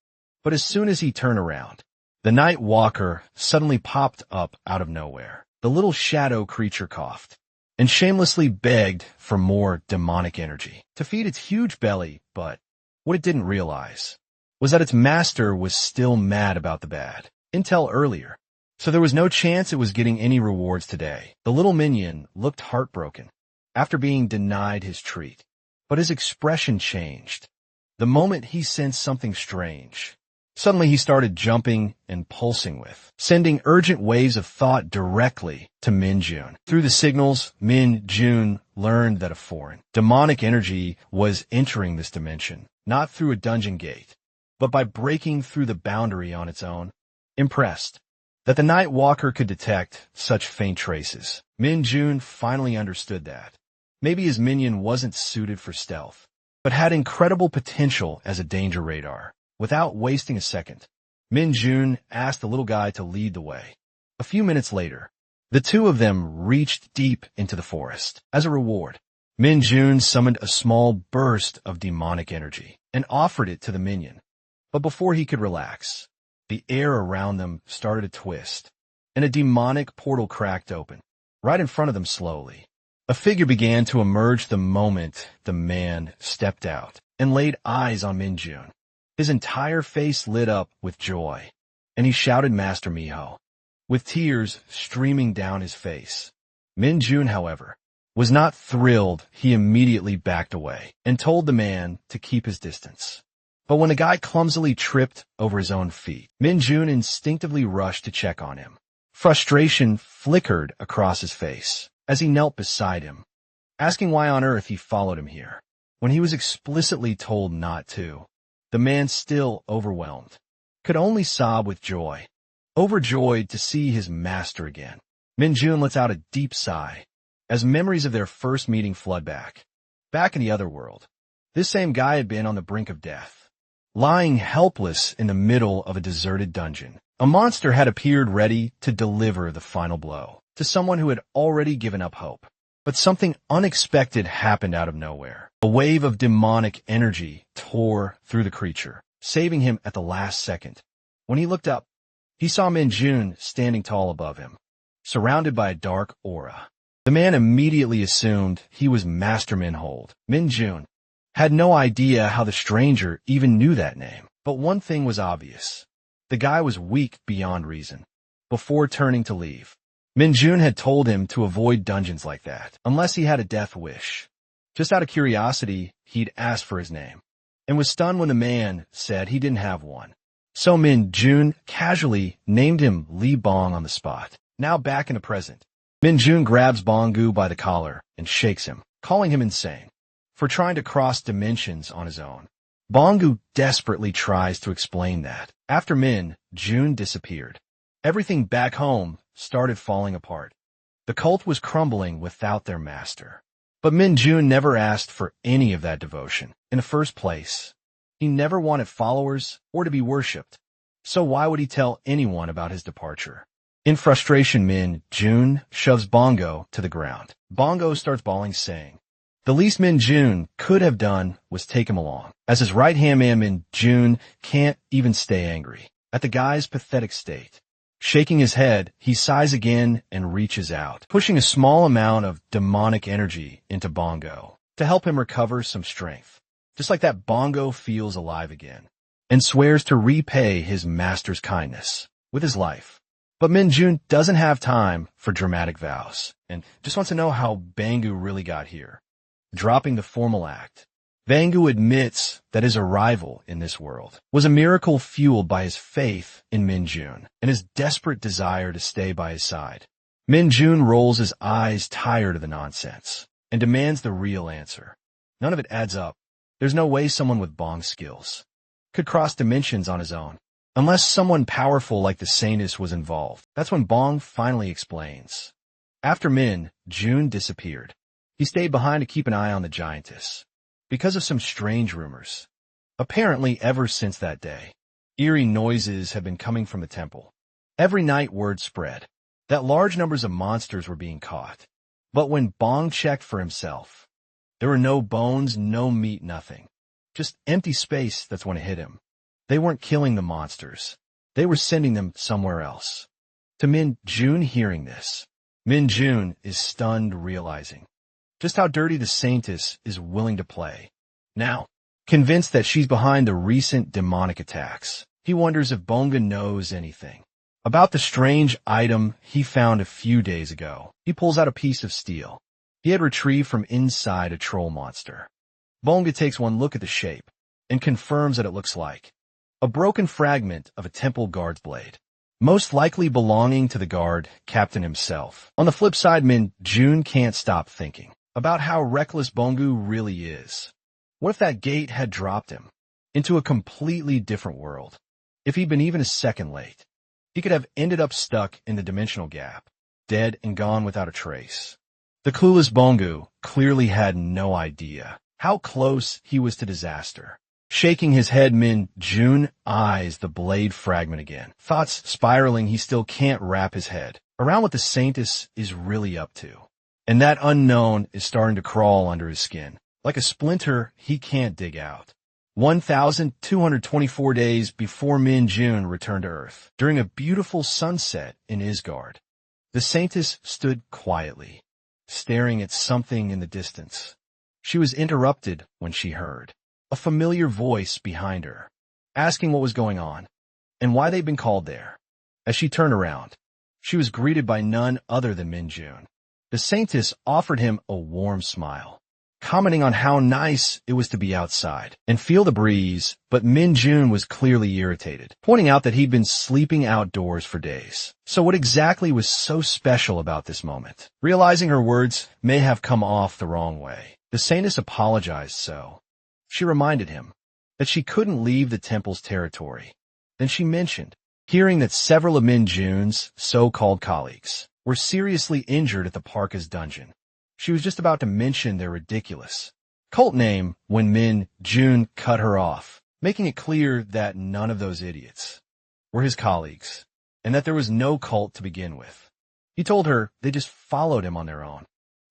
But as soon as he turned around, the Night Walker suddenly popped up out of nowhere. The little shadow creature coughed and shamelessly begged for more demonic energy to feed its huge belly, but what it didn't realize was that its master was still mad about the bad intel earlier, so there was no chance it was getting any rewards today. The little minion looked heartbroken after being denied his treat, but his expression changed the moment he sensed something strange. Suddenly he started jumping and pulsing with, sending urgent waves of thought directly to Min-jun. Through the signals, Min-jun learned that a foreign, demonic energy was entering this dimension, not through a dungeon gate, but by breaking through the boundary on its own. Impressed that the Night Walker could detect such faint traces, Min-jun finally understood that maybe his minion wasn't suited for stealth, but had incredible potential as a danger radar. Without wasting a second, Min Jun asked the little guy to lead the way. A few minutes later, the two of them reached deep into the forest. As a reward, Min Jun summoned a small burst of demonic energy and offered it to the minion. But before he could relax, the air around them started to twist, and a demonic portal cracked open, right in front of them slowly. A figure began to emerge the moment the man stepped out and laid eyes on Min Jun. His entire face lit up with joy, and he shouted Master Miho, with tears streaming down his face. Min Jun, however, was not thrilled. He immediately backed away and told the man to keep his distance. But when the guy clumsily tripped over his own feet, Min Jun instinctively rushed to check on him. Frustration flickered across his face as he knelt beside him, asking why on earth he followed him here, when he was explicitly told not to. The man, still overwhelmed, could only sob with joy, overjoyed to see his master again. Min Jun lets out a deep sigh as memories of their first meeting flood back. Back in the other world, this same guy had been on the brink of death, lying helpless in the middle of a deserted dungeon. A monster had appeared ready to deliver the final blow to someone who had already given up hope. But something unexpected happened out of nowhere. A wave of demonic energy tore through the creature, saving him at the last second. When he looked up, he saw Min Jun standing tall above him, surrounded by a dark aura. The man immediately assumed he was Master Minhold. Min Jun had no idea how the stranger even knew that name. But one thing was obvious. The guy was weak beyond reason. Before turning to leave, Min Jun had told him to avoid dungeons like that, unless he had a death wish. Just out of curiosity, he'd asked for his name, and was stunned when the man said he didn't have one. So Min Jun casually named him Li Bong on the spot. Now back in the present, Min Jun grabs Bongu by the collar and shakes him, calling him insane for trying to cross dimensions on his own. Bongu desperately tries to explain that. After Min Jun disappeared, everything back home started falling apart. The cult was crumbling without their master. But Min Jun never asked for any of that devotion. In the first place, he never wanted followers or to be worshipped. So why would he tell anyone about his departure? In frustration, Min Jun shoves Bongo to the ground. Bongo starts bawling, saying, the least Min Jun could have done was take him along. As his right-hand man, Min Jun can't even stay angry at the guy's pathetic state. Shaking his head, he sighs again and reaches out, pushing a small amount of demonic energy into Bongo to help him recover some strength. Just like that, Bongo feels alive again and swears to repay his master's kindness with his life. But Min Jun doesn't have time for dramatic vows and just wants to know how Bangu really got here. Dropping the formal act, Bangu admits that his arrival in this world was a miracle fueled by his faith in Min Jun and his desperate desire to stay by his side. Min Jun rolls his eyes tired of the nonsense and demands the real answer. None of it adds up. There's no way someone with Bong skills could cross dimensions on his own, unless someone powerful like the Saintus was involved. That's when Bong finally explains. After Min Jun disappeared, he stayed behind to keep an eye on the giantess, because of some strange rumors. Apparently, ever since that day, eerie noises have been coming from the temple. Every night word spread that large numbers of monsters were being caught. But when Bong checked for himself, there were no bones, no meat, nothing. Just empty space. That's when it hit him. They weren't killing the monsters. They were sending them somewhere else. To Min Jun hearing this, Min Jun is stunned, realizing just how dirty the Saintus is willing to play. Now, convinced that she's behind the recent demonic attacks, he wonders if Bonga knows anything about the strange item he found a few days ago. He pulls out a piece of steel he had retrieved from inside a troll monster. Bonga takes one look at the shape and confirms that it looks like a broken fragment of a temple guard's blade, most likely belonging to the guard captain himself. On the flip side, Min Jun can't stop thinking about how reckless Bongu really is. What if that gate had dropped him into a completely different world? If he'd been even a second late, he could have ended up stuck in the dimensional gap, dead and gone without a trace. The clueless Bongu clearly had no idea how close he was to disaster. Shaking his head, Min Jun eyes the blade fragment again. Thoughts spiraling, he still can't wrap his head around what the Saintess is really up to. And that unknown is starting to crawl under his skin, like a splinter he can't dig out. 1,224 days before Min Jun returned to Earth, during a beautiful sunset in Isgard, the Saintess stood quietly, staring at something in the distance. She was interrupted when she heard a familiar voice behind her, asking what was going on and why they'd been called there. As she turned around, she was greeted by none other than Min Jun. The Saintess offered him a warm smile, commenting on how nice it was to be outside and feel the breeze, but Min Jun was clearly irritated, pointing out that he'd been sleeping outdoors for days. So what exactly was so special about this moment? Realizing her words may have come off the wrong way, the Saintess apologized. She reminded him that she couldn't leave the temple's territory. Then she mentioned hearing that several of Min Jun's so-called colleagues were seriously injured at the Parka's dungeon. She was just about to mention their ridiculous cult name when Min Jun cut her off, making it clear that none of those idiots were his colleagues, and that there was no cult to begin with. He told her they just followed him on their own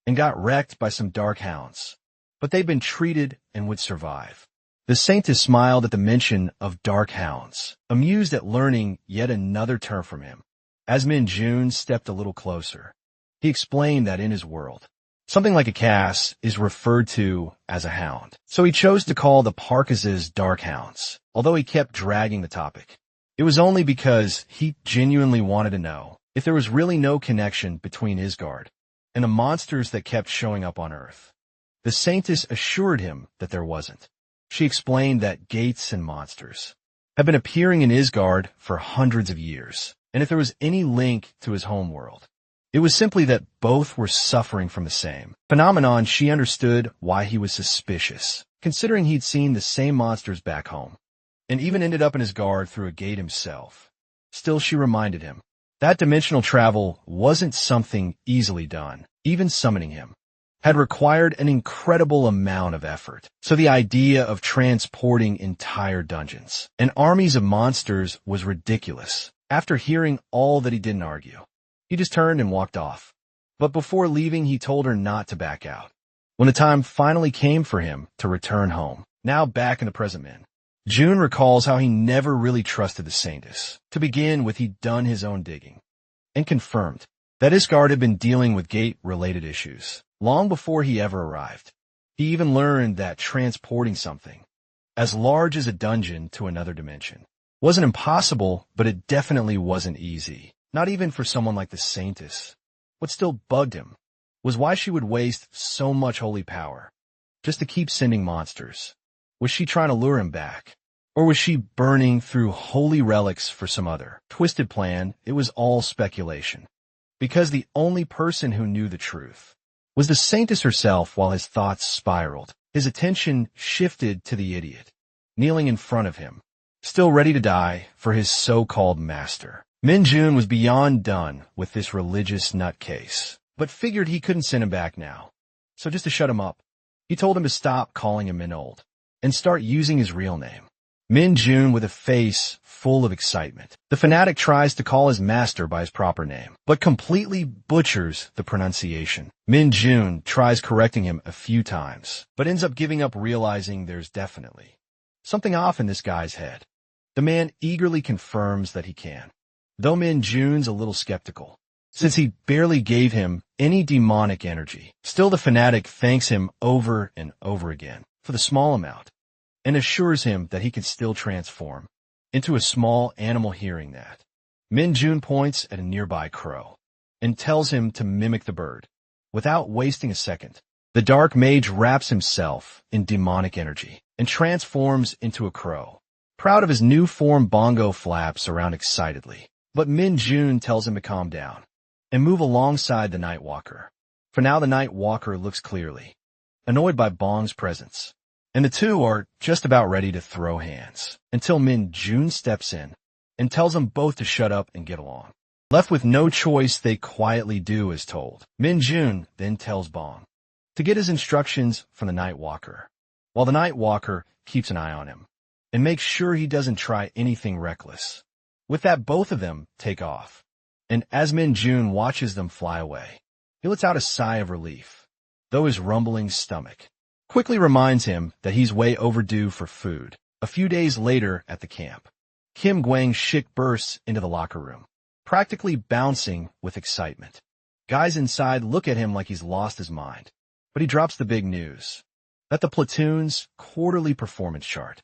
and got wrecked by some dark hounds, but they'd been treated and would survive. The Saintess smiled at the mention of dark hounds, amused at learning yet another term from him. As Min Jun stepped a little closer, he explained that in his world, something like a Cass is referred to as a hound. So he chose to call the Parkas dark hounds, although he kept dragging the topic. It was only because he genuinely wanted to know if there was really no connection between Isgard and the monsters that kept showing up on Earth. The Saintess assured him that there wasn't. She explained that gates and monsters have been appearing in Isgard for hundreds of years, and if there was any link to his homeworld, it was simply that both were suffering from the same phenomenon. She understood why he was suspicious, considering he'd seen the same monsters back home, and even ended up in Isgard through a gate himself. Still, she reminded him that dimensional travel wasn't something easily done. Even summoning him had required an incredible amount of effort. So the idea of transporting entire dungeons and armies of monsters was ridiculous. After hearing all that, he didn't argue. He just turned and walked off. But before leaving, he told her not to back out. When the time finally came for him to return home, now back in the present, Min Jun recalls how he never really trusted the Saintess. To begin with, he'd done his own digging and confirmed that Isgard had been dealing with gate-related issues long before he ever arrived. He even learned that transporting something as large as a dungeon to another dimension wasn't impossible, but it definitely wasn't easy, not even for someone like the Saintess. What still bugged him was why she would waste so much holy power just to keep sending monsters. Was she trying to lure him back? Or was she burning through holy relics for some other twisted plan? It was all speculation, because the only person who knew the truth was the Saintess herself. While his thoughts spiraled, his attention shifted to the idiot kneeling in front of him, still ready to die for his so-called master. Min Jun was beyond done with this religious nutcase, but figured he couldn't send him back now. So just to shut him up, he told him to stop calling him Minold and start using his real name. Min Jun, with a face full of excitement, the fanatic tries to call his master by his proper name, but completely butchers the pronunciation. Min Jun tries correcting him a few times, but ends up giving up, realizing there's definitely something off in this guy's head. The man eagerly confirms that he can, though Min Jun's a little skeptical, since he barely gave him any demonic energy. Still, the fanatic thanks him over and over again for the small amount, and assures him that he can still transform into a small animal. Hearing that, Min Jun points at a nearby crow and tells him to mimic the bird. Without wasting a second, the dark mage wraps himself in demonic energy and transforms into a crow. Proud of his new form, Bongo flaps around excitedly, but Min Jun tells him to calm down and move alongside the Night Walker. For now, the Night Walker looks clearly annoyed by Bong's presence, and the two are just about ready to throw hands until Min Jun steps in and tells them both to shut up and get along. Left with no choice, they quietly do as told. Min Jun then tells Bong to get his instructions from the Night Walker, while the Night Walker keeps an eye on him. and makes sure he doesn't try anything reckless. With that, both of them take off, and as Min-jun watches them fly away, he lets out a sigh of relief, though his rumbling stomach quickly reminds him that he's way overdue for food. A few days later at the camp, Kim Gwang-shik bursts into the locker room, practically bouncing with excitement. Guys inside look at him like he's lost his mind, but he drops the big news that the platoon's quarterly performance chart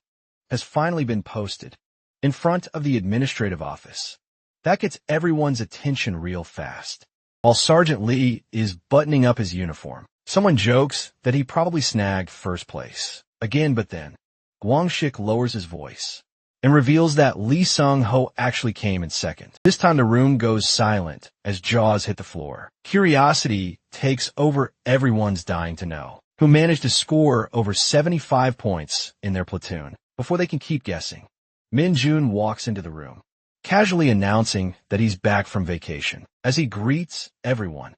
has finally been posted in front of the administrative office. That gets everyone's attention real fast. While Sergeant Lee is buttoning up his uniform, someone jokes that he probably snagged first place again, but then Gwang-shik lowers his voice and reveals that Lee Sung-ho actually came in second. This time the room goes silent as jaws hit the floor. Curiosity takes over. Everyone's dying to know who managed to score over 75 points in their platoon. Before they can keep guessing, Min-jun walks into the room, casually announcing that he's back from vacation. As he greets everyone,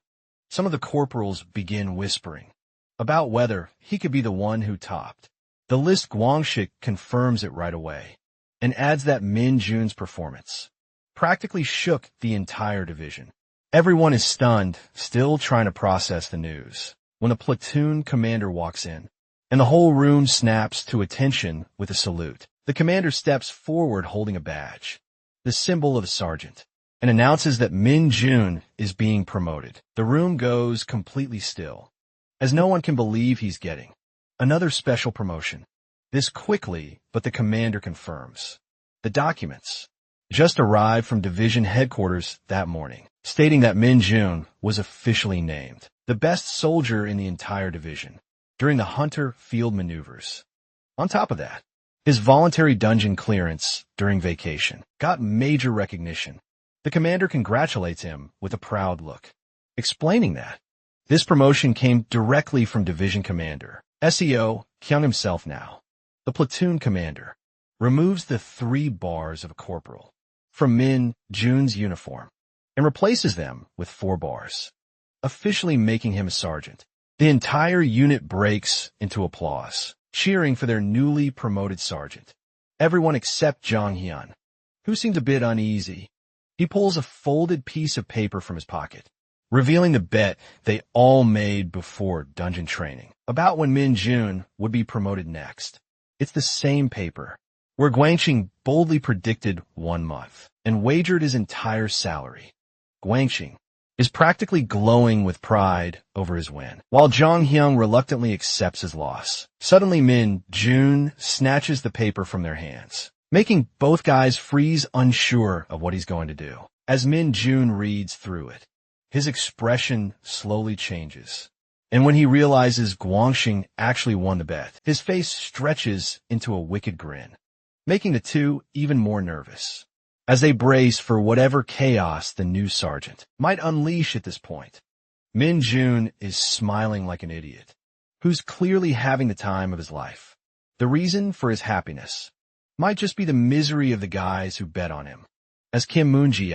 some of the corporals begin whispering about whether he could be the one who topped the list. Gwang-shik confirms it right away and adds that Min-jun's performance practically shook the entire division. Everyone is stunned, still trying to process the news, when the platoon commander walks in, and the whole room snaps to attention with a salute. The commander steps forward holding a badge, the symbol of a sergeant, and announces that Min-jun is being promoted. The room goes completely still, as no one can believe he's getting another special promotion this quickly, but the commander confirms. The documents just arrived from division headquarters that morning, stating that Min-jun was officially named the best soldier in the entire division during the Hunter field maneuvers. On top of that, his voluntary dungeon clearance during vacation got major recognition. The commander congratulates him with a proud look, explaining that this promotion came directly from division commander SEO Kyung himself. Now, the platoon commander removes the 3 bars of a corporal from Min-jun's uniform and replaces them with 4 bars, officially making him a sergeant. The entire unit breaks into applause, cheering for their newly promoted sergeant. Everyone except Jong Hyun, who seems a bit uneasy. He pulls a folded piece of paper from his pocket, revealing the bet they all made before dungeon training about when Min-jun would be promoted next. It's the same paper where Gwang-shik boldly predicted 1 month and wagered his entire salary. Gwang-shik is practically glowing with pride over his win, while Jong Hyun reluctantly accepts his loss. Suddenly, Min-jun snatches the paper from their hands, making both guys freeze, unsure of what he's going to do. As Min-jun reads through it, his expression slowly changes, and when he realizes Gwang-shik actually won the bet, his face stretches into a wicked grin, making the two even more nervous, as they brace for whatever chaos the new sergeant might unleash at this point. Min-jun is smiling like an idiot, who's clearly having the time of his life. The reason for his happiness might just be the misery of the guys who bet on him, as Kim Moon-ji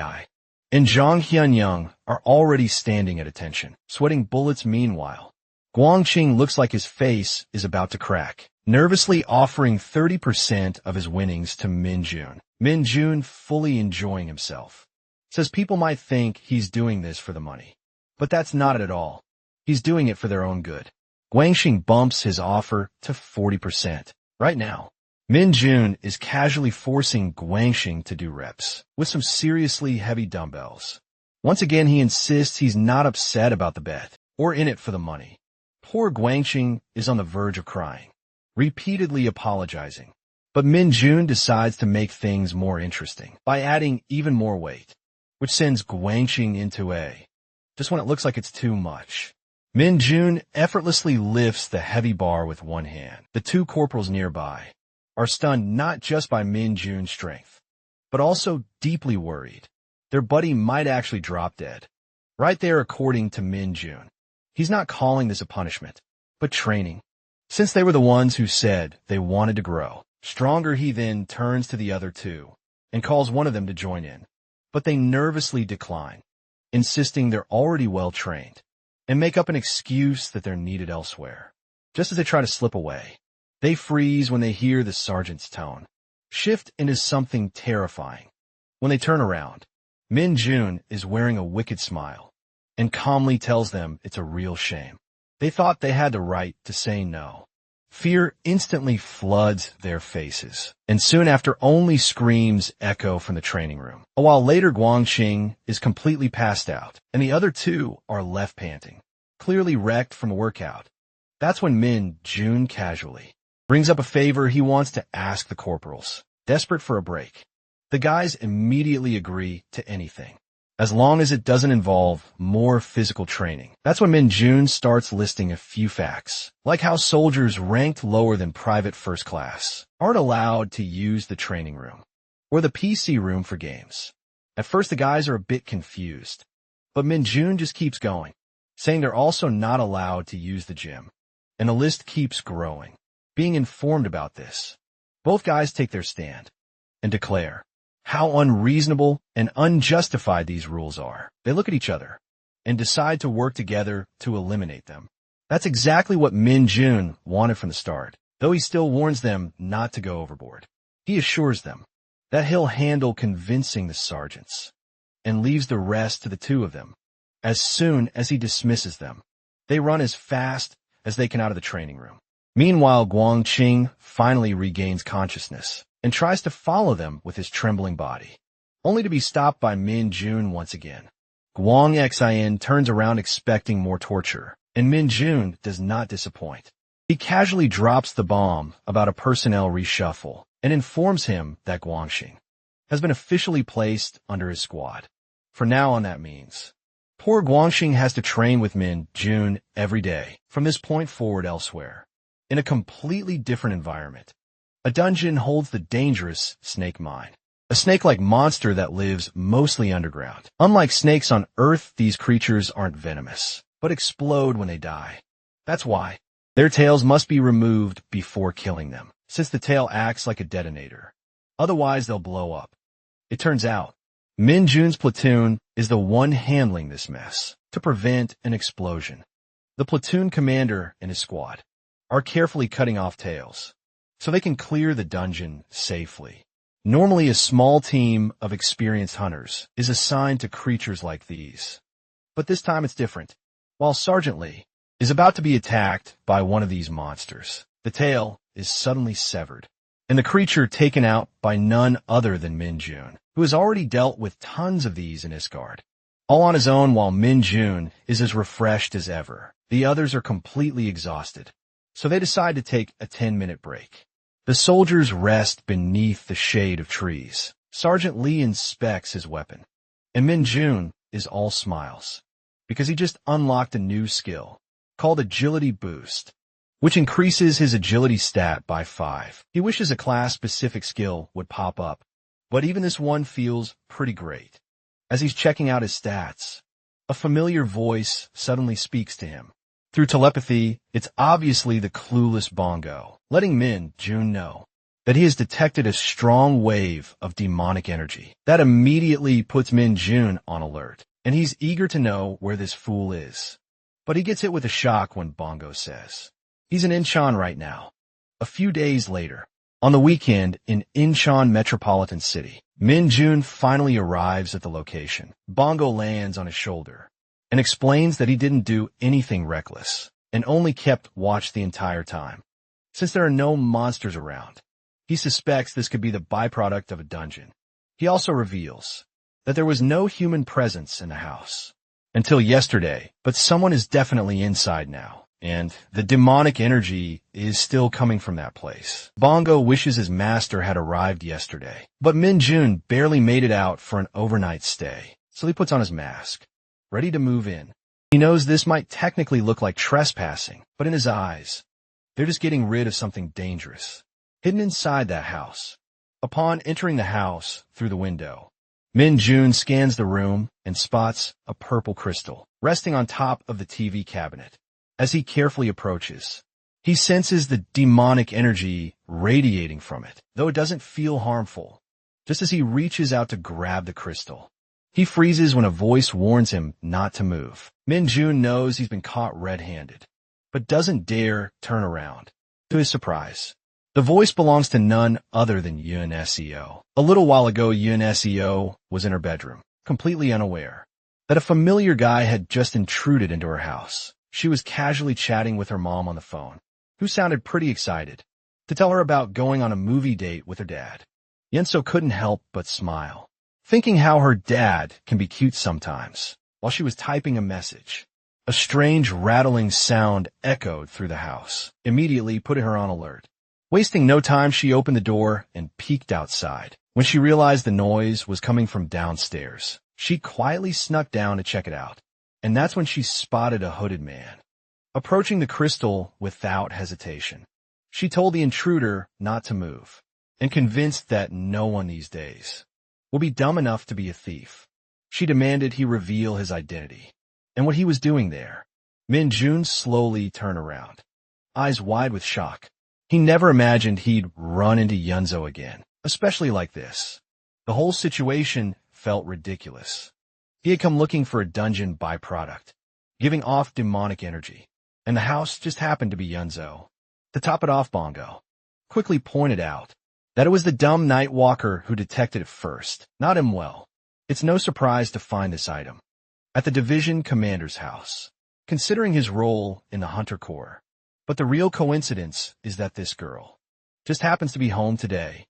and Jong Hyun-young are already standing at attention, sweating bullets. Meanwhile, Gwang-shik looks like his face is about to crack, nervously offering 30% of his winnings to Min-jun. Min-jun, fully enjoying himself, says people might think he's doing this for the money, but that's not it at all. He's doing it for their own good. Gwang-shik bumps his offer to 40%. Right now, Min-jun is casually forcing Gwang-shik to do reps with some seriously heavy dumbbells. Once again, he insists he's not upset about the bet or in it for the money. Poor Gwang-shik is on the verge of crying, repeatedly apologizing. But Min-jun decides to make things more interesting by adding even more weight, which sends Gwang-shik into A, just when it looks like it's too much. Min-jun effortlessly lifts the heavy bar with one hand. The 2 corporals nearby are stunned not just by Min-jun's strength, but also deeply worried their buddy might actually drop dead right there. According to Min-jun, he's not calling this a punishment, but training, since they were the ones who said they wanted to grow stronger. He then turns to the other 2 and calls one of them to join in, but they nervously decline, insisting they're already well trained and make up an excuse that they're needed elsewhere. Just as they try to slip away, they freeze when they hear the sergeant's tone. shift into something terrifying. When they turn around, Min Jun is wearing a wicked smile and calmly tells them it's a real shame. They thought they had the right to say no. Fear instantly floods their faces, and soon after only screams echo from the training room. A while later, Guangxing is completely passed out, and the other two are left panting, clearly wrecked from a workout. That's when Min Jun casually brings up a favor he wants to ask the corporals, desperate for a break. The guys immediately agree to anything, as long as it doesn't involve more physical training. That's when Min Jun starts listing a few facts, like how soldiers ranked lower than private first class aren't allowed to use the training room or the PC room for games. At first, the guys are a bit confused, but Min Jun just keeps going, saying they're also not allowed to use the gym, and the list keeps growing. Being informed about this, both guys take their stand and declare how unreasonable and unjustified these rules are. They look at each other and decide to work together to eliminate them. That's exactly what Min Jun wanted from the start, though he still warns them not to go overboard. He assures them that he'll handle convincing the sergeants and leaves the rest to the two of them. As soon as he dismisses them, they run as fast as they can out of the training room. Meanwhile, Guangxing finally regains consciousness and tries to follow them with his trembling body, only to be stopped by Min Jun once again. Guangxin turns around expecting more torture, and Min Jun does not disappoint. He casually drops the bomb about a personnel reshuffle and informs him that Guangxing has been officially placed under his squad. For now on, that means poor Guangxing has to train with Min Jun every day from this point forward elsewhere, in a completely different environment. A dungeon holds the dangerous snake mine, a snake-like monster that lives mostly underground. Unlike snakes on Earth, these creatures aren't venomous, but explode when they die. That's why their tails must be removed before killing them, since the tail acts like a detonator. Otherwise, they'll blow up. It turns out, Min Jun's platoon is the one handling this mess to prevent an explosion. The platoon commander and his squad are carefully cutting off tails so they can clear the dungeon safely. Normally, a small team of experienced hunters is assigned to creatures like these, but this time it's different. While Sergeant Lee is about to be attacked by one of these monsters, the tail is suddenly severed, and the creature taken out by none other than Min Jun, who has already dealt with tons of these in Isgard. All on his own, while Min Jun is as refreshed as ever. The others are completely exhausted, so they decide to take a 10-minute break. The soldiers rest beneath the shade of trees. Sergeant Lee inspects his weapon, and Min Jun is all smiles, because he just unlocked a new skill called Agility Boost, which increases his agility stat by 5. He wishes a class-specific skill would pop up, but even this one feels pretty great. As he's checking out his stats, a familiar voice suddenly speaks to him. Through telepathy, it's obviously the clueless Bongo, letting Min Jun know that he has detected a strong wave of demonic energy. That immediately puts Min Jun on alert, and he's eager to know where this fool is. But he gets hit with a shock when Bongo says he's in Incheon right now. A few days later, on the weekend in Incheon Metropolitan City, Min Jun finally arrives at the location. Bongo lands on his shoulder and explains that he didn't do anything reckless and only kept watch the entire time. Since there are no monsters around, he suspects this could be the byproduct of a dungeon. He also reveals that there was no human presence in the house until yesterday, but someone is definitely inside now, and the demonic energy is still coming from that place. Bongo wishes his master had arrived yesterday, but Min Jun barely made it out for an overnight stay, so he puts on his mask, ready to move in. He knows this might technically look like trespassing, but in his eyes, they're just getting rid of something dangerous hidden inside that house. Upon entering the house through the window, Min Jun scans the room and spots a purple crystal resting on top of the TV cabinet. As he carefully approaches, he senses the demonic energy radiating from it, though it doesn't feel harmful. Just as he reaches out to grab the crystal, he freezes when a voice warns him not to move. Min Jun knows he's been caught red-handed, but doesn't dare turn around. To his surprise, The voice belongs to none other than Yun Seo. A little while ago, Yun Seo was in her bedroom, completely unaware that a familiar guy had just intruded into her house. She was casually chatting with her mom on the phone, who sounded pretty excited to tell her about going on a movie date with her dad. Yunso couldn't help but smile, thinking how her dad can be cute sometimes. While she was typing a message, a strange rattling sound echoed through the house, immediately putting her on alert. Wasting no time, she opened the door and peeked outside. When she realized the noise was coming from downstairs, she quietly snuck down to check it out. And that's when she spotted a hooded man approaching the crystal without hesitation. She told the intruder not to move, and convinced that no one these days will be dumb enough to be a thief, she demanded he reveal his identity and what he was doing there. Min Jun slowly turned around, eyes wide with shock. He never imagined he'd run into Yunzo again, especially like this. The whole situation felt ridiculous. He had come looking for a dungeon byproduct, giving off demonic energy, and the house just happened to be Yunzo. To top it off, Bongo quickly pointed out that it was the dumb night walker who detected it first, not him. Well, it's no surprise to find this item at the division commander's house, considering his role in the Hunter Corps. But the real coincidence is that this girl just happens to be home today.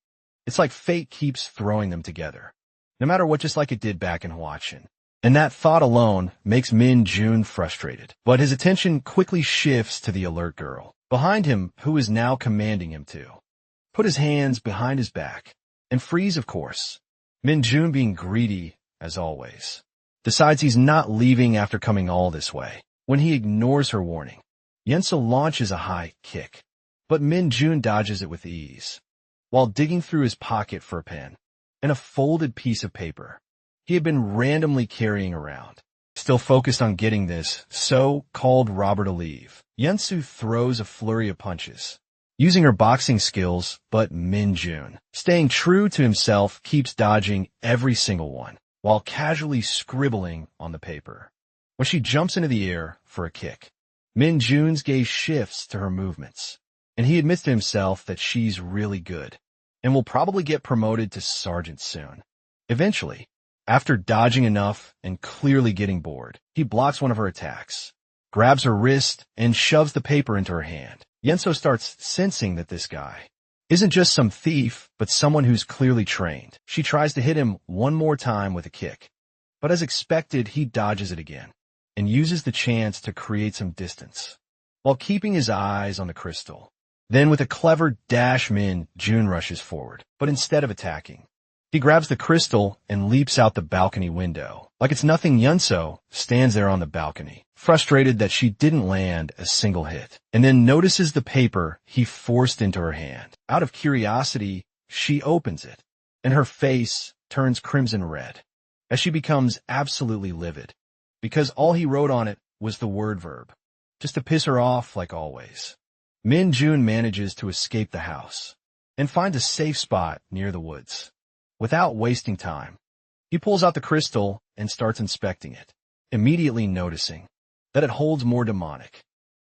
It's like fate keeps throwing them together, no matter what, just like it did back in Huachin. And that thought alone makes Min Jun frustrated. But his attention quickly shifts to the alert girl behind him, who is now commanding him to put his hands behind his back and freeze, of course. Min Jun, being greedy as always, decides he's not leaving after coming all this way. When he ignores her warning, Yunso launches a high kick, but Min Jun dodges it with ease, while digging through his pocket for a pen and a folded piece of paper he had been randomly carrying around. Still focused on getting this so-called robber to leave, Yunsu throws a flurry of punches, using her boxing skills, but Min Jun, staying true to himself, keeps dodging every single one, while casually scribbling on the paper. When she jumps into the air for a kick, Min Jun's gaze shifts to her movements, and he admits to himself that she's really good, and will probably get promoted to sergeant soon. Eventually, after dodging enough and clearly getting bored, he blocks one of her attacks, grabs her wrist, and shoves the paper into her hand. Yunso starts sensing that this guy isn't just some thief, but someone who's clearly trained. She tries to hit him one more time with a kick, but as expected, he dodges it again and uses the chance to create some distance while keeping his eyes on the crystal. Then with a clever dash, Min Jun rushes forward, but instead of attacking, he grabs the crystal and leaps out the balcony window. Like it's nothing, Yunso stands there on the balcony, frustrated that she didn't land a single hit, and then notices the paper he forced into her hand. Out of curiosity, she opens it, and her face turns crimson red as she becomes absolutely livid, because all he wrote on it was the word verb, just to piss her off like always. Min Jun manages to escape the house and finds a safe spot near the woods. Without wasting time, he pulls out the crystal and starts inspecting it, immediately noticing that it holds more demonic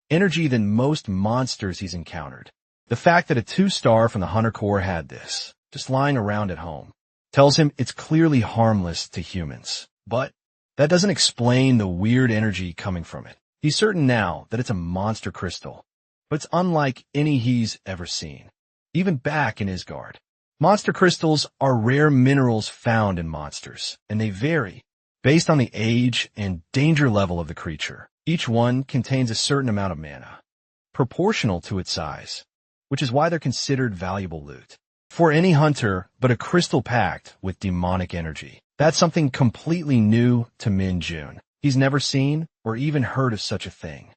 energy than most monsters he's encountered. The fact that a 2-star from the Hunter Corps had this, just lying around at home, tells him it's clearly harmless to humans. But that doesn't explain the weird energy coming from it. He's certain now that it's a monster crystal, but it's unlike any he's ever seen, even back in Isgard. Monster crystals are rare minerals found in monsters, and they vary based on the age and danger level of the creature. Each one contains a certain amount of mana, proportional to its size, which is why they're considered valuable loot for any hunter, but a crystal packed with demonic energy. That's something completely new to Min Jun. He's never seen or even heard of such a thing.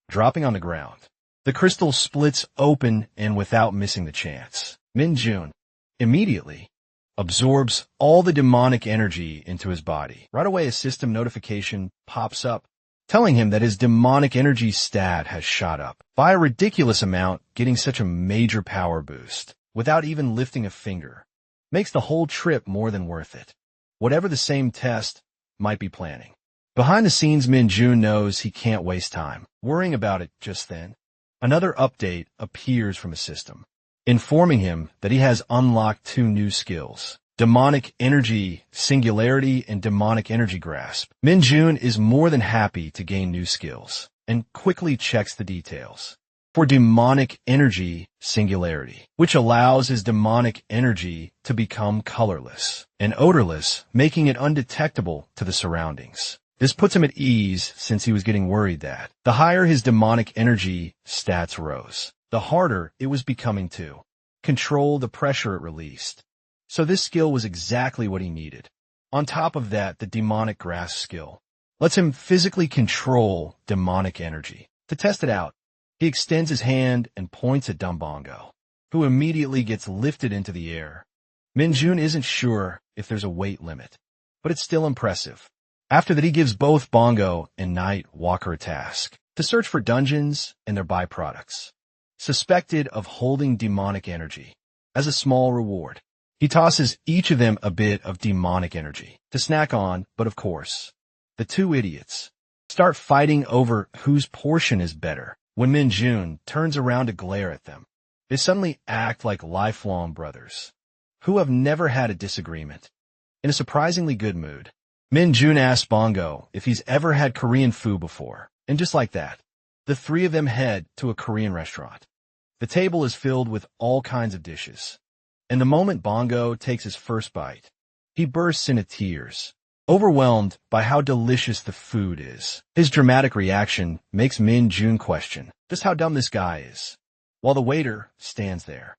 Dropping on the ground, the crystal splits open, and without missing the chance, Min Jun immediately absorbs all the demonic energy into his body. Right away, a system notification pops up, telling him that his demonic energy stat has shot up by a ridiculous amount. Getting such a major power boost without even lifting a finger makes the whole trip more than worth it, whatever the same test might be planning. Behind the scenes, Min Jun knows he can't waste time worrying about it just then. Another update appears from a system, informing him that he has unlocked 2 new skills: demonic energy singularity and demonic energy grasp. Min-jun is more than happy to gain new skills and quickly checks the details. For demonic energy singularity, which allows his demonic energy to become colorless and odorless, making it undetectable to the surroundings. This puts him at ease since he was getting worried that the higher his demonic energy stats rose, the harder it was becoming to control the pressure it released. So this skill was exactly what he needed. On top of that, the demonic grasp skill lets him physically control demonic energy. To test it out, he extends his hand and points at Dumbongo, who immediately gets lifted into the air. Min-jun isn't sure if there's a weight limit, but it's still impressive. After that, he gives both Bongo and Night Walker a task to search for dungeons and their byproducts, suspected of holding demonic energy. As a small reward, he tosses each of them a bit of demonic energy to snack on, but of course, the 2 idiots start fighting over whose portion is better. When Min-jun turns around to glare at them, they suddenly act like lifelong brothers who have never had a disagreement. In a surprisingly good mood, Min-jun asks Bongo if he's ever had Korean food before, and just like that, the 3 of them head to a Korean restaurant. The table is filled with all kinds of dishes, and the moment Bongo takes his first bite, he bursts into tears, overwhelmed by how delicious the food is. His dramatic reaction makes Min-jun question just how dumb this guy is, while the waiter stands there,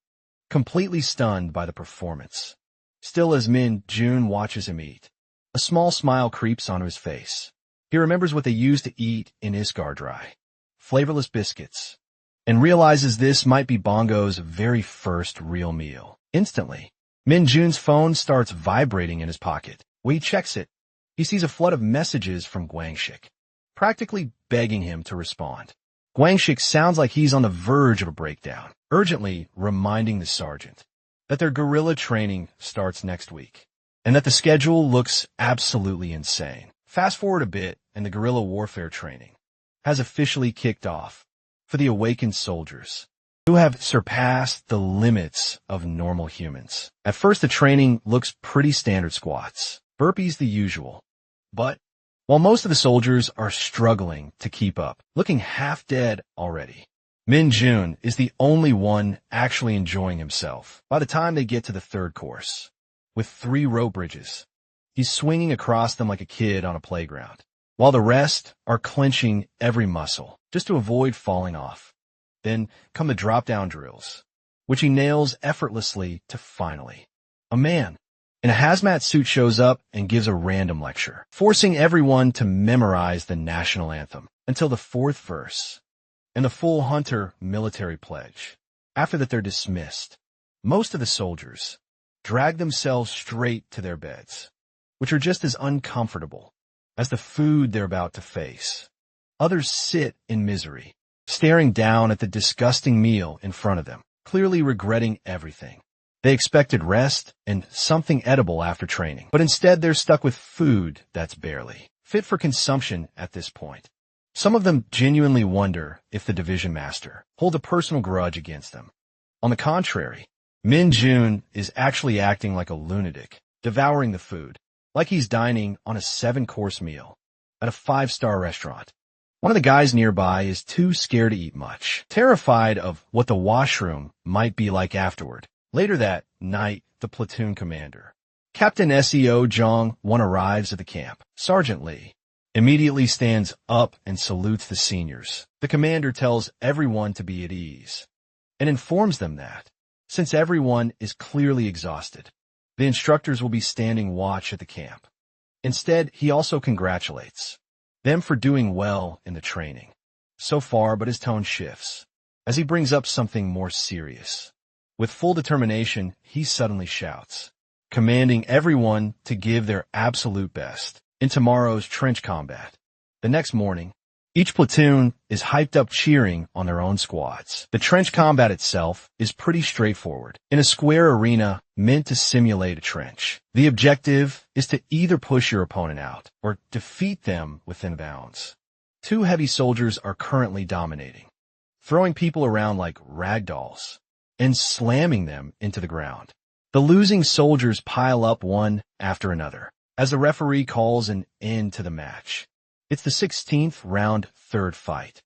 completely stunned by the performance. Still, as Min-jun watches him eat, a small smile creeps onto his face. He remembers what they used to eat in Isgardry, flavorless biscuits, and realizes this might be Bongo's very first real meal. Instantly, Min-jun's phone starts vibrating in his pocket. When he checks it, he sees a flood of messages from Guangxik, practically begging him to respond. Guangxik sounds like he's on the verge of a breakdown, urgently reminding the sergeant that their guerrilla training starts next week, and that the schedule looks absolutely insane. Fast forward a bit, and the guerrilla warfare training has officially kicked off for the awakened soldiers, who have surpassed the limits of normal humans. At first, the training looks pretty standard: squats, burpees, the usual. But while most of the soldiers are struggling to keep up, looking half dead already, Min-jun is the only one actually enjoying himself. By the time they get to the 3rd course, with 3 rope bridges, he's swinging across them like a kid on a playground, while the rest are clenching every muscle just to avoid falling off. Then come the drop-down drills, which he nails effortlessly to finally. A man in a hazmat suit shows up and gives a random lecture, forcing everyone to memorize the national anthem until the 4th verse and the full hunter military pledge. After that, they're dismissed. Most of the soldiers drag themselves straight to their beds, which are just as uncomfortable as the food they're about to face. Others sit in misery, staring down at the disgusting meal in front of them, clearly regretting everything. They expected rest and something edible after training, but instead they're stuck with food that's barely fit for consumption at this point. Some of them genuinely wonder if the division master holds a personal grudge against them. On the contrary, Min-jun is actually acting like a lunatic, devouring the food, like he's dining on a 7-course meal at a 5-star restaurant. One of the guys nearby is too scared to eat much, terrified of what the washroom might be like afterward. Later that night, the platoon commander, Captain Seo Jong-won, arrives at the camp. Sergeant Lee immediately stands up and salutes the seniors. The commander tells everyone to be at ease and informs them that, since everyone is clearly exhausted, the instructors will be standing watch at the camp. Instead, he also congratulates them for doing well in the training so far, but his tone shifts as he brings up something more serious. With full determination, he suddenly shouts, commanding everyone to give their absolute best in tomorrow's trench combat. The next morning, each platoon is hyped up cheering on their own squads. The trench combat itself is pretty straightforward. In a square arena meant to simulate a trench, the objective is to either push your opponent out or defeat them within bounds. 2 heavy soldiers are currently dominating, throwing people around like rag dolls and slamming them into the ground. The losing soldiers pile up one after another as the referee calls an end to the match. It's the 16th round, third fight,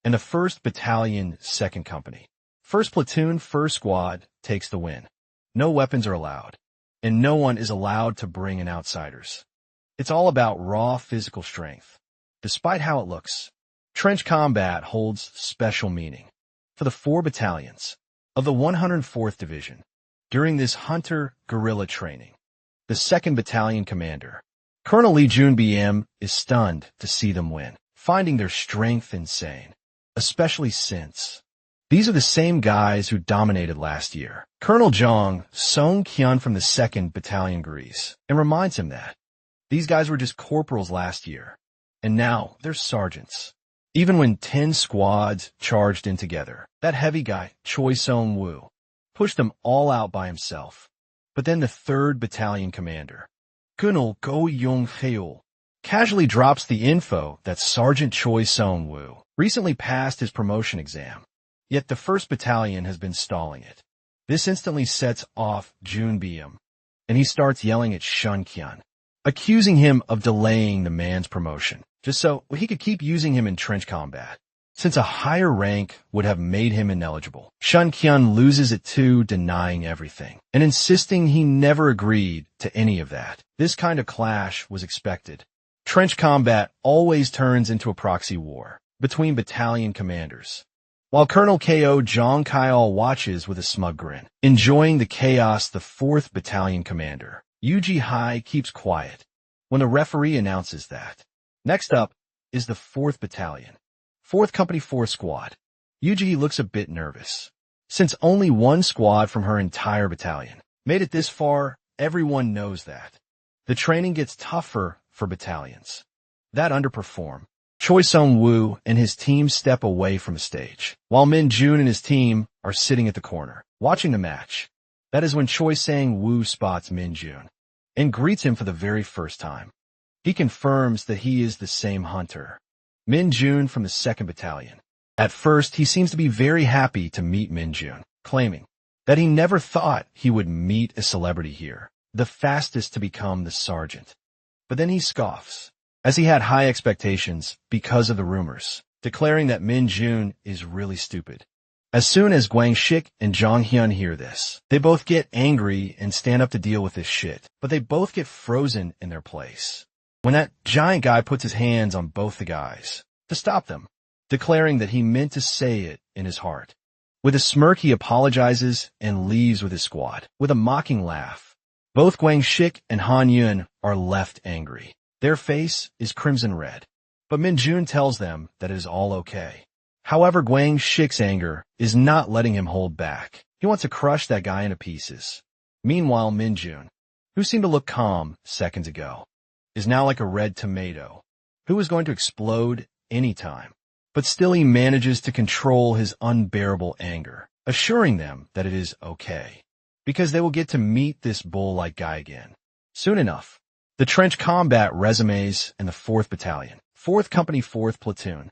and the 1st Battalion, 2nd Company. 1st Platoon, 1st Squad takes the win. No weapons are allowed, and no one is allowed to bring in outsiders. It's all about raw physical strength. Despite how it looks, trench combat holds special meaning for the 4 battalions of the 104th Division. During this hunter-guerrilla training, the 2nd Battalion commander, Colonel Lee Jun BM, is stunned to see them win, finding their strength insane, especially since these are the same guys who dominated last year. Colonel Jong Song-kyun from the 2nd Battalion agrees and reminds him that these guys were just corporals last year, and now they're sergeants. Even when 10 squads charged in together, that heavy guy, Choi Song-woo, pushed them all out by himself. But then the 3rd Battalion commander, Colonel Go Young-heol, casually drops the info that Sergeant Choi Song-woo recently passed his promotion exam. Yet the 1st Battalion has been stalling it. This instantly sets off Jun BM, and he starts yelling at Shun-kyun, accusing him of delaying the man's promotion, just so he could keep using him in trench combat, since a higher rank would have made him ineligible. Shun-kyun loses it too, denying everything, and insisting he never agreed to any of that. This kind of clash was expected. Trench combat always turns into a proxy war between battalion commanders, while Colonel Ko Jong Kyol watches with a smug grin, enjoying the chaos. The 4th Battalion commander, Yoo Ji-hai, keeps quiet when the referee announces that. Next up is the 4th Battalion, 4th Company, 4th Squad. Yoo Ji looks a bit nervous, since only one squad from her entire battalion made it this far. Everyone knows that. The training gets tougher for battalions that underperform. Choi Sung-woo and his team step away from the stage, while Min Jun and his team are sitting at the corner, watching the match. That is when Choi Sang-woo spots Min Jun and greets him for the very first time. He confirms that he is the same hunter, Min Jun from the 2nd Battalion. At first, he seems to be very happy to meet Min Jun, claiming that he never thought he would meet a celebrity here, the fastest to become the sergeant. But then he scoffs, as he had high expectations because of the rumors, declaring that Min Jun is really stupid. As soon as Gwang Shik and Jong Hyun hear this, they both get angry and stand up to deal with this shit, but they both get frozen in their place when that giant guy puts his hands on both the guys to stop them, declaring that he meant to say it in his heart. With a smirk, he apologizes and leaves with his squad. With a mocking laugh, both Gwang Shik and Han Yun are left angry. Their face is crimson red, but Min Jun tells them that it is all okay. However, Gwang Shik's anger is not letting him hold back. He wants to crush that guy into pieces. Meanwhile, Min Jun, who seemed to look calm seconds ago, is now like a red tomato, who is going to explode anytime. But still he manages to control his unbearable anger, assuring them that it is okay, because they will get to meet this bull-like guy again soon enough. The trench combat resumes in the 4th Battalion, 4th Company, 4th Platoon.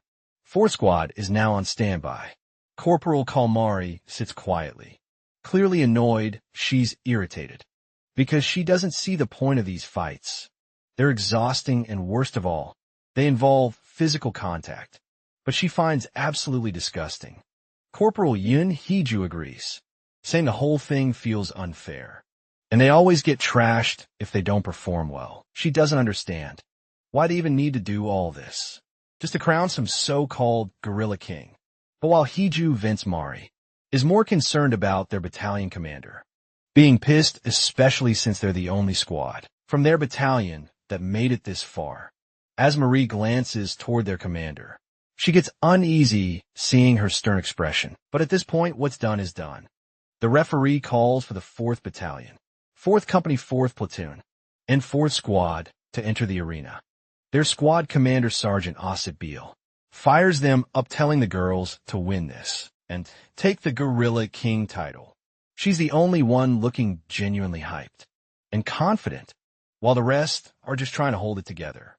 4th Squad is now on standby. Corporal Kalmari sits quietly. Clearly annoyed, she's irritated, because she doesn't see the point of these fights. They're exhausting, and worst of all, they involve physical contact, but she finds absolutely disgusting. Corporal Yun Heeju agrees, saying the whole thing feels unfair, and they always get trashed if they don't perform well. She doesn't understand why they even need to do all this, just to crown some so-called guerrilla king. But while Heeju Vince Mari is more concerned about their battalion commander being pissed, especially since they're the only squad from their battalion that made it this far. As Marie glances toward their commander, she gets uneasy seeing her stern expression. But at this point, what's done is done. The referee calls for the 4th Battalion, 4th Company, 4th Platoon, and 4th Squad to enter the arena. Their squad commander, Sergeant Osip Beal, fires them up, telling the girls to win this and take the Guerrilla King title. She's the only one looking genuinely hyped and confident, while the rest are just trying to hold it together.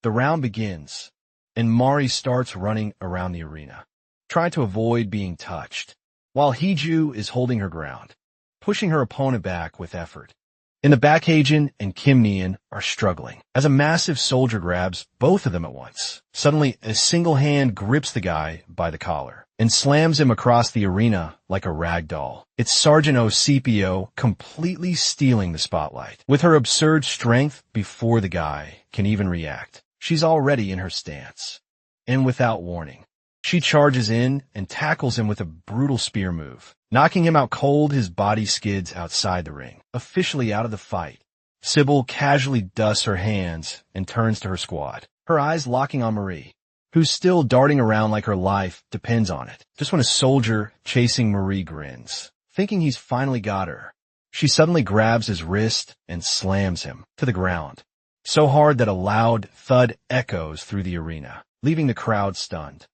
The round begins, and Mari starts running around the arena, trying to avoid being touched. while Heeju is holding her ground, pushing her opponent back with effort. In the back, Hajin and Kim Neon are struggling as a massive soldier grabs both of them at once. Suddenly, a single hand grips the guy by the collar and slams him across the arena like a rag doll. It's Sergeant OCPO completely stealing the spotlight. With her absurd strength before the guy can even react, she's already in her stance. And without warning, she charges in and tackles him with a brutal spear move. Knocking him out cold, his body skids outside the ring, officially out of the fight. Sybil casually dusts her hands and turns to her squad, her eyes locking on Marie, who's still darting around like her life depends on it. Just when a soldier chasing Marie grins, thinking he's finally got her, she suddenly grabs his wrist and slams him to the ground, so hard that a loud thud echoes through the arena, leaving the crowd stunned.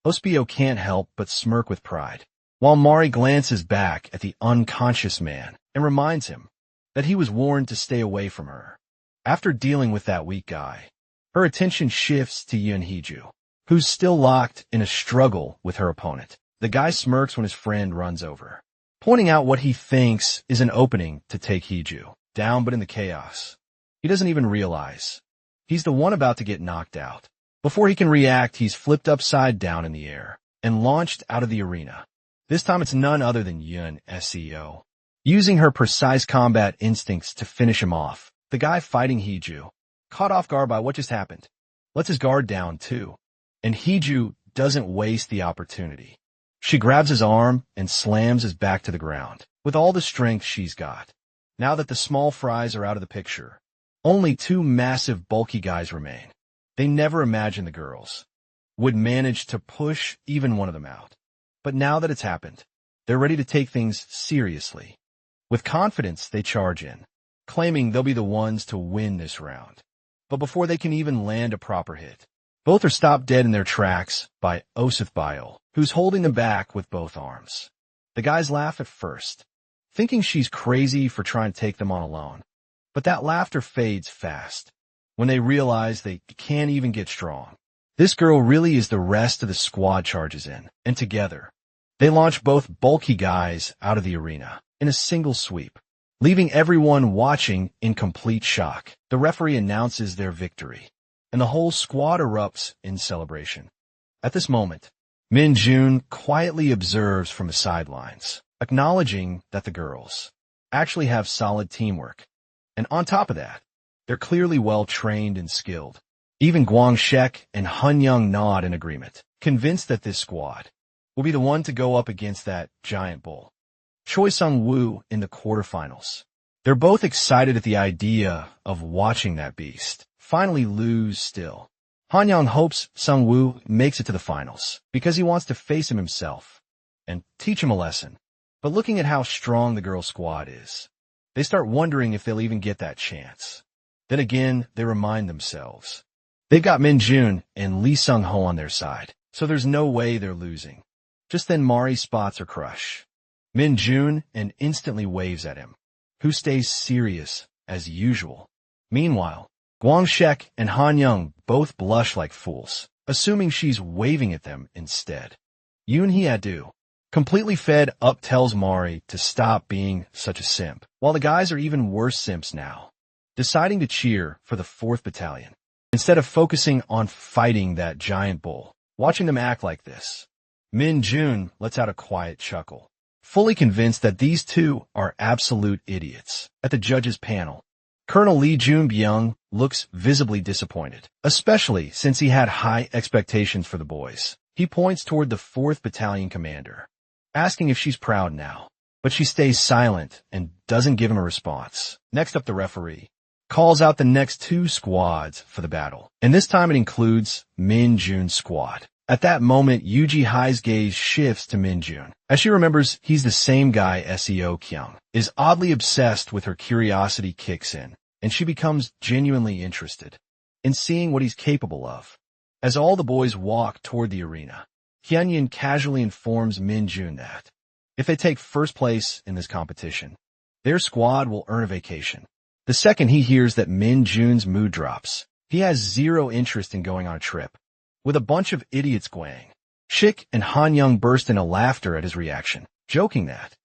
Ospio can't help but smirk with pride, while Mari glances back at the unconscious man and reminds him that he was warned to stay away from her. After dealing with that weak guy, her attention shifts to Yun Heeju, who's still locked in a struggle with her opponent. The guy smirks when his friend runs over, pointing out what he thinks is an opening to take Heeju down, but in the chaos, he doesn't even realize he's the one about to get knocked out. Before he can react, he's flipped upside down in the air and launched out of the arena. This time it's none other than Yun SEO, using her precise combat instincts to finish him off. The guy fighting Heeju, caught off guard by what just happened, lets his guard down too, and Heeju doesn't waste the opportunity. She grabs his arm and slams his back to the ground with all the strength she's got. Now that the small fries are out of the picture, only two massive bulky guys remain. They never imagined the girls would manage to push even one of them out. But now that it's happened, they're ready to take things seriously. With confidence, they charge in, claiming they'll be the ones to win this round. But before they can even land a proper hit, both are stopped dead in their tracks by Osith Bile, who's holding them back with both arms. The guys laugh at first, thinking she's crazy for trying to take them on alone. But that laughter fades fast when they realize they can't even get strong. This girl really is the rest of the squad charges in, and together, they launch both bulky guys out of the arena in a single sweep, leaving everyone watching in complete shock. The referee announces their victory, and the whole squad erupts in celebration. At this moment, Min Jun quietly observes from the sidelines, acknowledging that the girls actually have solid teamwork. And on top of that, they're clearly well-trained and skilled. Even Guang Shek and Han Young nod in agreement, convinced that this squad will be the one to go up against that giant bull, Choi Sung-woo, in the quarterfinals. They're both excited at the idea of watching that beast finally lose still. Han Young hopes Sung-woo makes it to the finals because he wants to face him himself and teach him a lesson. But looking at how strong the girls' squad is, they start wondering if they'll even get that chance. Then again, they remind themselves they've got Min Jun and Lee Sung-ho on their side, so there's no way they're losing. Just then Mari spots her crush, Min Jun, and instantly waves at him, who stays serious as usual. Meanwhile, Guang Shek and Han Young both blush like fools, assuming she's waving at them instead. Yoon Hee-do, completely fed up, tells Mari to stop being such a simp, while the guys are even worse simps now, deciding to cheer for the 4th Battalion. Instead of focusing on fighting that giant bull, watching them act like this, Min Jun lets out a quiet chuckle, fully convinced that these two are absolute idiots. At the judges' panel, Colonel Lee Jun-byung looks visibly disappointed, especially since he had high expectations for the boys. He points toward the 4th Battalion commander, asking if she's proud now, but she stays silent and doesn't give him a response. Next up, the referee calls out the next two squads for the battle, and this time it includes Min Jun's squad. At that moment, Yuji Hai's gaze shifts to Min Jun, as she remembers he's the same guy Seo Kyung is. Oddly obsessed with her, curiosity kicks in, and she becomes genuinely interested in seeing what he's capable of. As all the boys walk toward the arena, Hyunyin casually informs Min Jun that if they take first place in this competition, their squad will earn a vacation. The second he hears that Min Jun's mood drops, he has zero interest in going on a trip with a bunch of idiots. Guang Shik and Han Young burst into laughter at his reaction, joking that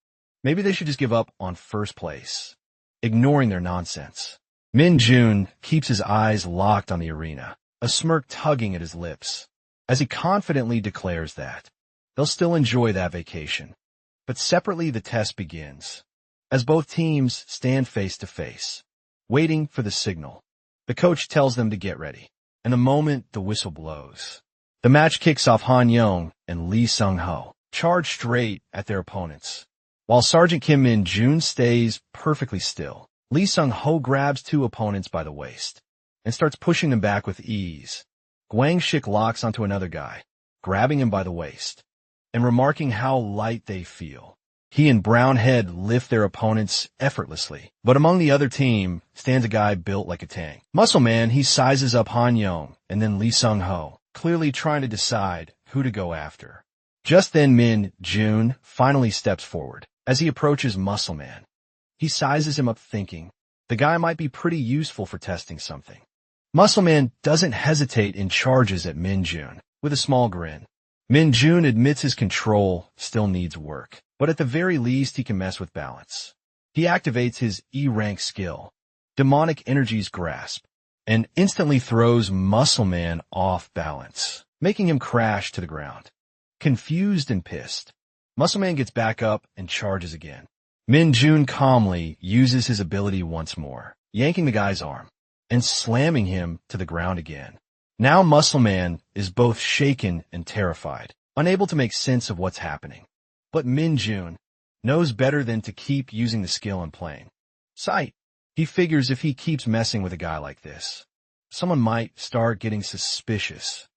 maybe they should just give up on first place, ignoring their nonsense. Min Jun keeps his eyes locked on the arena, a smirk tugging at his lips, as he confidently declares that they'll still enjoy that vacation. But separately, the test begins, as both teams stand face to face, waiting for the signal. The coach tells them to get ready, and the moment the whistle blows, the match kicks off. Han Yong and Lee Sung-ho charge straight at their opponents, while Sergeant Kim Min Jun stays perfectly still. Lee Sung-ho grabs two opponents by the waist and starts pushing them back with ease. Gwang Shik locks onto another guy, grabbing him by the waist and remarking how light they feel. He and Brown Head lift their opponents effortlessly, but among the other team stands a guy built like a tank. Muscle Man, he sizes up Han Yong and then Lee Sung-ho, clearly trying to decide who to go after. Just then Min Jun finally steps forward. As he approaches Muscle Man, he sizes him up thinking the guy might be pretty useful for testing something. Muscle Man doesn't hesitate and charges at Min Jun with a small grin. Min Jun admits his control still needs work, but at the very least he can mess with balance. He activates his E-rank skill, Demonic Energy's Grasp, and instantly throws Muscle Man off balance, making him crash to the ground. Confused and pissed, Muscle Man gets back up and charges again. Min Jun calmly uses his ability once more, yanking the guy's arm and slamming him to the ground again. Now Muscle Man is both shaken and terrified, unable to make sense of what's happening. But Min Jun knows better than to keep using the skill in plain sight. He figures if he keeps messing with a guy like this, someone might start getting suspicious.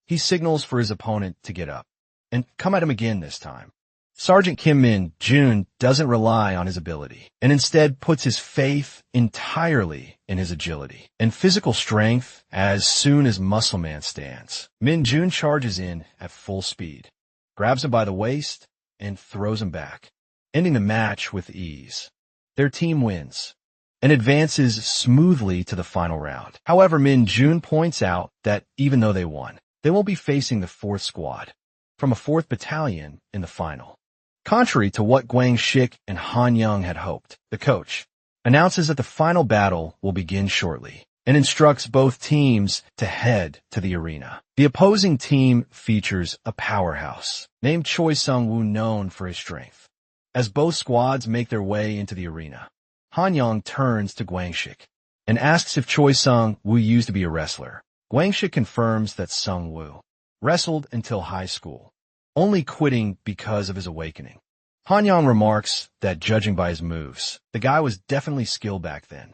He signals for his opponent to get up and come at him again this time. Sergeant Kim Min Jun doesn't rely on his ability and instead puts his faith entirely in his agility and physical strength. As soon as Muscle Man stands, Min Jun charges in at full speed, grabs him by the waist, and throws him back, ending the match with ease. Their team wins and advances smoothly to the final round. However, Min Jun points out that even though they won, they won't be facing the 4th squad from a 4th battalion in the final. Contrary to what Gwang Shik and Han Young had hoped, the coach announces that the final battle will begin shortly and instructs both teams to head to the arena. The opposing team features a powerhouse named Choi Sung-woo, known for his strength. As both squads make their way into the arena, Han Young turns to Gwang Shik and asks if Choi Sung-woo used to be a wrestler. Gwang Shik confirms that Sung-woo wrestled until high school, only quitting because of his awakening. Han Yang remarks that judging by his moves, the guy was definitely skilled back then.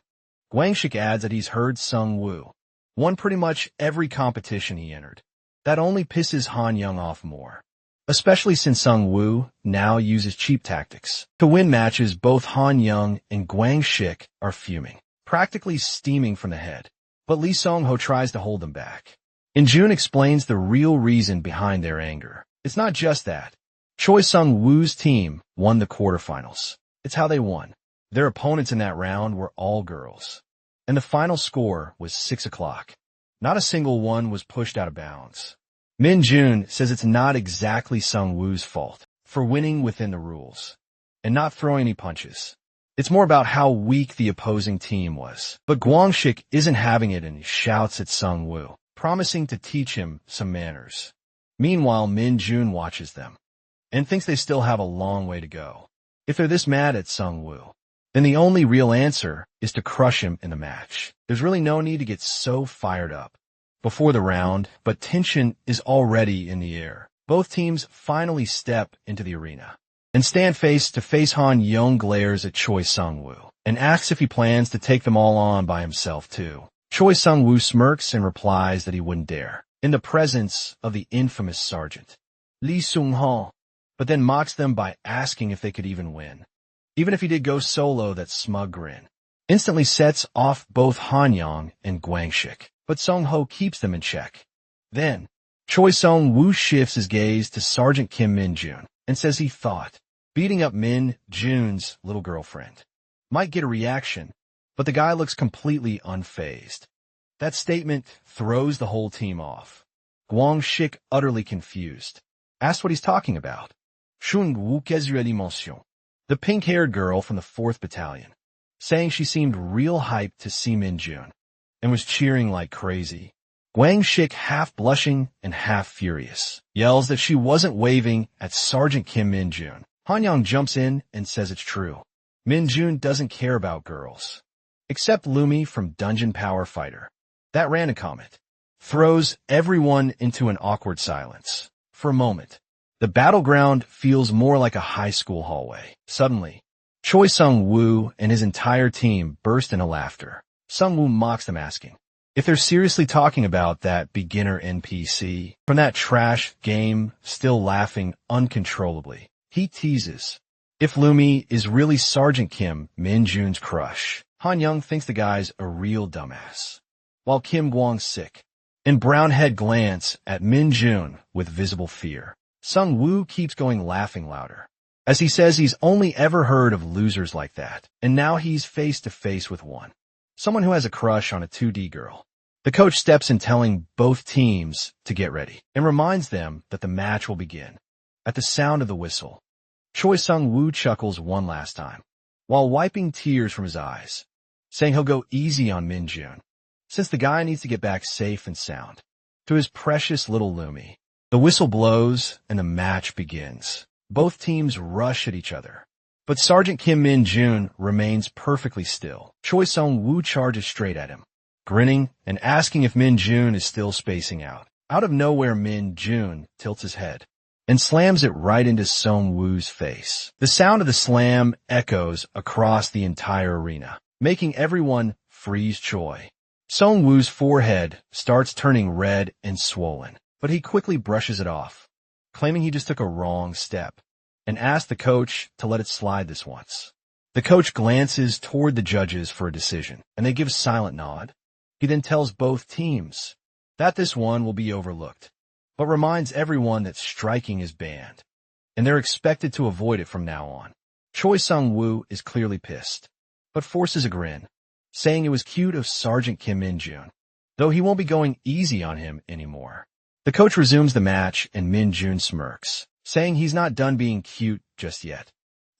Gwang Shik adds that he's heard Sung-woo won pretty much every competition he entered. That only pisses Han Yang off more, especially since Sung-woo now uses cheap tactics. To win matches, both Han Yang and Gwang Shik are fuming, practically steaming from the head. But Lee Sung-ho tries to hold them back. And Jun explains the real reason behind their anger. It's not just that Choi Sung-woo's team won the quarterfinals. It's how they won. Their opponents in that round were all girls, and the final score was 6 o'clock. Not a single one was pushed out of bounds. Min Jun says it's not exactly Sung-woo's fault for winning within the rules and not throwing any punches. It's more about how weak the opposing team was. But Gwang Shik isn't having it and he shouts at Sung-woo, promising to teach him some manners. Meanwhile, Min Jun watches them and thinks they still have a long way to go. If they're this mad at Sung-woo, then the only real answer is to crush him in the match. There's really no need to get so fired up before the round, but tension is already in the air. Both teams finally step into the arena and stand face to face. Han Young glares at Choi Sung-woo and asks if he plans to take them all on by himself too. Choi Sung-woo smirks and replies that he wouldn't dare, in the presence of the infamous Sergeant Lee Sung-ho, but then mocks them by asking if they could even win. Even if he did go solo, that smug grin instantly sets off both Han Yang and Gwang Shik, but Sung-ho keeps them in check. Then, Choi Sung-woo shifts his gaze to Sergeant Kim Min Jun and says he thought beating up Min Jun's little girlfriend might get a reaction, but the guy looks completely unfazed. That statement throws the whole team off. Gwang Shik, utterly confused, asks what he's talking about. Shun wu kezue dimension. The pink-haired girl from the 4th Battalion, saying she seemed real hyped to see Min-jun, and was cheering like crazy. Guang Shik, half blushing and half furious, yells that she wasn't waving at Sergeant Kim Min-jun. Hanyang jumps in and says it's true. Min-jun doesn't care about girls, except Lumi from Dungeon Power Fighter. That random comment throws everyone into an awkward silence. For a moment, the battleground feels more like a high school hallway. Suddenly, Choi Sung-woo and his entire team burst into laughter. Sung-woo mocks them, asking if they're seriously talking about that beginner NPC from that trash game, still laughing uncontrollably. He teases if Lumi is really Sergeant Kim Min-jun's crush. Han Young thinks the guy's a real dumbass, while Kim Gwang-sik and Brownhead glance at Min-jun with visible fear. Sung-woo keeps going, laughing louder, as he says he's only ever heard of losers like that, and now he's face to face with one. Someone who has a crush on a 2D girl. The coach steps in, telling both teams to get ready, and reminds them that the match will begin. At the sound of the whistle, Choi Sung-woo chuckles one last time, while wiping tears from his eyes, saying he'll go easy on Min-jun, since the guy needs to get back safe and sound to his precious little Lumi. The whistle blows, and the match begins. Both teams rush at each other, but Sergeant Kim Min-jun remains perfectly still. Choi Sung-woo charges straight at him, grinning and asking if Min-jun is still spacing out. Out of nowhere, Min-jun tilts his head and slams it right into Sung-woo's face. The sound of the slam echoes across the entire arena, making everyone freeze. Choi Sung-woo's forehead starts turning red and swollen, but he quickly brushes it off, claiming he just took a wrong step, and asks the coach to let it slide this once. The coach glances toward the judges for a decision, and they give a silent nod. He then tells both teams that this one will be overlooked, but reminds everyone that striking is banned, and they're expected to avoid it from now on. Choi Sung-woo is clearly pissed, but forces a grin, saying it was cute of Sergeant Kim Min-jun, though he won't be going easy on him anymore. The coach resumes the match, and Min-jun smirks, saying he's not done being cute just yet.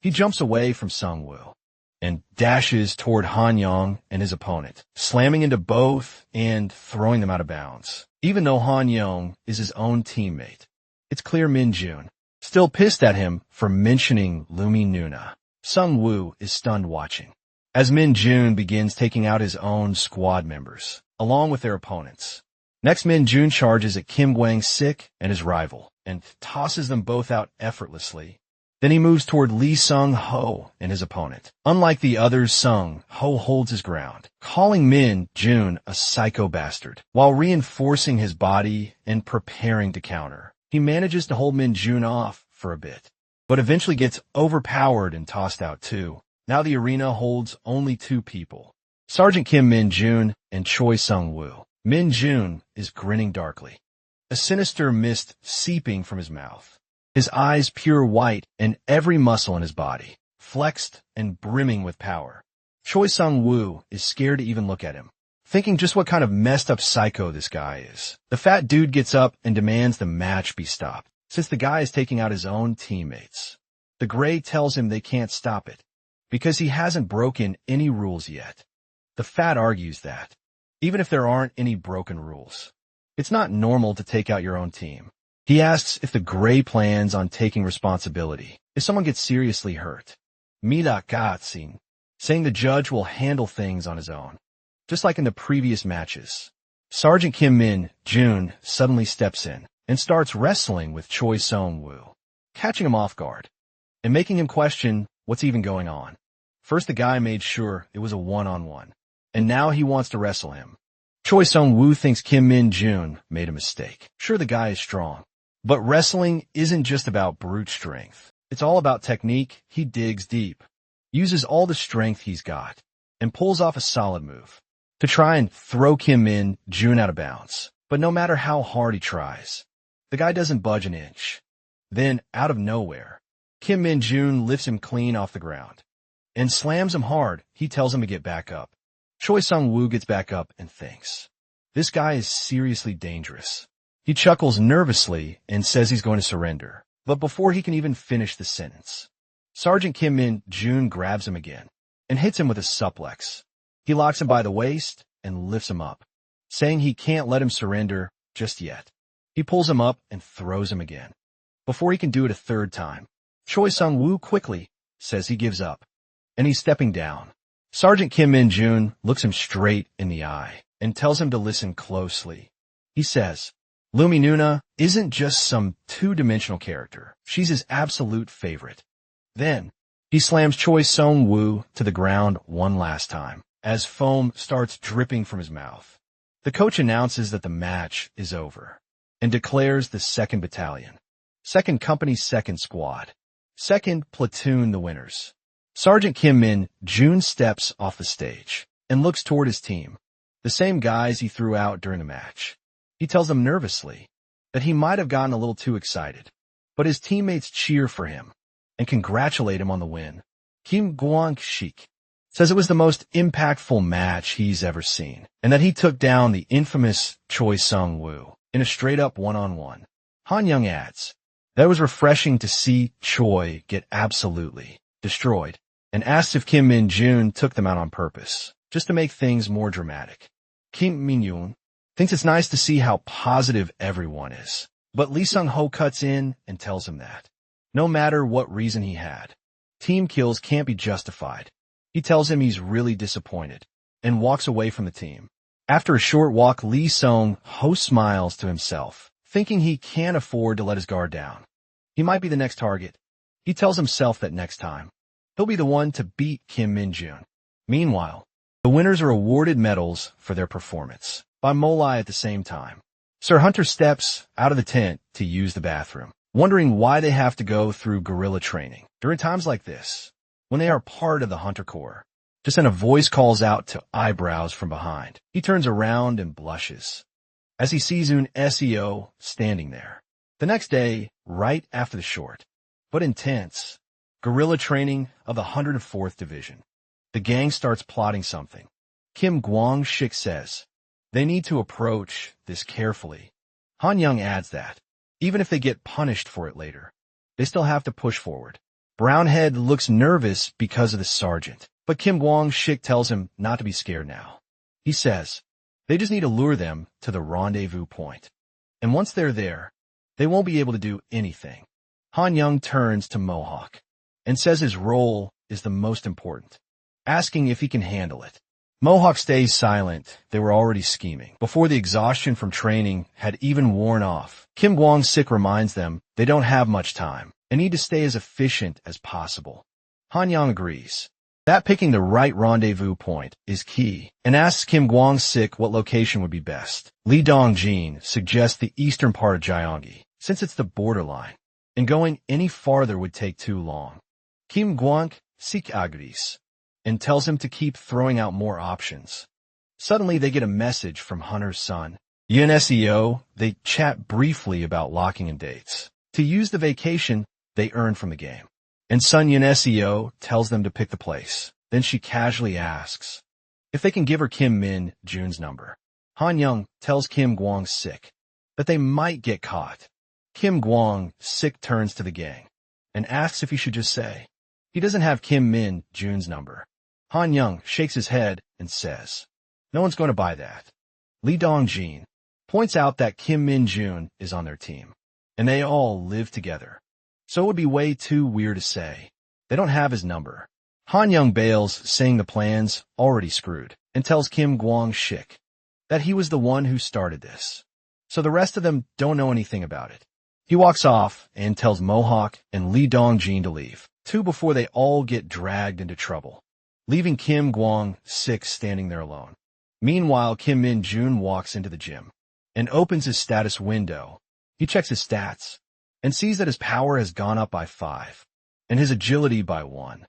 He jumps away from Sung-woo and dashes toward Han Yong and his opponent, slamming into both and throwing them out of bounds. Even though Han Yong is his own teammate, it's clear Min-jun still pissed at him for mentioning Lumi Nuna. Sung-woo is stunned watching as Min-jun begins taking out his own squad members, along with their opponents. Next, Min-jun charges at Kim Gwang-sik and his rival, and tosses them both out effortlessly. Then he moves toward Lee Sung-ho and his opponent. Unlike the others, Sung-ho holds his ground, calling Min-jun a psycho bastard, while reinforcing his body and preparing to counter. He manages to hold Min-jun off for a bit, but eventually gets overpowered and tossed out too. Now the arena holds only 2 people, Sergeant Kim Min-jun and Choi Sung-woo. Min-jun is grinning darkly, a sinister mist seeping from his mouth, his eyes pure white and every muscle in his body flexed and brimming with power. Choi Sung-woo is scared to even look at him, thinking just what kind of messed up psycho this guy is. The fat dude gets up and demands the match be stopped, since the guy is taking out his own teammates. The gray tells him they can't stop it, because he hasn't broken any rules yet. The fat argues that even if there aren't any broken rules, it's not normal to take out your own team. He asks if the gray plans on taking responsibility if someone gets seriously hurt. Mila Gatsin, saying the judge will handle things on his own, just like in the previous matches. Sergeant Kim Min-jun suddenly steps in and starts wrestling with Choi Sung-woo, catching him off guard and making him question what's even going on. First, the guy made sure it was a one-on-one, and now he wants to wrestle him. Choi Sung-woo thinks Kim Min-jun made a mistake. Sure, the guy is strong, but wrestling isn't just about brute strength. It's all about technique. He digs deep, uses all the strength he's got, and pulls off a solid move to try and throw Kim Min-jun out of bounds. But no matter how hard he tries, the guy doesn't budge an inch. Then, out of nowhere, Kim Min-jun lifts him clean off the ground and slams him hard. He tells him to get back up. Choi Sung-woo gets back up and thinks, this guy is seriously dangerous. He chuckles nervously and says he's going to surrender. But before he can even finish the sentence, Sergeant Kim Min-jun grabs him again and hits him with a suplex. He locks him by the waist and lifts him up, saying he can't let him surrender just yet. He pulls him up and throws him again. Before he can do it a third time, Choi Sung-woo quickly says he gives up, and he's stepping down. Sergeant Kim Min-jun looks him straight in the eye and tells him to listen closely. He says, Lumi Nuna isn't just some two-dimensional character. She's his absolute favorite. Then, he slams Choi Sung-woo to the ground one last time, as foam starts dripping from his mouth. The coach announces that the match is over, and declares the 2nd Battalion, 2nd Company 2nd Squad, 2nd Platoon the winners. Sergeant Kim Min-jun steps off the stage and looks toward his team, the same guys he threw out during the match. He tells them nervously that he might have gotten a little too excited, but his teammates cheer for him and congratulate him on the win. Kim Kwang-sik says it was the most impactful match he's ever seen, and that he took down the infamous Choi Sung-woo in a straight-up one-on-one. Han Young adds that it was refreshing to see Choi get absolutely destroyed, and asks if Kim Min-jun took them out on purpose, just to make things more dramatic. Kim Min-yoon thinks it's nice to see how positive everyone is, but Lee Sung-ho cuts in and tells him that, no matter what reason he had, team kills can't be justified. He tells him he's really disappointed, and walks away from the team. After a short walk, Lee Sung-ho smiles to himself, thinking he can't afford to let his guard down. He might be the next target. He tells himself that next time, he'll be the one to beat Kim Min-jun. Meanwhile, the winners are awarded medals for their performance by Molai at the same time. Sir Hunter steps out of the tent to use the bathroom, wondering why they have to go through guerrilla training during times like this, when they are part of the Hunter Corps. Just then a voice calls out to Eyebrows from behind. He turns around and blushes as he sees Un Seo standing there. The next day, right after the short, but intense, guerrilla training of the 104th Division, the gang starts plotting something. Kim Kwang-sik says they need to approach this carefully. Han Young adds that, even if they get punished for it later, they still have to push forward. Brownhead looks nervous because of the sergeant, but Kim Kwang-sik tells him not to be scared now. He says they just need to lure them to the rendezvous point, and once they're there, they won't be able to do anything. Han Young turns to Mohawk and says his role is the most important, asking if he can handle it. Mohawk stays silent. They were already scheming before the exhaustion from training had even worn off. Kim Kwang-sik reminds them they don't have much time and need to stay as efficient as possible. Han Young agrees that picking the right rendezvous point is key and asks Kim Kwang-sik what location would be best. Lee Dong-jin suggests the eastern part of Gyeonggi, since it's the borderline, and going any farther would take too long. Kim Kwang-sik agrees and tells him to keep throwing out more options. Suddenly they get a message from Hunter's son, Yun Seo. They chat briefly about locking in dates to use the vacation they earned from the game, and son Yun Seo tells them to pick the place. Then she casually asks if they can give her Kim Min-jun's number. Han Young tells Kim Kwang-sik that they might get caught. Kim Kwang-sik turns to the gang and asks if he should just say he doesn't have Kim Min-jun's number. Han Young shakes his head and says, no one's going to buy that. Lee Dong-jin points out that Kim Min-jun is on their team, and they all live together, so it would be way too weird to say they don't have his number. Han Young bails, saying the plan's already screwed, and tells Kim Kwang-sik that he was the one who started this, so the rest of them don't know anything about it. He walks off and tells Mohawk and Lee Dong-jin to leave, too, before they all get dragged into trouble, leaving Kim Kwang-sik standing there alone. Meanwhile, Kim Min-jun walks into the gym and opens his status window. He checks his stats and sees that his power has gone up by 5 and his agility by 1.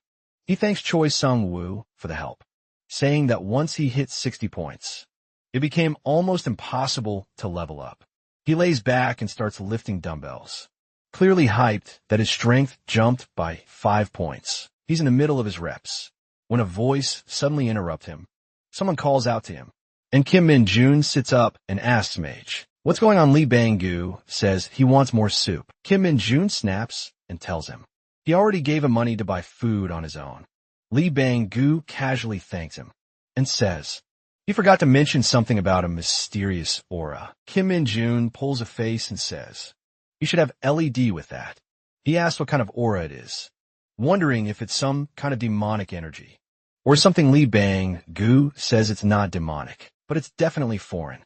He thanks Choi Sung-woo for the help, saying that once he hit 60 points, it became almost impossible to level up. He lays back and starts lifting dumbbells, clearly hyped that his strength jumped by 5 points. He's in the middle of his reps when a voice suddenly interrupts him. Someone calls out to him, and Kim Min-jun sits up and asks Mage What's going on? Lee Bang-gu says he wants more soup. Kim Min-jun snaps and tells him he already gave him money to buy food on his own. Lee Bang-gu casually thanks him and says he forgot to mention something about a mysterious aura. Kim Min-jun pulls a face and says you should have LED with that. He asks what kind of aura it is, wondering if it's some kind of demonic energy or something. Lee Bang-gu says it's not demonic, but it's definitely foreign.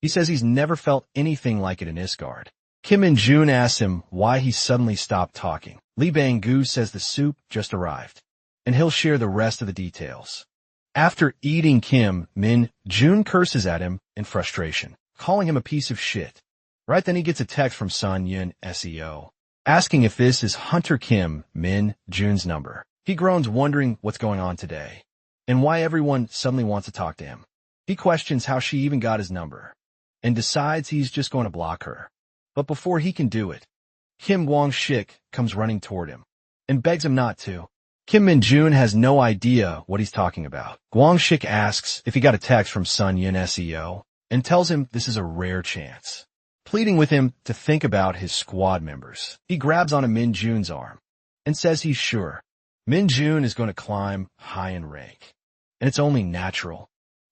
He says he's never felt anything like it in Isgard. Kim Min-jun asks him why he suddenly stopped talking. Lee Bang-gu says the soup just arrived, and he'll share the rest of the details. After eating, Kim Min-jun curses at him in frustration, calling him a piece of shit. Right then he gets a text from Sun Yun SEO, asking if this is Hunter Kim Min-jun's number. He groans, wondering what's going on today, and why everyone suddenly wants to talk to him. He questions how she even got his number, and decides he's just going to block her. But before he can do it, Kim Kwang-shik comes running toward him and begs him not to. Kim Min-jun has no idea what he's talking about. Kwang-shik asks if he got a text from Sun Yun SEO and tells him this is a rare chance, pleading with him to think about his squad members. He grabs onto Min-jun's arm and says he's sure Min-jun is going to climb high in rank, and it's only natural.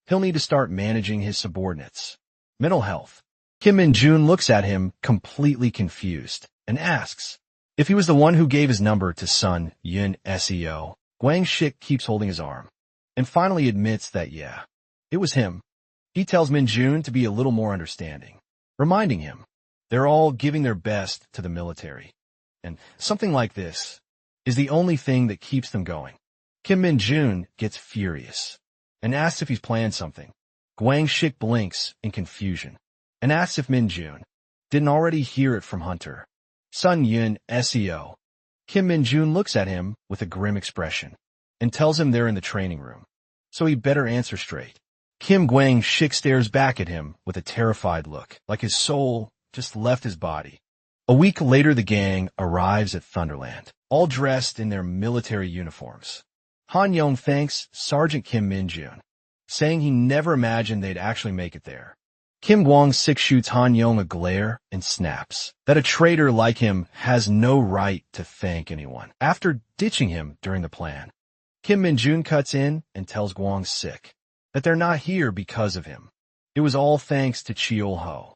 He'll need to start managing his subordinates. Mental health. Kim Min-jun looks at him completely confused and asks if he was the one who gave his number to Sun Yun SEO. Kwang-shik keeps holding his arm and finally admits that yeah, it was him. He tells Min-jun to be a little more understanding, reminding him they're all giving their best to the military, and something like this is the only thing that keeps them going. Kim Min-jun gets furious and asks if he's planned something. Kwang-shik blinks in confusion and asks if Min-jun didn't already hear it from Hunter Sun Yun SEO. Kim Min-jun looks at him with a grim expression and tells him they're in the training room, so he better answer straight. Kim Kwang-shik stares back at him with a terrified look, like his soul just left his body. A week later, the gang arrives at Thunderland, all dressed in their military uniforms. Han Yong thanks Sergeant Kim Min-jun, saying he never imagined they'd actually make it there. Kim Kwang-shik shoots Han Yong a glare and snaps that a traitor like him has no right to thank anyone. After ditching him during the plan, Kim Min-jun cuts in and tells Kwang-shik that they're not here because of him. It was all thanks to Cheol-ho.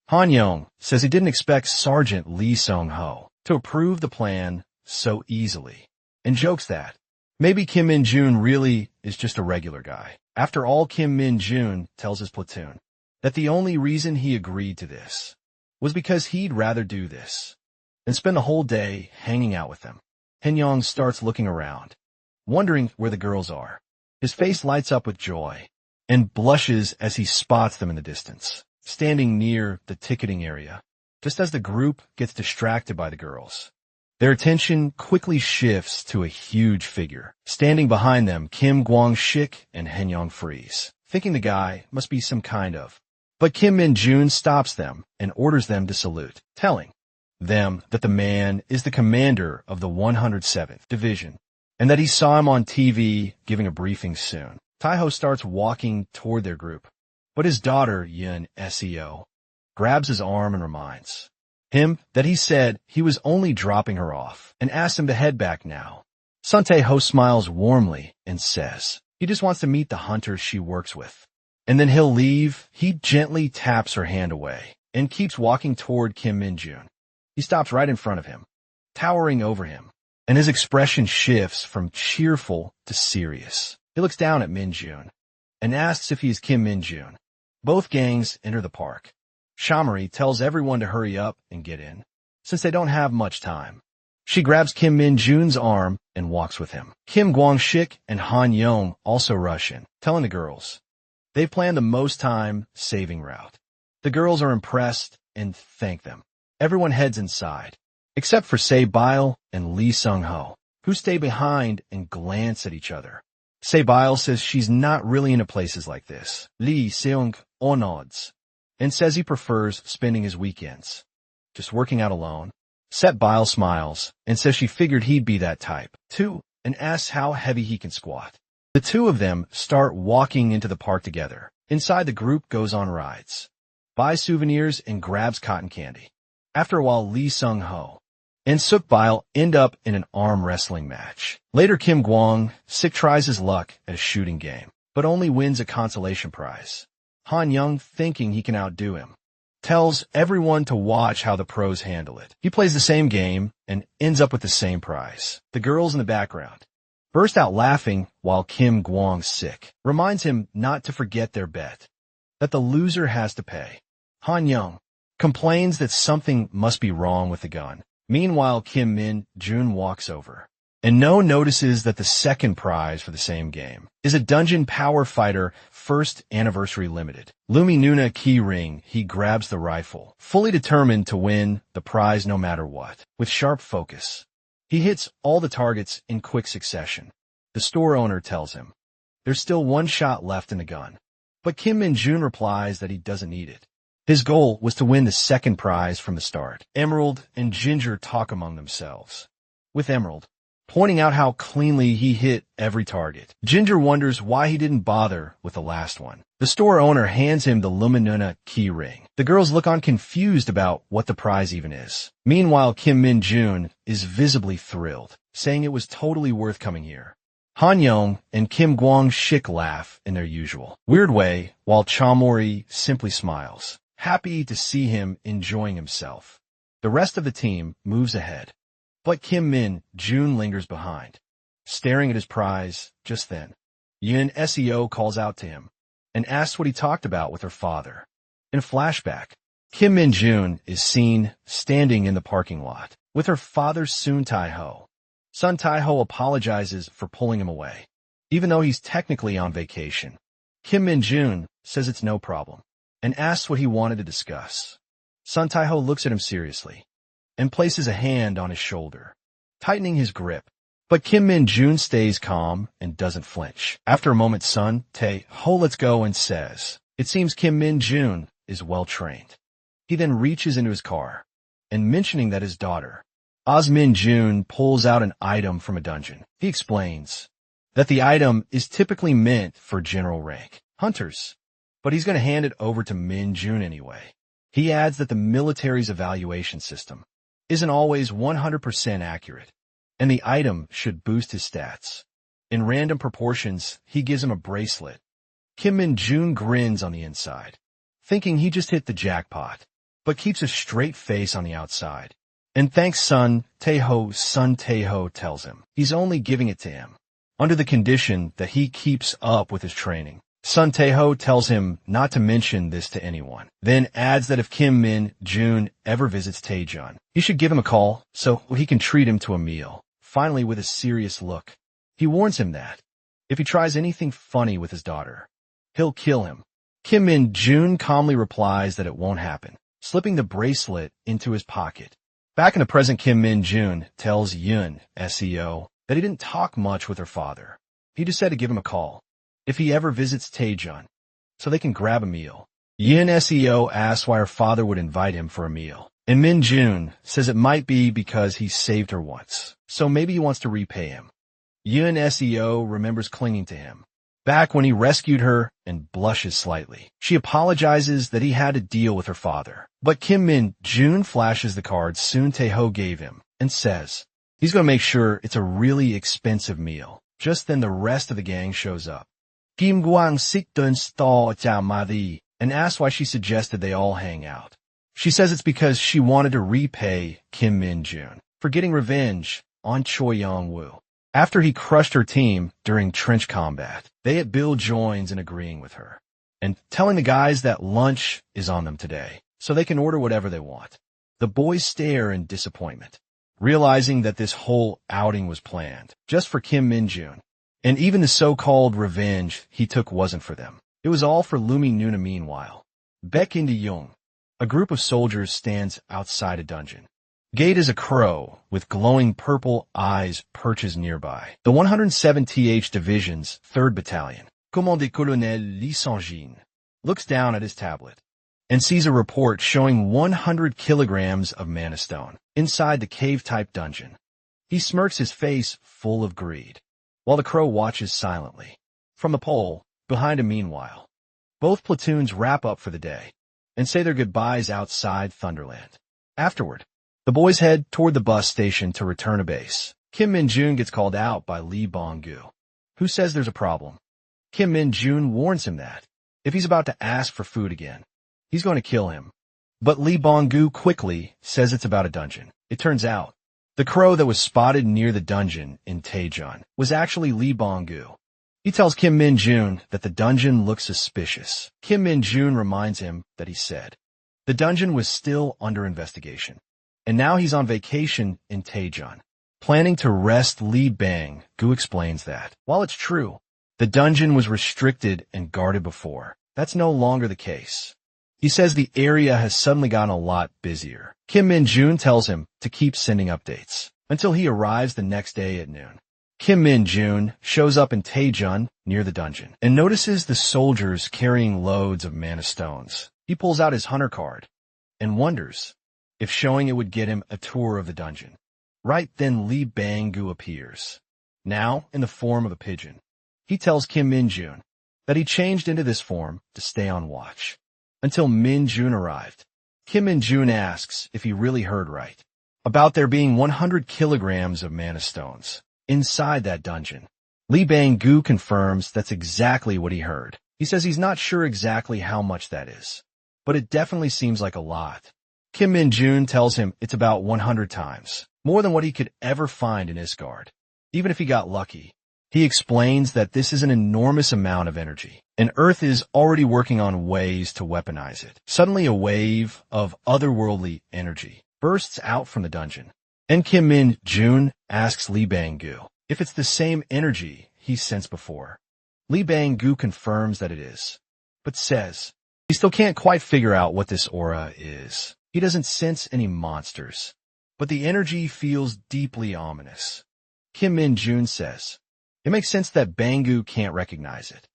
Han Yong says he didn't expect Sergeant Lee Sung-ho to approve the plan so easily, and jokes that maybe Kim Min-jun really is just a regular guy. After all, Kim Min-jun tells his platoon that the only reason he agreed to this was because he'd rather do this than spend the whole day hanging out with them. Han Yong starts looking around, wondering where the girls are. His face lights up with joy and blushes as he spots them in the distance, standing near the ticketing area, just as the group gets distracted by the girls. Their attention quickly shifts to a huge figure. Standing behind them, Kim Kwang-shik and Han Yong freeze, thinking the guy must be some kind of. But Kim Min-jun stops them and orders them to salute, telling them that the man is the commander of the 107th Division, and that he saw him on TV giving a briefing soon. Taiho starts walking toward their group, but his daughter, Yun SEO, grabs his arm and reminds him that he said he was only dropping her off and asks him to head back now. Sun Tae-ho smiles warmly and says he just wants to meet the hunters she works with, and then he'll leave. He gently taps her hand away and keeps walking toward Kim Min-jun. He stops right in front of him, towering over him, and his expression shifts from cheerful to serious. He looks down at Min-jun and asks if he is Kim Min-jun. Both gangs enter the park. Shamari tells everyone to hurry up and get in, since they don't have much time. She grabs Kim Min-jun's arm and walks with him. Kim Kwang-shik and Han Yong also rush in, telling the girls they've planned the most time-saving route. The girls are impressed and thank them. Everyone heads inside, except for Se-bile and Lee Sung-ho, who stay behind and glance at each other. Se-bile says she's not really into places like this. Lee Seung-ho nods and says he prefers spending his weekends just working out alone. Se-bile smiles and says she figured he'd be that type, too, and asks how heavy he can squat. The two of them start walking into the park together. Inside, the group goes on rides. buys souvenirs, and grabs cotton candy. After a while, Lee Sung-ho and Suk-bil end up in an arm wrestling match. Later, Kim Gwang-sik tries his luck at a shooting game, but only wins a consolation prize. Han Young, thinking he can outdo him, tells everyone to watch how the pros handle it. He plays the same game and ends up with the same prize. The girls in the background burst out laughing while Kim Gwang-sik reminds him not to forget their bet, that the loser has to pay. Han Young complains that something must be wrong with the gun. Meanwhile, Kim Min-jun walks over, and No notices that the second prize for the same game is a Dungeon Power Fighter First Anniversary Limited Lumi Nuna key ring. He grabs the rifle, fully determined to win the prize no matter what. With sharp focus, he hits all the targets in quick succession. The store owner tells him there's still one shot left in the gun, but Kim Min-jun replies that he doesn't need it. His goal was to win the second prize from the start. Emerald and Ginger talk among themselves, with Emerald pointing out how cleanly he hit every target. Ginger wonders why he didn't bother with the last one. The store owner hands him the Luminuna key ring. The girls look on confused about what the prize even is. Meanwhile, Kim Min-jun is visibly thrilled, saying it was totally worth coming here. Han Young and Kim Gwang-sik laugh in their usual weird way, while Chamori simply smiles, happy to see him enjoying himself. The rest of the team moves ahead, but Kim Min-jun lingers behind, staring at his prize. Just then, Yoon Seo calls out to him and asks what he talked about with her father. In a flashback, Kim Min-jun is seen standing in the parking lot with her father Sun Tae-ho. Sun Tae-ho apologizes for pulling him away, even though he's technically on vacation. Kim Min-jun says it's no problem and asks what he wanted to discuss. Sun Tae-ho looks at him seriously and places a hand on his shoulder, tightening his grip. But Kim Min-jun stays calm and doesn't flinch. After a moment, Sun Tae-ho lets go and says, it seems Kim Min-jun is well trained. He then reaches into his car, and mentioning that his daughter, Min-jun, pulls out an item from a dungeon. He explains that the item is typically meant for general rank hunters, but he's going to hand it over to Min-jun anyway. He adds that the military's evaluation system isn't always 100% accurate, and the item should boost his stats. In random proportions, he gives him a bracelet. Kim Min-jun grins on the inside, thinking he just hit the jackpot, but keeps a straight face on the outside, and thanks Sun Tae-ho. Sun Tae-ho tells him he's only giving it to him under the condition that he keeps up with his training. Sun Tae-ho tells him not to mention this to anyone, then adds that if Kim Min-jun ever visits Taejun, he should give him a call so he can treat him to a meal. Finally, with a serious look, he warns him that if he tries anything funny with his daughter, he'll kill him. Kim Min-jun calmly replies that it won't happen, slipping the bracelet into his pocket. Back in the present, Kim Min-jun tells Yoon Seo that he didn't talk much with her father. He just said to give him a call if he ever visits Taejun, so they can grab a meal. Yoon Seo asks why her father would invite him for a meal, and Min-jun says it might be because he saved her once, so maybe he wants to repay him. Yoon Seo remembers clinging to him back when he rescued her and blushes slightly. She apologizes that he had to deal with her father, but Kim Min-jun flashes the card Sun Tae-ho gave him and says he's going to make sure it's a really expensive meal. Just then the rest of the gang shows up. Kim Gwang-sik and asks why she suggested they all hang out. She says it's because she wanted to repay Kim Min-jun for getting revenge on Choi Young-woo after he crushed her team during trench combat. Bill joins in agreeing with her and telling the guys that lunch is on them today, so they can order whatever they want. The boys stare in disappointment, realizing that this whole outing was planned just for Kim Min-jun, and even the so-called revenge he took wasn't for them. It was all for Lumi Nuna. Meanwhile, Baek In-young, a group of soldiers, stands outside a dungeon. Gate is a crow with glowing purple eyes perches nearby. The 107th Division's 3rd Battalion, Commandé Colonel Lee Sang-jin, looks down at his tablet and sees a report showing 100 kilograms of mana stone inside the cave-type dungeon. He smirks, his face full of greed, while the crow watches silently from the pole behind him. Meanwhile, both platoons wrap up for the day. and say their goodbyes outside Thunderland. Afterward, the boys head toward the bus station to return to base. Kim Min-jun gets called out by Lee Bong-gu, who says there's a problem. Kim Min-jun warns him that if he's about to ask for food again, he's going to kill him. But Lee Bong-gu quickly says it's about a dungeon. It turns out, the crow that was spotted near the dungeon in Taejun was actually Lee Bong-gu. He tells Kim Min-jun that the dungeon looks suspicious. Kim Min-jun reminds him that he said the dungeon was still under investigation, and now he's on vacation in Taejun, planning to rest. Lee Bang-gu explains that, while it's true, the dungeon was restricted and guarded before, that's no longer the case. He says the area has suddenly gotten a lot busier. Kim Min-jun tells him to keep sending updates until he arrives the next day at noon. Kim Min-jun shows up in Taejun near the dungeon and notices the soldiers carrying loads of mana stones. He pulls out his hunter card and wonders if showing it would get him a tour of the dungeon. Right then Lee Bang-gu appears, now in the form of a pigeon. He tells Kim Min-jun that he changed into this form to stay on watch until Min-jun arrived. Kim Min-jun asks if he really heard right about there being 100 kilograms of mana stones inside that dungeon. Lee Bang-gu confirms that's exactly what he heard. He says he's not sure exactly how much that is, but it definitely seems like a lot. Kim Min-jun tells him it's about 100 times, more than what he could ever find in Isgard, even if he got lucky. He explains that this is an enormous amount of energy, and Earth is already working on ways to weaponize it. Suddenly a wave of otherworldly energy bursts out from the dungeon, and Kim Min-jun asks Lee Bang-gu if it's the same energy he's sensed before. Lee Bang-gu confirms that it is, but says he still can't quite figure out what this aura is. He doesn't sense any monsters, but the energy feels deeply ominous. Kim Min-jun says it makes sense that Bang-gu can't recognize it.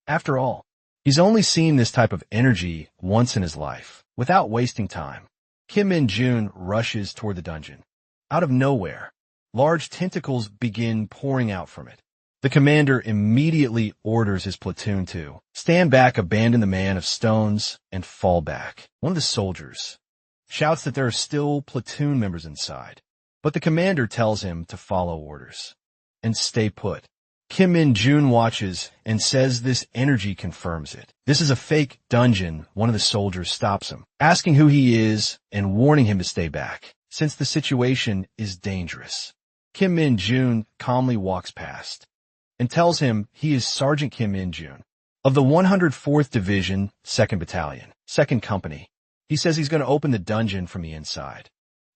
After all, he's only seen this type of energy once in his life. Without wasting time, Kim Min-jun rushes toward the dungeon. Out of nowhere, large tentacles begin pouring out from it. The commander immediately orders his platoon to stand back, abandon the man of stones, and fall back. One of the soldiers shouts that there are still platoon members inside, but the commander tells him to follow orders and stay put. Kim Min-jun watches and says this energy confirms it. This is a fake dungeon. One of the soldiers stops him, asking who he is and warning him to stay back, since the situation is dangerous. Kim Min-jun calmly walks past and tells him he is Sergeant Kim Min-jun of the 104th Division, 2nd Battalion, 2nd Company. He says he's going to open the dungeon from the inside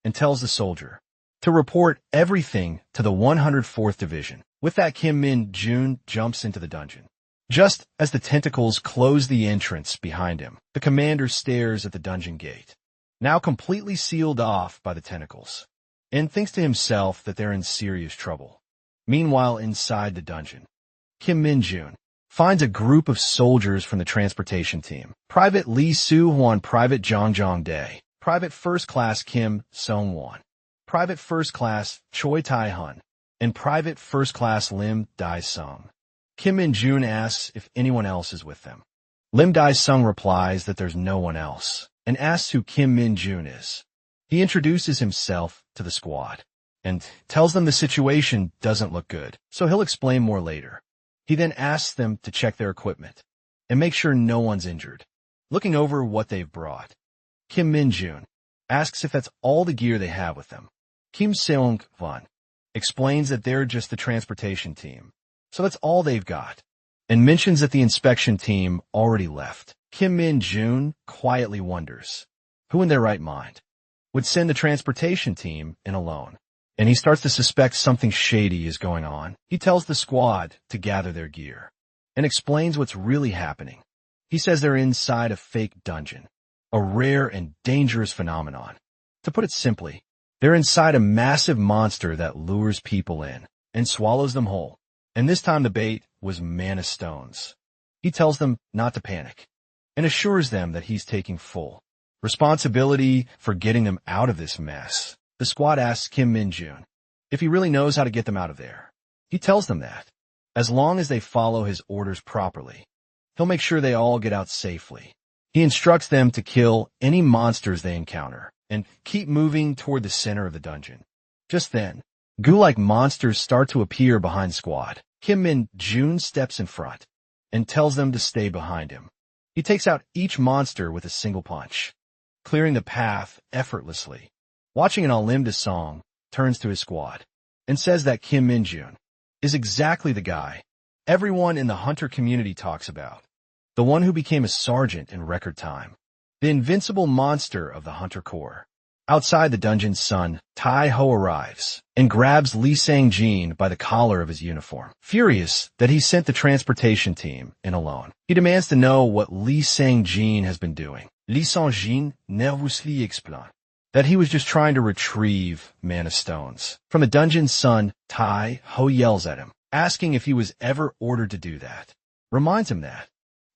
and tells the soldier to report everything to the 104th Division. With that, Kim Min-jun jumps into the dungeon. Just as the tentacles close the entrance behind him, the commander stares at the dungeon gate, now completely sealed off by the tentacles, and thinks to himself that they're in serious trouble. Meanwhile, inside the dungeon, Kim Min-jun finds a group of soldiers from the transportation team. Private Lee Soo-hwan, Private Jong Jong-dae, Private First Class Kim Sung-won, Private First Class Choi Tai-hun, and Private First Class Lim Dae-sung. Kim Min-jun asks if anyone else is with them. Lim Dae-sung replies that there's no one else, and asks who Kim Min-jun is. He introduces himself to the squad, and tells them the situation doesn't look good, so he'll explain more later. He then asks them to check their equipment, and make sure no one's injured. Looking over what they've brought, Kim Min-jun asks if that's all the gear they have with them. Kim Seung-won explains that they're just the transportation team, so that's all they've got, and mentions that the inspection team already left. Kim Min-jun quietly wonders who in their right mind would send the transportation team in alone, and he starts to suspect something shady is going on. He tells the squad to gather their gear and explains what's really happening. He says they're inside a fake dungeon, a rare and dangerous phenomenon. To put it simply, they're inside a massive monster that lures people in and swallows them whole. And this time the bait was mana stones. He tells them not to panic and assures them that he's taking full responsibility for getting them out of this mess. The squad asks Kim Min-jun if he really knows how to get them out of there. He tells them that, as long as they follow his orders properly, he'll make sure they all get out safely. He instructs them to kill any monsters they encounter and keep moving toward the center of the dungeon. Just then, goo-like monsters start to appear behind the squad. Kim Min-jun steps in front and tells them to stay behind him. He takes out each monster with a single punch, clearing the path effortlessly. Watching an Olympus song turns to his squad and says that Kim Min-jun is exactly the guy everyone in the hunter community talks about, the one who became a sergeant in record time, the invincible monster of the hunter corps. Outside the dungeon, Sun Tai-ho arrives and grabs Lee Sang-jin by the collar of his uniform. Furious that he sent the transportation team in alone, he demands to know what Lee Sang-jin has been doing. Lee Sang-jin nervously explains that he was just trying to retrieve Mana Stones. From the dungeon, Sun Tai-ho yells at him, asking if he was ever ordered to do that. Reminds him that.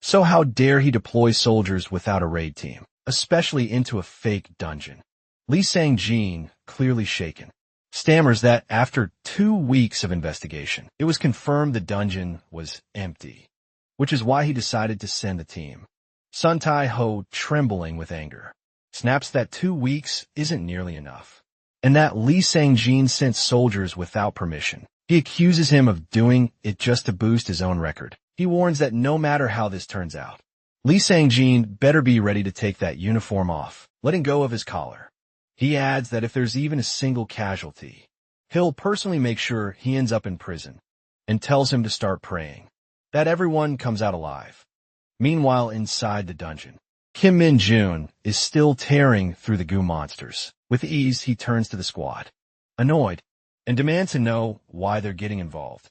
So how dare he deploy soldiers without a raid team, especially into a fake dungeon? Lee Sang-jin, clearly shaken, stammers that after 2 weeks of investigation, it was confirmed the dungeon was empty, which is why he decided to send the team. Sun Tai-ho, trembling with anger, snaps that 2 weeks isn't nearly enough, and that Lee Sang-jin sent soldiers without permission. He accuses him of doing it just to boost his own record. He warns that no matter how this turns out, Lee Sang-jin better be ready to take that uniform off, letting go of his collar. He adds that if there's even a single casualty, he'll personally make sure he ends up in prison, and tells him to start praying that everyone comes out alive. Meanwhile, inside the dungeon, Kim Min-jun is still tearing through the goo monsters. With ease, he turns to the squad, annoyed, and demands to know why they're getting involved,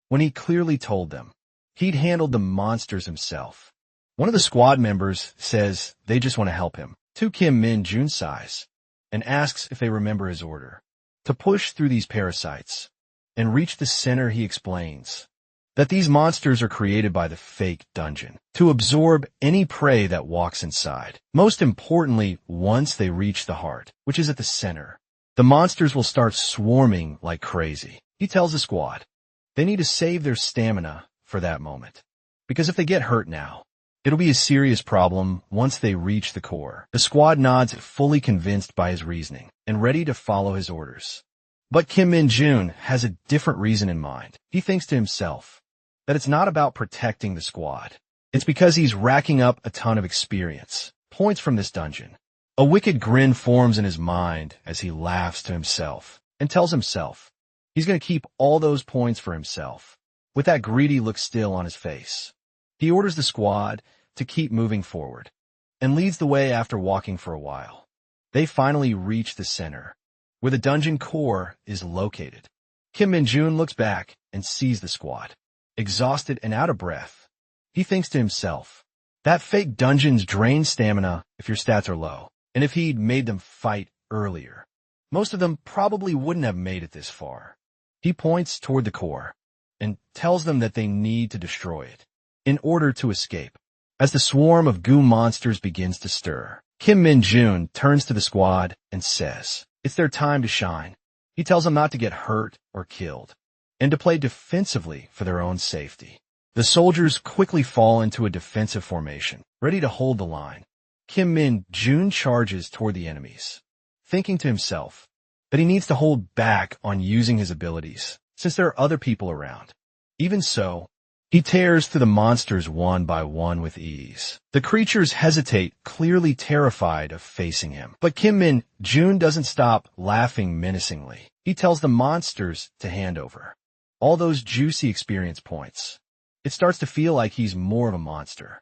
when he clearly told them he'd handled the monsters himself. One of the squad members says they just want to help him. To Kim Min-jun sighs and asks if they remember his order to push through these parasites and reach the center. He explains that these monsters are created by the fake dungeon to absorb any prey that walks inside. Most importantly, once they reach the heart, which is at the center, the monsters will start swarming like crazy. He tells the squad they need to save their stamina for that moment, because if they get hurt now, it'll be a serious problem once they reach the core. The squad nods, fully convinced by his reasoning and ready to follow his orders. But Kim Min-jun has a different reason in mind. He thinks to himself that it's not about protecting the squad. It's because he's racking up a ton of experience points from this dungeon. A wicked grin forms in his mind as he laughs to himself and tells himself he's going to keep all those points for himself. With that greedy look still on his face, he orders the squad to keep moving forward and leads the way. After walking for a while, they finally reach the center, where the dungeon core is located. Kim Min-jun looks back and sees the squad, exhausted and out of breath. He thinks to himself, that fake dungeons drain stamina if your stats are low, and if he'd made them fight earlier, most of them probably wouldn't have made it this far. He points toward the core and tells them that they need to destroy it in order to escape. As the swarm of goo monsters begins to stir, Kim Min-jun turns to the squad and says it's their time to shine. He tells them not to get hurt or killed, and to play defensively for their own safety. The soldiers quickly fall into a defensive formation, ready to hold the line. Kim Min-jun charges toward the enemies, thinking to himself that he needs to hold back on using his abilities, since there are other people around. Even so, he tears through the monsters one by one with ease. The creatures hesitate, clearly terrified of facing him. But Kim Min-jun doesn't stop laughing menacingly. He tells the monsters to hand over all those juicy experience points. It starts to feel like he's more of a monster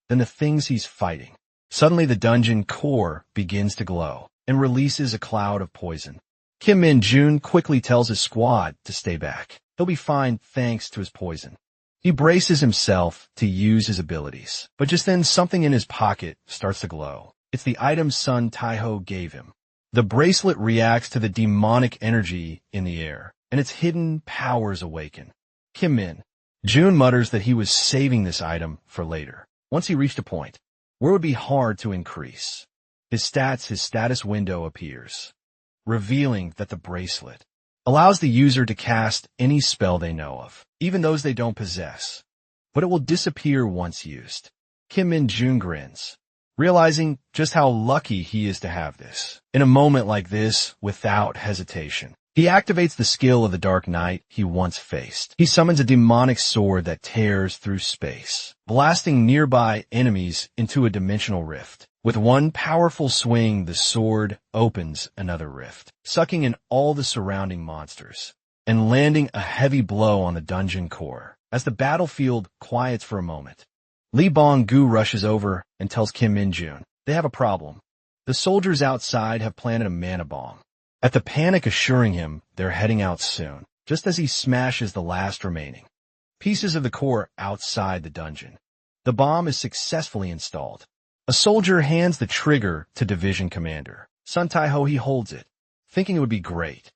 than the things he's fighting. Suddenly, the dungeon core begins to glow and releases a cloud of poison. Kim Min-jun quickly tells his squad to stay back. He'll be fine thanks to his poison. He braces himself to use his abilities, but just then something in his pocket starts to glow. It's the item Sun Tai-ho gave him. The bracelet reacts to the demonic energy in the air, and its hidden powers awaken. Kim Min-jun mutters that he was saving this item for later, once he reached a point where it would be hard to increase his status window appears, revealing that the bracelet allows the user to cast any spell they know of, even those they don't possess, but it will disappear once used. Kim Min-jun grins, realizing just how lucky he is to have this. In a moment like this, without hesitation, he activates the skill of the Dark Knight he once faced. He summons a demonic sword that tears through space, blasting nearby enemies into a dimensional rift. With one powerful swing, the sword opens another rift, sucking in all the surrounding monsters, and landing a heavy blow on the dungeon core. As the battlefield quiets for a moment, Lee Bong-gu rushes over and tells Kim Min-jun they have a problem. The soldiers outside have planted a mana bomb. At the panic assuring him they're heading out soon, just as he smashes the last remaining pieces of the core outside the dungeon. The bomb is successfully installed. A soldier hands the trigger to division commander Sun Tai-ho. He holds it, thinking it would be great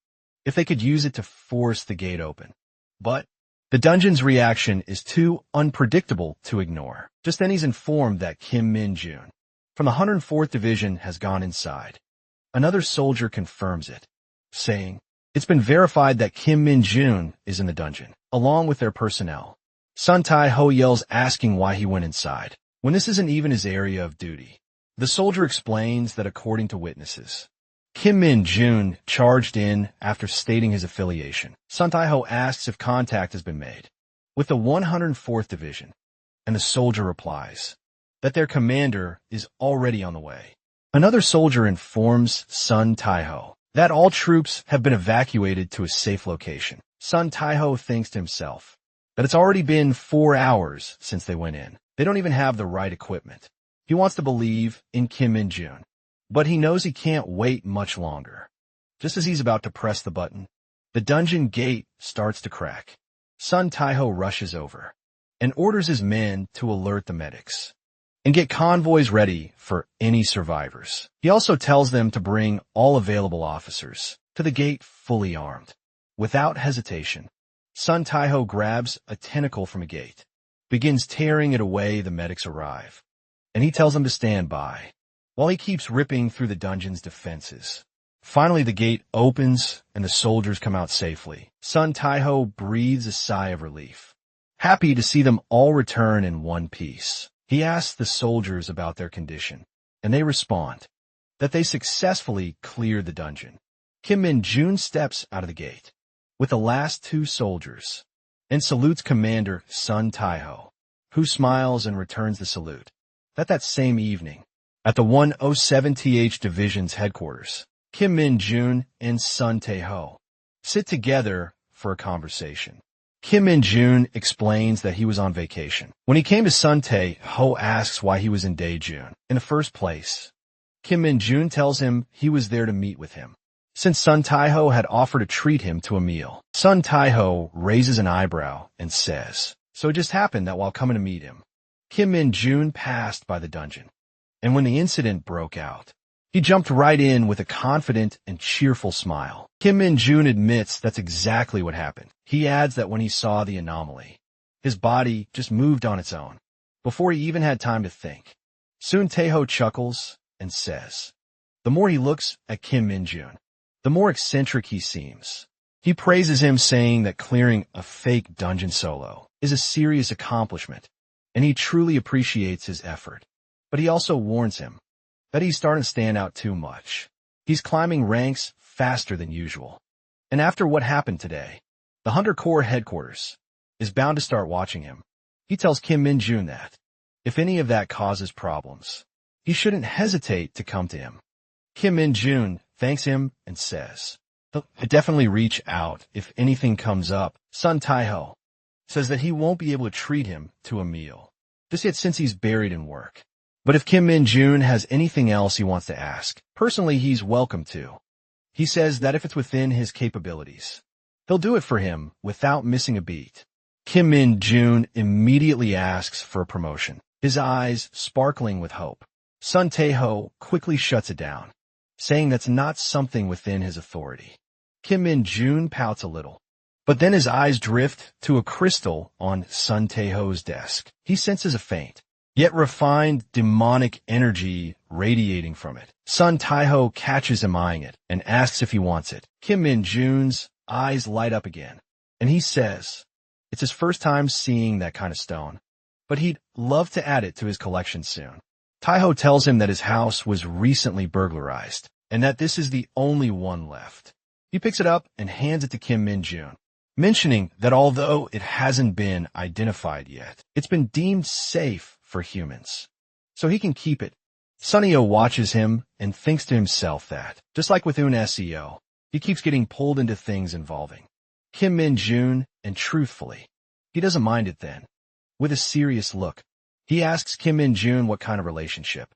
if they could use it to force the gate open. But the dungeon's reaction is too unpredictable to ignore. Just then he's informed that Kim Min-jun from the 104th Division has gone inside. Another soldier confirms it, saying, "It's been verified that Kim Min-jun is in the dungeon, along with their personnel." Sun Tai-ho yells, asking why he went inside, when this isn't even his area of duty. The soldier explains that according to witnesses, Kim Min-jun charged in after stating his affiliation. Sun Tai-ho asks if contact has been made with the 104th Division, and the soldier replies that their commander is already on the way. Another soldier informs Sun Tai-ho that all troops have been evacuated to a safe location. Sun Tai-ho thinks to himself that it's already been 4 hours since they went in. They don't even have the right equipment. He wants to believe in Kim Min-jun, but he knows he can't wait much longer. Just as he's about to press the button, the dungeon gate starts to crack. Sun Tai-ho rushes over and orders his men to alert the medics and get convoys ready for any survivors. He also tells them to bring all available officers to the gate fully armed. Without hesitation, Sun Tai-ho grabs a tentacle from a gate, begins tearing it away. The medics arrive, and he tells them to stand by while he keeps ripping through the dungeon's defenses. Finally, the gate opens and the soldiers come out safely. Sun Tai-ho breathes a sigh of relief, happy to see them all return in one piece. He asks the soldiers about their condition, and they respond that they successfully cleared the dungeon. Kim Min-jun steps out of the gate with the last 2 soldiers and salutes Commander Sun Tai-ho, who smiles and returns the salute. That same evening, at the 107th Division's headquarters, Kim Min-jun and Sun Tai-ho sit together for a conversation. Kim Min-jun explains that he was on vacation. When he came to Sun Tai-ho asks why he was in Daejeon in the first place. Kim Min-jun tells him he was there to meet with him, since Sun Tai-ho had offered to treat him to a meal. Sun Tai-ho raises an eyebrow and says, so it just happened that while coming to meet him, Kim Min-jun passed by the dungeon, and when the incident broke out, he jumped right in with a confident and cheerful smile. Kim Min-jun admits that's exactly what happened. He adds that when he saw the anomaly, his body just moved on its own, before he even had time to think. Sun Tai-ho chuckles and says, the more he looks at Kim Min-jun, the more eccentric he seems. He praises him, saying that clearing a fake dungeon solo is a serious accomplishment, and he truly appreciates his effort. But he also warns him that he's starting to stand out too much. He's climbing ranks faster than usual. And after what happened today, the Hunter Corps headquarters is bound to start watching him. He tells Kim Min-jun that if any of that causes problems, he shouldn't hesitate to come to him. Kim Min-jun thanks him and says, he'll definitely reach out if anything comes up. Sun Tai-ho says that he won't be able to treat him to a meal just yet since he's buried in work. But if Kim Min-jun has anything else he wants to ask, personally he's welcome to. He says that if it's within his capabilities, he'll do it for him without missing a beat. Kim Min-jun immediately asks for a promotion, his eyes sparkling with hope. Sun Tai-ho quickly shuts it down, saying that's not something within his authority. Kim Min-jun pouts a little, but then his eyes drift to a crystal on Sun Tai-ho's desk. He senses a faint, yet refined demonic energy radiating from it. Sun Tai-ho catches him eyeing it and asks if he wants it. Kim Min-jun's eyes light up again, and he says it's his first time seeing that kind of stone, but he'd love to add it to his collection soon. Taiho tells him that his house was recently burglarized, and that this is the only one left. He picks it up and hands it to Kim Min-jun, mentioning that although it hasn't been identified yet, it's been deemed safe for humans, so he can keep it. Sunio watches him and thinks to himself that, just like with Un Seo, he keeps getting pulled into things involving Kim Min-jun, and truthfully, he doesn't mind it then. With a serious look, he asks Kim Min-jun what kind of relationship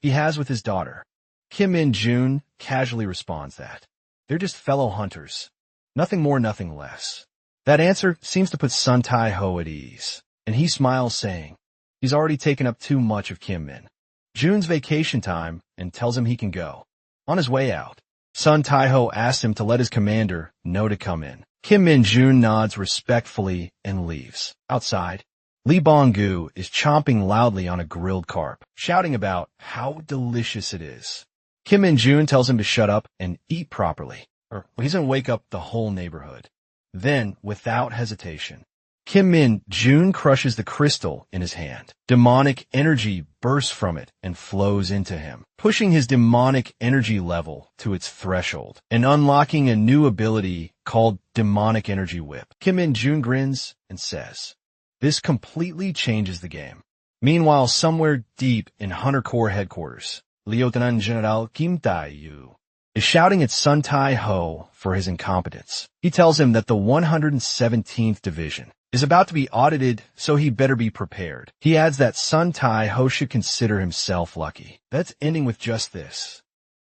he has with his daughter. Kim Min-jun casually responds that they're just fellow hunters. Nothing more, nothing less. That answer seems to put Sun Tai-ho at ease, and he smiles saying he's already taken up too much of Kim Min-jun's vacation time and tells him he can go. On his way out, Sun Tai-ho asks him to let his commander know to come in. Kim Min-jun nods respectfully and leaves. Outside, Lee Bong-gu is chomping loudly on a grilled carp, shouting about how delicious it is. Kim Min-jun tells him to shut up and eat properly, or he's going to wake up the whole neighborhood. Then, without hesitation, Kim Min-jun crushes the crystal in his hand. Demonic energy bursts from it and flows into him, pushing his demonic energy level to its threshold and unlocking a new ability called Demonic Energy Whip. Kim Min-jun grins and says, "This completely changes the game." Meanwhile, somewhere deep in Hunter Corps headquarters, Lieutenant General Kim Tae-yu is shouting at Sun Tai-ho for his incompetence. He tells him that the 117th Division is about to be audited, so he better be prepared. He adds that Sun Tai-ho should consider himself lucky. That's ending with just this,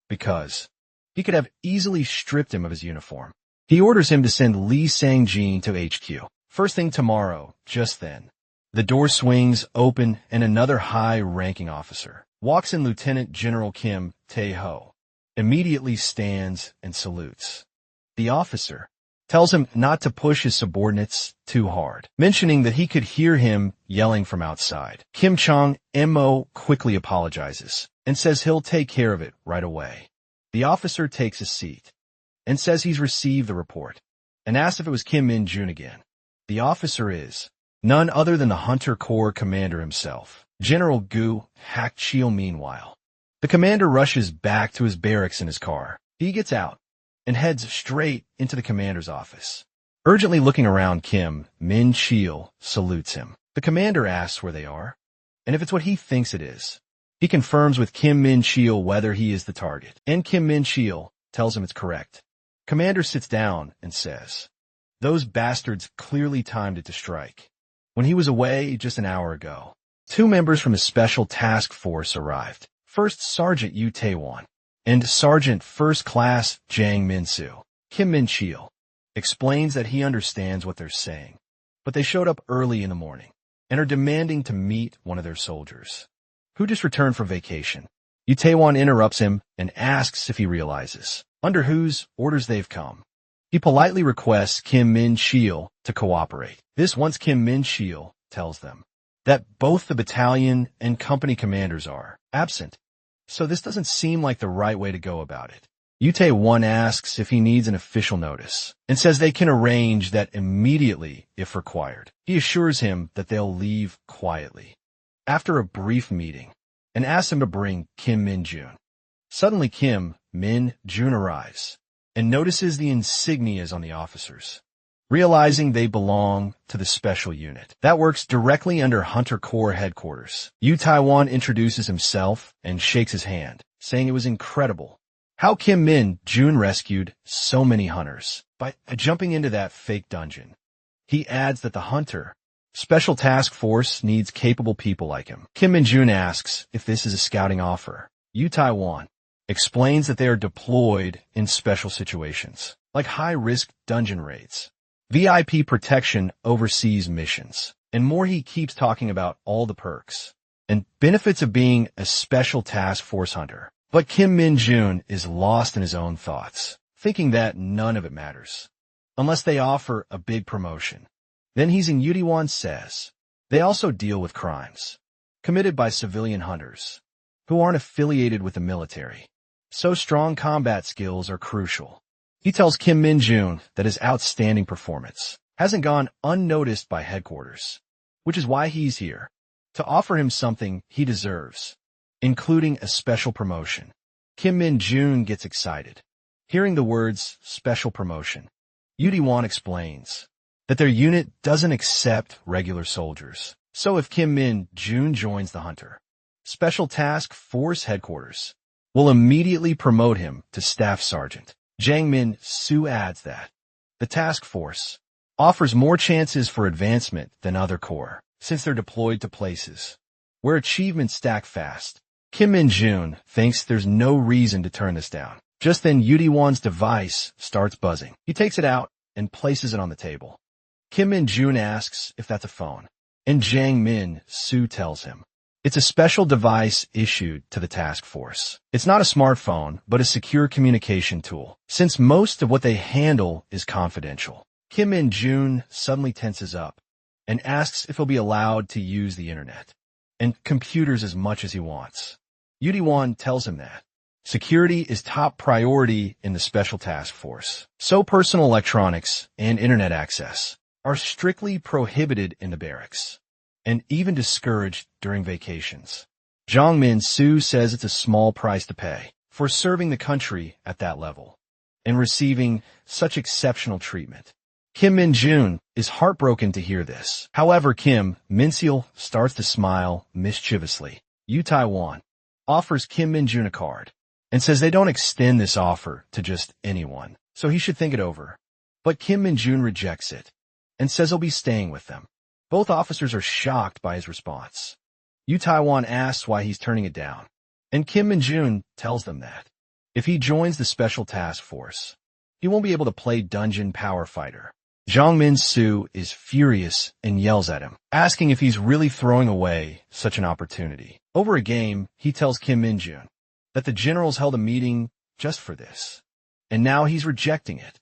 because he could have easily stripped him of his uniform. He orders him to send Lee Sang-jin to HQ. First thing tomorrow, just then. The door swings open and another high-ranking officer walks in. Lieutenant General Kim Tae-ho immediately stands and salutes. The officer tells him not to push his subordinates too hard, mentioning that he could hear him yelling from outside. Kim Chong-mo quickly apologizes and says he'll take care of it right away. The officer takes a seat and says he's received the report and asks if it was Kim Min-jun again. The officer is none other than the Hunter Corps commander himself, General Gu Hak-chil. Meanwhile, the commander rushes back to his barracks in his car. He gets out and heads straight into the commander's office. Urgently looking around, Kim Min-chil salutes him. The commander asks where they are, and if it's what he thinks it is. He confirms with Kim Min-chil whether he is the target, and Kim Min-chil tells him it's correct. Commander sits down and says, "Those bastards clearly timed it to strike. When he was away just an hour ago, 2 members from his special task force arrived. First Sergeant Yu Tae-won and Sergeant First Class Jang Min-soo." Kim Min-chil explains that he understands what they're saying, but they showed up early in the morning and are demanding to meet one of their soldiers, who just returned from vacation. Yu Tae-won interrupts him and asks if he realizes under whose orders they've come. He politely requests Kim Min-chil to cooperate. This once Kim Min-chil tells them that both the battalion and company commanders are absent, so this doesn't seem like the right way to go about it. Yu Tae-won asks if he needs an official notice and says they can arrange that immediately if required. He assures him that they'll leave quietly after a brief meeting and asks him to bring Kim Min-jun. Suddenly Kim Min-jun arrives and notices the insignias on the officers, realizing they belong to the special unit that works directly under Hunter Corps headquarters. Yu Tae-won introduces himself and shakes his hand, saying it was incredible how Kim Min-jun rescued so many hunters by jumping into that fake dungeon. He adds that the Hunter Special Task Force needs capable people like him. Kim Min-jun asks if this is a scouting offer. Yu Tae-won explains that they are deployed in special situations, like high-risk dungeon raids, VIP protection, overseas missions, and more. He keeps talking about all the perks and benefits of being a special task force hunter. But Kim Min-jun is lost in his own thoughts, thinking that none of it matters, unless they offer a big promotion. Then Yu Tae-won says they also deal with crimes committed by civilian hunters who aren't affiliated with the military, so strong combat skills are crucial. He tells Kim Min-jun that his outstanding performance hasn't gone unnoticed by headquarters, which is why he's here, to offer him something he deserves. including a special promotion. Kim Min-jun gets excited. Hearing the words special promotion, Yoo-won explains that their unit doesn't accept regular soldiers. So if Kim Min-jun joins the Hunter Special Task Force headquarters, will immediately promote him to Staff Sergeant. Jang Min-soo adds that the task force offers more chances for advancement than other corps, since they're deployed to places where achievements stack fast. Kim Min-jun thinks there's no reason to turn this down. Just then, Yoo-won's device starts buzzing. He takes it out and places it on the table. Kim Min-jun asks if that's a phone, and Jang Min-soo tells him it's a special device issued to the task force. It's not a smartphone, but a secure communication tool, since most of what they handle is confidential. Kim Min-jun suddenly tenses up and asks if he'll be allowed to use the internet and computers as much as he wants. Yoo-won tells him that security is top priority in the Special Task Force, so personal electronics and internet access are strictly prohibited in the barracks and even discouraged during vacations. Jang Min-soo says it's a small price to pay for serving the country at that level and receiving such exceptional treatment. Kim Min-jun is heartbroken to hear this. However, Kim Min-seo starts to smile mischievously. Yoo-won offers Kim Min-jun a card and says they don't extend this offer to just anyone, so he should think it over. But Kim Min-jun rejects it and says he'll be staying with them. Both officers are shocked by his response. Yoo-won asks why he's turning it down, and Kim Min-jun tells them that if he joins the Special Task Force, he won't be able to play Dungeon Power Fighter. Jang Min-soo is furious and yells at him, asking if he's really throwing away such an opportunity. Over a game, he tells Kim Min-jun that the generals held a meeting just for this, and now he's rejecting it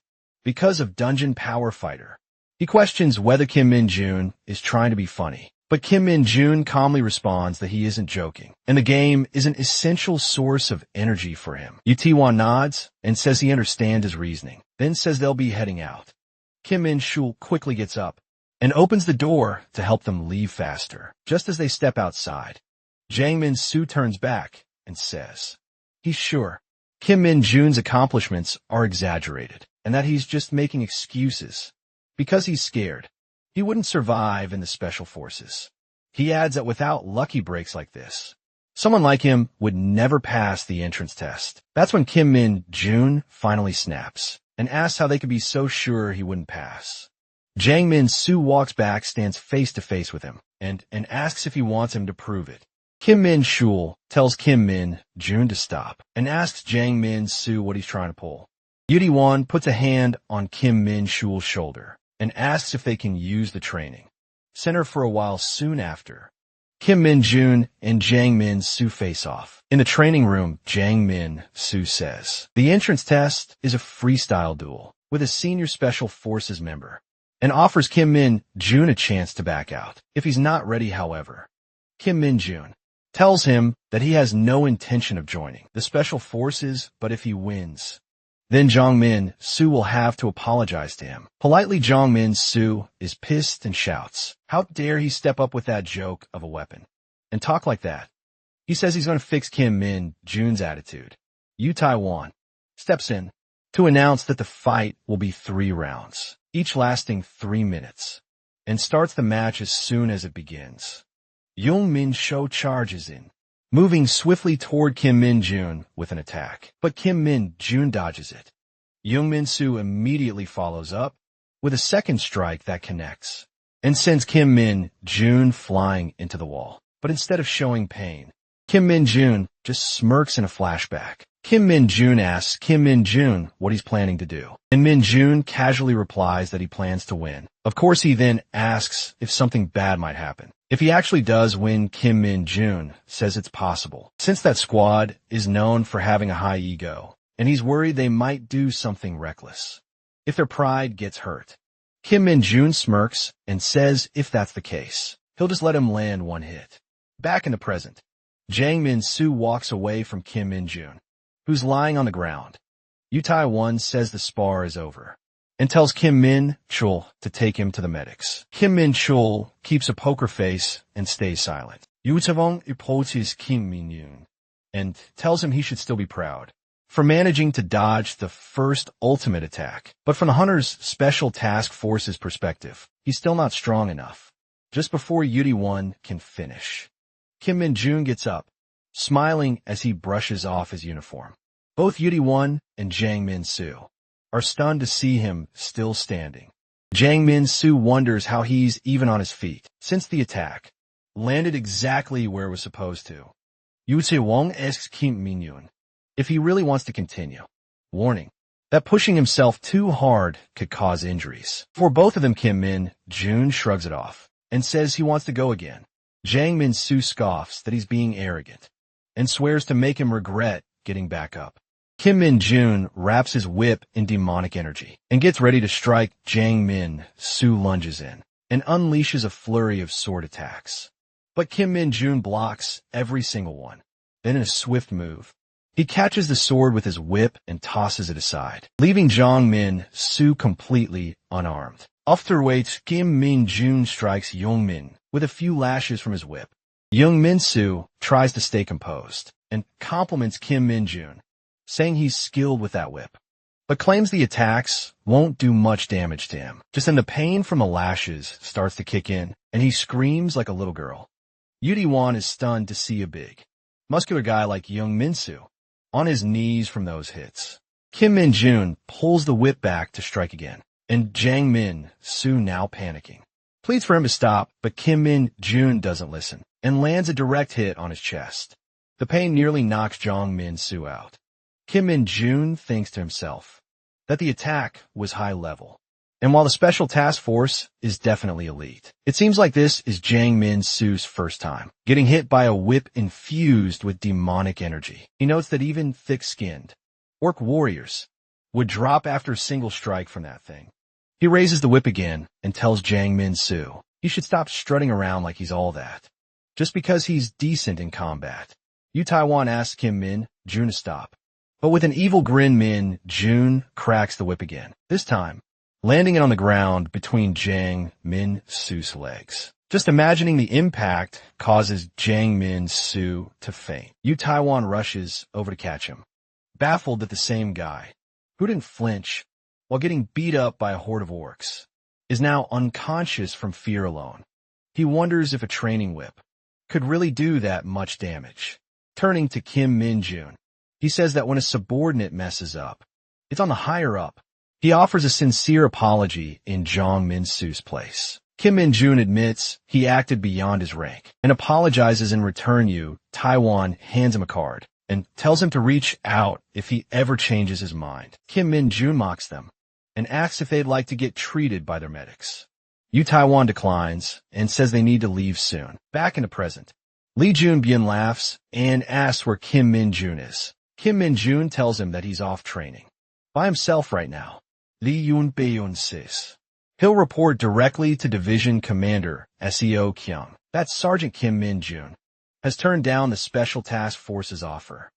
because of Dungeon Power Fighter. He questions whether Kim Min-jun is trying to be funny, but Kim Min-jun calmly responds that he isn't joking, and the game is an essential source of energy for him. Yoo-won nods and says he understands his reasoning, then says they'll be heading out. Kim Min-soo quickly gets up and opens the door to help them leave faster. Just as they step outside, Jang Min-soo turns back and says he's sure Kim Min-jun's accomplishments are exaggerated and that he's just making excuses because he's scared he wouldn't survive in the special forces. He adds that without lucky breaks like this, someone like him would never pass the entrance test. That's when Kim Min-jun finally snaps and asks how they could be so sure he wouldn't pass. Jang Min-soo walks back, stands face to face with him, and asks if he wants him to prove it. Kim Min-soo tells Kim Min-jun to stop and asks Jang Min-soo what he's trying to pull. Yoo-won puts a hand on Kim Min-soo's shoulder and asks if they can use the training center for a while. Soon after, Kim Min-jun and Jang Min-soo face off. In the training room, Jang Min-soo says the entrance test is a freestyle duel with a senior special forces member and offers Kim Min-jun a chance to back out if he's not ready. However, Kim Min-jun tells him that he has no intention of joining the special forces, but if he wins, then Jang Min-soo will have to apologize to him. Politely, Jang Min-soo is pissed and shouts, how dare he step up with that joke of a weapon and talk like that. He says he's going to fix Kim Min-jun's attitude. Yoo-won steps in to announce that the fight will be 3 rounds, each lasting 3 minutes, and starts the match as soon as it begins. Young Min-soo charges in, moving swiftly toward Kim Min-jun with an attack, but Kim Min-jun dodges it. Young Min-soo immediately follows up with a second strike that connects and sends Kim Min-jun flying into the wall. But instead of showing pain, Kim Min-jun just smirks in a flashback. Kim Min-jun asks Kim Min-jun what he's planning to do, and Min-jun casually replies that he plans to win. Of course, he then asks if something bad might happen. If he actually does win, Kim Min-jun says it's possible, since that squad is known for having a high ego, and he's worried they might do something reckless if their pride gets hurt. Kim Min-jun smirks and says if that's the case, he'll just let him land 1 hit. Back in the present, Jang Min-soo walks away from Kim Min-jun, who's lying on the ground. Yoo-won says the spar is over and tells Kim Min-chul to take him to the medics. Kim Min-chul keeps a poker face and stays silent. Yutavong approaches Kim Min-yoon and tells him he should still be proud for managing to dodge the first ultimate attack. But from the Hunter's Special Task Force's perspective, he's still not strong enough. Just before Yuri-won can finish, Kim Min-joon gets up, smiling as he brushes off his uniform. Both Yuri-won and Jang Min-soo are stunned to see him still standing. Jang Min-soo wonders how he's even on his feet, since the attack landed exactly where it was supposed to. Yoo Se-wong asks Kim Min-yoon if he really wants to continue, warning that pushing himself too hard could cause injuries. For both of them, Kim Min-joon shrugs it off and says he wants to go again. Jang Min-soo scoffs that he's being arrogant and swears to make him regret getting back up. Kim Min-joon wraps his whip in demonic energy and gets ready to strike. Jang Min-soo lunges in and unleashes a flurry of sword attacks. But Kim Min-joon blocks every single one. Then in a swift move, he catches the sword with his whip and tosses it aside, leaving Jang Min-soo completely unarmed. Afterwards, Kim Min-joon strikes Young Min with a few lashes from his whip. Young Min-soo tries to stay composed and compliments Kim Min-joon, saying he's skilled with that whip, but claims the attacks won't do much damage to him. Just then the pain from the lashes starts to kick in, and he screams like a little girl. Yuri-won is stunned to see a big, muscular guy like Young Min-soo on his knees from those hits. Kim Min-joon pulls the whip back to strike again, and Jang Min-soo, now panicking, pleads for him to stop, but Kim Min-joon doesn't listen and lands a direct hit on his chest. The pain nearly knocks Jang Min-soo out. Kim Min-joon thinks to himself that the attack was high level, and while the Special Task Force is definitely elite, it seems like this is Jang Min-soo's first time getting hit by a whip infused with demonic energy. He notes that even thick-skinned orc warriors would drop after a single strike from that thing. He raises the whip again and tells Jang Min-soo he should stop strutting around like he's all that, just because he's decent in combat. Yu Taiwan asks Kim Min-joon to stop, but with an evil grin, Min-joon cracks the whip again, this time landing it on the ground between Jang Min-soo's legs. Just imagining the impact causes Jang Min-soo to faint. Yu Taiwan rushes over to catch him, baffled that the same guy, who didn't flinch while getting beat up by a horde of orcs, is now unconscious from fear alone. He wonders if a training whip could really do that much damage. Turning to Kim Min-joon, he says that when a subordinate messes up, it's on the higher-up. He offers a sincere apology in Jang Min-soo's place. Kim Min-joon admits he acted beyond his rank and apologizes in return. Yu Taiwan hands him a card and tells him to reach out if he ever changes his mind. Kim Min-joon mocks them and asks if they'd like to get treated by their medics. Yu Taiwan declines and says they need to leave soon. Back in the present, Lee Jun-byun laughs and asks where Kim Min-joon is. Kim Min-joon tells him that he's off training by himself right now. Lee Yun-byun says he'll report directly to Division Commander Seo Kyung. That's Sergeant Kim Min-joon has turned down the Special Task Force's offer.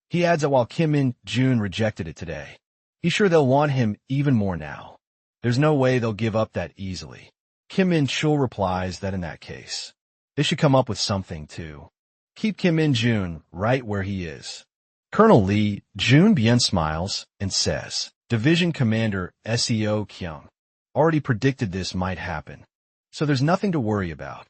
He adds that while Kim Min-joon rejected it today, he's sure they'll want him even more now. There's no way they'll give up that easily. Kim Min-chul replies that in that case, they should come up with something to keep Kim Min-joon right where he is. Colonel Lee Jun-byun smiles and says, Division Commander Seo Kyung already predicted this might happen, so there's nothing to worry about.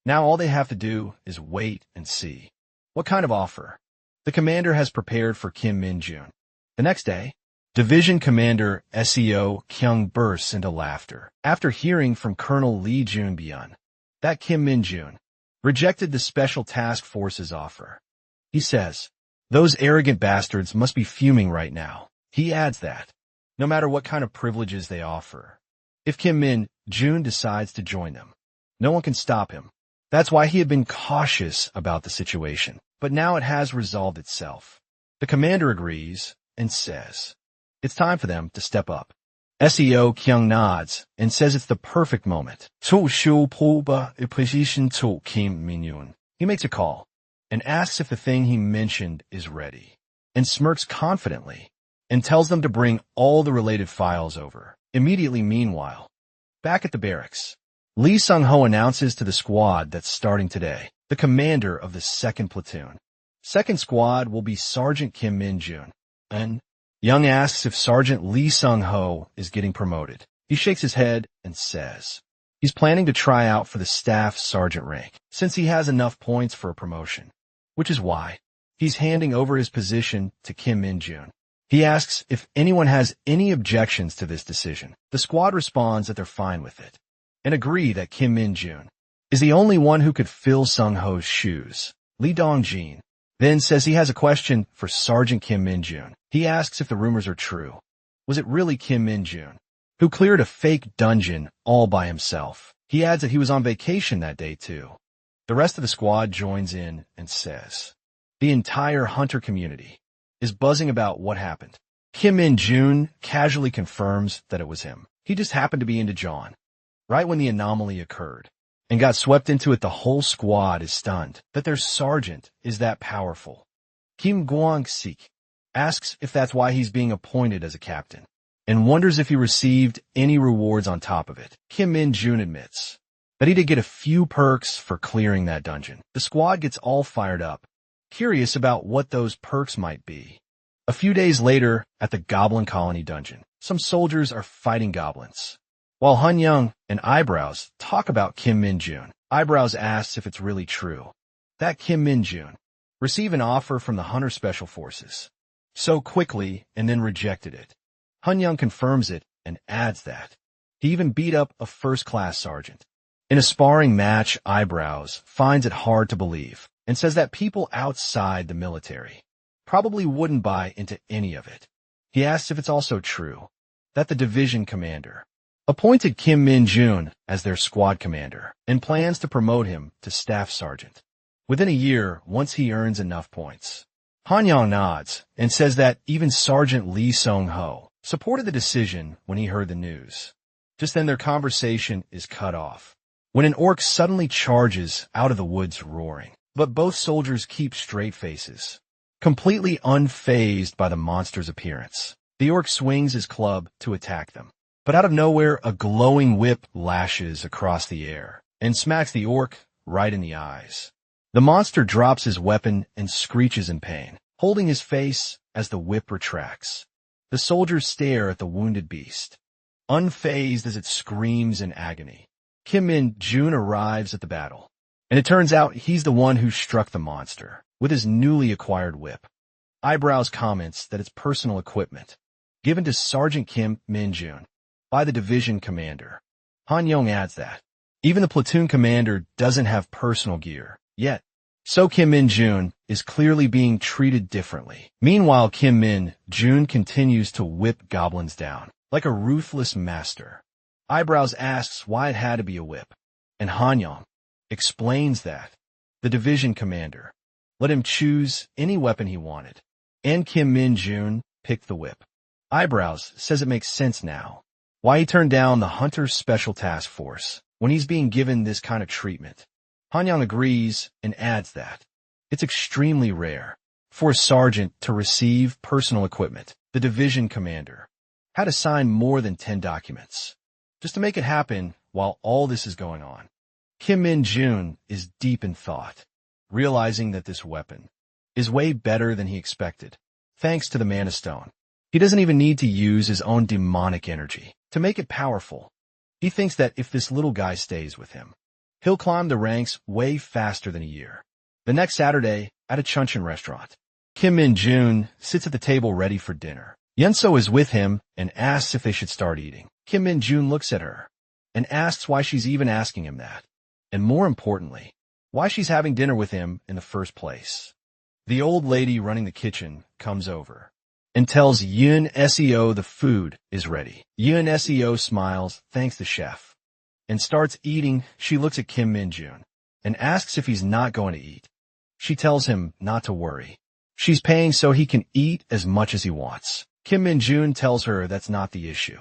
Now all they have to do is wait and see what kind of offer the commander has prepared for Kim Min-joon. The next day, Division Commander Seo Kyung bursts into laughter after hearing from Colonel Lee Jun-byun that Kim Min-joon rejected the Special Task Force's offer. He says, those arrogant bastards must be fuming right now. He adds that, no matter what kind of privileges they offer, if Kim Min-joon decides to join them, no one can stop him. That's why he had been cautious about the situation, but now it has resolved itself. The commander agrees and says, it's time for them to step up. Seo Kyung nods and says it's the perfect moment to show a position to Kim Min-yoon. He makes a call and asks if the thing he mentioned is ready, and smirks confidently and tells them to bring all the related files over. Immediately, meanwhile, back at the barracks, Lee Sung-ho announces to the squad that's starting today. the commander of the 2nd platoon. Second squad will be Sergeant Kim Min-jun. And Young asks if Sergeant Lee Sung-ho is getting promoted. He shakes his head and says he's planning to try out for the staff sergeant rank, since he has enough points for a promotion, which is why he's handing over his position to Kim Min-jun. He asks if anyone has any objections to this decision. The squad responds that they're fine with it, and agree that Kim Min-jun is the only one who could fill Sung-ho's shoes. Lee Dong-jin then says he has a question for Sergeant Kim Min-jun. He asks if the rumors are true. Was it really Kim Min-jun who cleared a fake dungeon all by himself? He adds that he was on vacation that day too. The rest of the squad joins in and says the entire hunter community is buzzing about what happened. Kim Min-jun casually confirms that it was him. He just happened to be into John right when the anomaly occurred and got swept into it. The whole squad is stunned that their sergeant is that powerful. Kim Gwang-sik asks if that's why he's being appointed as a captain and wonders if he received any rewards on top of it. Kim Min-jun admits that he did get a few perks for clearing that dungeon. The squad gets all fired up, curious about what those perks might be. A few days later, at the Goblin Colony dungeon, some soldiers are fighting goblins, while Han Young and Eyebrows talk about Kim Min-jun. Eyebrows asks if it's really true that Kim Min-jun received an offer from the Hunter Special Forces so quickly and then rejected it. Han Young confirms it and adds that he even beat up a first-class sergeant. In a sparring match, Eyebrows finds it hard to believe and says that people outside the military probably wouldn't buy into any of it. He asks if it's also true that the division commander appointed Kim Min-jun as their squad commander and plans to promote him to staff sergeant within a year once he earns enough points. Han Young nods and says that even Sergeant Lee Sung-ho supported the decision when he heard the news. Just then their conversation is cut off when an orc suddenly charges out of the woods roaring. But both soldiers keep straight faces, completely unfazed by the monster's appearance. The orc swings his club to attack them, but out of nowhere a glowing whip lashes across the air and smacks the orc right in the eyes. The monster drops his weapon and screeches in pain, holding his face as the whip retracts. The soldiers stare at the wounded beast, unfazed as it screams in agony. Kim Min-jun arrives at the battle, and it turns out he's the one who struck the monster with his newly acquired whip. Eyebrows comments that it's personal equipment given to Sergeant Kim Min-jun by the division commander. Han Young adds that even the platoon commander doesn't have personal gear yet, so Kim Min-jun is clearly being treated differently. Meanwhile, Kim Min-jun continues to whip goblins down like a ruthless master. Eyebrows asks why it had to be a whip, and Han Young explains that the division commander let him choose any weapon he wanted, and Kim Min-jun picked the whip. Eyebrows says it makes sense now why he turned down the Hunter's Special Task Force when he's being given this kind of treatment. Han Young agrees and adds that it's extremely rare for a sergeant to receive personal equipment. The division commander had to sign more than 10 documents just to make it happen while all this is going on. Kim Min-jun is deep in thought, realizing that this weapon is way better than he expected, thanks to the Mana Stone. He doesn't even need to use his own demonic energy to make it powerful. He thinks that if this little guy stays with him, he'll climb the ranks way faster than a year. The next Saturday, at a Chunchin restaurant, Kim Min-jun sits at the table ready for dinner. Yunso is with him and asks if they should start eating. Kim Min-jun looks at her and asks why she's even asking him that, and more importantly, why she's having dinner with him in the first place. The old lady running the kitchen comes over and tells Yun Seo the food is ready. Yun Seo smiles, thanks the chef, and starts eating. She looks at Kim Min-jun and asks if he's not going to eat. She tells him not to worry. She's paying so he can eat as much as he wants. Kim Min-jun tells her that's not the issue.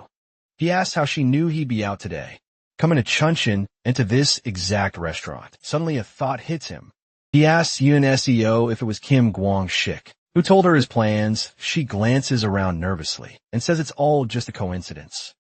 He asks how she knew he'd be out today, coming to Chunchin and to this exact restaurant. Suddenly a thought hits him. He asks Yun Seo if it was Kim Gwang-sik who told her his plans. She glances around nervously and says it's all just a coincidence.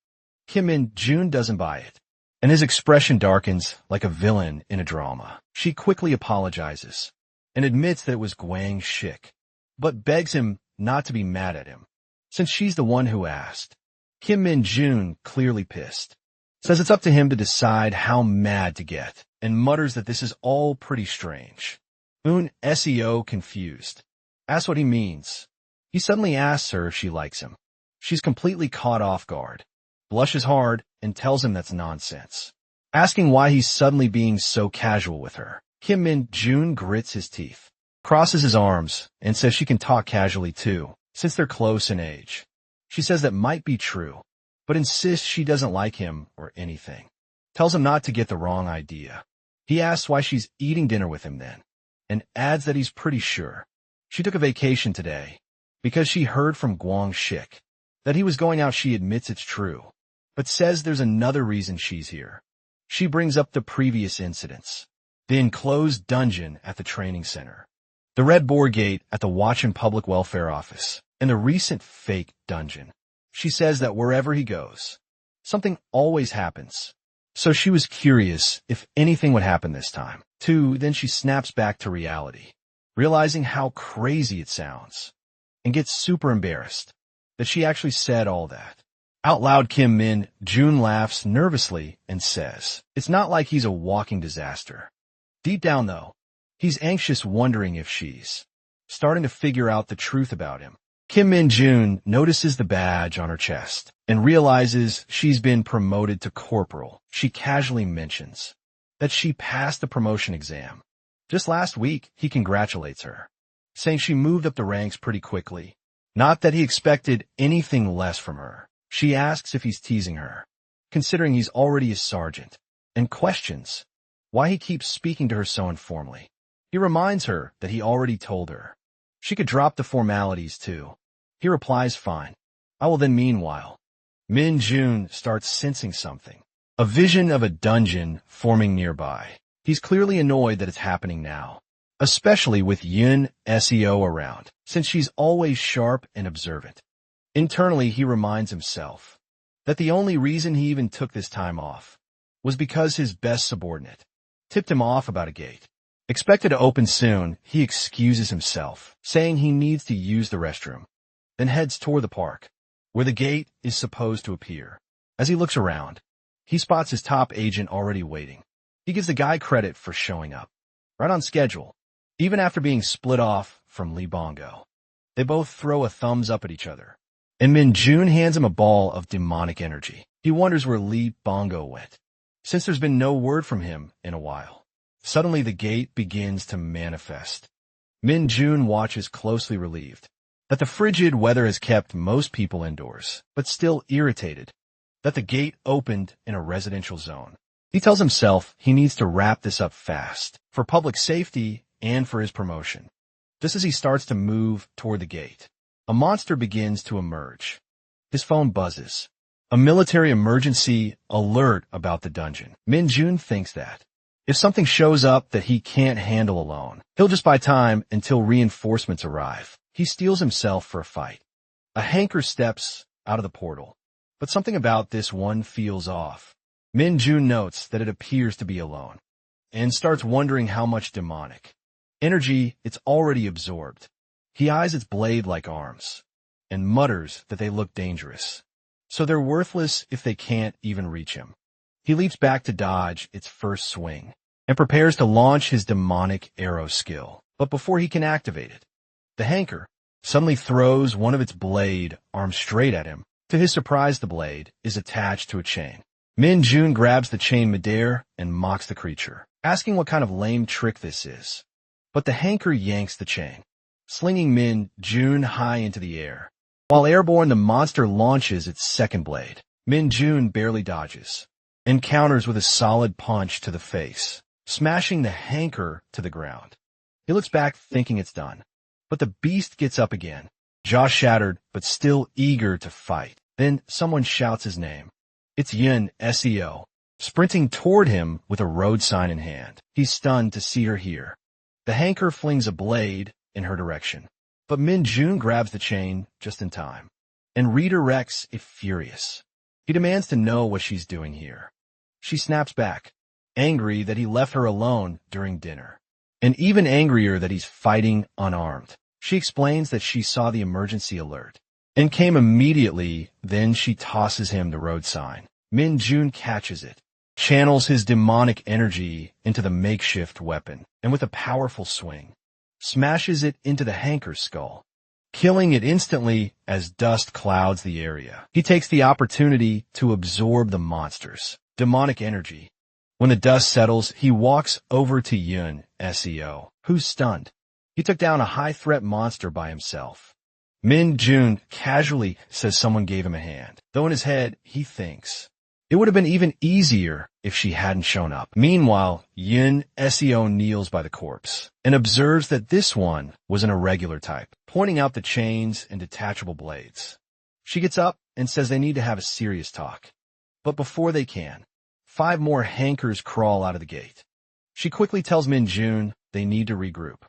Kim Min-jun doesn't buy it. and his expression darkens like a villain in a drama. She quickly apologizes and admits that it was Gwang Shik, but begs him not to be mad at him, since she's the one who asked. Kim Min-jun, clearly pissed, says it's up to him to decide how mad to get, and mutters that this is all pretty strange. Moon SEO, confused, asks what he means. He suddenly asks her if she likes him. She's completely caught off guard, blushes hard, and tells him that's nonsense. Asking why he's suddenly being so casual with her, Kim Min-jun grits his teeth, crosses his arms, and says she can talk casually too, since they're close in age. She says that might be true, but insists she doesn't like him or anything. Tells him not to get the wrong idea. He asks why she's eating dinner with him then, and adds that he's pretty sure she took a vacation today because she heard from Gwang Shik that he was going out. She admits it's true, but says there's another reason she's here. She brings up the previous incidents, the enclosed dungeon at the training center, the red boar gate at the Watchin Public Welfare Office, and the recent fake dungeon. She says that wherever he goes, something always happens. So she was curious if anything would happen this time. Then she snaps back to reality, realizing how crazy it sounds, and gets super embarrassed that she actually said all that. Out loud, Kim Min-jun laughs nervously and says, it's not like he's a walking disaster. Deep down, though, he's anxious, wondering if she's starting to figure out the truth about him. Kim Min-jun notices the badge on her chest and realizes she's been promoted to corporal. She casually mentions that she passed the promotion exam. Just last week, he congratulates her, saying she moved up the ranks pretty quickly. Not that he expected anything less from her. She asks if he's teasing her, considering he's already a sergeant, and questions why he keeps speaking to her so informally. He reminds her that he already told her she could drop the formalities too. He replies, fine. I will then. Meanwhile, Min-jun starts sensing something, a vision of a dungeon forming nearby. He's clearly annoyed that it's happening now, especially with Yun Seo around, since she's always sharp and observant. Internally, he reminds himself that the only reason he even took this time off was because his best subordinate tipped him off about a gate. Expected to open soon, he excuses himself, saying he needs to use the restroom, then heads toward the park, where the gate is supposed to appear. As he looks around, he spots his top agent already waiting. He gives the guy credit for showing up, right on schedule, even after being split off from Lee Bongo. They both throw a thumbs up at each other, and Min-jun hands him a ball of demonic energy. He wonders where Lee Bongo went, since there's been no word from him in a while. Suddenly, the gate begins to manifest. Min-jun watches closely, relieved that the frigid weather has kept most people indoors, but still irritated that the gate opened in a residential zone. He tells himself he needs to wrap this up fast, for public safety and for his promotion. Just as he starts to move toward the gate, a monster begins to emerge. His phone buzzes. A military emergency alert about the dungeon. Min-jun thinks that if something shows up that he can't handle alone, he'll just buy time until reinforcements arrive. He steels himself for a fight. A hanker steps out of the portal, but something about this one feels off. Min-jun notes that it appears to be alone, and starts wondering how much demonic energy it's already absorbed. He eyes its blade-like arms, and mutters that they look dangerous, so they're worthless if they can't even reach him. He leaps back to dodge its first swing, and prepares to launch his demonic arrow skill. But before he can activate it, the hanker suddenly throws one of its blade arms straight at him. To his surprise, the blade is attached to a chain. Min-jun grabs the chain midair and mocks the creature, asking what kind of lame trick this is. But the hanker yanks the chain, slinging Min-jun high into the air. While airborne, the monster launches its second blade. Min-jun barely dodges, and counters with a solid punch to the face, smashing the hanker to the ground. He looks back, thinking it's done, but the beast gets up again, jaw shattered but still eager to fight. Then someone shouts his name. It's Yun Seo, sprinting toward him with a road sign in hand. He's stunned to see her here. The hanker flings a blade in her direction, but Min-jun grabs the chain just in time and redirects it, furious. He demands to know what she's doing here. She snaps back, angry that he left her alone during dinner, and even angrier that he's fighting unarmed. She explains that she saw the emergency alert and came immediately. Then she tosses him the road sign. Min Jun catches it, channels his demonic energy into the makeshift weapon, and with a powerful swing, smashes it into the hanker's skull, killing it instantly as dust clouds the area. He takes the opportunity to absorb the monster's demonic energy. When the dust settles, he walks over to Yun Seo, who's stunned. He took down a high-threat monster by himself. Min Jun casually says someone gave him a hand, though in his head he thinks it would have been even easier if she hadn't shown up. Meanwhile, Yun Seo kneels by the corpse and observes that this one was an irregular type, pointing out the chains and detachable blades. She gets up and says they need to have a serious talk. But before they can, 5 more hankers crawl out of the gate. She quickly tells Min Jun they need to regroup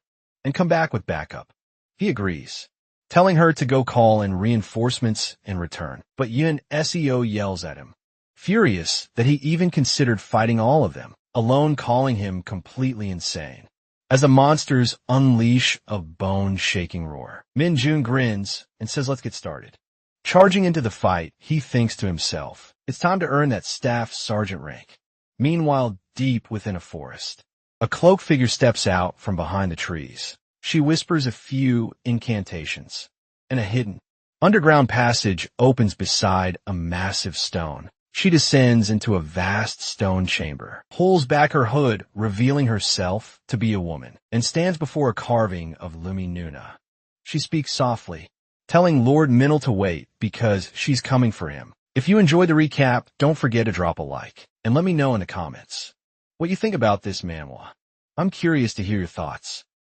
and come back with backup. He agrees, telling her to go call in reinforcements and return. But Yun Seo yells at him, furious that he even considered fighting all of them, alone, calling him completely insane. As the monsters unleash a bone-shaking roar, Min Jun grins and says let's get started. Charging into the fight, he thinks to himself, it's time to earn that staff sergeant rank. Meanwhile, deep within a forest, a cloaked figure steps out from behind the trees. She whispers a few incantations, and a hidden underground passage opens beside a massive stone. She descends into a vast stone chamber, pulls back her hood, revealing herself to be a woman, and stands before a carving of Lumi Nuna. She speaks softly, telling Lord Minel to wait because she's coming for him. If you enjoyed the recap, don't forget to drop a like, and let me know in the comments what you think about this manhwa. I'm curious to hear your thoughts.